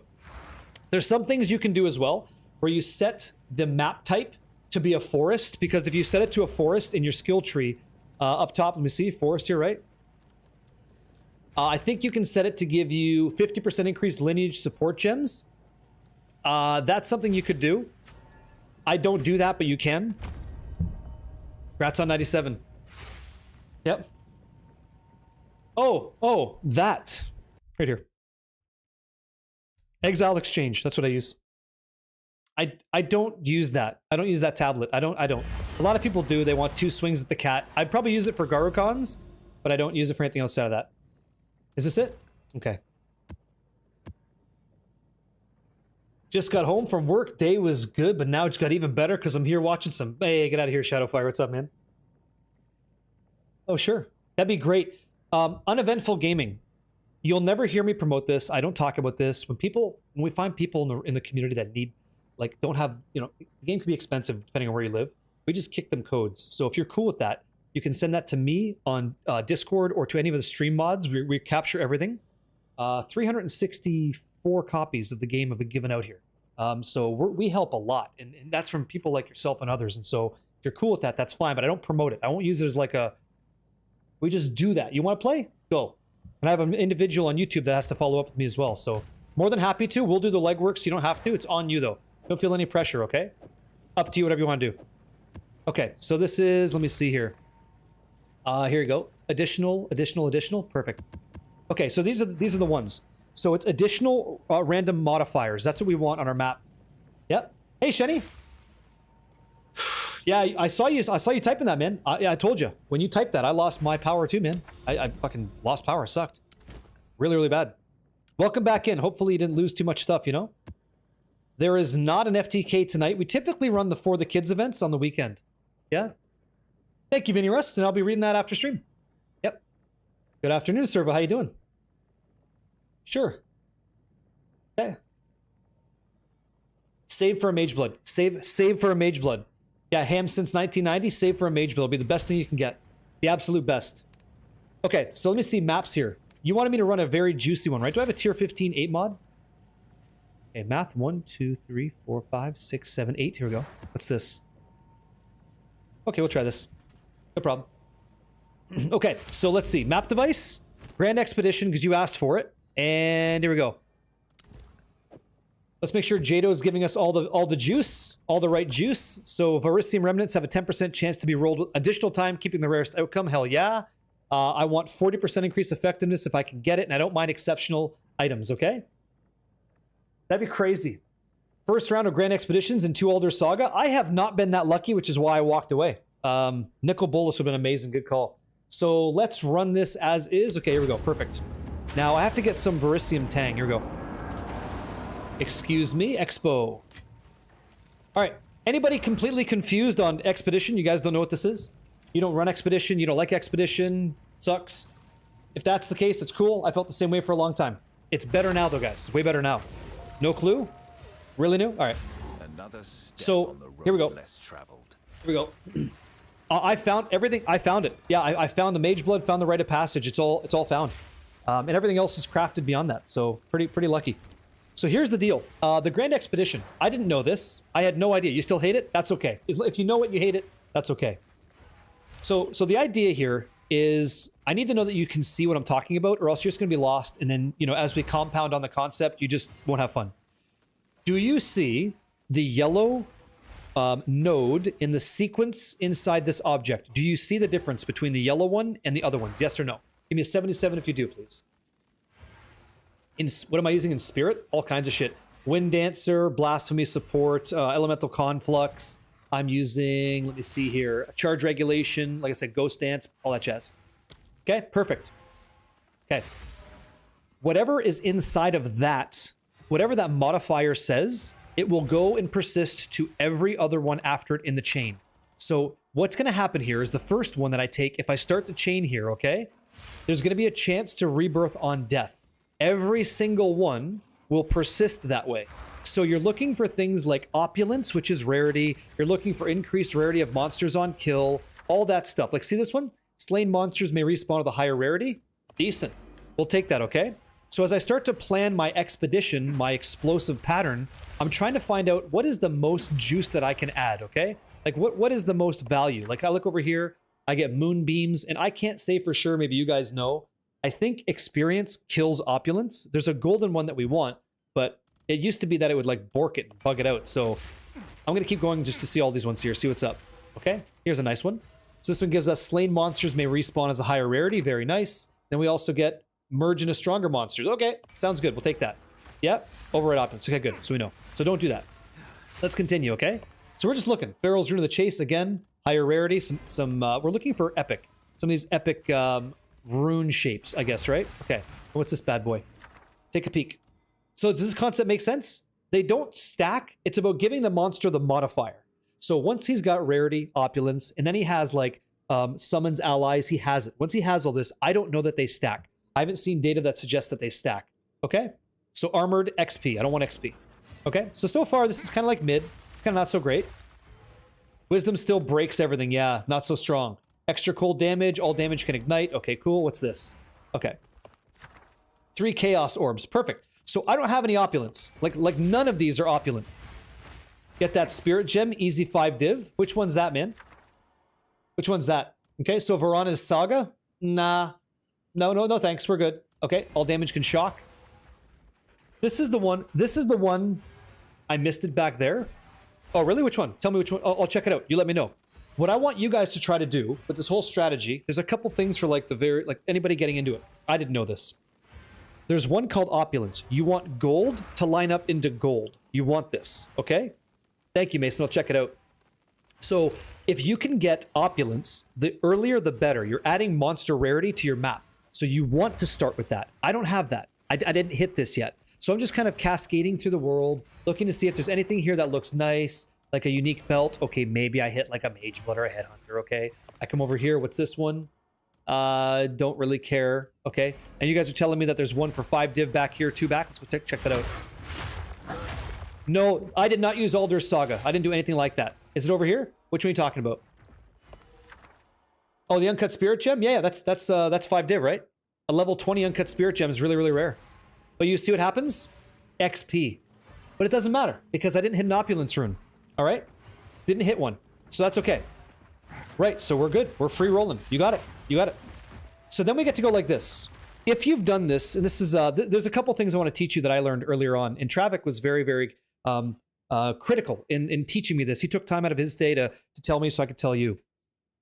There's some things you can do as well, where you set the map type to be a forest, because if you set it to a forest in your skill tree, up top, let me see, forest here, right? I think you can set it to give you 50% increased lineage support gems. That's something you could do. I don't do that, but you can. Congrats on 97. Yep. Oh, that. Right here. Exile Exchange, that's what I use. I don't use that. I don't use that tablet. I don't. A lot of people do. They want 2 swings at the cat. I'd probably use it for Garukons, but I don't use it for anything else out of that. Is this it? Okay. Just got home from work. Day was good, but now it's got even better because I'm here watching some... Hey, get out of here, Shadowfire. What's up, man? Oh, sure. That'd be great. Uneventful gaming. You'll never hear me promote this. I don't talk about this. When we find people in the community that need, like, don't have, you know, the game can be expensive depending on where you live. We just kick them codes. So if you're cool with that, you can send that to me on Discord or to any of the stream mods. We capture everything. 364 copies of the game have been given out here. So we help a lot. And that's from people like yourself and others. And so if you're cool with that, that's fine. But I don't promote it. I won't use it as like a... We just do that. You want to play? Go. And I have an individual on YouTube that has to follow up with me as well. So more than happy to. We'll do the legwork so you don't have to. It's on you, though. Don't feel any pressure, okay? Up to you, whatever you want to do. Okay, so this is... Let me see here. Here you go. Additional. Perfect. Okay, so these are the ones. So it's additional random modifiers. That's what we want on our map. Yep. Hey, Shenny. Yeah, I saw you typing that, man. Yeah, I told you. When you typed that, I lost my power too, man. I fucking lost power. It sucked. Really, really bad. Welcome back in. Hopefully you didn't lose too much stuff, you know? There is not an FTK tonight. We typically run the For the Kids events on the weekend. Yeah? Thank you, Vinny Rust, and I'll be reading that after stream. Yep. Good afternoon, Servo. How you doing? Sure. Okay. Save for a Mage Blood. Save for a Mage Blood. Yeah, ham since 1990. Save for a Mage Blood. It'll be the best thing you can get. The absolute best. Okay, so let me see maps here. You wanted me to run a very juicy one, right? Do I have a tier 15 8 mod? Okay, math. 1, 2, 3, 4, 5, 6, 7, 8. Here we go. What's this? Okay, we'll try this. No problem. Okay, so let's see. Map device. Grand Expedition, because you asked for it. And here we go. Let's make sure Jado's giving us all the juice, all the right juice. So Varisium Remnants have a 10% chance to be rolled additional time, keeping the rarest outcome. Hell yeah. I want 40% increased effectiveness if I can get it, and I don't mind exceptional items, okay? That'd be crazy. First round of Grand Expeditions in 2 Alder Saga. I have not been that lucky, which is why I walked away. Nicol Bolas would have been amazing. Good call. So let's run this as is. Okay, here we go. Perfect. Now I have to get some Varisium Tang. Here we go. Excuse me, Expo. All right. Anybody completely confused on Expedition? You guys don't know what this is? You don't run Expedition. You don't like Expedition. Sucks. If that's the case, it's cool. I felt the same way for a long time. It's better now, though, guys. Way better now. No clue? Really new? All right. Another step So, on the road here we go. less traveled. Here we go. I found everything. I found it. Yeah, I found the Mage Blood, found the Rite of Passage. It's all found. And everything else is crafted beyond that. So pretty lucky. So here's the deal. The Grand Expedition. I didn't know this. I had no idea. You still hate it? That's okay. If you know it, you hate it. That's okay. So the idea here is I need to know that you can see what I'm talking about, or else you're just going to be lost. And then, as we compound on the concept, you just won't have fun. Do you see the yellow node in the sequence inside this object? Do you see the difference between the yellow one and the other ones? Yes or no? Give me a 77 if you do, please. What am I using in Spirit? All kinds of shit. Wind Dancer, Blasphemy Support, Elemental Conflux. I'm using, let me see here, Charge Regulation, like I said, Ghost Dance, all that jazz. Okay, perfect. Okay. Whatever is inside of that, whatever that modifier says, it will go and persist to every other one after it in the chain. So what's going to happen here is the first one that I take, if I start the chain here, okay, there's going to be a chance to rebirth on death. Every single one will persist that way. So you're looking for things like opulence, which is rarity. You're looking for increased rarity of monsters on kill, all that stuff. Like, see this one? Slain monsters may respawn with a higher rarity. Decent. We'll take that, okay? So as I start to plan my expedition, my explosive pattern, I'm trying to find out what is the most juice that I can add, okay? Like, what is the most value? Like, I look over here, I get moonbeams, and I can't say for sure, maybe you guys know. I think experience kills opulence. There's a golden one that we want, but it used to be that it would like bork it and bug it out. So I'm going to keep going just to see all these ones here, see what's up. Okay, here's a nice one. So this one gives us slain monsters may respawn as a higher rarity. Very nice. Then we also get merge into stronger monsters. Okay, sounds good. We'll take that. Yep, override opulence. Okay, good. So we know. So don't do that. Let's continue, okay? So we're just looking. Pharaoh's Rune of the Chase, again, higher rarity. We're looking for epic. Some of these epic rune shapes, I guess, right? Okay, what's this bad boy? Take a peek. So does this concept make sense? They don't stack. It's about giving the monster the modifier. So once he's got rarity, opulence, and then he has like summons allies, he has it. Once he has all this, I don't know that they stack. I haven't seen data that suggests that they stack. Okay? So armored XP. I don't want XP. Okay? So far, this is kind of like mid. Kind of not so great. Wisdom still breaks everything. Yeah, not so strong. Extra cold damage. All damage can ignite. Okay, cool. What's this? Okay. 3 chaos orbs. Perfect. So I don't have any opulence. Like none of these are opulent. Get that spirit gem. Easy 5 div. Which one's that, man? Which one's that? Okay, so Varana's Saga? Nah. No, thanks. We're good. Okay, all damage can shock. This is the one. This is the one. I missed it back there. Oh, really? Which one? Tell me which one. I'll check it out. You let me know. What I want you guys to try to do with this whole strategy, there's a couple things for like anybody getting into it. I didn't know this. There's one called opulence. You want gold to line up into gold. You want this, okay? Thank you, Mason. I'll check it out. So if you can get opulence, the earlier the better. You're adding monster rarity to your map. So you want to start with that. I don't have that. I didn't hit this yet. So I'm just kind of cascading through the world, looking to see if there's anything here that looks nice, like a unique belt. Okay, maybe I hit like a Mage Blood or a Headhunter, okay? I come over here. What's this one? Don't really care. Okay, and you guys are telling me that there's one for 5 div back here, 2 back. Let's go check that out. No, I did not use Alder's Saga. I didn't do anything like that. Is it over here? Which one are you talking about? Oh, the Uncut Spirit Gem? Yeah, that's 5 div, right? A level 20 Uncut Spirit Gem is really, really rare. But you see what happens? XP. But it doesn't matter because I didn't hit an opulence rune. All right? Didn't hit one. So that's okay. Right, so we're good. We're free rolling. You got it. You got it. So then we get to go like this. if you've done this, and this is, there's a couple things I want to teach you that I learned earlier on, and Travic was very, very critical in teaching me this. He took time out of his day to tell me so I could tell you.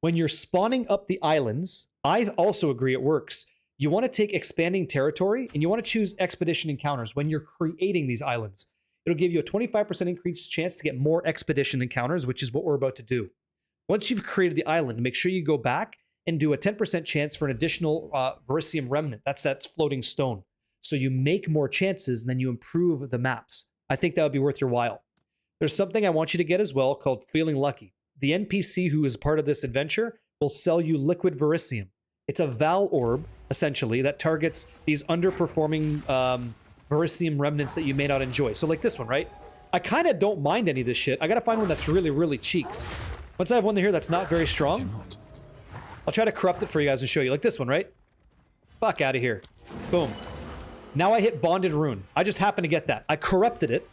When you're spawning up the islands, I also agree it works. You want to take expanding territory, and you want to choose expedition encounters when you're creating these islands. It'll give you a 25% increased chance to get more expedition encounters, which is what we're about to do. Once you've created the island, make sure you go back and do a 10% chance for an additional Verisium remnant. That's floating stone. So you make more chances and then you improve the maps. I think that would be worth your while. There's something I want you to get as well called Feeling Lucky. The NPC who is part of this adventure will sell you liquid Verisium. It's a Val orb, essentially, that targets these underperforming Verisium remnants that you may not enjoy. So like this one, right? I kind of don't mind any of this shit. I gotta find one that's really, really cheeks. Once I have one here that's not very strong, I'll try to corrupt it for you guys and show you. Like this one, right? Fuck out of here. Boom. Now I hit Bonded Rune. I just happened to get that. I corrupted it.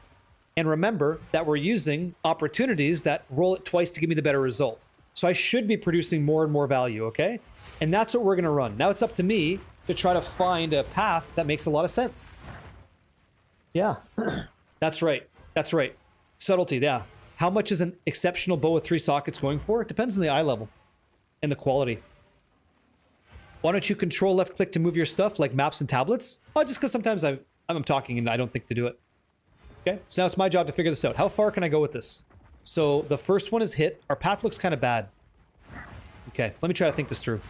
And remember that we're using opportunities that roll it twice to give me the better result. So I should be producing more and more value, okay? And that's what we're going to run. Now it's up to me to try to find a path that makes a lot of sense. Yeah. That's right. That's right. Subtlety, yeah. How much is an exceptional bow with 3 sockets going for? It depends on the eye level and the quality. Why don't you control left click to move your stuff like maps and tablets? Oh, just because sometimes I'm talking and I don't think to do it. Okay, so now it's my job to figure this out. How far can I go with this? So the first one is hit. Our path looks kind of bad. Okay, let me try to think this through.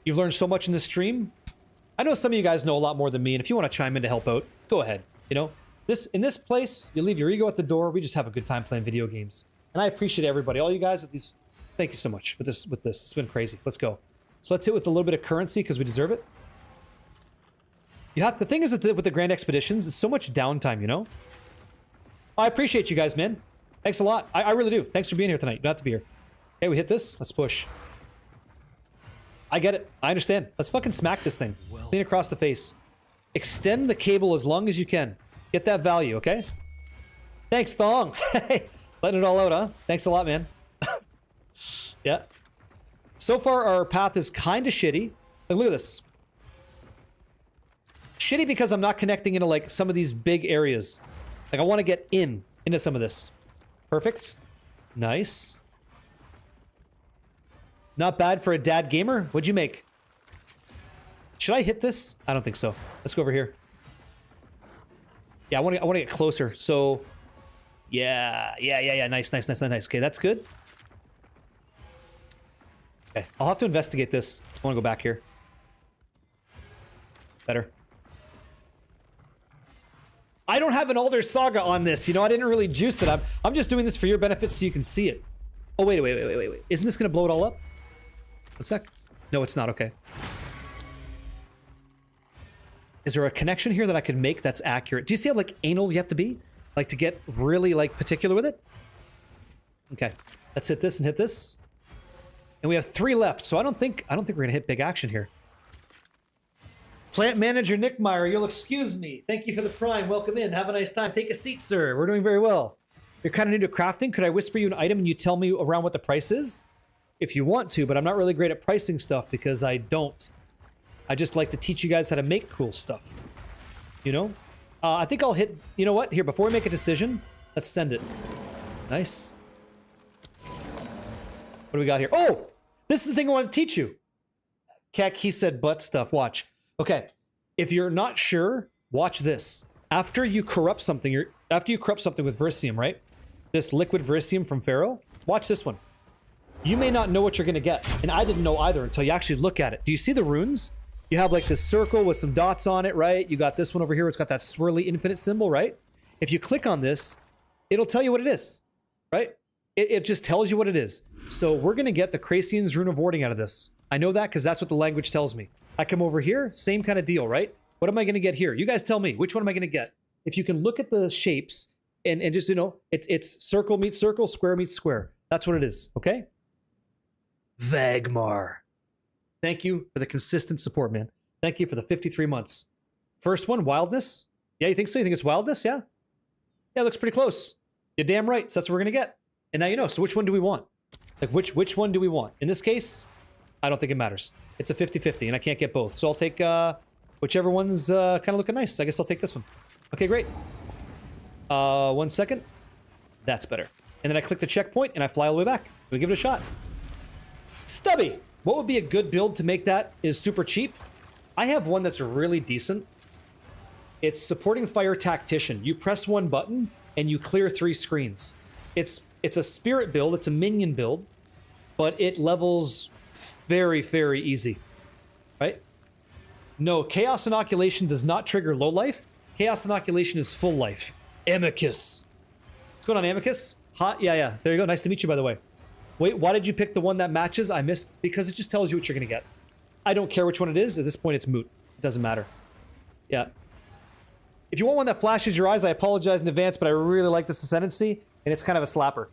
You've learned so much in this stream. I know some of you guys know a lot more than me, and if you want to chime in to help out, go ahead. You know, in this place, you leave your ego at the door. We just have a good time playing video games. And I appreciate everybody, all you guys with these. Thank you so much with this. It's been crazy. Let's go. So let's hit with a little bit of currency because we deserve it. The thing is with the Grand Expeditions, it's so much downtime, you know? I appreciate you guys, man. Thanks a lot. I really do. Thanks for being here tonight. You don't have to be here. Okay, we hit this. Let's push. I get it. I understand. Let's fucking smack this thing. Clean across the face. Extend the cable as long as you can. Get that value, okay? Thanks, Thong. Hey, letting it all out, huh? Thanks a lot, man. Yeah. So far, our path is kind of shitty. Like, look at this. Shitty because I'm not connecting into like some of these big areas. Like I want to get into some of this. Perfect. Nice. Not bad for a dad gamer. What'd you make? Should I hit this? I don't think so. Let's go over here. Yeah, I want to get closer. So yeah. Nice. Okay, that's good. Okay, I'll have to investigate this. I want to go back here. Better. I don't have an Alder Saga on this, you know, I didn't really juice it. I'm just doing this for your benefit so you can see it. Oh, wait. Isn't this gonna blow it all up? One sec. No, it's not, okay. Is there a connection here that I could make that's accurate? Do you see how, like, anal you have to be? Like, to get really, like, particular with it? Okay, let's hit this and hit this. And we have 3 left, so I don't think we're gonna hit big action here. Plant manager Nick Meyer, you'll excuse me. Thank you for the prime. Welcome in. Have a nice time. Take a seat, sir. We're doing very well. You're kind of new to crafting. Could I whisper you an item and you tell me around what the price is? If you want to, but I'm not really great at pricing stuff because I don't. I just like to teach you guys how to make cool stuff. You know? I think I'll hit... You know what? Here, before we make a decision, let's send it. Nice. What do we got here? Oh! This is the thing I want to teach you. Keck, he said butt stuff. Watch. Okay, if you're not sure, watch this. After you corrupt something with Verisium, right? This liquid Verisium from Pharaoh, watch this one. You may not know what you're gonna get, and I didn't know either until you actually look at it. Do you see the runes? You have like this circle with some dots on it, right? You got this one over here, it's got that swirly infinite symbol, right? If you click on this, it'll tell you what it is, right? It just tells you what it is. So we're gonna get the Cracian's Rune of Warding out of this. I know that because that's what the language tells me. I come over here, same kind of deal, right? What am I going to get here? You guys tell me, which one am I going to get? If you can look at the shapes and just, you know, it's circle meets circle, square meets square. That's what it is, okay? Vagmar. Thank you for the consistent support, man. Thank you for the 53 months. First one, wildness. Yeah, you think so? You think it's wildness? Yeah? Yeah, it looks pretty close. You're damn right. So that's what we're going to get. And now you know. So which one do we want? Like, which one do we want? In this case, I don't think it matters. It's a 50-50, and I can't get both. So I'll take whichever one's kind of looking nice. I guess I'll take this one. Okay, great. 1 second. That's better. And then I click the checkpoint, and I fly all the way back. We give it a shot. Stubby! What would be a good build to make that is super cheap? I have one that's really decent. It's Supporting Fire Tactician. You press one button, and you clear 3 screens. It's a spirit build, it's a minion build, but it levels very, very easy. Right? No, Chaos Inoculation does not trigger low life. Chaos Inoculation is full life. Amicus. What's going on, Amicus? Hot? Yeah. There you go. Nice to meet you, by the way. Wait, why did you pick the one that matches? I missed, because it just tells you what you're going to get. I don't care which one it is. At this point, it's moot. It doesn't matter. Yeah. If you want one that flashes your eyes, I apologize in advance, but I really like this Ascendancy, and it's kind of a slapper.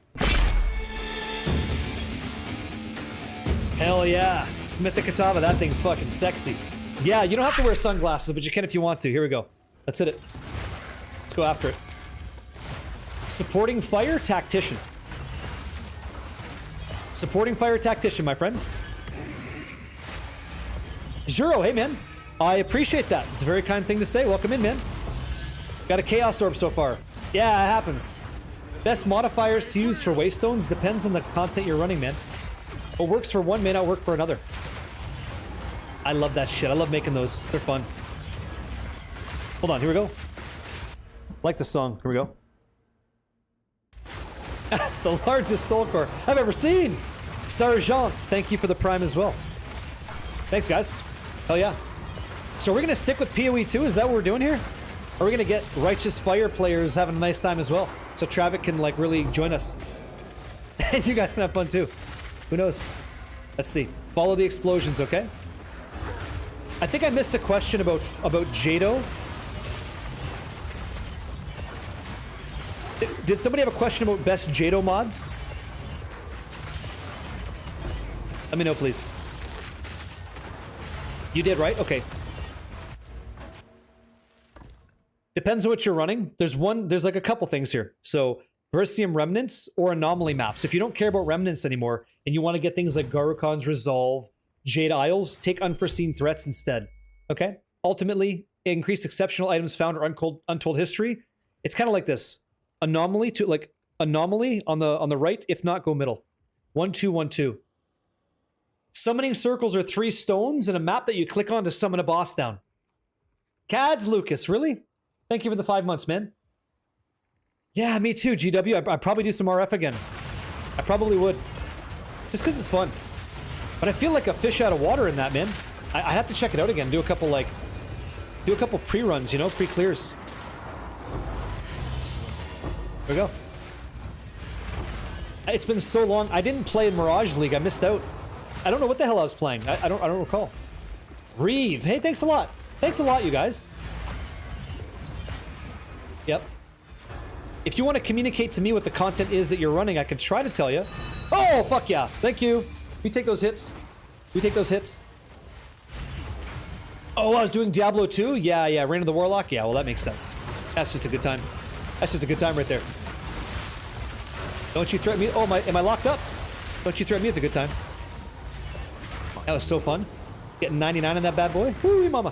Hell yeah. Smith the Katana, that thing's fucking sexy. Yeah, you don't have to wear sunglasses, but you can if you want to. Here we go. Let's hit it. Let's go after it. Supporting Fire Tactician. Supporting Fire Tactician, my friend. Juro, hey man. I appreciate that. It's a very kind thing to say. Welcome in, man. Got a Chaos Orb so far. Yeah, it happens. Best modifiers to use for Waystones depends on the content you're running, man. What works for one may not work for another. I love that shit. I love making those. They're fun. Hold on, here we go. Like the song. Here we go. That's the largest soul core I've ever seen. Sergeant, thank you for the prime as well. Thanks, guys. Hell yeah. So we're gonna stick with PoE 2? Is that what we're doing here? Or are we gonna get Righteous Fire players having a nice time as well? So Travic can like really join us. And you guys can have fun too. Who knows? Let's see. Follow the explosions, okay? I think I missed a question about Jado. Did somebody have a question about best Jado mods? Let me know, please. You did, right? Okay. Depends on what you're running. There's like a couple things here. So, Versium Remnants or Anomaly maps. If you don't care about Remnants anymore, and you want to get things like Garukon's Resolve, Jade Isles, take Unforeseen Threats instead. Okay? Ultimately, increase exceptional items found or untold history. It's kind of like this. Anomaly to like Anomaly on the right, if not go middle. 1 2 1 2. Summoning circles are 3 stones and a map that you click on to summon a boss down. Cads Lucas, really? Thank you for the 5 months, man. Yeah, me too, GW. I'd probably do some RF again. I probably would. Just because it's fun. But I feel like a fish out of water in that, man. I have to check it out again. Do a couple pre-runs, you know, pre-clears. There we go. It's been so long. I didn't play in Mirage League. I missed out. I don't know what the hell I was playing. I don't recall. Reeve. Hey, thanks a lot. Thanks a lot, you guys. Yep. If you want to communicate to me what the content is that you're running, I can try to tell you. Oh, fuck yeah. Thank you. We take those hits. We take those hits. Oh, I was doing Diablo 2? Yeah. Reign of the Warlock? Yeah, well, that makes sense. That's just a good time. That's just a good time right there. Don't you threaten me. Oh, am I locked up? Don't you threaten me with a good time. That was so fun. Getting 99 on that bad boy. Woo, mama.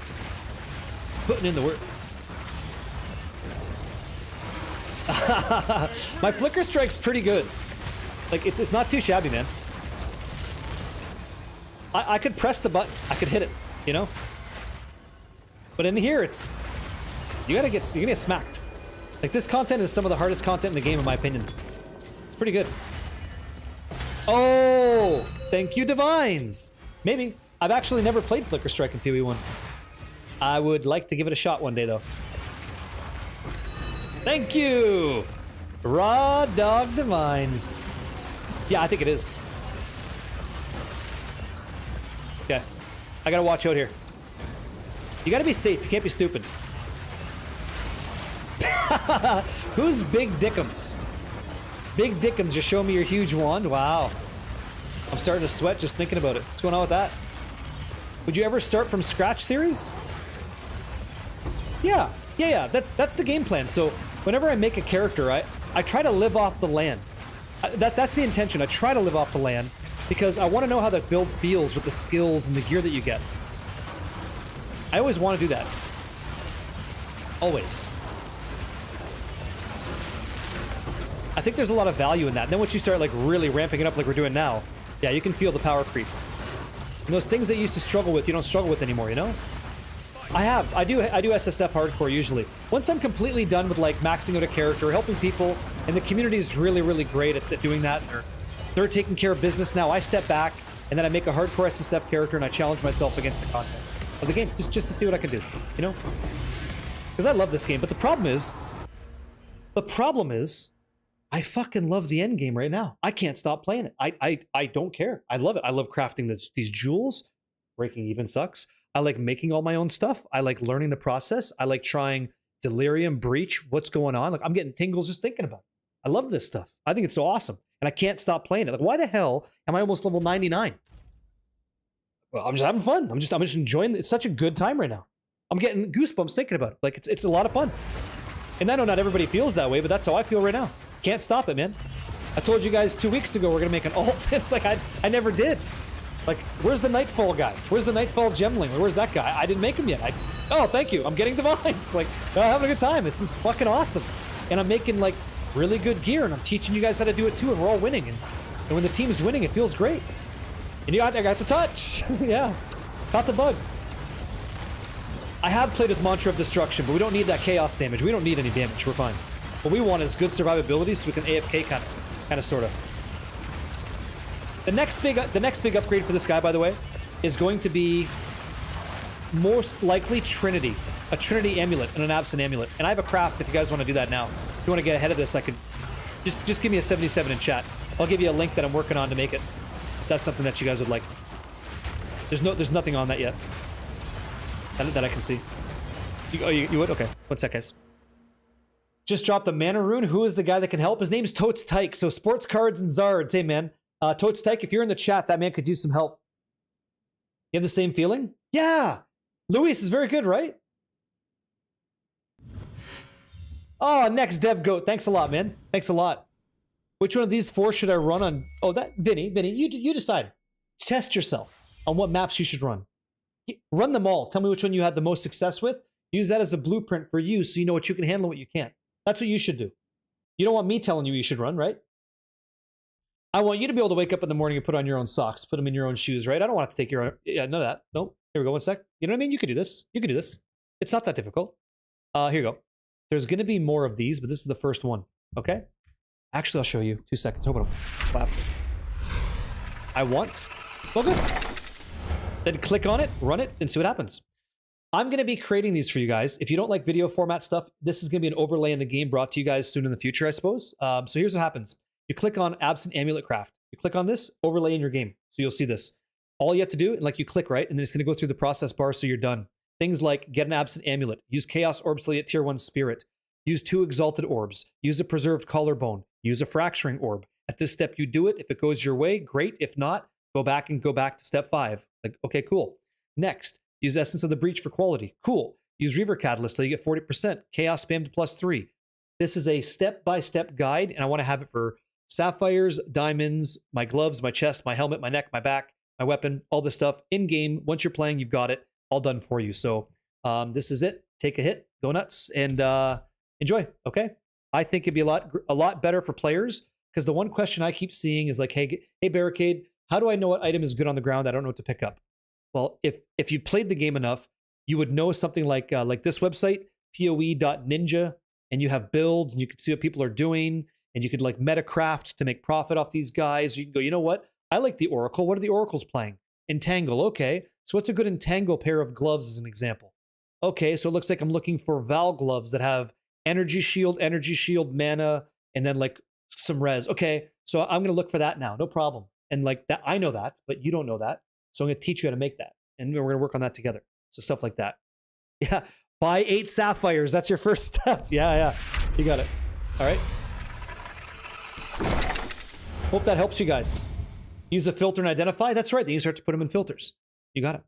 Putting in the work. My flicker strike's pretty good. Like, it's not too shabby, man. I could press the button. I could hit it, you know? But in here, you're gonna get smacked. Like, this content is some of the hardest content in the game, in my opinion. It's pretty good. Oh, thank you, Divines. Maybe. I've actually never played Flicker Strike in PoE1. I would like to give it a shot one day, though. Thank you! Raw Dog Divines. Yeah, I think it is. Okay. I gotta watch out here. You gotta be safe. You can't be stupid. Who's Big Dickums? Big Dickums, just show me your huge wand. Wow. I'm starting to sweat just thinking about it. What's going on with that? Would you ever start from scratch series? Yeah. That's the game plan. So whenever I make a character, I try to live off the land. That's the intention. I try to live off the land. because I want to know how that build feels with the skills and the gear that you get. I always want to do that. Always. I think there's a lot of value in that. And then once you start like really ramping it up like we're doing now, yeah, you can feel the power creep. And those things that you used to struggle with, you don't struggle with anymore, you know? I do SSF hardcore usually. Once I'm completely done with like maxing out a character, helping people, and the community is really, really great at doing that, and they're taking care of business now, I step back, and then I make a hardcore SSF character, and I challenge myself against the content of the game, just to see what I can do, you know? Because I love this game, but the problem is, I fucking love the end game right now. I can't stop playing it. I don't care. I love it. I love crafting these jewels. Breaking even sucks. I like making all my own stuff. I like learning the process. I like trying Delirium, Breach, what's going on. Like, I'm getting tingles just thinking about it. I love this stuff. I think it's so awesome. And I can't stop playing it. Like, why the hell am I almost level 99? Well, I'm just having fun. I'm just enjoying it. It's such a good time right now. I'm getting goosebumps thinking about it. Like, it's a lot of fun. And I know not everybody feels that way, but that's how I feel right now. Can't stop it, man. I told you guys 2 weeks ago we're gonna make an alt. It's like I never did. Like, where's the Nightfall guy? Where's the Nightfall Gemling? Where's that guy? I didn't make him yet. Oh, thank you. I'm getting divines. Like, I'm having a good time. This is fucking awesome. And I'm making like really good gear, and I'm teaching you guys how to do it too, and we're all winning. And when the team's winning, it feels great. And I got the touch. Yeah, caught the bug. I have played with Mantra of Destruction, but we don't need that chaos damage. We don't need any damage. We're fine. What we want is good survivability, so we can AFK kind of, sort of. The next big upgrade for this guy, by the way, is going to be most likely Trinity, a Trinity amulet and an Absent amulet. And I have a craft if you guys want to do that now. If you want to get ahead of this, I could just give me a 77 in chat. I'll give you a link that I'm working on to make it. That's something that you guys would like. There's nothing on that yet that I can see. You would? Okay. 1 sec, guys. Just dropped a mana rune. Who is the guy that can help? His name's Totes Tyke. So sports cards and Zards. Hey, man. Totes Tyke, if you're in the chat, that man could use some help. You have the same feeling? Yeah. Luis is very good, right? Oh, next Dev Goat. Thanks a lot, man. Thanks a lot. Which one of these 4 should I run on? Oh, that Vinny, you decide. Test yourself on what maps you should run. Run them all. Tell me which one you had the most success with. Use that as a blueprint for you so you know what you can handle and what you can't. That's what you should do. You don't want me telling you should run, right? I want you to be able to wake up in the morning and put on your own socks, put them in your own shoes, right? I don't want to take your own... Yeah, none of that. Nope. Here we go. 1 sec. You know what I mean? You could do this. You could do this. It's not that difficult. Here you go. There's going to be more of these, but this is the first one. Okay? Actually, I'll show you. 2 seconds. Hold on. Clap. I want... Oh, good. Then click on it, run it, and see what happens. I'm going to be creating these for you guys. If you don't like video format stuff, this is going to be an overlay in the game brought to you guys soon in the future, I suppose. So here's what happens. You click on Absent Amulet Craft. You click on this, overlay in your game. So you'll see this. All you have to do, like you click, right? And then it's going to go through the process bar so you're done. Things like get an Absent Amulet, use Chaos Orb Slate at Tier 1 Spirit, use 2 Exalted Orbs, use a Preserved Collarbone, use a Fracturing Orb. At this step, you do it. If it goes your way, great. If not, go back to step 5. Like, okay, cool. Next, use Essence of the Breach for quality. Cool. Use Reaver Catalyst till you get 40%. Chaos spam to +3. This is a step-by-step guide, and I want to have it for sapphires, diamonds, my gloves, my chest, my helmet, my neck, my back, my weapon, all this stuff. In-game, once you're playing, you've got it all done for you. So this is it. Take a hit, go nuts, and enjoy, okay? I think it'd be a lot better for players, because the one question I keep seeing is like, hey, Barricade, how do I know what item is good on the ground? I don't know what to pick up. Well, if you've played the game enough, you would know something like this website, poe.ninja, and you have builds, and you can see what people are doing, and you could like metacraft to make profit off these guys. You can go, you know what? I like the Oracle. What are the Oracles playing? Entangle. Okay, so what's a good Entangle pair of gloves as an example? Okay, so it looks like I'm looking for Val gloves that have energy shield, mana, and then like some res. Okay, so I'm going to look for that now. No problem. And like that, I know that, but you don't know that. So I'm going to teach you how to make that. And we're going to work on that together. So stuff like that. Yeah. Buy 8 sapphires. That's your first step. Yeah. You got it. All right. Hope that helps you guys. Use a filter and identify. That's right. Then you start to put them in filters. You got it.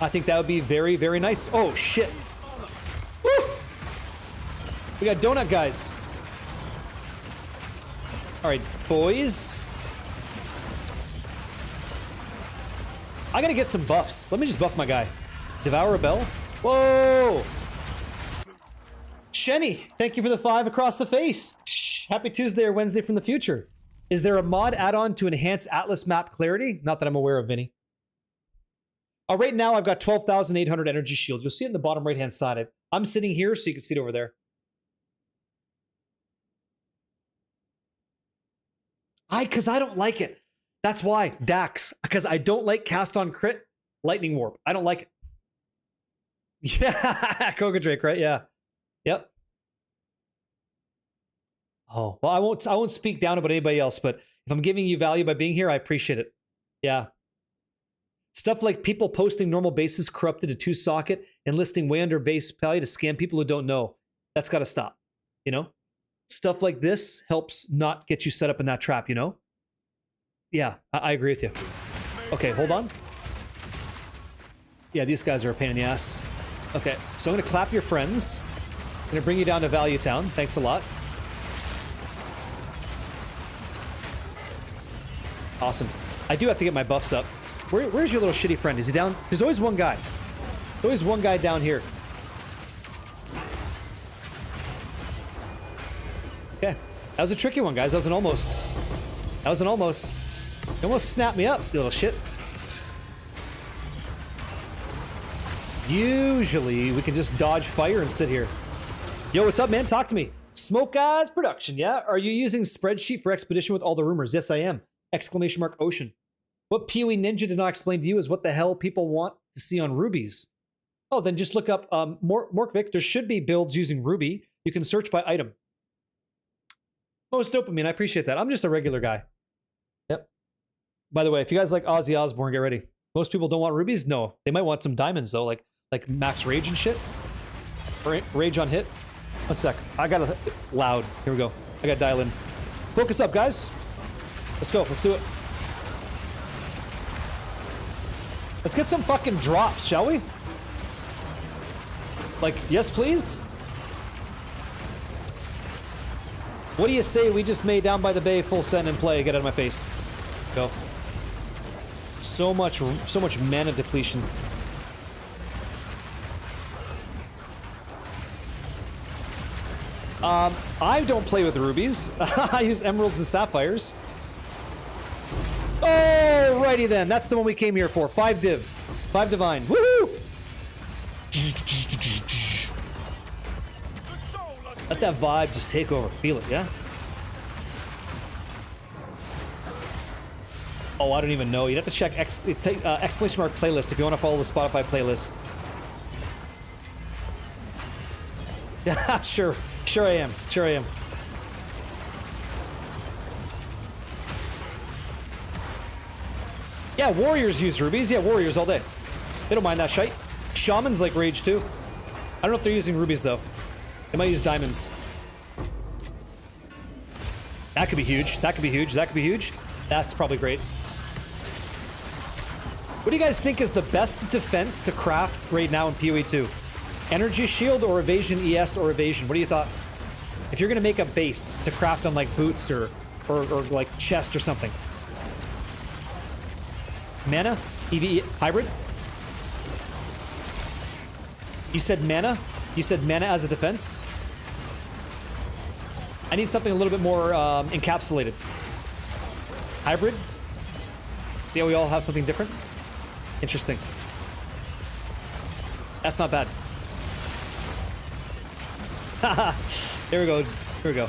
I think that would be very, very nice. Oh, shit. Woo! We got donut guys. All right, boys. I gotta get some buffs. Let me just buff my guy. Devour a Bell. Whoa! Shenny, thank you for the 5 across the face. Happy Tuesday or Wednesday from the future. Is there a mod add-on to enhance Atlas map clarity? Not that I'm aware of, Vinny. Right now, I've got 12,800 energy shield. You'll see it in the bottom right-hand side. I'm sitting here, so you can see it over there. Because I don't like it. That's why, Dax. Because I don't like cast on crit, lightning warp. I don't like it. Yeah, Koga Drake, right? Yeah. Yep. Oh, well, I won't speak down about anybody else, but if I'm giving you value by being here, I appreciate it. Yeah. Stuff like people posting normal bases corrupted to 2-socket and listing way under base value to scam people who don't know. That's got to stop. You know? Stuff like this helps not get you set up in that trap, you know? Yeah, I agree with you. Okay, hold on. Yeah, these guys are a pain in the ass. Okay, so I'm going to clap your friends. I'm going to bring you down to Value Town. Thanks a lot. Awesome. I do have to get my buffs up. Where's your little shitty friend? Is he down? There's always one guy. There's always one guy down here. Okay. That was a tricky one, guys. That was an almost. That was an almost. You almost snapped me up, you little shit. Usually, we can just dodge fire and sit here. Yo, what's up, man? Talk to me. Smoke Eyes Production, yeah? Are you using spreadsheet for Expedition with all the rumors? Yes, I am. ! Ocean. What PoE Ninja did not explain to you is what the hell people want to see on rubies. Oh, then just look up Morkvik. There should be builds using ruby. You can search by item. Most dopamine, I appreciate that. I'm just a regular guy. Yep. By the way, if you guys like Ozzy Osbourne, get ready. Most people don't want rubies? No. They might want some diamonds, though, like max rage and shit. Rage on hit. 1 sec. I got to loud. Here we go. I got to dial in. Focus up, guys. Let's go. Let's do it. Let's get some fucking drops, shall we? Like, yes, please? What do you say we just made Down by the Bay full send and play? Get out of my face. Go. So much mana depletion. I don't play with rubies. I use emeralds and sapphires. Alrighty then, that's the one we came here for. 5 div. 5 divine. Woohoo! Let that vibe just take over. Feel it, yeah? Oh, I don't even know. You'd have to check exclamation mark playlist if you want to follow the Spotify playlist. Yeah, sure. Sure I am. Sure I am. Yeah, warriors use rubies. Yeah, warriors all day. They don't mind that shite. Shamans like rage too. I don't know if they're using rubies though. They might use diamonds. That could be huge. That could be huge. That could be huge. That's probably great. What do you guys think is the best defense to craft right now in PoE 2? Energy shield or evasion ES or evasion? What are your thoughts? If you're gonna make a base to craft on like boots or like chest or something. Mana? EV hybrid? You said mana? You said mana as a defense? I need something a little bit more encapsulated. Hybrid? See how we all have something different? Interesting. That's not bad. Here we go. Here we go.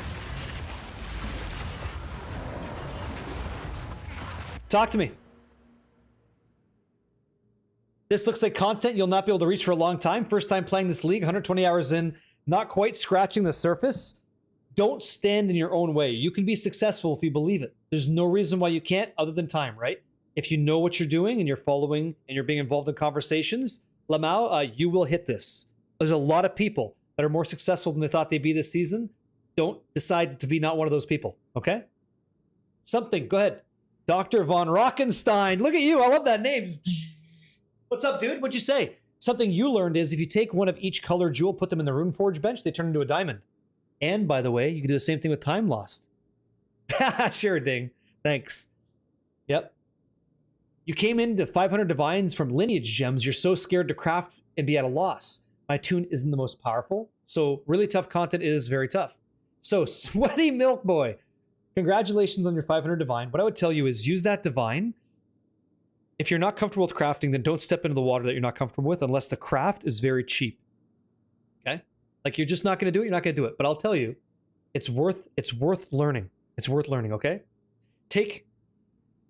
Talk to me. This looks like content you'll not be able to reach for a long time. First time playing this league, 120 hours in, not quite scratching the surface. Don't stand in your own way. You can be successful if you believe it. There's no reason why you can't other than time, right? If you know what you're doing and you're following and you're being involved in conversations, Lamau, you will hit this. There's a lot of people that are more successful than they thought they'd be this season. Don't decide to be not one of those people, okay? Something, go ahead. Dr. Von Rockenstein. Look at you, I love that name. What's up, dude? What'd you say? Something you learned is if you take one of each color jewel, put them in the Runeforge bench, they turn into a diamond. And, by the way, you can do the same thing with Time Lost. Sure, Ding. Thanks. Yep. You came into 500 divines from lineage gems. You're so scared to craft and be at a loss. My tune isn't the most powerful, so really tough content is very tough. So, Sweaty Milk Boy, congratulations on your 500 divine. What I would tell you is use that divine. If you're not comfortable with crafting, then don't step into the water that you're not comfortable with unless the craft is very cheap. Okay? Like, you're just not going to do it, you're not going to do it. But I'll tell you, it's worth learning. It's worth learning, okay? How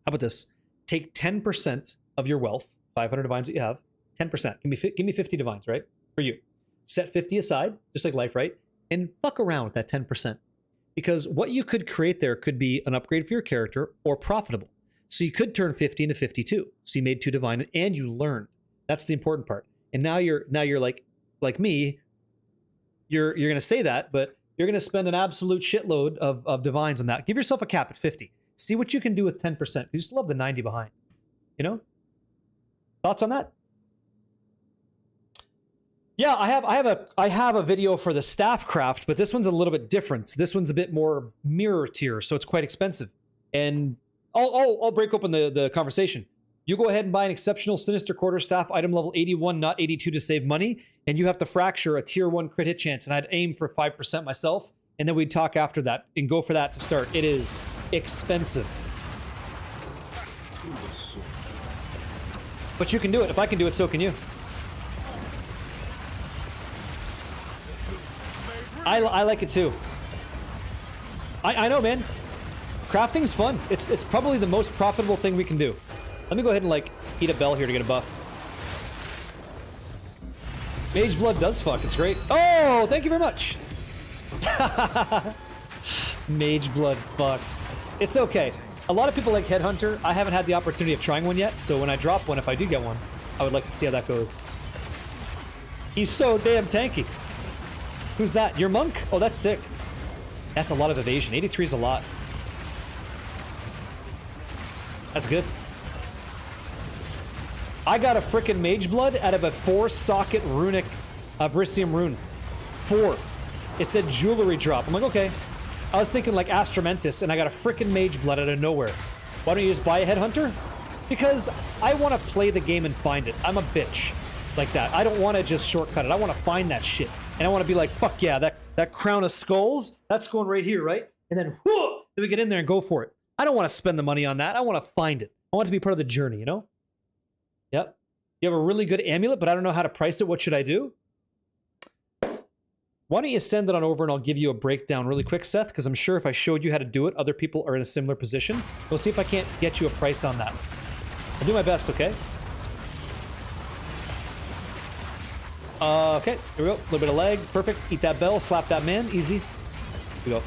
about this? Take 10% of your wealth, 500 divines that you have, 10%. Give me 50 divines, right? For you. Set 50 aside, just like life, right? And fuck around with that 10%. Because what you could create there could be an upgrade for your character or profitable. So you could turn 50 into 52. So you made 2 divine and you learned. That's the important part. And now you're like me, you're gonna say that, but you're gonna spend an absolute shitload of divines on that. Give yourself a cap at 50. See what you can do with 10%. You just love the 90 behind. You know? Thoughts on that? Yeah, I have a video for the staff craft, but this one's a little bit different. This one's a bit more mirror tier, so it's quite expensive. And I'll break open the conversation. You go ahead and buy an exceptional Sinister Quarterstaff, item level 81, not 82, to save money, and you have to fracture a tier 1 crit hit chance, and I'd aim for 5% myself, and then we'd talk after that and go for that to start. It is expensive. But you can do it. If I can do it, so can you. I like it too. I know, man. Crafting's fun. It's probably the most profitable thing we can do. Let me go ahead and like eat a bell here to get a buff. Mage blood does fuck. It's great. Oh, thank you very much. Mage blood fucks. It's okay. A lot of people like Headhunter. I haven't had the opportunity of trying one yet, so when I drop one, if I do get one, I would like to see how that goes. He's so damn tanky. Who's that? Your monk? Oh, that's sick. That's a lot of evasion. 83 is a lot. That's good. I got a frickin' mage blood out of a 4-socket runic Vricium rune. 4. It said jewelry drop. I'm like, okay. I was thinking like Astramentis, and I got a frickin' mage blood out of nowhere. Why don't you just buy a Headhunter? Because I want to play the game and find it. I'm a bitch like that. I don't want to just shortcut it. I want to find that shit. And I want to be like, fuck yeah, that crown of skulls, that's going right here, right? And then, whoo, then we get in there and go for it. I don't want to spend the money on that. I want to find it. I want it to be part of the journey, you know? Yep. You have a really good amulet, but I don't know how to price it. What should I do? Why don't you send it on over and I'll give you a breakdown really quick, Seth, because I'm sure if I showed you how to do it, other people are in a similar position. We'll see if I can't get you a price on that. I'll do my best, okay? Okay, here we go. A little bit of leg. Perfect. Eat that bell. Slap that man. Easy. Here we go.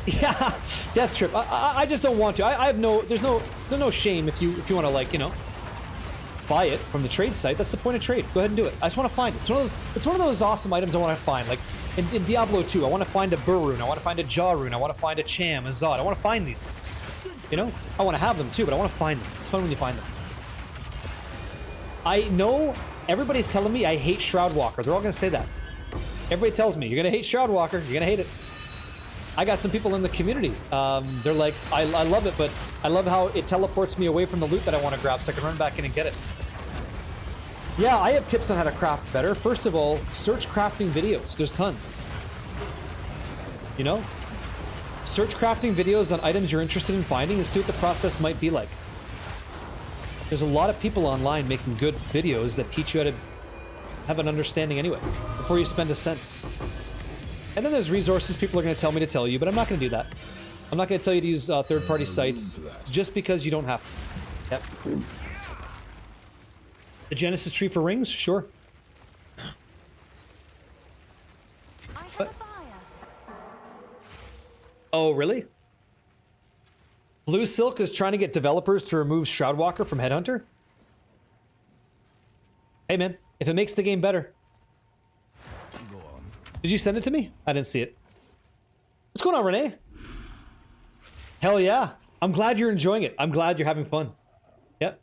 Yeah, death trip. I just don't want to. I have no. There's no shame if you want to, like, you know, buy it from the trade site. That's the point of trade. Go ahead and do it. I just want to find it. It's one of those awesome items I want to find. Like in Diablo 2, I want to find a Burr rune. I want to find a Jaw rune. I want to find a Cham, a Zod. I want to find these things. You know, I want to have them too, but I want to find them. It's fun when you find them. I know. Everybody's telling me I hate Shroudwalker. They're all going to say that. Everybody tells me, you're going to hate Shroudwalker. You're going to hate it. I got some people in the community. They're like, I love it, but I love how it teleports me away from the loot that I want to grab so I can run back in and get it. Yeah, I have tips on how to craft better. First of all, search crafting videos. There's tons. You know? Search crafting videos on items you're interested in finding and see what the process might be like. There's a lot of people online making good videos that teach you how to have an understanding anyway, before you spend a cent. And then there's resources people are going to tell me to tell you, but I'm not going to do that. I'm not going to tell you to use third-party sites just because you don't have to. Yep. The Genesis tree for rings? Sure. I have a fire. Oh, really? Blue Silk is trying to get developers to remove Shroudwalker from Headhunter? Hey, man. If it makes the game better. Did you send it to me? I didn't see it. What's going on, Renee? Hell yeah. I'm glad you're enjoying it. I'm glad you're having fun. Yep.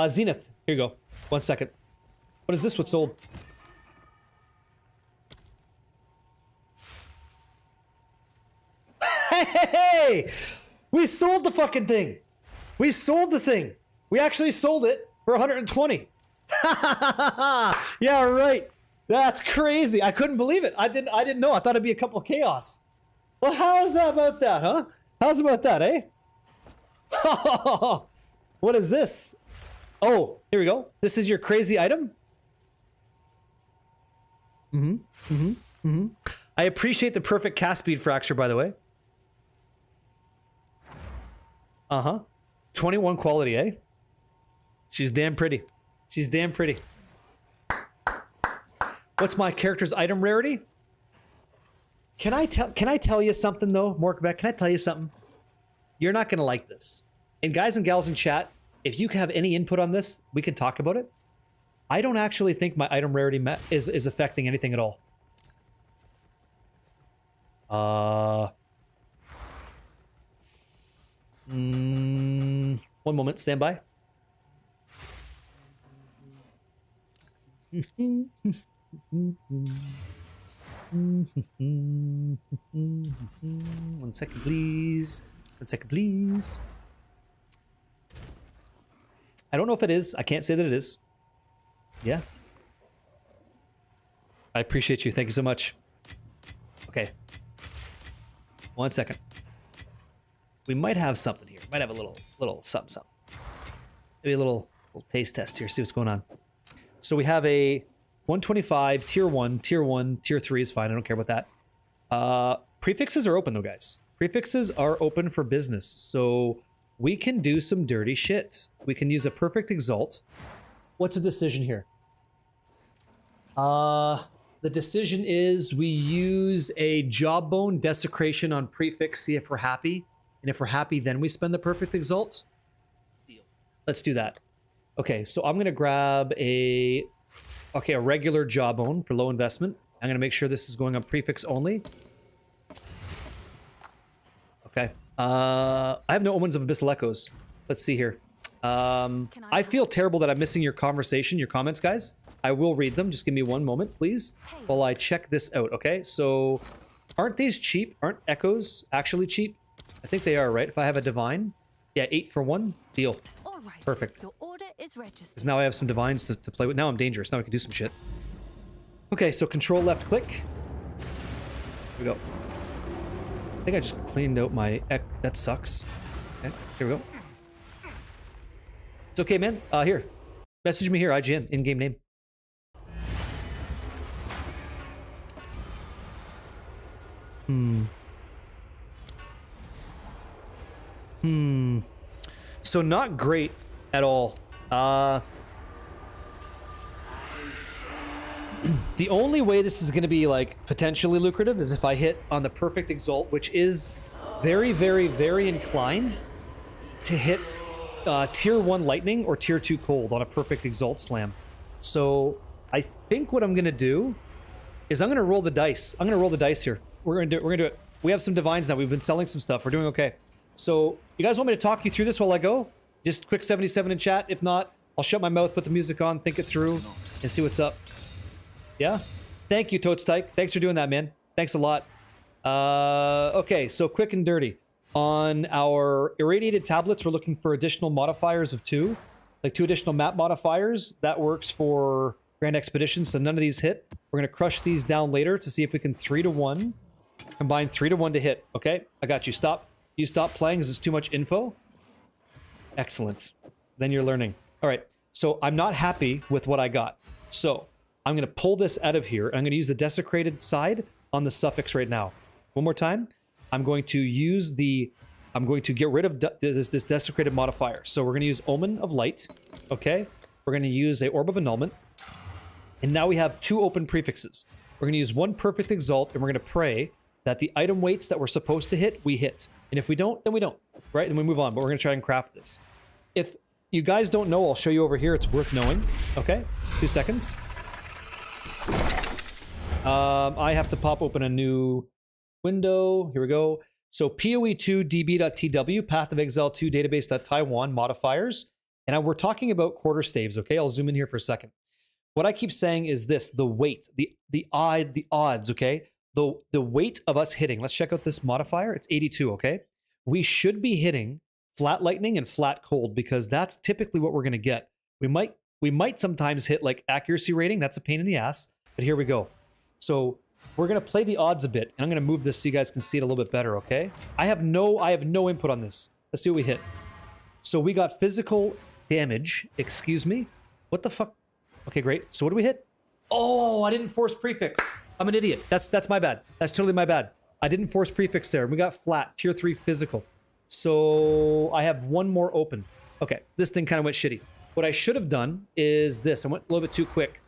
Zenith. Here you go. 1 second. What is this? What's sold? Hey! We sold the fucking thing. We sold the thing. We actually sold it for 120. Yeah, right. That's crazy. I couldn't believe it. I didn't know. I thought it'd be a couple of chaos. Well, how's about that, huh? How's about that, eh? What is this? Oh, here we go. This is your crazy item. I appreciate the perfect cast speed fracture, by the way. 21 quality, eh? She's damn pretty. She's damn pretty. What's my character's item rarity? Can I tell you something though, Morkvet? Can I tell you something? You're not gonna like this. And guys and gals in chat, if you have any input on this, we can talk about it. I don't actually think my item rarity is affecting anything at all. One moment, stand by. One second, please. 1 second, please. I don't know if it is. I can't say that it is. Yeah. I appreciate you. Thank you so much. Okay. 1 second. We might have something here. Might have a little something. Maybe a little taste test here. See what's going on. So we have a 125, tier 1, tier 3 is fine. I don't care about that. Prefixes are open though, guys. Prefixes are open for business. So we can do some dirty shit. We can use a perfect exalt. What's the decision here? The decision is we use a jawbone desecration on prefix, see if we're happy. And if we're happy, then we spend the perfect exalt. Deal. Let's do that. Okay, so I'm gonna grab a regular jawbone for low investment. I'm gonna make sure this is going on prefix only. Okay. I have no omens of abyssal echoes. Let's see here. I feel terrible that I'm missing your conversation, your comments, guys. I will read them. Just give me one moment, please, while I check this out, okay? So, aren't these cheap? Aren't echoes actually cheap? I think they are, right? If I have a divine. Yeah, 8 for 1. Deal. All right. Perfect. Your order is registered. Because now I have some divines to play with. Now I'm dangerous. Now I can do some shit. Okay, so control left click. Here we go. I think I just cleaned out my... That sucks. Okay, here we go. It's okay, man. Here. Message me here, IGN, in-game name. So not great at all. The only way this is going to be like potentially lucrative is if I hit on the perfect exalt, which is very, very, very inclined to hit tier 1 lightning or tier 2 cold on a perfect exalt slam. So I think what I'm going to do is I'm going to roll the dice. I'm going to roll the dice here. We're going to do it. We have some divines now. We've been selling some stuff. We're doing okay. So you guys want me to talk you through this while I go? Just quick 77 in chat. If not, I'll shut my mouth, put the music on, think it through, and see what's up. Yeah? Thank you, Toadstyke. Thanks for doing that, man. Thanks a lot. Okay, so quick and dirty. On our irradiated tablets, we're looking for additional modifiers of 2. Like 2 additional map modifiers. That works for Grand Expedition, so none of these hit. We're going to crush these down later to see if we can 3 to 1. Combine 3 to 1 to hit. Okay, I got you. Stop. You stop playing. Is this too much info? Excellent. Then you're learning. All right, so I'm not happy with what I got. So I'm going to pull this out of here. I'm going to use the desecrated side on the suffix right now. One more time. I'm going to use the... I'm going to get rid of this desecrated modifier. So we're going to use Omen of Light. Okay. We're going to use a Orb of Annulment. And now we have 2 open prefixes. We're going to use 1 perfect exalt, and we're going to pray that the item weights that we're supposed to hit, we hit. And if we don't, then we don't. Right? And we move on. But we're going to try and craft this. If you guys don't know, I'll show you over here. It's worth knowing. Okay. 2 seconds. I have to pop open a new window. Here we go. So PoE2 db.tw, Path of Exile 2 database.taiwan modifiers. And we're talking about quarter staves, okay? I'll zoom in here for a second. What I keep saying is this, the weight, the odds, okay? the weight of us hitting, let's check out this modifier. It's 82, okay? We should be hitting flat lightning and flat cold because that's typically what we're going to get. We might sometimes hit like accuracy rating. That's a pain in the ass, but here we go. So we're going to play the odds a bit, and I'm going to move this so you guys can see it a little bit better, okay? I have no input on this. Let's see what we hit. So we got physical damage. Excuse me? What the fuck? Okay, great. So what do we hit? Oh, I didn't force prefix. I'm an idiot. That's my bad. That's totally my bad. I didn't force prefix there. We got flat, tier 3 physical. So I have one more open. Okay, this thing kind of went shitty. What I should have done is this. I went a little bit too quick.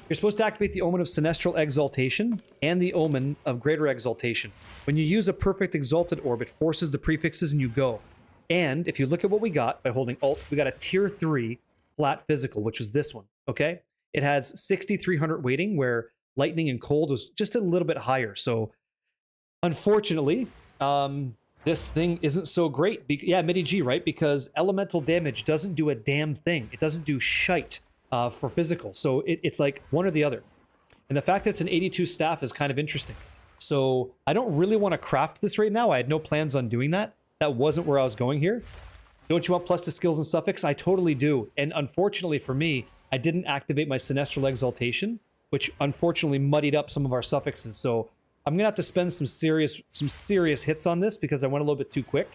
You're supposed to activate the Omen of Sinestral Exaltation and the Omen of Greater Exaltation. When you use a perfect Exalted Orb, it forces the prefixes and you go. And if you look at what we got by holding Alt, we got a tier 3 flat physical, which was this one, okay? It has 6,300 weighting, where lightning and cold was just a little bit higher. So unfortunately, this thing isn't so great. Yeah, MIDI G, right? Because elemental damage doesn't do a damn thing. It doesn't do shite for physical. So it's like one or the other. And the fact that it's an 82 staff is kind of interesting. So I don't really want to craft this right now. I had no plans on doing that. That wasn't where I was going here. Don't you want plus to skills and suffix? I totally do. And unfortunately for me, I didn't activate my Sinestral Exaltation, which unfortunately muddied up some of our suffixes. So I'm gonna have to spend some serious hits on this because I went a little bit too quick.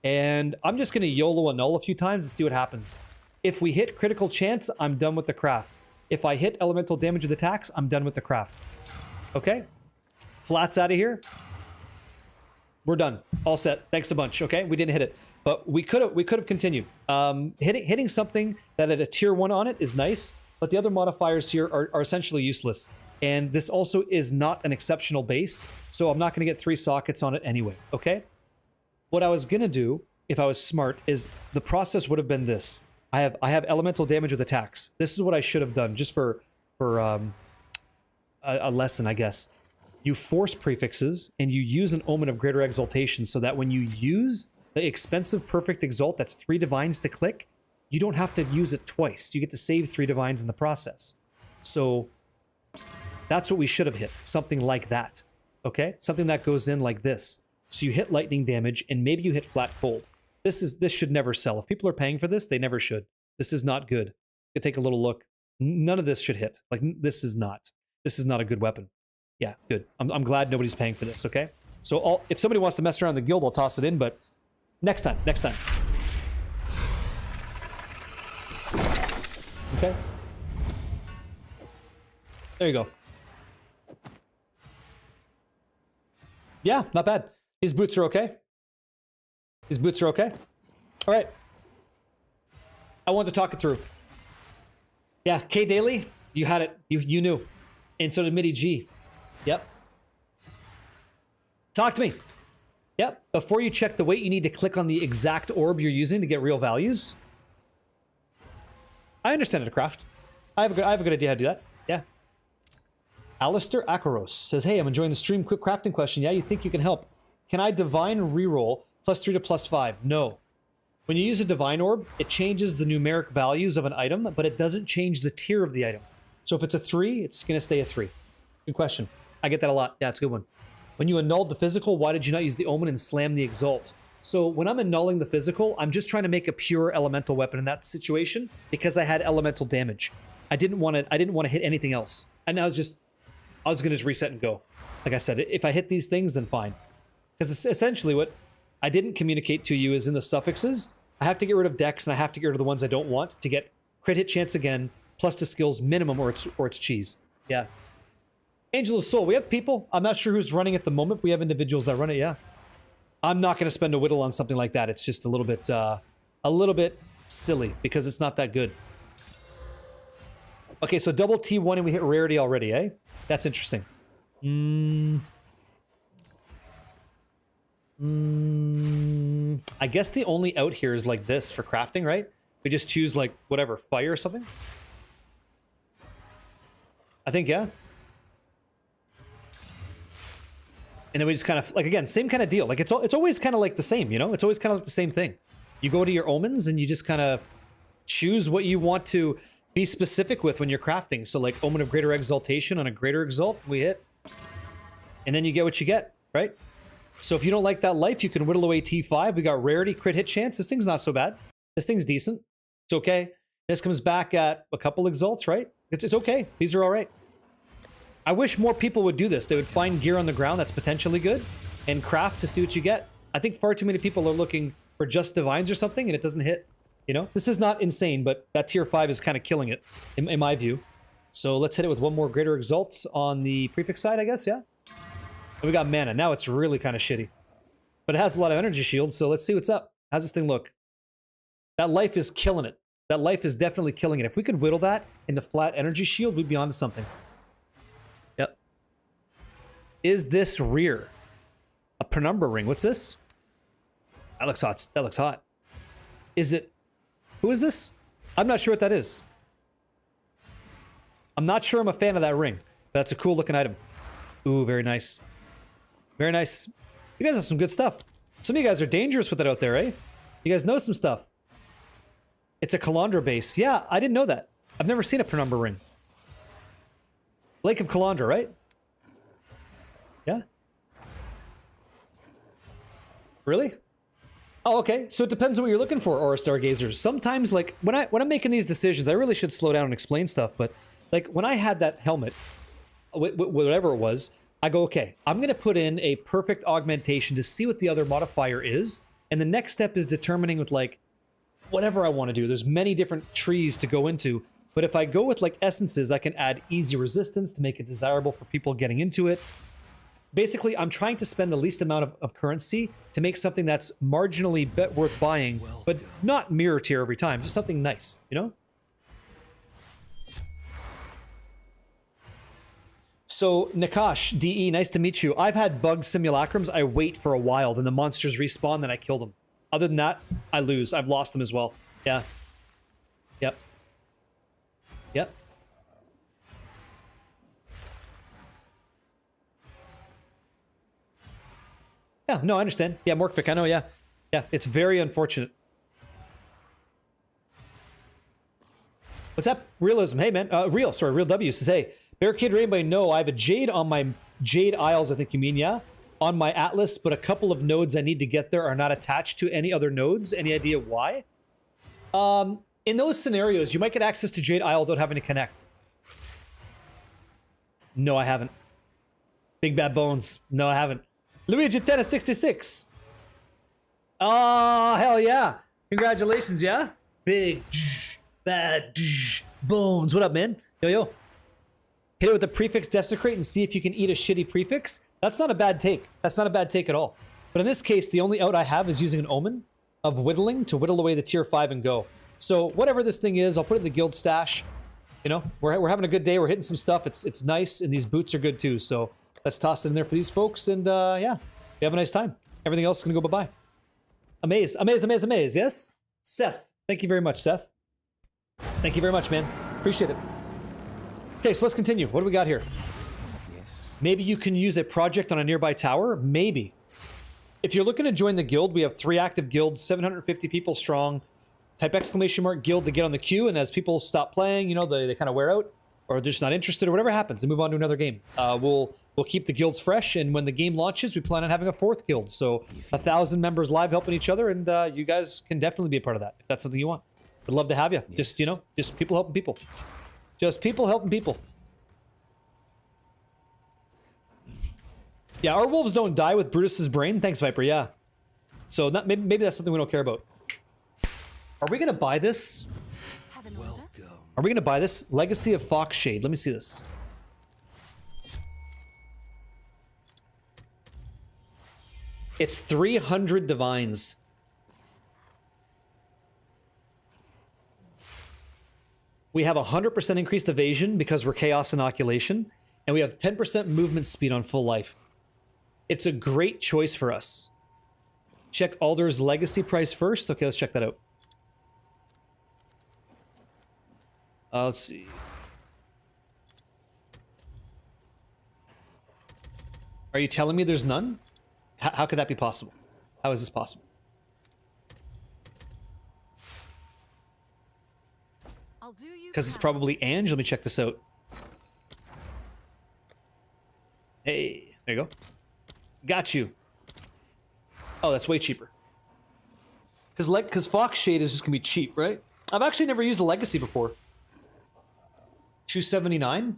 And I'm just gonna YOLO annul a few times and see what happens. If we hit critical chance, I'm done with the craft. If I hit elemental damage with attacks, I'm done with the craft. Okay? Flats out of here. We're done. All set. Thanks a bunch. Okay? We didn't hit it. But we could have continued. Hitting something that had a tier 1 on it is nice, but the other modifiers here are essentially useless. And this also is not an exceptional base, so I'm not going to get 3 sockets on it anyway, okay? What I was going to do, if I was smart, is the process would have been this. I have elemental damage with attacks. This is what I should have done, just for a lesson, I guess. You force prefixes, and you use an Omen of Greater Exaltation so that when you use the expensive Perfect Exalt, that's 3 divines to click, you don't have to use it twice. You get to save 3 divines in the process. So that's what we should have hit. Something like that. Okay? Something that goes in like this. So you hit lightning damage, and maybe you hit flat cold. This should never sell. If people are paying for this, they never should. This is not good. You take a little look. None of this should hit. Like, this is not a good weapon. Yeah, good. I'm glad nobody's paying for this, okay? So if somebody wants to mess around in the guild, I'll toss it in, but next time. Okay? There you go. Yeah, not bad. His boots are okay. All right. I wanted to talk it through. Yeah, K Daily, you had it. You knew. And so did MIDI G. Yep. Talk to me. Yep. Before you check the weight, you need to click on the exact orb you're using to get real values. I understand it, craft. I have a good idea how to do that. Yeah. Alistair Akaros says, hey, I'm enjoying the stream. Quick crafting question. Yeah, you think you can help? Can I divine reroll +3 to +5? No. When you use a divine orb, it changes the numeric values of an item, but it doesn't change the tier of the item. So if it's a 3, it's going to stay a 3. Good question. I get that a lot. Yeah, it's a good one. When you annulled the physical, why did you not use the Omen and slam the Exalt? So when I'm annulling the physical, I'm just trying to make a pure elemental weapon in that situation because I had elemental damage. I didn't want to hit anything else. And I was going to just reset and go. Like I said, if I hit these things, then fine. Because essentially what I didn't communicate to you is in the suffixes, I have to get rid of dex and I have to get rid of the ones I don't want to get crit hit chance again, plus to skills minimum or it's cheese. Yeah. Angel of Soul, we have people. I'm not sure who's running at the moment. We have individuals that run it, yeah. I'm not going to spend a whittle on something like that. It's just a little bit silly because it's not that good. Okay, so double T1 and we hit rarity already, eh? That's interesting. I guess the only out here is like this for crafting, right? We just choose like whatever, fire or something. I think, yeah. And then we just kind of, like, again, same kind of deal. Like, it's always kind of like the same, you know? It's always kind of like the same thing. You go to your omens and you just kind of choose what you want to be specific with when you're crafting. So, like, Omen of Greater Exaltation on a Greater Exalt, we hit. and then you get what you get, right? So if you don't like that life, you can whittle away T5. We got rarity, crit hit chance. This thing's not so bad. This thing's decent. It's okay. This comes back at a couple exalts, right? It's okay. These are all right. I wish more people would do this. They would find gear on the ground that's potentially good and craft to see what you get. I think far too many people are looking for just divines or something and it doesn't hit. You know, this is not insane, but that tier 5 is kind of killing it in my view. So let's hit it with one more greater exalts on the prefix side, I guess, yeah? And we got mana. Now it's really kind of shitty. But it has a lot of energy shields, so let's see what's up. How's this thing look? That life is killing it. That life is definitely killing it. If we could whittle that into flat energy shield, we'd be onto something. Yep. Is this rear? A penumbra ring. What's this? That looks hot. That looks hot. Is it... Who is this? I'm not sure what that is. I'm not sure I'm a fan of that ring. But that's a cool looking item. Ooh, very nice. Very nice. You guys have some good stuff. Some of you guys are dangerous with it out there, eh? You guys know some stuff. It's a Calandra base. Yeah, I didn't know that. I've never seen a penumbra ring. Lake of Calandra, right? Yeah. Really? Oh, okay. So it depends on what you're looking for, Aura Stargazers. Sometimes, like, when I'm making these decisions, I really should slow down and explain stuff, but, like, when I had that helmet, whatever it was, I go, okay, I'm going to put in a perfect augmentation to see what the other modifier is, and the next step is determining with, like, whatever I want to do. There's many different trees to go into, but if I go with, like, essences, I can add easy resistance to make it desirable for people getting into it. Basically, I'm trying to spend the least amount of currency to make something that's marginally worth buying, but not mirror tier every time, just something nice, you know? So, Nakash, DE, nice to meet you. I've had bug simulacrums. I wait for a while, then the monsters respawn, then I kill them. Other than that, I lose. I've lost them as well. Yeah. Yep. Yep. Yeah, no, I understand. Yeah, Morkvik, I know, yeah. Yeah, it's very unfortunate. What's up? Realism. Hey, man. Real W says, hey, Barricade Rainbow, no, I have a Jade on my Jade Isles, I think you mean, yeah? On my Atlas, but a couple of nodes I need to get there are not attached to any other nodes. Any idea why? In those scenarios, you might get access to Jade Isle without having to connect. No, I haven't. Big Bad Bones. No, I haven't. Luigi Tennis 66. Oh, hell yeah. Congratulations, yeah? Big Bad Bones. What up, man? Yo. Hit it with the prefix Desecrate and see if you can eat a shitty prefix. That's not a bad take. That's not a bad take at all. But in this case, the only out I have is using an Omen of Whittling to whittle away the tier 5 and go. So whatever this thing is, I'll put it in the guild stash. You know, we're having a good day. We're hitting some stuff. It's nice, and these boots are good too. So let's toss it in there for these folks, and yeah, we have a nice time. Everything else is gonna go bye-bye. Amaze, yes? Seth, thank you very much, Seth. Thank you very much, man. Appreciate it. Okay, so let's continue. What do we got here? Maybe you can use a project on a nearby tower? Maybe. If you're looking to join the guild, we have 3 active guilds, 750 people strong. Type exclamation mark guild to get on the queue, and as people stop playing, you know, they kind of wear out, or they're just not interested, or whatever happens, and move on to another game. We'll keep the guilds fresh, and when the game launches, we plan on having a 4th guild. So 1,000 members live helping each other, and you guys can definitely be a part of that, if that's something you want. Would love to have you. Yes. Just, you know, just people helping people. Just people helping people. Yeah, our wolves don't die with Brutus's brain. Thanks, Viper, yeah. So maybe that's something we don't care about. Are we going to buy this? Are we going to buy this? Legacy of Foxshade. Let me see this. It's 300 divines. We have 100% increased evasion because we're Chaos Inoculation, and we have 10% movement speed on full life. It's a great choice for us. Check Alder's legacy price first. Okay, let's check that out. Let's see. Are you telling me there's none? How could that be possible? How is this possible? Because it's probably Ange. Let me check this out. Hey, There you go. Got you. Oh, that's way cheaper. Because Fox Shade is just gonna be cheap, right? I've actually never used a Legacy before. 279.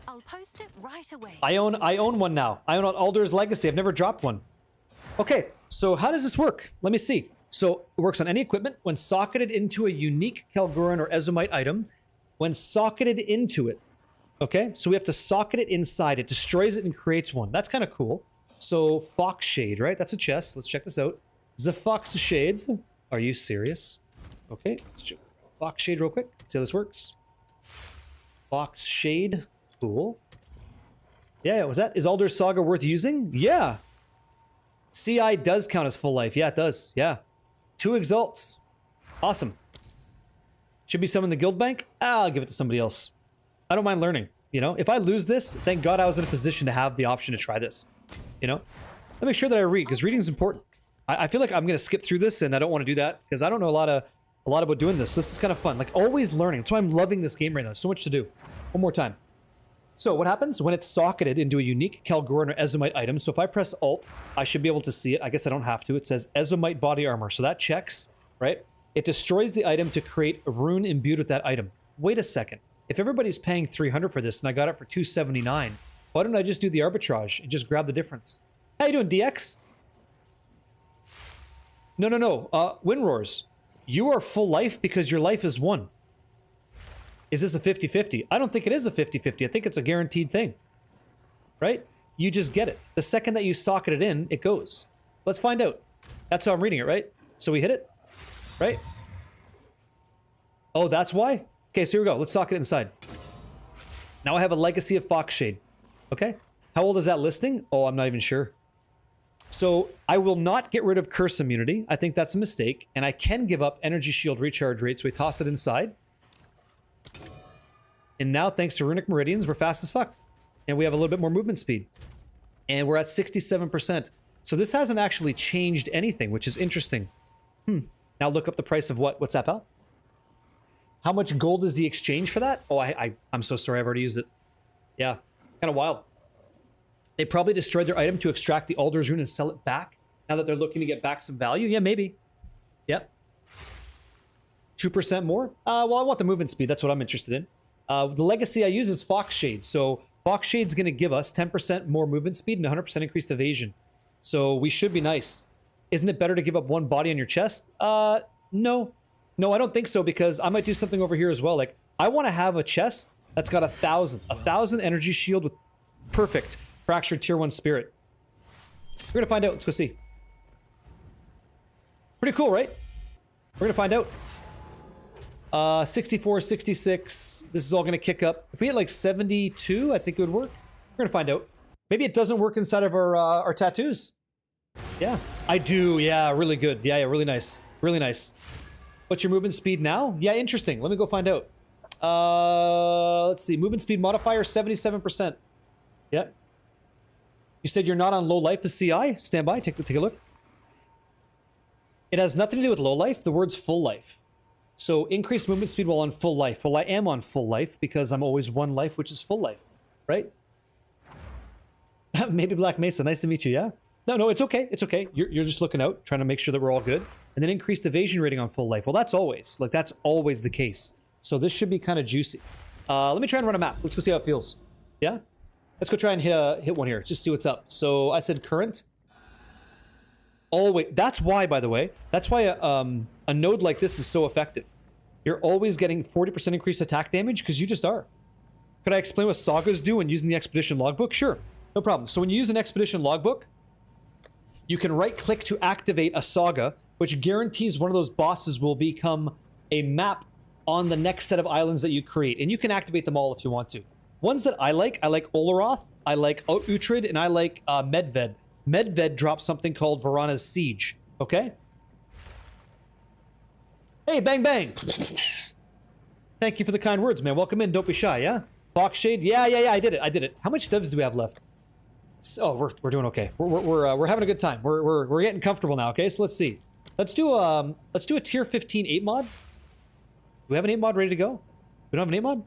I'll post it right away. I own one now. I own an Alder's Legacy. I've never dropped one. Okay, so how does this work? Let me see. So it works on any equipment when socketed into a unique Kelgoran or Ezomite item. When socketed into it. Okay, so we have to socket it inside. It destroys it and creates one. That's kind of cool. So Fox Shade, right? That's a chest. Let's check this out. The Fox Shades. Are you serious? Okay, let's check Fox Shade real quick. See how this works. Fox Shade. Cool. Yeah, was that? Is Alder's Saga worth using? Yeah. CI does count as full life. Yeah, it does. Yeah. 2 exalts. Awesome. Should be some in the guild bank. I'll give it to somebody else. I don't mind learning. You know, if I lose this, thank God I was in a position to have the option to try this. You know, let me make sure that I read because reading is important. I feel like I'm gonna skip through this, and I don't want to do that because I don't know a lot about doing this. This is kind of fun. Like always learning. That's why I'm loving this game right now. So much to do. One more time. So what happens when it's socketed into a unique Kelgoran or Ezomite item? So if I press Alt, I should be able to see it. I guess I don't have to. It says Ezomite body armor. So that checks, right? It destroys the item to create a rune imbued with that item. Wait a second. If everybody's paying 300 for this and I got it for 279, why don't I just do the arbitrage and just grab the difference? How you doing, DX? No. Windroars. You are full life because your life is 1. Is this a 50-50? I don't think it is a 50-50. I think it's a guaranteed thing. Right? You just get it. The second that you socket it in, it goes. Let's find out. That's how I'm reading it, right? So we hit it, right? Oh, that's why? Okay, so here we go. Let's socket it inside. Now I have a Legacy of Fox Shade. Okay? How old is that listing? Oh, I'm not even sure. So I will not get rid of Curse Immunity. I think that's a mistake. And I can give up Energy Shield recharge rate, so we toss it inside. And now, thanks to Runic Meridians, we're fast as fuck. And we have a little bit more movement speed. And we're at 67%. So this hasn't actually changed anything, which is interesting. Now look up the price of what? What's that, pal? How much gold is the exchange for that? Oh, I'm so sorry. I've already used it. Yeah, kind of wild. They probably destroyed their item to extract the Alder's Rune and sell it back. Now that they're looking to get back some value. Yeah, maybe. Yep. 2% more? Well, I want the movement speed. That's what I'm interested in. The Legacy I use is Fox Shade. So Fox Shade's going to give us 10% more movement speed and 100% increased evasion. So we should be nice. Isn't it better to give up 1 body on your chest? No. No, I don't think so because I might do something over here as well. Like, I want to have a chest that's got 1,000 energy shield with perfect fractured tier 1 spirit. We're going to find out. Let's go see. Pretty cool, right? We're going to find out. 64, 66. This is all going to kick up. If we hit like 72, I think it would work. We're going to find out. Maybe it doesn't work inside of our tattoos. Yeah, I do. Yeah, really good. Yeah, really nice. Really nice. What's your movement speed now? Yeah, interesting. Let me go find out. Let's see. Movement speed modifier, 77%. Yeah. You said you're not on low life as CI? Stand by. Take a look. It has nothing to do with low life. The word's full life. So increased movement speed while on full life. Well, I am on full life because I'm always 1 life, which is full life. Right? Maybe Black Mesa. Nice to meet you, yeah? No, it's okay. It's okay. You're just looking out, trying to make sure that we're all good. And then increased evasion rating on full life. Well, that's always the case. So this should be kind of juicy. Let me try and run a map. Let's go see how it feels. Yeah? Let's go try and hit one here. Just see what's up. So I said current. Always. That's why, by the way, that's why a node like this is so effective. You're always getting 40% increased attack damage because you just are. Could I explain what sagas do when using the Expedition Logbook? Sure. No problem. So when you use an Expedition Logbook, you can right-click to activate a saga, which guarantees one of those bosses will become a map on the next set of islands that you create. And you can activate them all if you want to. Ones that I like Olaroth, I like Uhtred, and I like Medved. Medved drops something called Varana's Siege. Okay? Hey, bang, bang! Thank you for the kind words, man. Welcome in. Don't be shy, yeah? Fox Shade? Yeah, I did it. How much devs do we have left? Oh, we're doing okay. We're having a good time. We're getting comfortable now. Okay, so let's see. Let's do a tier 15 8 mod. Do we have an 8 mod ready to go? We don't have an 8 mod.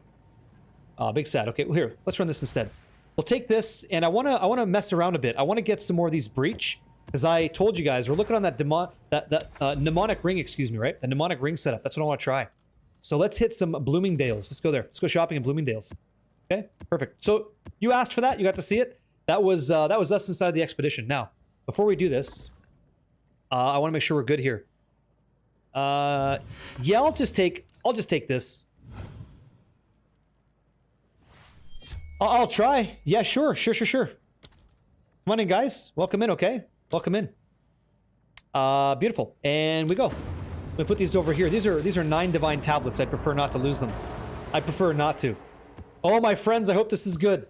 Big sad. Okay, well here, let's run this instead. We'll take this, and I wanna mess around a bit. I wanna get some more of these breach, because I told you guys we're looking on that mnemonic ring. Excuse me, right? The mnemonic ring setup. That's what I want to try. So let's hit some Bloomingdale's. Let's go there. Let's go shopping in Bloomingdale's. Okay, perfect. So you asked for that. You got to see it. That was us inside the expedition. Now, before we do this, I want to make sure we're good here. Yeah, I'll just take this. I'll try. Yeah, sure. Come on in, guys. Welcome in, okay? Welcome in. Beautiful. And we go. We put these over here. These are 9 divine tablets. I prefer not to lose them. I prefer not to. Oh, my friends, I hope this is good.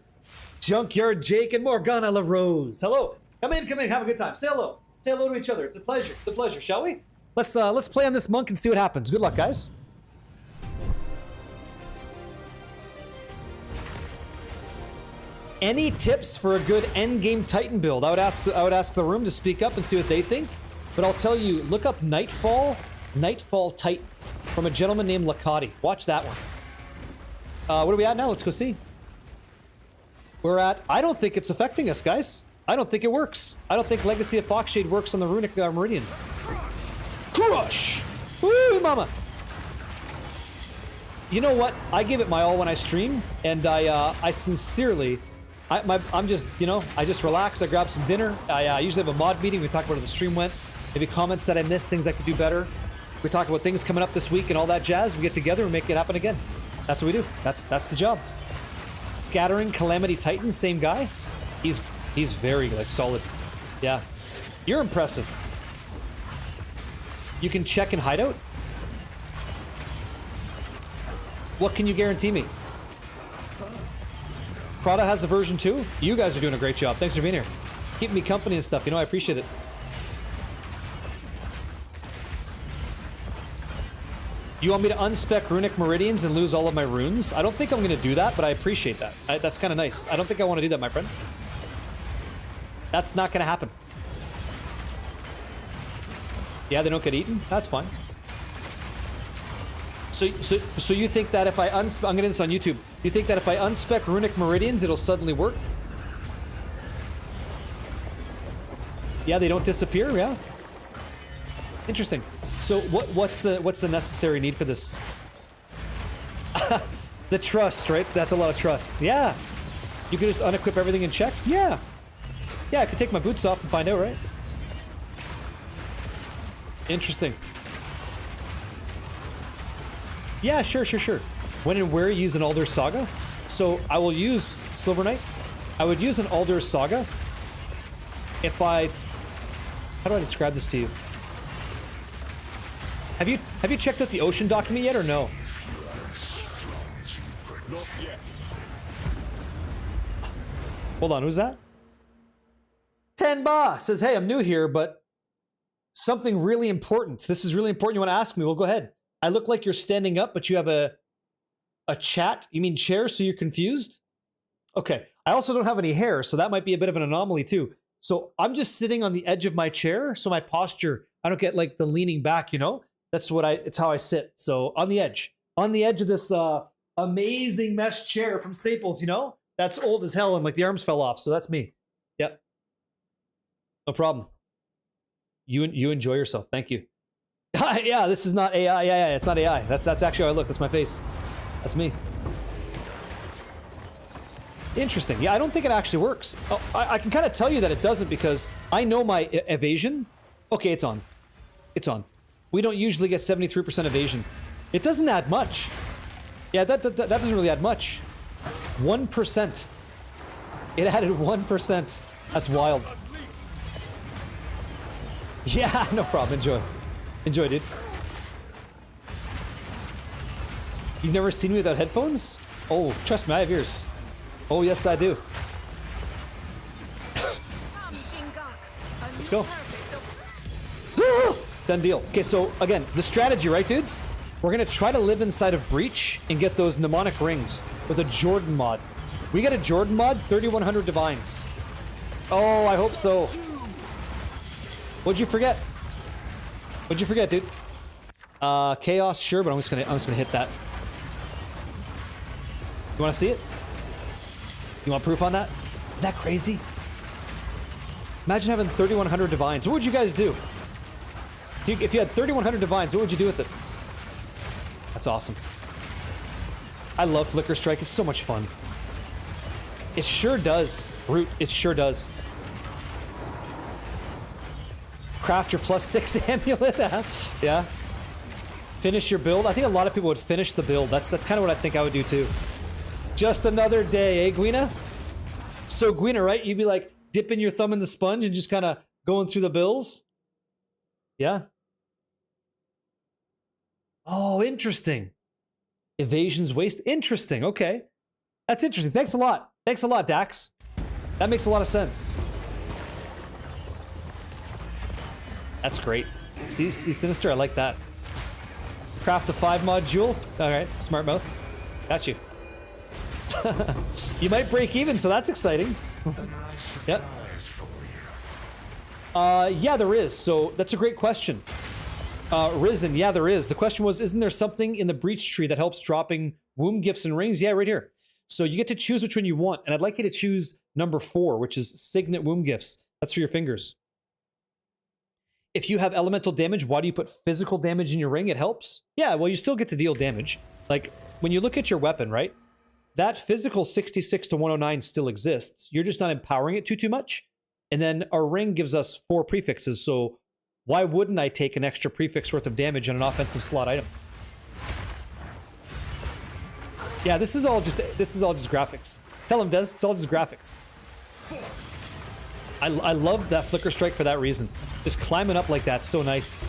Junkyard Jake and Morgana LaRose. Hello. Come in, have a good time. Say hello. Say hello to each other. It's a pleasure. It's a pleasure, shall we? Let's play on this monk and see what happens. Good luck, guys. Any tips for a good endgame Titan build? I would ask the room to speak up and see what they think. But I'll tell you, look up Nightfall Titan from a gentleman named Lakati. Watch that one. What are we at now? Let's go see. We're at... I don't think it's affecting us, guys. I don't think it works. I don't think Legacy of Foxshade works on the Runic Meridians. Crush! Woo, mama! You know what? I give it my all when I stream, and I sincerely... I'm just, you know, I just relax. I grab some dinner. I usually have a mod meeting. We talk about how the stream went. Maybe comments that I missed, things I could do better. We talk about things coming up this week and all that jazz. We get together and make it happen again. That's what we do. That's the job. Scattering Calamity Titan, same guy. He's very like solid. Yeah, you're impressive. You can check in hideout. What can you guarantee me? Prada has a version 2. You guys are doing a great job. Thanks for being here. Keeping me company and stuff. You know, I appreciate it. You want me to unspec Runic Meridians and lose all of my runes? I don't think I'm going to do that, but I appreciate that. That's kind of nice. I don't think I want to do that, my friend. That's not going to happen. Yeah, they don't get eaten? That's fine. So you think that if I I'm getting this on YouTube. You think that if I unspec Runic Meridians, it'll suddenly work? Yeah, they don't disappear, yeah? Interesting. So what's the necessary need for this? The trust, right? That's a lot of trust. Yeah. You can just unequip everything and check? Yeah. Yeah, I could take my boots off and find out, right? Interesting. Yeah, sure. When and where you use an Alder Saga? So I will use Silver Knight. I would use an Alder Saga if I... How do I describe this to you? Have you checked out the Ocean document yet or no? Not yet. Hold on, who's that? Tenba says, hey, I'm new here, but something really important. This is really important. You want to ask me? Well, go ahead. I look like you're standing up, but you have a chat? You mean chair, so you're confused? Okay. I also don't have any hair, so that might be a bit of an anomaly too. So I'm just sitting on the edge of my chair, so my posture, I don't get like the leaning back, you know? It's how I sit. So on the edge of this amazing mesh chair from Staples, you know? That's old as hell and like the arms fell off, so that's me. Yep. No problem. You enjoy yourself. Thank you. Yeah, this is not AI. Yeah, it's not AI. That's actually how I look. That's my face. That's me. Interesting. Yeah, I don't think it actually works. Oh, I can kind of tell you that it doesn't because I know my evasion. Okay, it's on. It's on. We don't usually get 73% evasion. It doesn't add much. Yeah, that doesn't really add much. 1%. It added 1%. That's wild. Yeah, no problem. Enjoy. Enjoy, dude. You've never seen me without headphones? Oh, trust me, I have ears. Oh, yes, I do. Let's go. Done deal. Okay, so again, the strategy, right, dudes? We're gonna try to live inside of Breach and get those mnemonic rings with a Jordan mod. We get a Jordan mod, 3100 divines. Oh, I hope so. What'd you forget? What'd you forget, dude? Chaos, sure, but I'm just gonna hit that. You want to see it? You want proof on that? Isn't that crazy? Imagine having 3,100 divines. What would you guys do? If you had 3,100 divines, what would you do with it? That's awesome. I love Flicker Strike. It's so much fun. It sure does. Root, it sure does. Craft your +6 amulet. Yeah. Finish your build. I think a lot of people would finish the build. That's kind of what I think I would do too. Just another day, eh, Gwina? So Gwina, right? You'd be like dipping your thumb in the sponge and just kind of going through the bills? Yeah. Oh, interesting. Evasion's waste. Interesting. Okay. That's interesting. Thanks a lot. Thanks a lot, Dax. That makes a lot of sense. That's great. See Sinister? I like that. Craft a 5 mod jewel. Alright, smart mouth. Got you. You might break even, so that's exciting. Yep. Yeah, there is. So that's a great question. Risen, yeah, there is. The question was, isn't there something in the breach tree that helps dropping womb gifts and rings? Yeah, right here. So you get to choose which one you want, and I'd like you to choose number 4, which is Signet Womb Gifts. That's for your fingers. If you have elemental damage, why do you put physical damage in your ring? It helps. Yeah, well, you still get to deal damage. Like, when you look at your weapon, right? That physical 66 to 109 still exists. You're just not empowering it too much. And then our ring gives us 4 prefixes, so why wouldn't I take an extra prefix worth of damage on an offensive slot item? Yeah, this is all just graphics. Tell him, Des, it's all just graphics. I love that Flicker Strike for that reason. Just climbing up like that, so nice.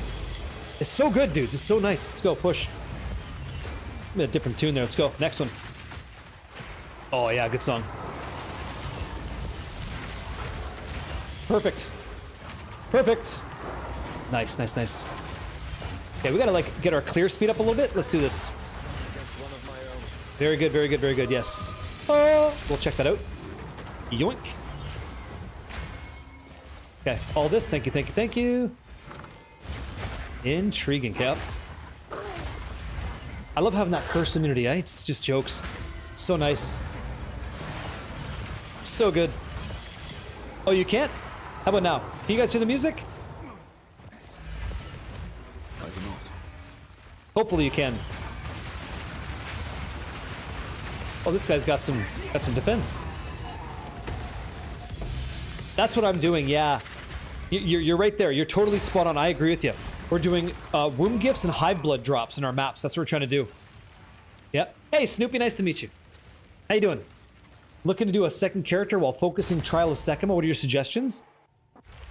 It's so good, dude. It's so nice. Let's go, push. I'm in a different tune there. Let's go. Next one. Oh, yeah, good song. Perfect. Perfect. Nice, nice, nice. Okay, we gotta, like, get our clear speed up a little bit. Let's do this. Very good, very good, very good. Yes. We'll check that out. Yoink. Okay, all this. Thank you, thank you, thank you. Intriguing, Cap. I love having that curse immunity, eh? It's just jokes. So nice. So good. Oh, you can't? How about now? Can you guys hear the music? I do not. Hopefully you can. Oh, this guy's got some defense. That's what I'm doing, yeah. You're right there. You're totally spot on. I agree with you. We're doing womb gifts and hive blood drops in our maps. That's what we're trying to do. Yep. Hey, Snoopy, nice to meet you. How you doing? Looking to do a second character while focusing Trial of Sekima. What are your suggestions?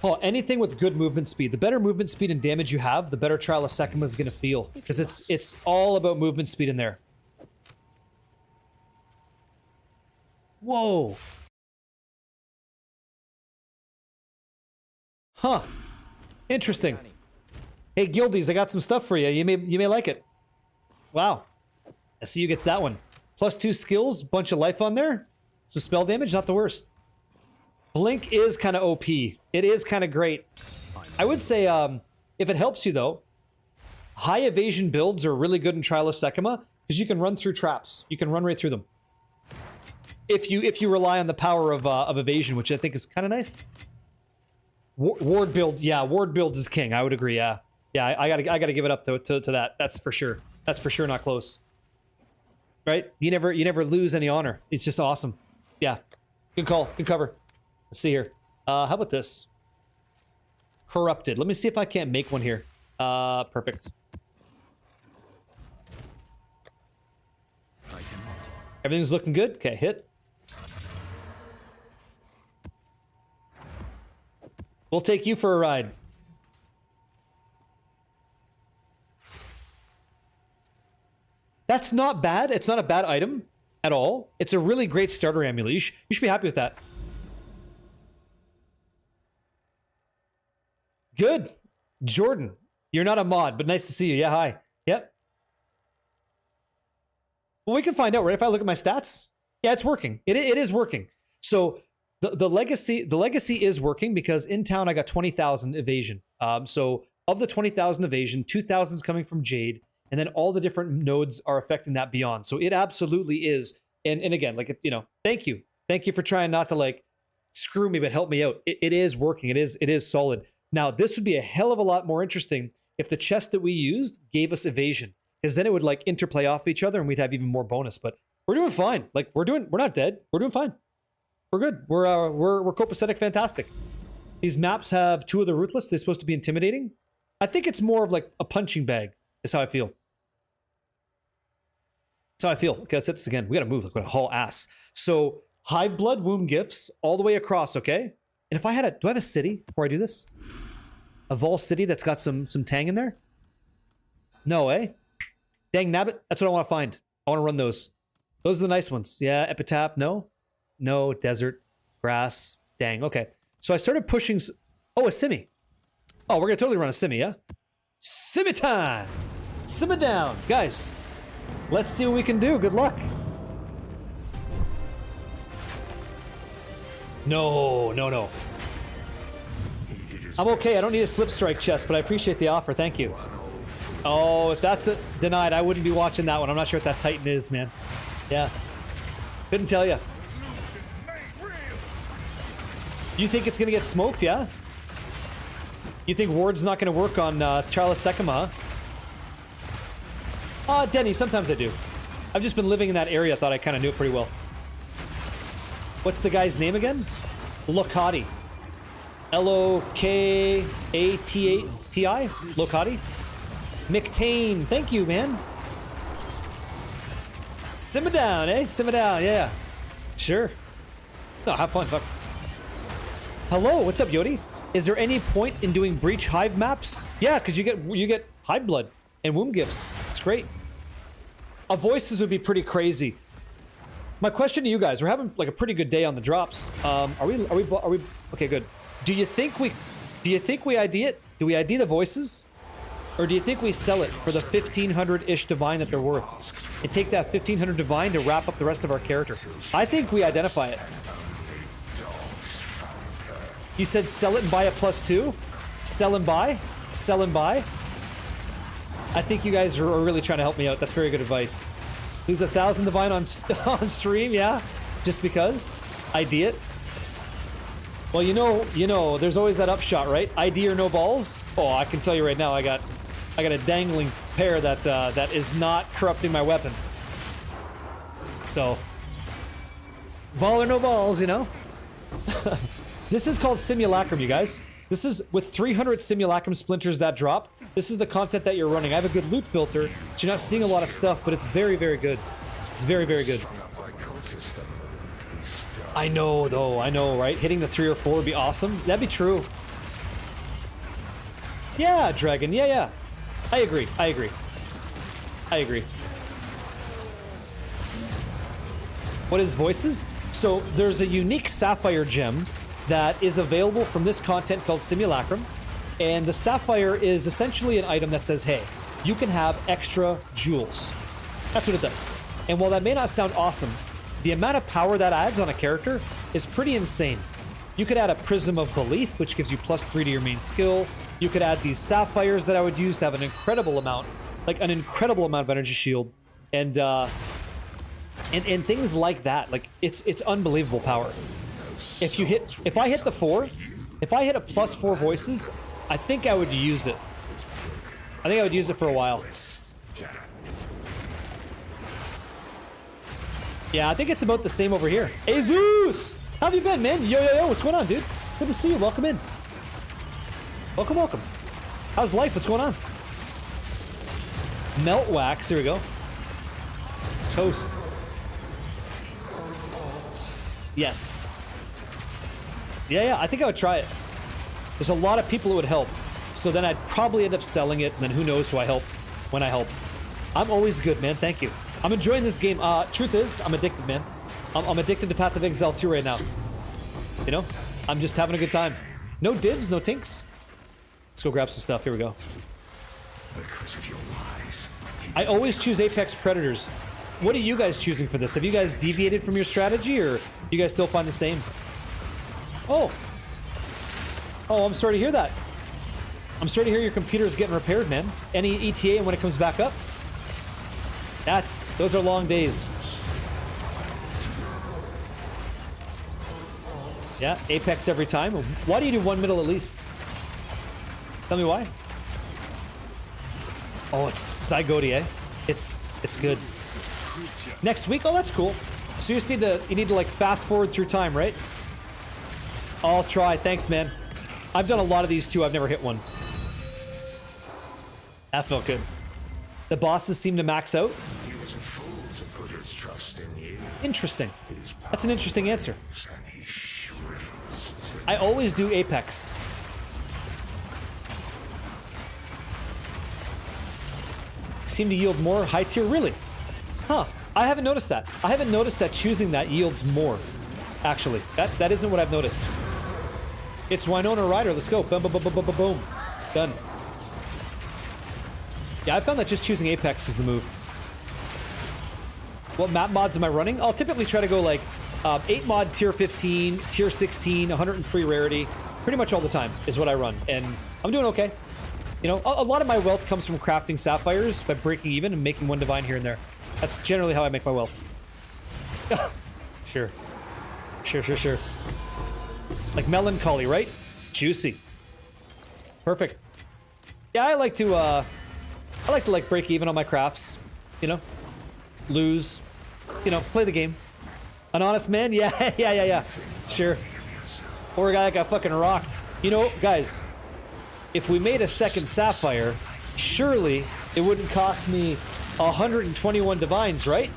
Oh, anything with good movement speed. The better movement speed and damage you have, the better Trial of Sekima is going to feel. Because it's all about movement speed in there. Whoa. Huh. Interesting. Hey, Guildies, I got some stuff for you. You may like it. Wow. SCU gets that one. +2 skills, bunch of life on there. So spell damage, not the worst. Blink is kind of OP. It is kind of great. I would say, if it helps you though, high evasion builds are really good in Trial of Sekima because you can run through traps. You can run right through them. If you rely on the power of evasion, which I think is kind of nice. Ward build, yeah, ward build is king. I would agree. Yeah, yeah, I gotta give it up to that. That's for sure. That's for sure not close. Right? You never lose any honor. It's just awesome. Yeah, good call, good cover. Let's see here. How about this? Corrupted. Let me see if I can't make one here. Perfect. I cannot. Everything's looking good. Okay, hit. We'll take you for a ride. That's not bad. It's not a bad item at all. It's a really great starter amulet. You should be happy with that. Good. Jordan, you're not a mod, but nice to see you. Yeah, hi. Yep. Well, we can find out, right? If I look at my stats. Yeah, it's working. It is working. So the legacy is working because in town I got 20,000 evasion. So of the 20,000 evasion, 2,000 is coming from Jade, and then all the different nodes are affecting that beyond. So it absolutely is And again, like, you know, thank you for trying not to like screw me, but help me out. It is working. It is solid. Now this would be a hell of a lot more interesting if the chest that we used gave us evasion, because then it would like interplay off each other and we'd have even more bonus. But we're doing fine. Like we're not dead. We're doing fine. We're good. We're copacetic fantastic. These maps have 2 of the ruthless. They're supposed to be intimidating. I think it's more of like a punching bag is how I feel. That's how I feel. Okay, let's hit this again. We gotta move like a whole ass. So hive blood, womb gifts, all the way across, okay? And if I had do I have a city before I do this? A Vol city that's got some tang in there? No, eh? Dang nabbit, that's what I want to find. I want to run those. Those are the nice ones. Yeah, epitaph, no? No, desert, grass, dang, okay. So I started pushing... Oh, a simi. Oh, we're gonna totally run a simi, yeah? Simi time! Simi down! Guys, let's see what we can do. Good luck. No. I'm okay. I don't need a slip strike chest, but I appreciate the offer. Thank you. Oh, if that's a denied, I wouldn't be watching that one. I'm not sure what that Titan is, man. Yeah. Couldn't tell you. You think it's going to get smoked, yeah? You think Ward's not going to work on Charles Sekima, huh? Denny, sometimes I do. I've just been living in that area. I thought I kind of knew it pretty well. What's the guy's name again? Lokati. Lokaati? Lokati? McTain. Thank you, man. Simmer down, eh? Simmer down, yeah. Sure. No, have fun, fuck. Hello, what's up, Yodi? Is there any point in doing breach hive maps? Yeah, because you get hive blood and womb gifts. It's great. A voices would be pretty crazy. My question to you guys: we're having like a pretty good day on the drops. Are we? Okay, good. Do you think we ID it? Do we ID the voices, or do you think we sell it for the 1500-ish divine that they're worth, and take that 1500 divine to wrap up the rest of our character? I think we identify it. You said sell it and buy a +2? Sell and buy? Sell and buy? I think you guys are really trying to help me out. That's very good advice. Lose 1,000 divine on stream, yeah? Just because? ID it? Well, you know, there's always that upshot, right? ID or no balls? Oh, I can tell you right now, I got a dangling pair that is not corrupting my weapon. So, ball or no balls, you know? This is called Simulacrum, you guys. This is with 300 Simulacrum splinters that drop. This is the content that you're running. I have a good loot filter, so you're not seeing a lot of stuff, but it's very, very good. It's very, very good. I know, though. I know, right? Hitting the 3 or 4 would be awesome. That'd be true. Yeah, Dragon. Yeah. I agree. What is voices? So there's a unique Sapphire gem that is available from this content called Simulacrum. And the Sapphire is essentially an item that says, hey, you can have extra jewels. That's what it does. And while that may not sound awesome, the amount of power that adds on a character is pretty insane. You could add a Prism of Belief, which gives you +3 to your main skill. You could add these Sapphires that I would use to have an incredible amount of energy shield. And things like that. Like, it's unbelievable power. If I hit the 4, if I hit a +4 voices, I think I would use it. I think I would use it for a while. Yeah, I think it's about the same over here. Hey, Zeus! How have you been, man? Yo, what's going on, dude? Good to see you. Welcome in. Welcome. How's life? What's going on? Melt wax. Here we go. Toast. Yes. Yeah, I think I would try it. There's a lot of people it would help. So then I'd probably end up selling it, and then who knows who I help when I help. I'm always good, man. Thank you. I'm enjoying this game. Truth is, I'm addicted, man. I'm addicted to Path of Exile 2 right now. You know? I'm just having a good time. No divs, no tinks. Let's go grab some stuff. Here we go. I always choose Apex Predators. What are you guys choosing for this? Have you guys deviated from your strategy, or you guys still find the same? Oh, I'm sorry to hear that. I'm sorry to hear your computer is getting repaired, man. Any ETA when it comes back up? Those are long days. Yeah, Apex every time. Why do you do 1 middle at least? Tell me why. Oh, it's Zygote, eh? It's good. Next week? Oh, that's cool. So you need to like fast forward through time, right? I'll try. Thanks, man. I've done a lot of these too. I've never hit one. That felt good. The bosses seem to max out. Interesting. That's an interesting answer. I always do Apex. Seem to yield more high tier, really? Huh. I haven't noticed that. I haven't noticed that choosing that yields more. Actually, that isn't what I've noticed. It's Winona Ryder. Let's go. Boom, boom, boom, boom, boom, boom. Done. Yeah, I found that just choosing Apex is the move. What map mods am I running? I'll typically try to go like 8 mod tier 15, tier 16, 103 rarity. Pretty much all the time is what I run. And I'm doing okay. You know, a lot of my wealth comes from crafting sapphires by breaking even and making 1 divine here and there. That's generally how I make my wealth. Sure. Sure. Like melancholy, right? Juicy. Perfect. Yeah, I like to like break even on my crafts. You know? Lose. You know, play the game. An honest man? Yeah. Sure. Or a guy that got fucking rocked. You know, guys, if we made a second sapphire, surely it wouldn't cost me 121 divines, right?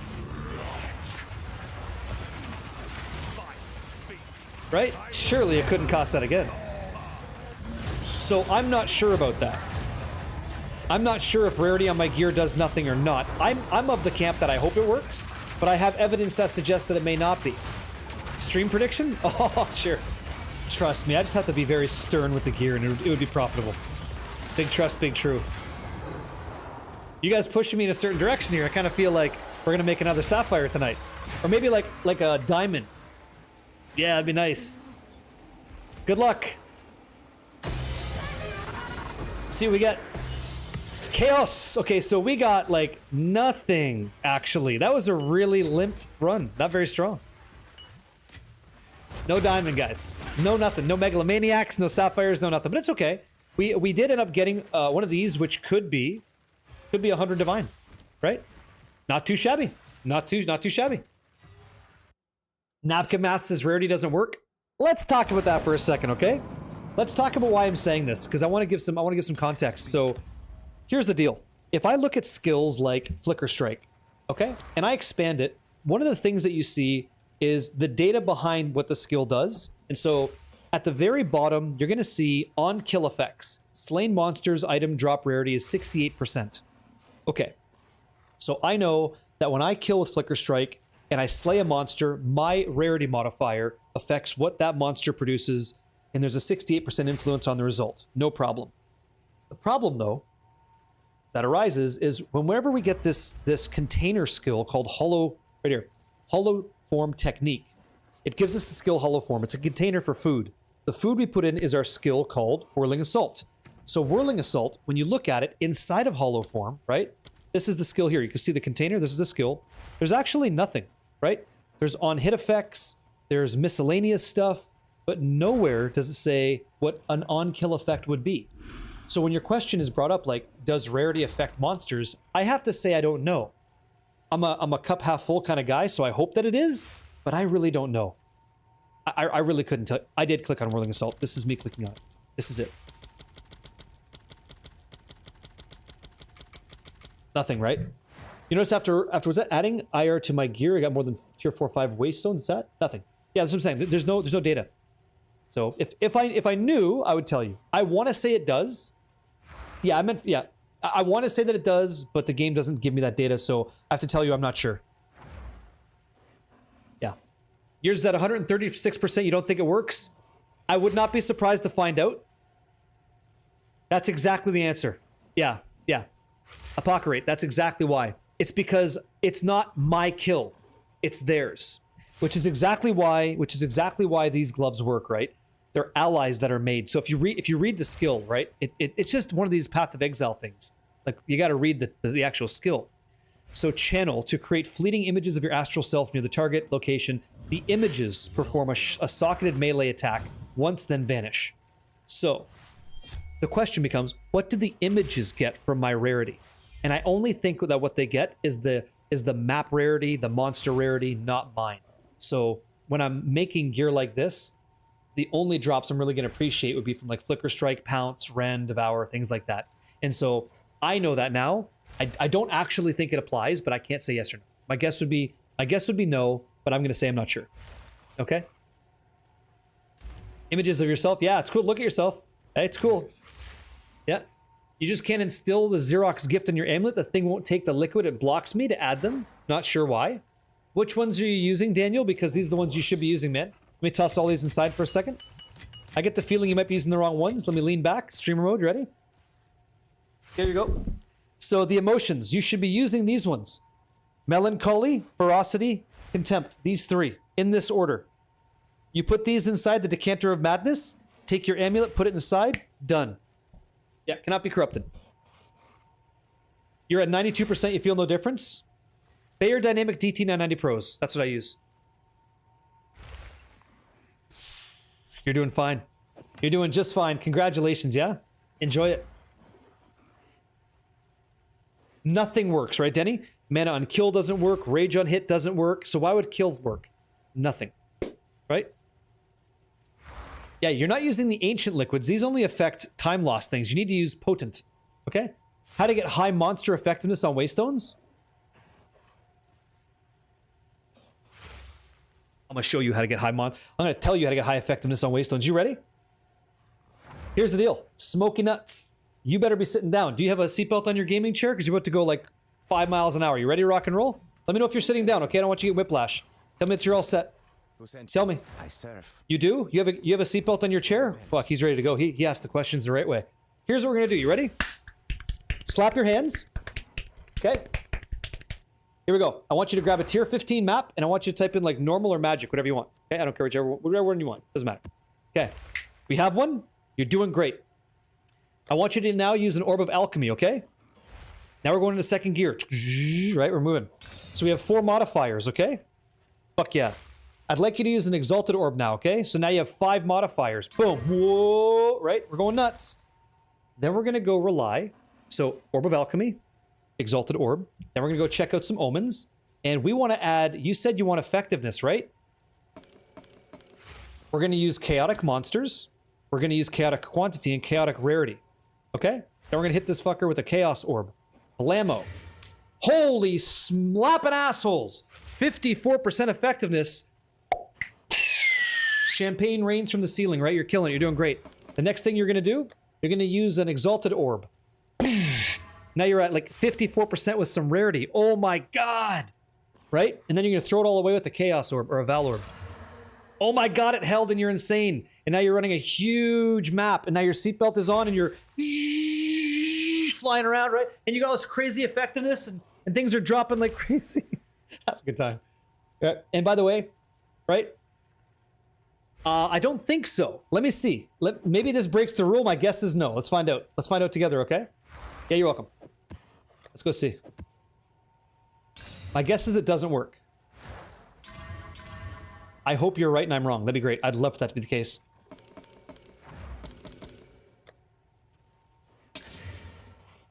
Right? Surely it couldn't cost that again. So I'm not sure about that. I'm not sure if rarity on my gear does nothing or not. I'm of the camp that I hope it works, but I have evidence that suggests that it may not be. Stream prediction? Oh, sure. Trust me, I just have to be very stern with the gear and it would be profitable. Big trust, big true. You guys pushing me in a certain direction here. I kind of feel like we're gonna make another sapphire tonight. Or maybe like a diamond. Yeah, that'd be nice. Good luck. See what we got. Chaos. Okay, so we got like nothing, actually. That was a really limp run. Not very strong. No diamond, guys. No nothing. No megalomaniacs, no sapphires, no nothing. But it's okay. We did end up getting one of these, which could be 100 divine, right? Not too shabby. Not too shabby. Napkin Math says rarity doesn't work. Let's talk about that for a second, okay? Let's talk about why I'm saying this, because I want to give some context. So here's the deal. If I look at skills like Flicker Strike, okay, and I expand it, one of the things that you see is the data behind what the skill does. And so at the very bottom, you're going to see on kill effects. Slain monsters item drop rarity is 68%. Okay. So I know that when I kill with Flicker Strike and I slay a monster, my rarity modifier affects what that monster produces, and there's a 68% influence on the result. No problem. The problem, though, that arises is whenever we get this container skill called Hollow Form Technique, it gives us the skill Hollow Form. It's a container for food. The food we put in is our skill called Whirling Assault. So Whirling Assault, when you look at it inside of Hollow Form, right? This is the skill here. You can see the container. This is the skill. There's actually nothing, right? There's on-hit effects. There's miscellaneous stuff. But nowhere does it say what an on-kill effect would be. So when your question is brought up, like, does rarity affect monsters? I have to say I don't know. I'm a cup half full kind of guy, so I hope that it is, but I really don't know. I really couldn't tell. I did click on Whirling Assault. This is me clicking on it. This is it. Nothing, right? You notice afterwards adding IR to my gear, I got more than tier 4 or 5 waystones. Is that? Nothing. Yeah, that's what I'm saying. There's no data. So if I knew, I would tell you. I want to say it does. Yeah, I want to say that it does, but the game doesn't give me that data, so I have to tell you I'm not sure. Yeah. Yours is at 136%. You don't think it works? I would not be surprised to find out. That's exactly the answer. Yeah. Apocalypse. That's exactly why. It's because it's not my kill. It's theirs. Which is exactly why these gloves work, right? They're allies that are made. So if you read the skill, right, it's just one of these Path of Exile things. Like you got to read the actual skill. So channel to create fleeting images of your astral self near the target location. The images perform a socketed melee attack once, then vanish. So the question becomes, what do the images get from my rarity? And I only think that what they get is the map rarity, the monster rarity, not mine. So when I'm making gear like this, the only drops I'm really going to appreciate would be from like Flicker Strike, Pounce, Rend, Devour, things like that. And so I know that now. I don't actually think it applies, but I can't say yes or no. My guess would be no, but I'm going to say I'm not sure. Okay? Images of yourself. Yeah, it's cool. Look at yourself. Hey, it's cool. Yeah. You just can't instill the Xerox gift in your amulet. The thing won't take the liquid. It blocks me to add them. Not sure why. Which ones are you using, Daniel? Because these are the ones you should be using, man. Let me toss all these inside for a second. I get the feeling you might be using the wrong ones. Let me lean back. Streamer mode, ready? Here you go. So the emotions, you should be using these ones. Melancholy, Ferocity, Contempt. These three, in this order. You put these inside the Decanter of Madness, take your amulet, put it inside, done. Yeah, cannot be corrupted. You're at 92%, you feel no difference? Bayer Dynamic DT990 Pros, that's what I use. You're doing fine. You're doing just fine. Congratulations, yeah? Enjoy it. Nothing works, right, Denny? Mana on kill doesn't work. Rage on hit doesn't work. So why would kills work? Nothing. Right? Yeah, you're not using the ancient liquids. These only affect time loss things. You need to use potent. Okay? How to get high monster effectiveness on waystones? I'm going to show you how to get I'm going to tell you how to get high effectiveness on waystones. You ready? Here's the deal. Smoky nuts. You better be sitting down. Do you have a seatbelt on your gaming chair? Because you're about to go like 5 miles an hour. You ready to rock and roll? Let me know if you're sitting down, okay? I don't want you to get whiplash. Tell me that you're all set. Tell me. I surf. You do? You have a seatbelt on your chair? Fuck, he's ready to go. He asked the questions the right way. Here's what we're going to do. You ready? Slap your hands. Okay. Here we go. I want you to grab a tier 15 map, and I want you to type in like normal or magic, whatever you want. Okay? I don't care whatever one you want. Doesn't matter. Okay. We have one. You're doing great. I want you to now use an Orb of Alchemy, okay? Now we're going into second gear. Right, we're moving. So we have 4 modifiers, okay? Fuck yeah. I'd like you to use an Exalted Orb now, okay? So now you have 5 modifiers. Boom. Whoa. Right? We're going nuts. Then we're going to go rely. So Orb of Alchemy, Exalted Orb. Then we're going to go check out some omens. And we want to add, you said you want effectiveness, right? We're going to use Chaotic Monsters. We're going to use Chaotic Quantity and Chaotic Rarity. Okay? Then we're going to hit this fucker with a Chaos Orb. Blammo. Holy slapping assholes! 54% effectiveness. Champagne rains from the ceiling, right? You're killing it. You're doing great. The next thing you're going to do, you're going to use an Exalted Orb. Now you're at like 54% with some rarity. Oh my god! Right? And then you're going to throw it all away with the Chaos Orb or a Val Orb. Oh my god, it held and you're insane. And now you're running a huge map. And now your seatbelt is on and you're flying around, right? And you got all this crazy effectiveness and things are dropping like crazy. Have a good time. And by the way, right? I don't think so. Let me see. Maybe this breaks the rule. My guess is no. Let's find out. Let's find out together, okay? Yeah, you're welcome. Let's go see. My guess is it doesn't work. I hope you're right and I'm wrong. That'd be great. I'd love for that to be the case.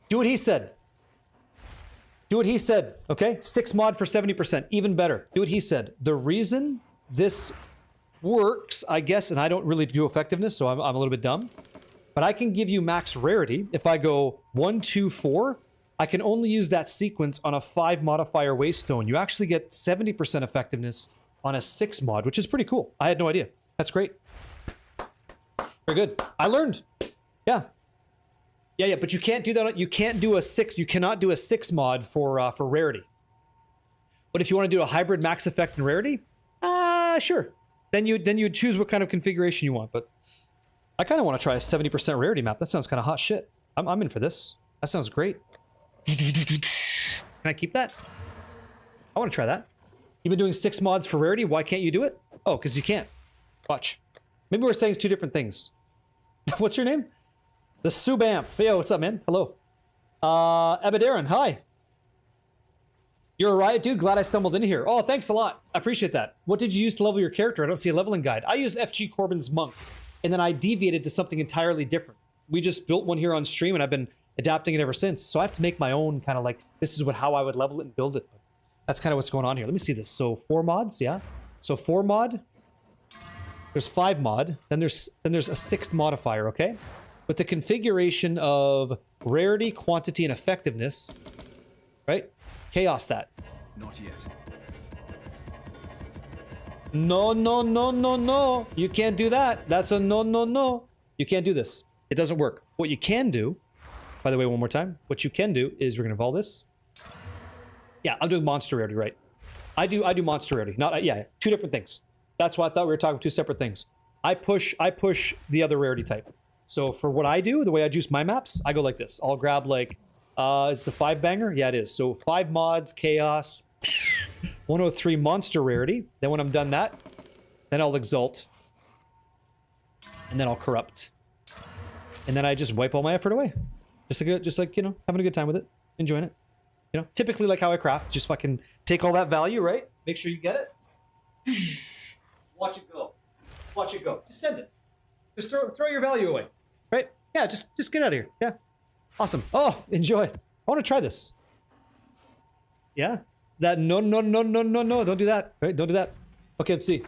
Do what he said. Do what he said, okay? 6 mod for 70%, even better. Do what he said. The reason this works, I guess, and I don't really do effectiveness, so I'm a little bit dumb, but I can give you max rarity. If I go 1, 2, 4, I can only use that sequence on a 5 modifier waystone. You actually get 70% effectiveness on a 6 mod, which is pretty cool. I had no idea. That's great. Very good. I learned. Yeah. Yeah, but you can't do that. You can't do a 6. You cannot do a 6 mod for rarity. But if you want to do a hybrid max effect and rarity, sure. Then you choose what kind of configuration you want. But I kind of want to try a 70% rarity map. That sounds kind of hot shit. I'm in for this. That sounds great. Can I keep that? I want to try that. You've been doing 6 mods for rarity. Why can't you do it? Oh, because you can't. Watch. Maybe we're saying 2 different things. What's your name? The Subamf. Yo, what's up, man? Hello. Abidaran, hi. You're a riot, dude. Glad I stumbled in here. Oh, thanks a lot. I appreciate that. What did you use to level your character? I don't see a leveling guide. I used FG Corbin's Monk, and then I deviated to something entirely different. We just built one here on stream, and I've been adapting it ever since. So I have to make my own kind of like, this is how I would level it and build it. That's kind of what's going on here. Let me see this. So 4 mods, yeah. So 4 mod. There's 5 mod. Then there's a 6th modifier, okay? With the configuration of rarity, quantity, and effectiveness, right? Chaos that. Not yet. No, no, no, no, no. You can't do that. That's a no, no, no. You can't do this. It doesn't work. What you can do, by the way, one more time. What you can do is we're going to evolve this. Yeah, I'm doing monster rarity, right? I do monster rarity. Not, yeah, 2 different things. That's why I thought we were talking 2 separate things. I push the other rarity type. So for what I do, the way I juice my maps, I go like this. I'll grab like, is it a 5 banger? Yeah, it is. So 5 mods, chaos, 103 monster rarity. Then when I'm done that, then I'll exalt. And then I'll corrupt. And then I just wipe all my effort away. Just like, you know, having a good time with it. Enjoying it. You know, typically like how I craft. Just fucking take all that value, right? Make sure you get it. Watch it go. Watch it go. Just send it. Just throw your value away. Right? Yeah, just get out of here. Yeah. Awesome. Oh, enjoy. I want to try this. Yeah? That no. Don't do that. Right? Don't do that. Okay, let's see.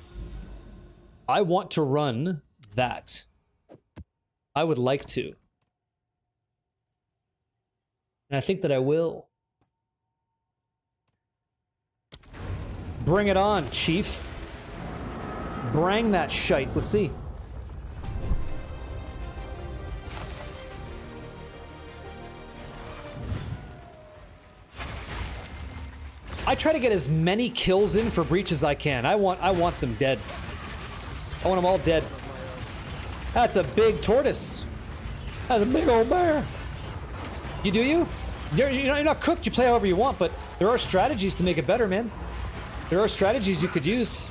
I want to run that. I would like to. And I think that I will. Bring it on, Chief. Bring that shite. Let's see. I try to get as many kills in for Breach as I can. I want them dead. I want them all dead. That's a big tortoise. That's a big old bear. You do you? You're not cooked. You play however you want, but there are strategies to make it better, man. There are strategies you could use.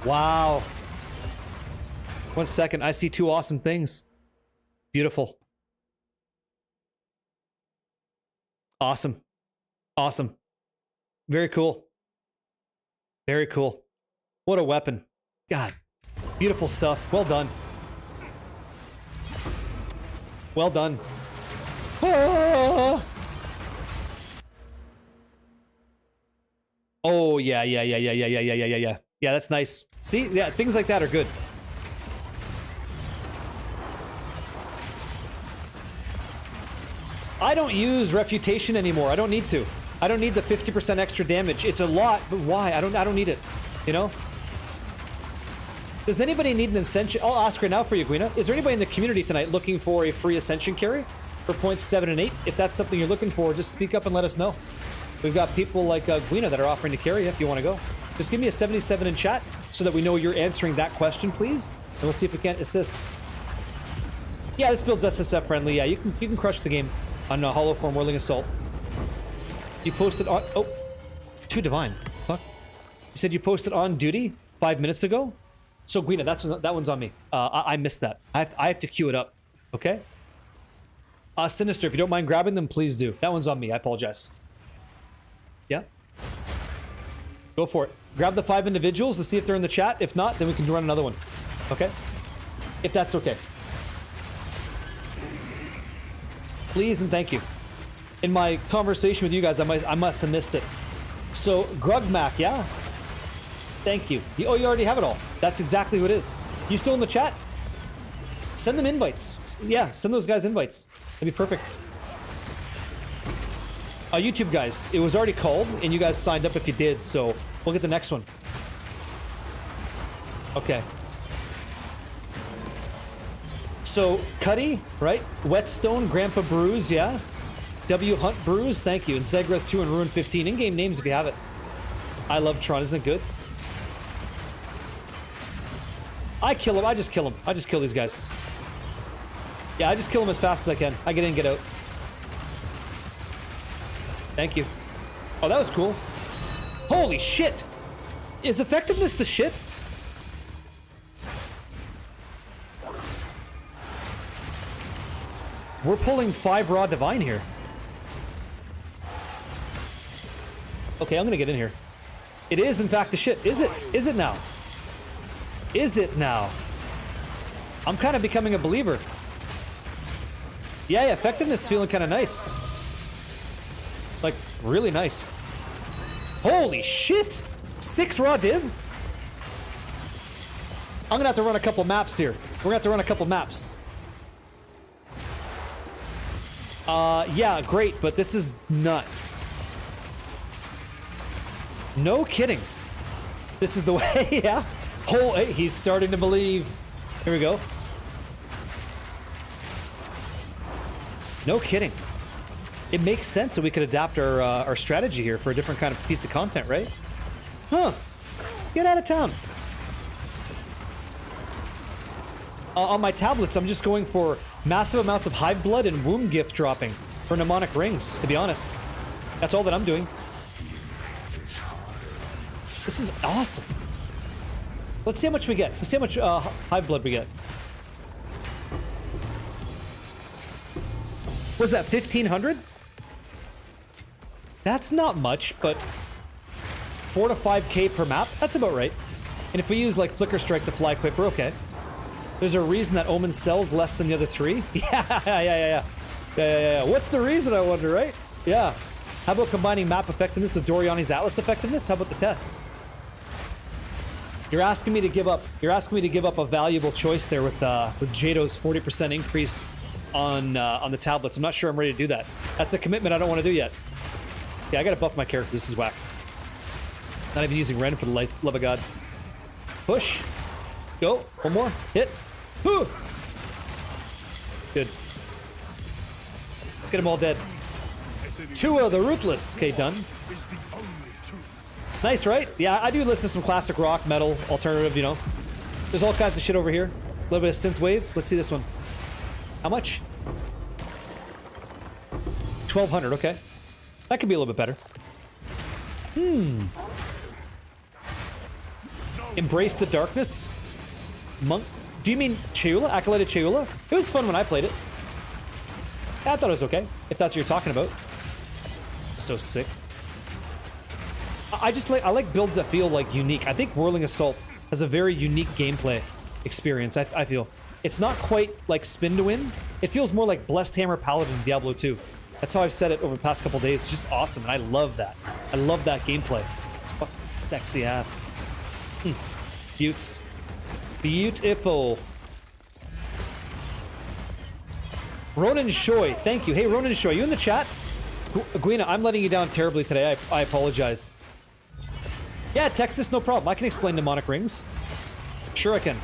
Wow. 1 second. I see 2 awesome things. Beautiful. Awesome. Awesome. Very cool. Very cool. What a weapon. God. Beautiful stuff. Well done. Well done. Ah! Oh, yeah. Yeah, that's nice. See? Yeah, things like that are good. I don't use refutation anymore. I don't need to. I don't need the 50% extra damage. It's a lot, but why? I don't need it. You know? Does anybody need an Ascension? I'll ask right now for you, Gwina. Is there anybody in the community tonight looking for a free Ascension carry for points 7 and 8? If that's something you're looking for, just speak up and let us know. We've got people like Gwina that are offering to carry if you want to go. Just give me a 77 in chat so that we know you're answering that question, please. And we'll see if we can't assist. Yeah, this build's SSF friendly. Yeah, you can crush the game on Hollow Form Whirling Assault. You posted on... Oh, too divine. Fuck. You said you posted on duty 5 minutes ago? So, Gwina, that one's on me. I missed that. I have to queue it up. Okay? Sinister, if you don't mind grabbing them, please do. That one's on me. I apologize. Yeah? Go for it. Grab the 5 individuals to see if they're in the chat. If not, then we can run another one. Okay? If that's okay. Please and thank you. In my conversation with you guys, I must have missed it. So, Grugmac, yeah? Thank you. Oh, you already have it all. That's exactly who it is. You still in the chat? Send them invites. Yeah, send those guys invites. That'd be perfect. YouTube guys, it was already called, and you guys signed up if you did, so we'll get the next one. Okay. So, Cuddy, right? Whetstone, Grandpa Bruise, yeah? W Hunt Bruise, thank you. And Zegreth 2 and Ruin 15. In-game names if you have it. I love Tron, isn't it good? I kill him. I just kill him. I just kill these guys. Yeah, I just kill them as fast as I can. I get in, get out. Thank you. Oh, that was cool. Holy shit! Is effectiveness the shit? We're pulling 5 raw divine here. Okay, I'm gonna get in here. It is, in fact, the shit. Is it? Is it now? Is it now? I'm kind of becoming a believer. Yeah, effectiveness is feeling kind of nice. Like, really nice. Holy shit! 6 raw div? I'm gonna have to run a couple maps here. We're gonna have to run a couple maps. Yeah, great, but this is nuts. No kidding. This is the way, yeah. Oh, hey, he's starting to believe. Here we go. No kidding. It makes sense that we could adapt our strategy here for a different kind of piece of content, right? Huh. Get out of town. On my tablets, I'm just going for massive amounts of hive blood and womb gift dropping for mnemonic rings, to be honest. That's all that I'm doing. This is awesome. Let's see how much we get. Let's see how much hive blood we get. Was that 1,500? That's not much, but 4 to 5k per map? That's about right. And if we use like Flicker Strike to fly quick, we're okay. There's a reason that Omen sells less than the other 3? Yeah. What's the reason, I wonder, right? Yeah. How about combining map effectiveness with Doriani's Atlas effectiveness? How about the test? You're asking me to give up. You're asking me to give up a valuable choice there with Jado's 40% increase on the tablets. I'm not sure I'm ready to do that. That's a commitment I don't want to do yet. Yeah, I gotta buff my character. This is whack. Not even using Ren for the love of God. Push. Go. One more. Hit. Whew. Good. Let's get them all dead. Tua the Ruthless. Okay, done. Nice, right? Yeah, I do listen to some classic rock, metal, alternative, you know. There's all kinds of shit over here. A little bit of synthwave. Let's see this one. How much? 1,200, okay. That could be a little bit better. Embrace the Darkness? Monk? Do you mean Cheula? Acolyted Cheula? It was fun when I played it. Yeah, I thought it was okay, if that's what you're talking about. So sick. I like builds that feel like unique. I think Whirling Assault has a very unique gameplay experience, I feel. It's not quite like Spin to Win. It feels more like Blessed Hammer Paladin in Diablo 2. That's how I've said it over the past couple days. It's just awesome, and I love that. I love that gameplay. It's fucking sexy ass. Buttes. Beautiful. Ronan Shoy, thank you. Hey, Ronan Shoy, you in the chat? Gwina, I'm letting you down terribly today. I apologize. Yeah, Texas, no problem. I can explain mnemonic rings. Sure I can.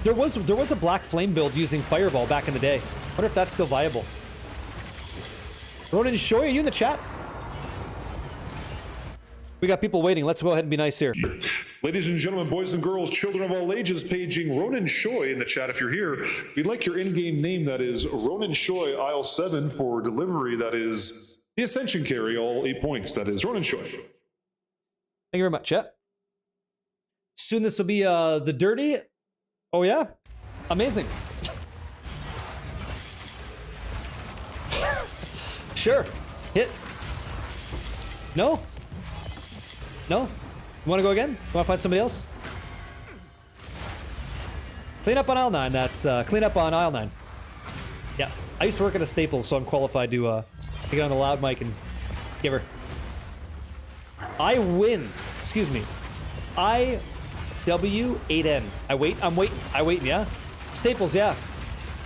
There was a Black Flame build using Fireball back in the day. I wonder if that's still viable. Ronan Shoy, are you in the chat? We got people waiting. Let's go ahead and be nice here. Ladies and gentlemen, boys and girls, children of all ages, paging Ronan Shoy in the chat if you're here. We'd like your in-game name, that is Ronan Shoy, aisle 7 for delivery, that is the Ascension carry, all 8 points, that is Ronan Shoy. Thank you very much, chat. Soon this will be the dirty. Oh yeah? Amazing. Sure. Hit. No? No? You want to go again? You want to find somebody else? Clean up on aisle 9. That's clean up on aisle 9. Yeah. I used to work at a Staples, so I'm qualified to get on the loud mic and give her. I win. Excuse me. IW8N. I'm waiting, yeah? Staples, yeah.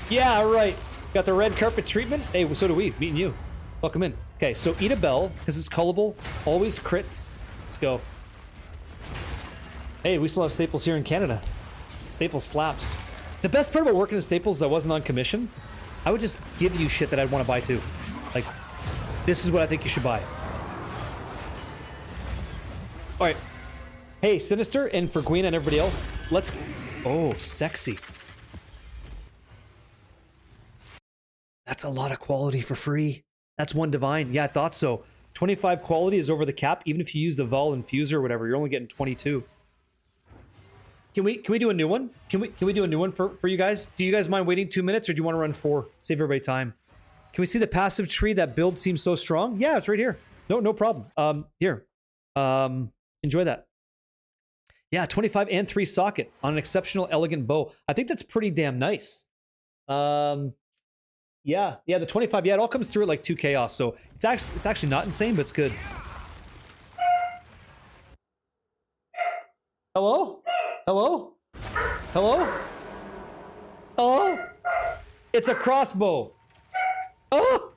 Yeah, right. Got the red carpet treatment? Hey, so do we. Me and you. Welcome in. Okay, so eat a bell, because it's cullable. Always crits. Let's go. Hey, we still have Staples here in Canada. Staples slaps. The best part about working at Staples is I wasn't on commission. I would just give you shit that I'd want to buy too. Like, this is what I think you should buy. Alright. Hey, Sinister, and for Gwina and everybody else, let's... Oh, sexy. That's a lot of quality for free. That's one divine. Yeah, I thought so. 25 quality is over the cap. Even if you use the Vol Infuser or whatever, you're only getting 22. Can we do a new one? Can we do a new one for you guys? Do you guys mind waiting 2 minutes, or do you want to run 4? Save everybody time. Can we see the passive tree? That build seems so strong. Yeah, it's right here. No problem. Here. Enjoy that. Yeah, 25 and 3 socket on an exceptional elegant bow. I think that's pretty damn nice. Yeah, the 25, yeah, it all comes through at like 2 chaos, so it's actually not insane, but it's good. Hello? Hello? Hello? Hello? It's a crossbow. Oh!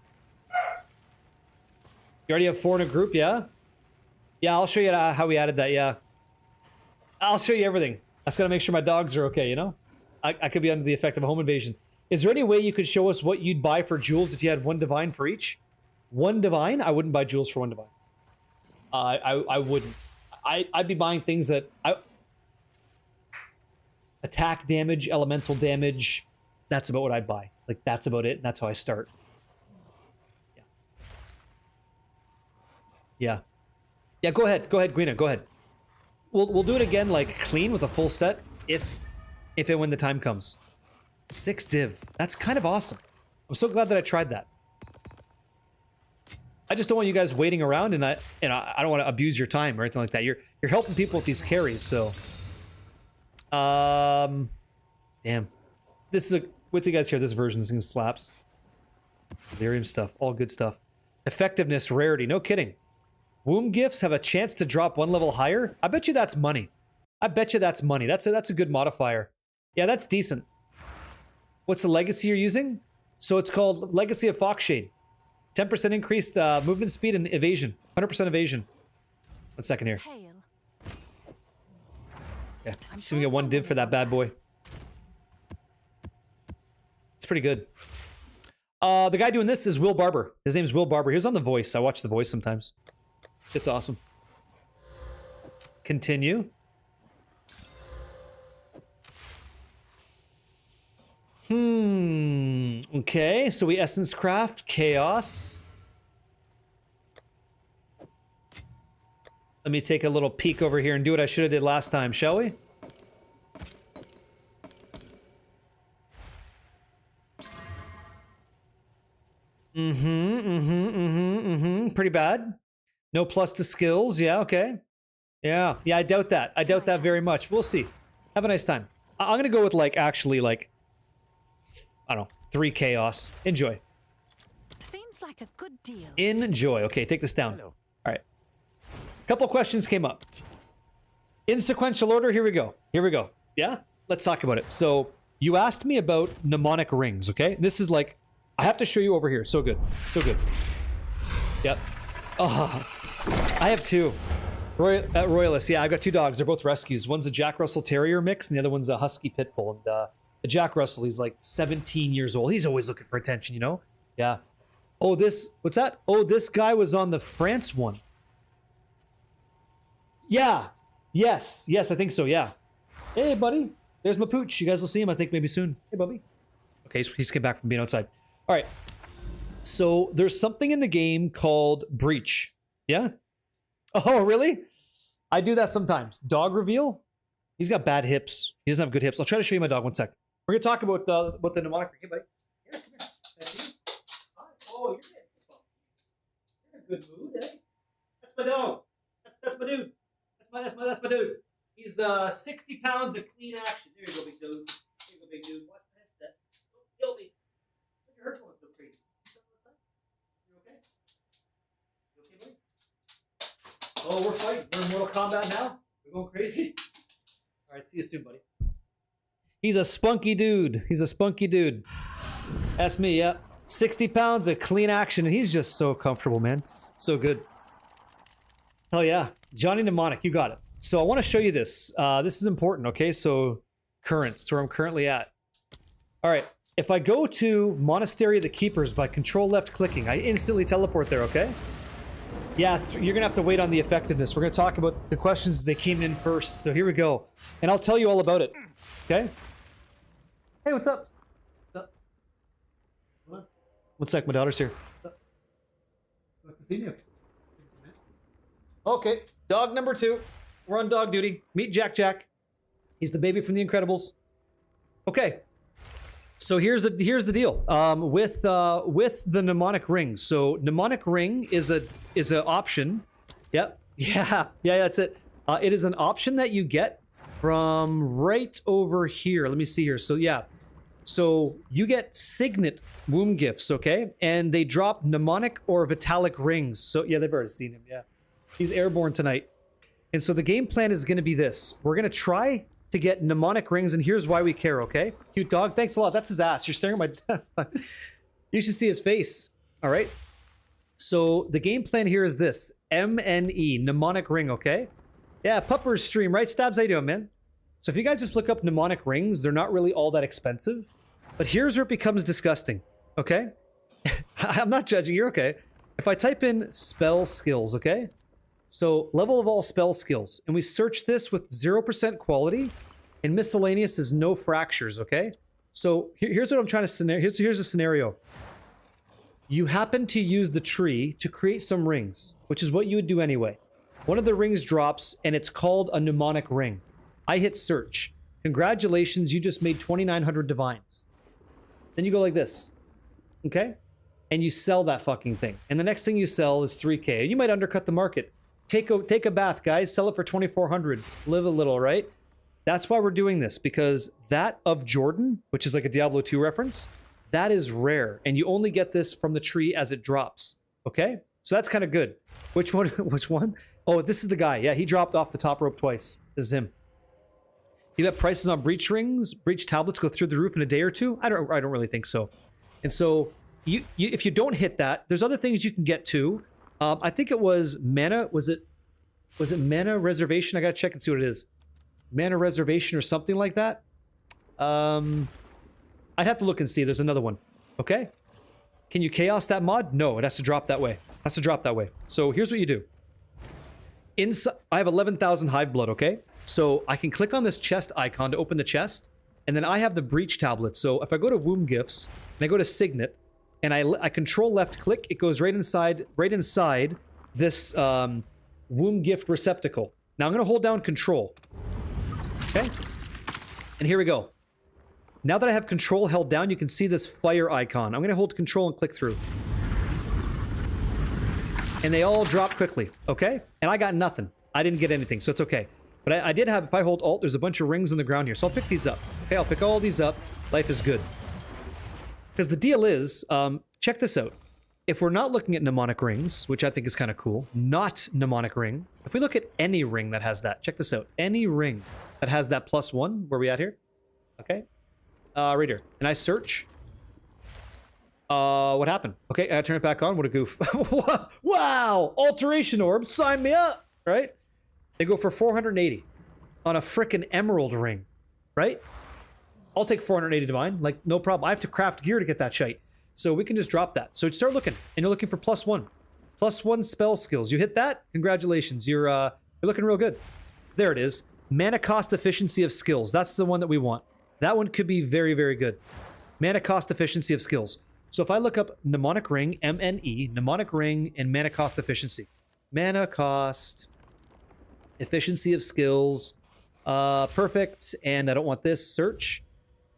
You already have 4 in a group, yeah? Yeah, I'll show you how we added that, yeah. I'll show you everything. I just gotta make sure my dogs are okay, you know? I could be under the effect of a home invasion. Is there any way you could show us what you'd buy for jewels if you had 1 divine for each? 1 divine? I wouldn't buy jewels for 1 divine. I wouldn't. I'd be buying things that... attack damage, elemental damage. That's about what I'd buy. Like, that's about it, and that's how I start. Yeah. Yeah, go ahead, Guina, go ahead. We'll do it again, like, clean with a full set, if and when the time comes. 6 div. That's kind of awesome. I'm so glad that I tried that. I just don't want you guys waiting around, and I don't want to abuse your time or anything like that. You're helping people with these carries, so... damn. This is a... Wait till you guys hear this version. This thing slaps. Delirium stuff. All good stuff. Effectiveness, rarity. No kidding. Womb gifts have a chance to drop 1 level higher. I bet you that's money. I bet you that's money. That's a good modifier. Yeah, that's decent. What's the legacy you're using? So it's called Legacy of Foxshade. 10% increased movement speed and evasion. 100% evasion. 1 second here. Hail. Yeah, so we get 1 div for that bad boy. It's pretty good. The guy doing this is Will Barber. His name's Will Barber. He was on The Voice. I watch The Voice sometimes. Shit's awesome. Continue. Okay, so we essence craft chaos. Let me take a little peek over here and do what I should have did last time, shall we? Pretty bad. No plus to skills. Yeah, okay. Yeah, I doubt that. I doubt that very much. We'll see. Have a nice time. I'm gonna go with, like, actually, like, I don't know, 3 chaos. Enjoy. Seems like a good deal. Enjoy. Okay, take this down. All right. Couple questions came up. In sequential order, here we go. Yeah? Let's talk about it. So, you asked me about mnemonic rings, okay? This is like, I have to show you over here. So good. Yep. Oh, I have 2. Royalists, yeah, I've got 2 dogs. They're both rescues. One's a Jack Russell Terrier mix, and the other one's a Husky Pit Bull. And the Jack Russell, he's like 17 years old. He's always looking for attention, you know? Yeah. Oh, what's that? Oh, this guy was on the France one. Yeah. Yes, I think so, yeah. Hey, buddy. There's my pooch. You guys will see him, I think, maybe soon. Hey, Bubby. Okay, he's came back from being outside. All right. So there's something in the game called Breach. Yeah? Oh, really? I do that sometimes. Dog reveal? He's got bad hips. He doesn't have good hips. I'll try to show you my dog 1 sec. We're going to talk about the mnemonic ring. Hey, buddy. Here, come here. That's you. Hi. Oh, you're getting spunky. You're in a good mood, eh? That's my dog. That's my dude. That's my dude. He's 60 pounds of clean action. There you go, big dude. There you go, big dude. Watch my headset. Don't kill me. Look at her going so crazy. You okay? You okay, buddy? Oh, we're fighting. We're in Mortal Kombat now? We're going crazy? Alright, see you soon, buddy. He's a spunky dude. That's me, yeah. 60 pounds of clean action, and he's just so comfortable, man. So good. Hell yeah. Johnny Mnemonic, you got it. So I want to show you this. This is important, okay? So, currents, where I'm currently at. Alright, if I go to Monastery of the Keepers by control left clicking, I instantly teleport there, okay? Yeah, you're gonna have to wait on the effectiveness. We're gonna talk about the questions that came in first. So here we go. And I'll tell you all about it. Okay? Hey, what's up? What's up? Come on. 1 sec, my daughter's here. What's up? Nice to see you. Okay, dog number 2. We're on dog duty. Meet Jack. He's the baby from The Incredibles. Okay. So here's the deal with the mnemonic ring. So mnemonic ring is an option. Yep. Yeah, that's it. It is an option that you get from right over here. Let me see here. So yeah, so you get signet womb gifts, okay? And they drop mnemonic or vitalic rings. So yeah, they've already seen him. Yeah, he's airborne tonight. And so the game plan is going to be this: we're going to try to get mnemonic rings, and here's why we care, okay? Cute dog, thanks a lot. That's his ass. You're staring at my... You should see his face, all right? So the game plan here is this: MNE, mnemonic ring, okay? Yeah, Pupper's stream, right? Stabs, how you doing, man? So if you guys just look up mnemonic rings, they're not really all that expensive. But here's where it becomes disgusting, okay? I'm not judging, you're okay. If I type in spell skills, okay? So level of all spell skills, and we search this with 0% quality, and miscellaneous is no fractures, okay? So here's what I'm trying to here's a scenario. You happen to use the tree to create some rings, which is what you would do anyway. One of the rings drops, and it's called a mnemonic ring. I hit search. Congratulations, you just made 2,900 divines. Then you go like this, okay? And you sell that fucking thing. And the next thing you sell is 3K. You might undercut the market. Take a bath, guys. Sell it for 2,400. Live a little, right? That's why we're doing this, because that of Jordan, which is like a Diablo 2 reference, that is rare, and you only get this from the tree as it drops. Okay, so that's kind of good. Which one? Which one? Oh, this is the guy. Yeah, he dropped off the top rope twice. This is him. You bet prices on breach rings, breach tablets go through the roof in a day or two. I don't really think so. And so you if you don't hit that, there's other things you can get too. I think it was mana. Was it mana reservation? I gotta check and see what it is. Mana reservation or something like that. I'd have to look and see. There's another one. Okay. Can you chaos that mod? No, it has to drop that way. Has to drop that way. So here's what you do. Inside, I have 11,000 hive blood. Okay. So I can click on this chest icon to open the chest, and then I have the breach tablet. So if I go to womb gifts and I go to signet, and I control left click, it goes right inside this womb gift receptacle. Now I'm going to hold down control. Okay? And here we go. Now that I have control held down, you can see this fire icon. I'm going to hold control and click through. And they all drop quickly, okay? And I got nothing. I didn't get anything, so it's okay. But I did have, if I hold Alt, there's a bunch of rings on the ground here. So I'll pick these up. Okay, I'll pick all these up. Life is good. Because the deal is, check this out. If we're not looking at mnemonic rings, which I think is kind of cool, not mnemonic ring. If we look at any ring that has that, check this out. Any ring that has that +1, where we at here? Okay. Right here. And I search. What happened? Okay, I turn it back on. What a goof. Wow! Alteration orb, sign me up! Right? They go for 480 on a frickin' emerald ring. Right? I'll take 480 divine. Like, no problem. I have to craft gear to get that shite. So we can just drop that. So start looking, and you're looking for +1. +1 spell skills. You hit that? Congratulations. You're looking real good. There it is. Mana cost efficiency of skills. That's the one that we want. That one could be very, very good. Mana cost efficiency of skills. So if I look up mnemonic ring, MNE, mnemonic ring, and mana cost efficiency. Mana cost efficiency of skills. Perfect. And I don't want this. Search.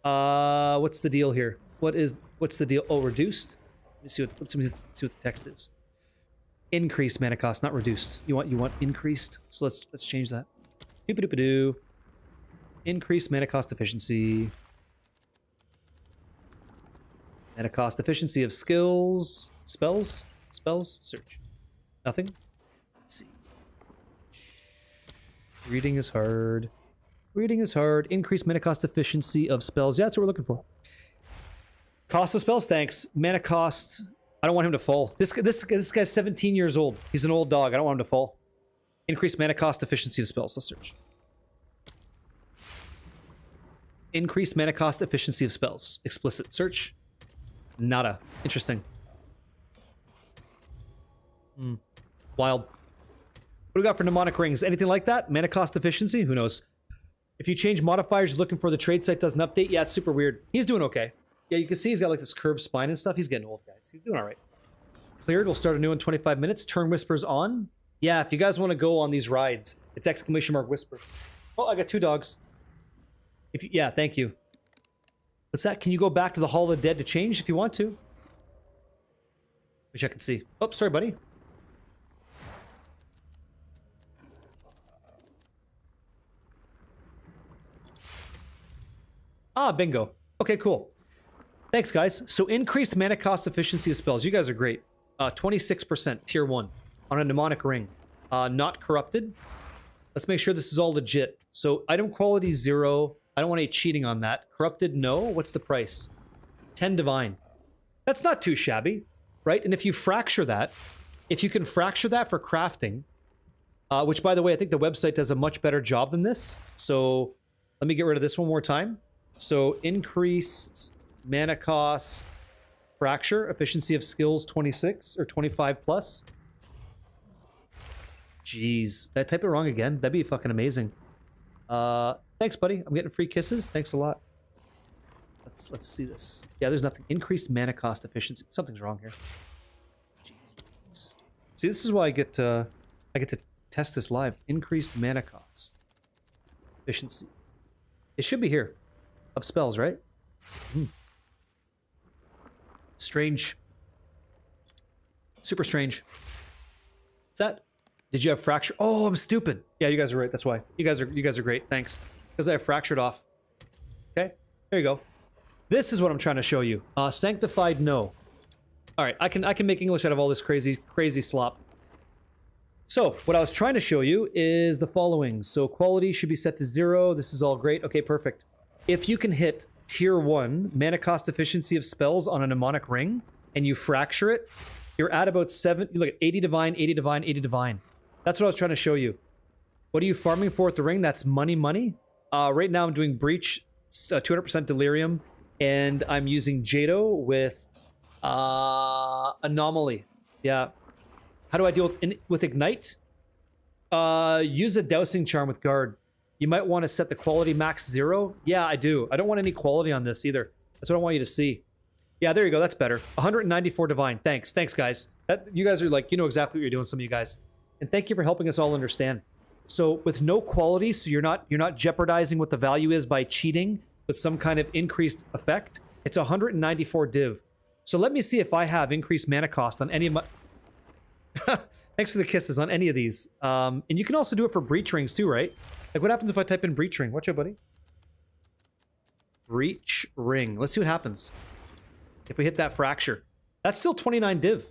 What's the deal here? What's the deal? Oh, reduced. Let me see what the text is. Increased mana cost, not reduced. You want increased. So let's change that. Doop-a-doop-a-doo. Increased mana cost efficiency. Mana cost efficiency of skills. Spells. Search. Nothing. Let's see. Reading is hard. Increased mana cost efficiency of spells. Yeah, that's what we're looking for. Cost of spells, thanks. Mana cost. I don't want him to fall. This guy's 17 years old. He's an old dog. I don't want him to fall. Increased mana cost efficiency of spells. Let's search. Increased mana cost efficiency of spells. Explicit search. Nada. Interesting. Wild. What do we got for mnemonic rings? Anything like that? Mana cost efficiency? Who knows? If you change modifiers, you're looking for the trade site doesn't update. Yeah, it's super weird. He's doing okay. Yeah, you can see he's got like this curved spine and stuff. He's getting old, guys. He's doing all right. Cleared. We'll start a new in 25 minutes. Turn whispers on. Yeah, if you guys want to go on these rides, it's !whisper. Oh, I got 2 dogs. Yeah, thank you. What's that? Can you go back to the Hall of the Dead to change if you want to? Wish I could see. Oh, sorry, buddy. Ah, bingo. Okay, cool. Thanks, guys. So increased mana cost efficiency of spells. You guys are great. 26% tier 1 on a mnemonic ring. Not corrupted. Let's make sure this is all legit. So item quality 0. I don't want any cheating on that. Corrupted, no. What's the price? 10 divine. That's not too shabby, right? And if you fracture that, if you can fracture that for crafting, which by the way, I think the website does a much better job than this. So let me get rid of this one more time. So increased mana cost, fracture, efficiency of skills 26 or 25 plus. Jeez, did I type it wrong again? That'd be fucking amazing. Thanks, buddy. I'm getting free kisses. Thanks a lot. Let's see this. Yeah, there's nothing. Increased mana cost efficiency. Something's wrong here. Jeez. See, this is why I get to test this live. Increased mana cost efficiency. It should be here. Of spells, right? Strange. Super strange. What's that? Did you have fracture? Oh, I'm stupid. Yeah, you guys are right. That's why. You guys are great. Thanks. Because I have fractured off. Okay, there you go. This is what I'm trying to show you. Sanctified, no. All right, I can make English out of all this crazy slop. So what I was trying to show you is the following. So quality should be set to 0. This is all great. Okay, perfect. If you can hit tier 1 mana cost efficiency of spells on a mnemonic ring and you fracture it, you're at about 7. You look at 80 divine, 80 divine, 80 divine. That's what I was trying to show you. What are you farming for at the ring? That's money. Right now I'm doing Breach, 200% Delirium, and I'm using Jado with Anomaly. Yeah. How do I deal with Ignite? Use a Dousing Charm with Guard. You might want to set the quality max 0. Yeah, I do. I don't want any quality on this either. That's what I want you to see. Yeah, there you go. That's better. 194 divine. Thanks, guys. You guys are like, you know exactly what you're doing, some of you guys. And thank you for helping us all understand. So with no quality, so you're not jeopardizing what the value is by cheating with some kind of increased effect. It's 194 div. So let me see if I have increased mana cost on any of my... Thanks for the kisses on any of these. And you can also do it for breach rings too, right? Like what happens if I type in breach ring? Watch out, buddy. Breach ring. Let's see what happens. If we hit that fracture. That's still 29 div.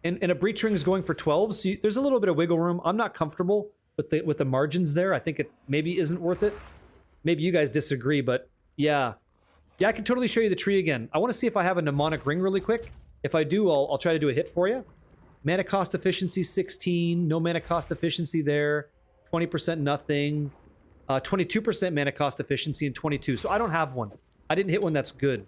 And a breach ring is going for 12, so there's a little bit of wiggle room. I'm not comfortable with the margins there. I think it maybe isn't worth it. Maybe you guys disagree, but yeah. Yeah, I can totally show you the tree again. I want to see if I have a mnemonic ring really quick. If I do, I'll try to do a hit for you. Mana cost efficiency 16, no mana cost efficiency there. 20% nothing. 22% mana cost efficiency and 22. So I don't have one. I didn't hit one that's good.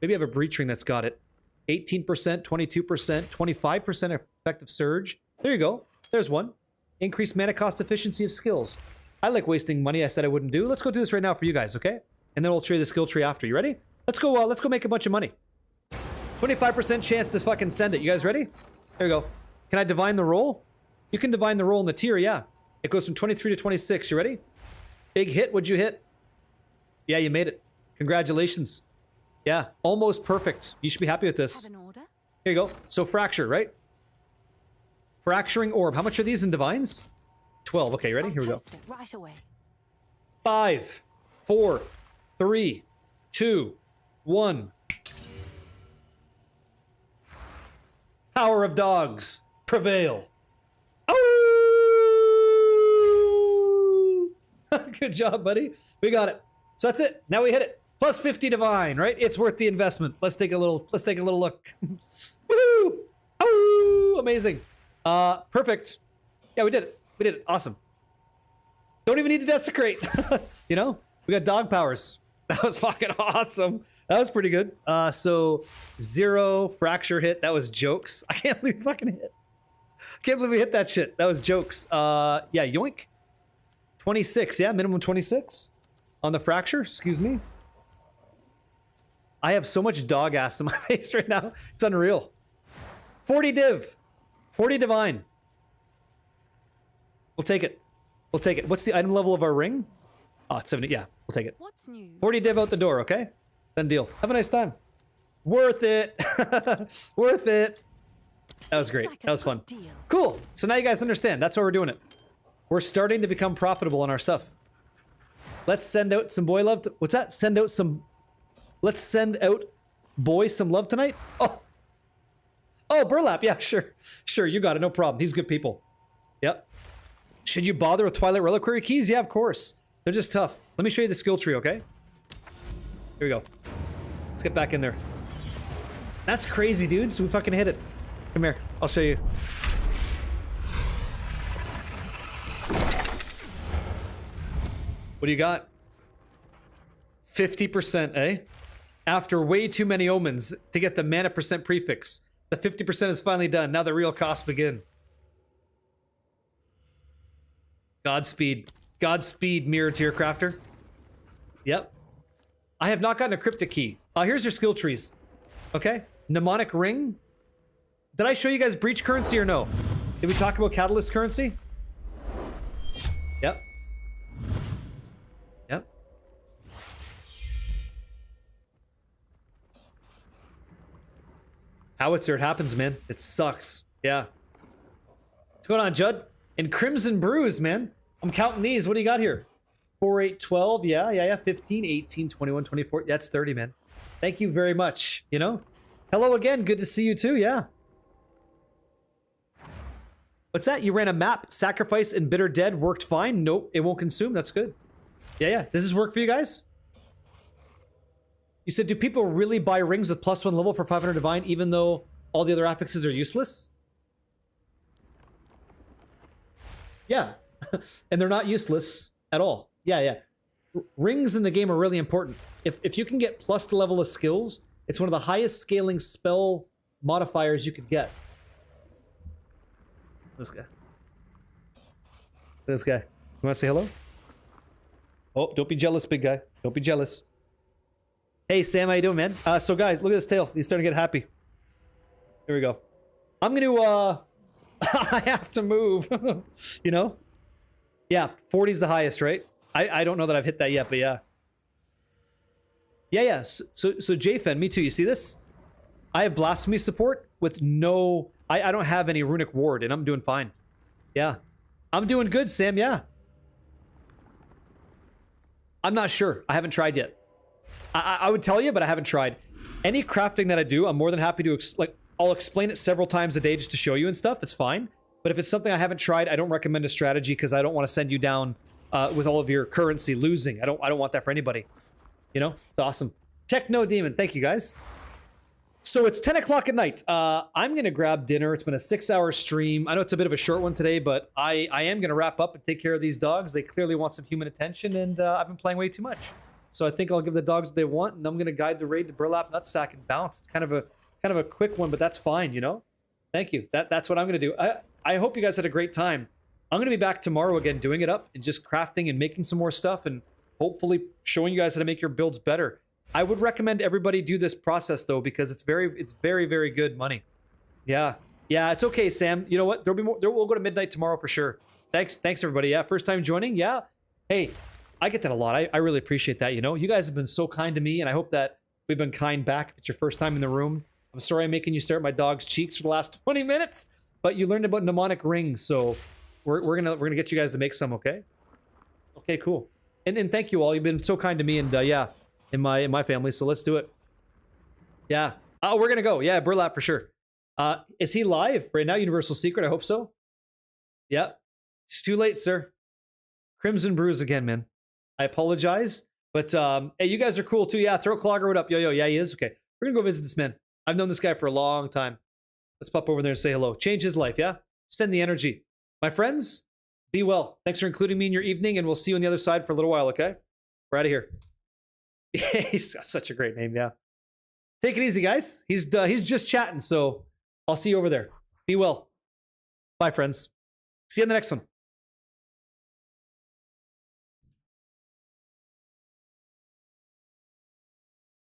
Maybe I have a breach ring that's got it. 18%, 22%, 25% effective surge. There you go. There's one. Increased mana cost efficiency of skills. I like wasting money I said I wouldn't do. Let's go do this right now for you guys, okay? And then we'll show you the skill tree after. You ready? Let's go make a bunch of money. 25% chance to fucking send it. You guys ready? There you go. Can I divine the roll? You can divine the roll in the tier, yeah. It goes from 23 to 26. You ready? Big hit. What'd you hit? Yeah, you made it. Congratulations. Yeah, almost perfect. You should be happy with this. Have an order? Here you go. So fracture, right? Fracturing orb. How much are these in divines? 12. Okay, ready? Here we go. Post it right away. 5, 4, 3, 2, 1. Power of dogs prevail. Oh! Good job, buddy. We got it. So that's it. Now we hit it. Plus 50 divine, right? It's worth the investment. Let's take a little look. Woohoo! Oh, amazing. Perfect. Yeah, we did it. We did it. Awesome. Don't even need to desecrate. You know? We got dog powers. That was fucking awesome. That was pretty good. So 0 fracture hit. That was jokes. I can't believe we fucking hit. I can't believe we hit that shit. That was jokes. Yeah, yoink. 26. Yeah, minimum 26 on the fracture. Excuse me. I have so much dog ass in my face right now. It's unreal. 40 div. 40 divine. We'll take it. We'll take it. What's the item level of our ring? Oh, it's 70. Yeah. We'll take it. What's new? 40 div out the door, okay? Done deal. Have a nice time. Worth it. Worth it. That was great. Like a That was fun. good deal. Cool. So now you guys understand. That's why we're doing it. We're starting to become profitable on our stuff. Let's send out some boy love. What's that? Send out some... Let's send out boys some love tonight? Oh. Oh, Burlap. Yeah, sure. Sure, you got it. No problem. He's good people. Yep. Should you bother with Twilight Reliquary keys? Yeah, of course. They're just tough. Let me show you the skill tree, okay? Here we go. Let's get back in there. That's crazy, dudes. We fucking hit it. Come here. I'll show you. What do you got? 50%, eh? After way too many omens to get the mana percent prefix. The 50% is finally done. Now the real costs begin. Godspeed. Godspeed, Mirror Tier Crafter. Yep. I have not gotten a cryptic key. Here's your skill trees. Okay? Mnemonic Ring. Did I show you guys Breach currency or no? Did we talk about Catalyst currency? Yep. Yep. Howitzer, it happens, man. It sucks. Yeah. What's going on, Judd? And Crimson Brews, man. I'm counting these. What do you got here? 4, 8, 12. Yeah. 15, 18, 21, 24. That's 30, man. Thank you very much. You know? Hello again. Good to see you too. Yeah. What's that? You ran a map. Sacrifice and Bitter Dead worked fine. Nope. It won't consume. That's good. Yeah. Does this work for you guys? You said, do people really buy rings with +1 level for 500 divine even though all the other affixes are useless? Yeah. And they're not useless at all. Yeah. Rings in the game are really important. If you can get plus the level of skills, it's one of the highest scaling spell modifiers you could get. This guy. You want to say hello? Oh, don't be jealous, big guy. Don't be jealous. Hey, Sam, how you doing, man? So guys, look at this tail. He's starting to get happy. Here we go. I'm gonna, I have to move. You know? Yeah, 40's the highest, right? I don't know that I've hit that yet, but yeah. Yeah. So JFen, me too. You see this? I have blasphemy support with no... I don't have any runic ward, and I'm doing fine. Yeah. I'm doing good, Sam, yeah. I'm not sure. I haven't tried yet. I would tell you, but I haven't tried. Any crafting that I do, I'm more than happy to... I'll explain it several times a day just to show you and stuff. It's fine. But if it's something I haven't tried, I don't recommend a strategy because I don't want to send you down with all of your currency losing. I don't want that for anybody. You know? It's awesome. Techno Demon, thank you guys. So it's 10 o'clock at night. I'm going to grab dinner. It's been a 6-hour stream. I know it's a bit of a short one today, but I am going to wrap up and take care of these dogs. They clearly want some human attention, and I've been playing way too much. So I think I'll give the dogs what they want, and I'm going to guide the raid to Burlap Nutsack and bounce. It's kind of a quick one, but that's fine, you know? Thank you. That's what I'm going to do. I hope you guys had a great time. I'm going to be back tomorrow again, doing it up and just crafting and making some more stuff and hopefully showing you guys how to make your builds better. I would recommend everybody do this process though, because it's very, very good money. Yeah, it's okay, Sam. You know what? There'll be more. We'll go to midnight tomorrow for sure. Thanks, everybody. Yeah, first time joining. Yeah. Hey, I get that a lot. I really appreciate that. You know, you guys have been so kind to me, and I hope that we've been kind back. If it's your first time in the room, I'm sorry I'm making you stare at my dog's cheeks for the last 20 minutes, but you learned about mnemonic rings, so we're gonna get you guys to make some. Okay. Okay, cool. And thank you all. You've been so kind to me, and yeah. In my family, so let's do it. Yeah. Oh, we're gonna go. Yeah, Burlap for sure. Is he live right now? Universal Secret. I hope so. Yeah. It's too late, sir. Crimson Brews again, man. I apologize, but hey, you guys are cool too. Yeah, Throat Clogger, what up? Yo, yeah, he is. Okay, we're gonna go visit this man. I've known this guy for a long time. Let's pop over there and say hello. Change his life. Yeah. Send the energy, my friends. Be well. Thanks for including me in your evening, and we'll see you on the other side for a little while. Okay. We're out of here. He's got such a great name, yeah. Take it easy, guys. He's just chatting, so I'll see you over there. Be well. Bye, friends. See you on the next one.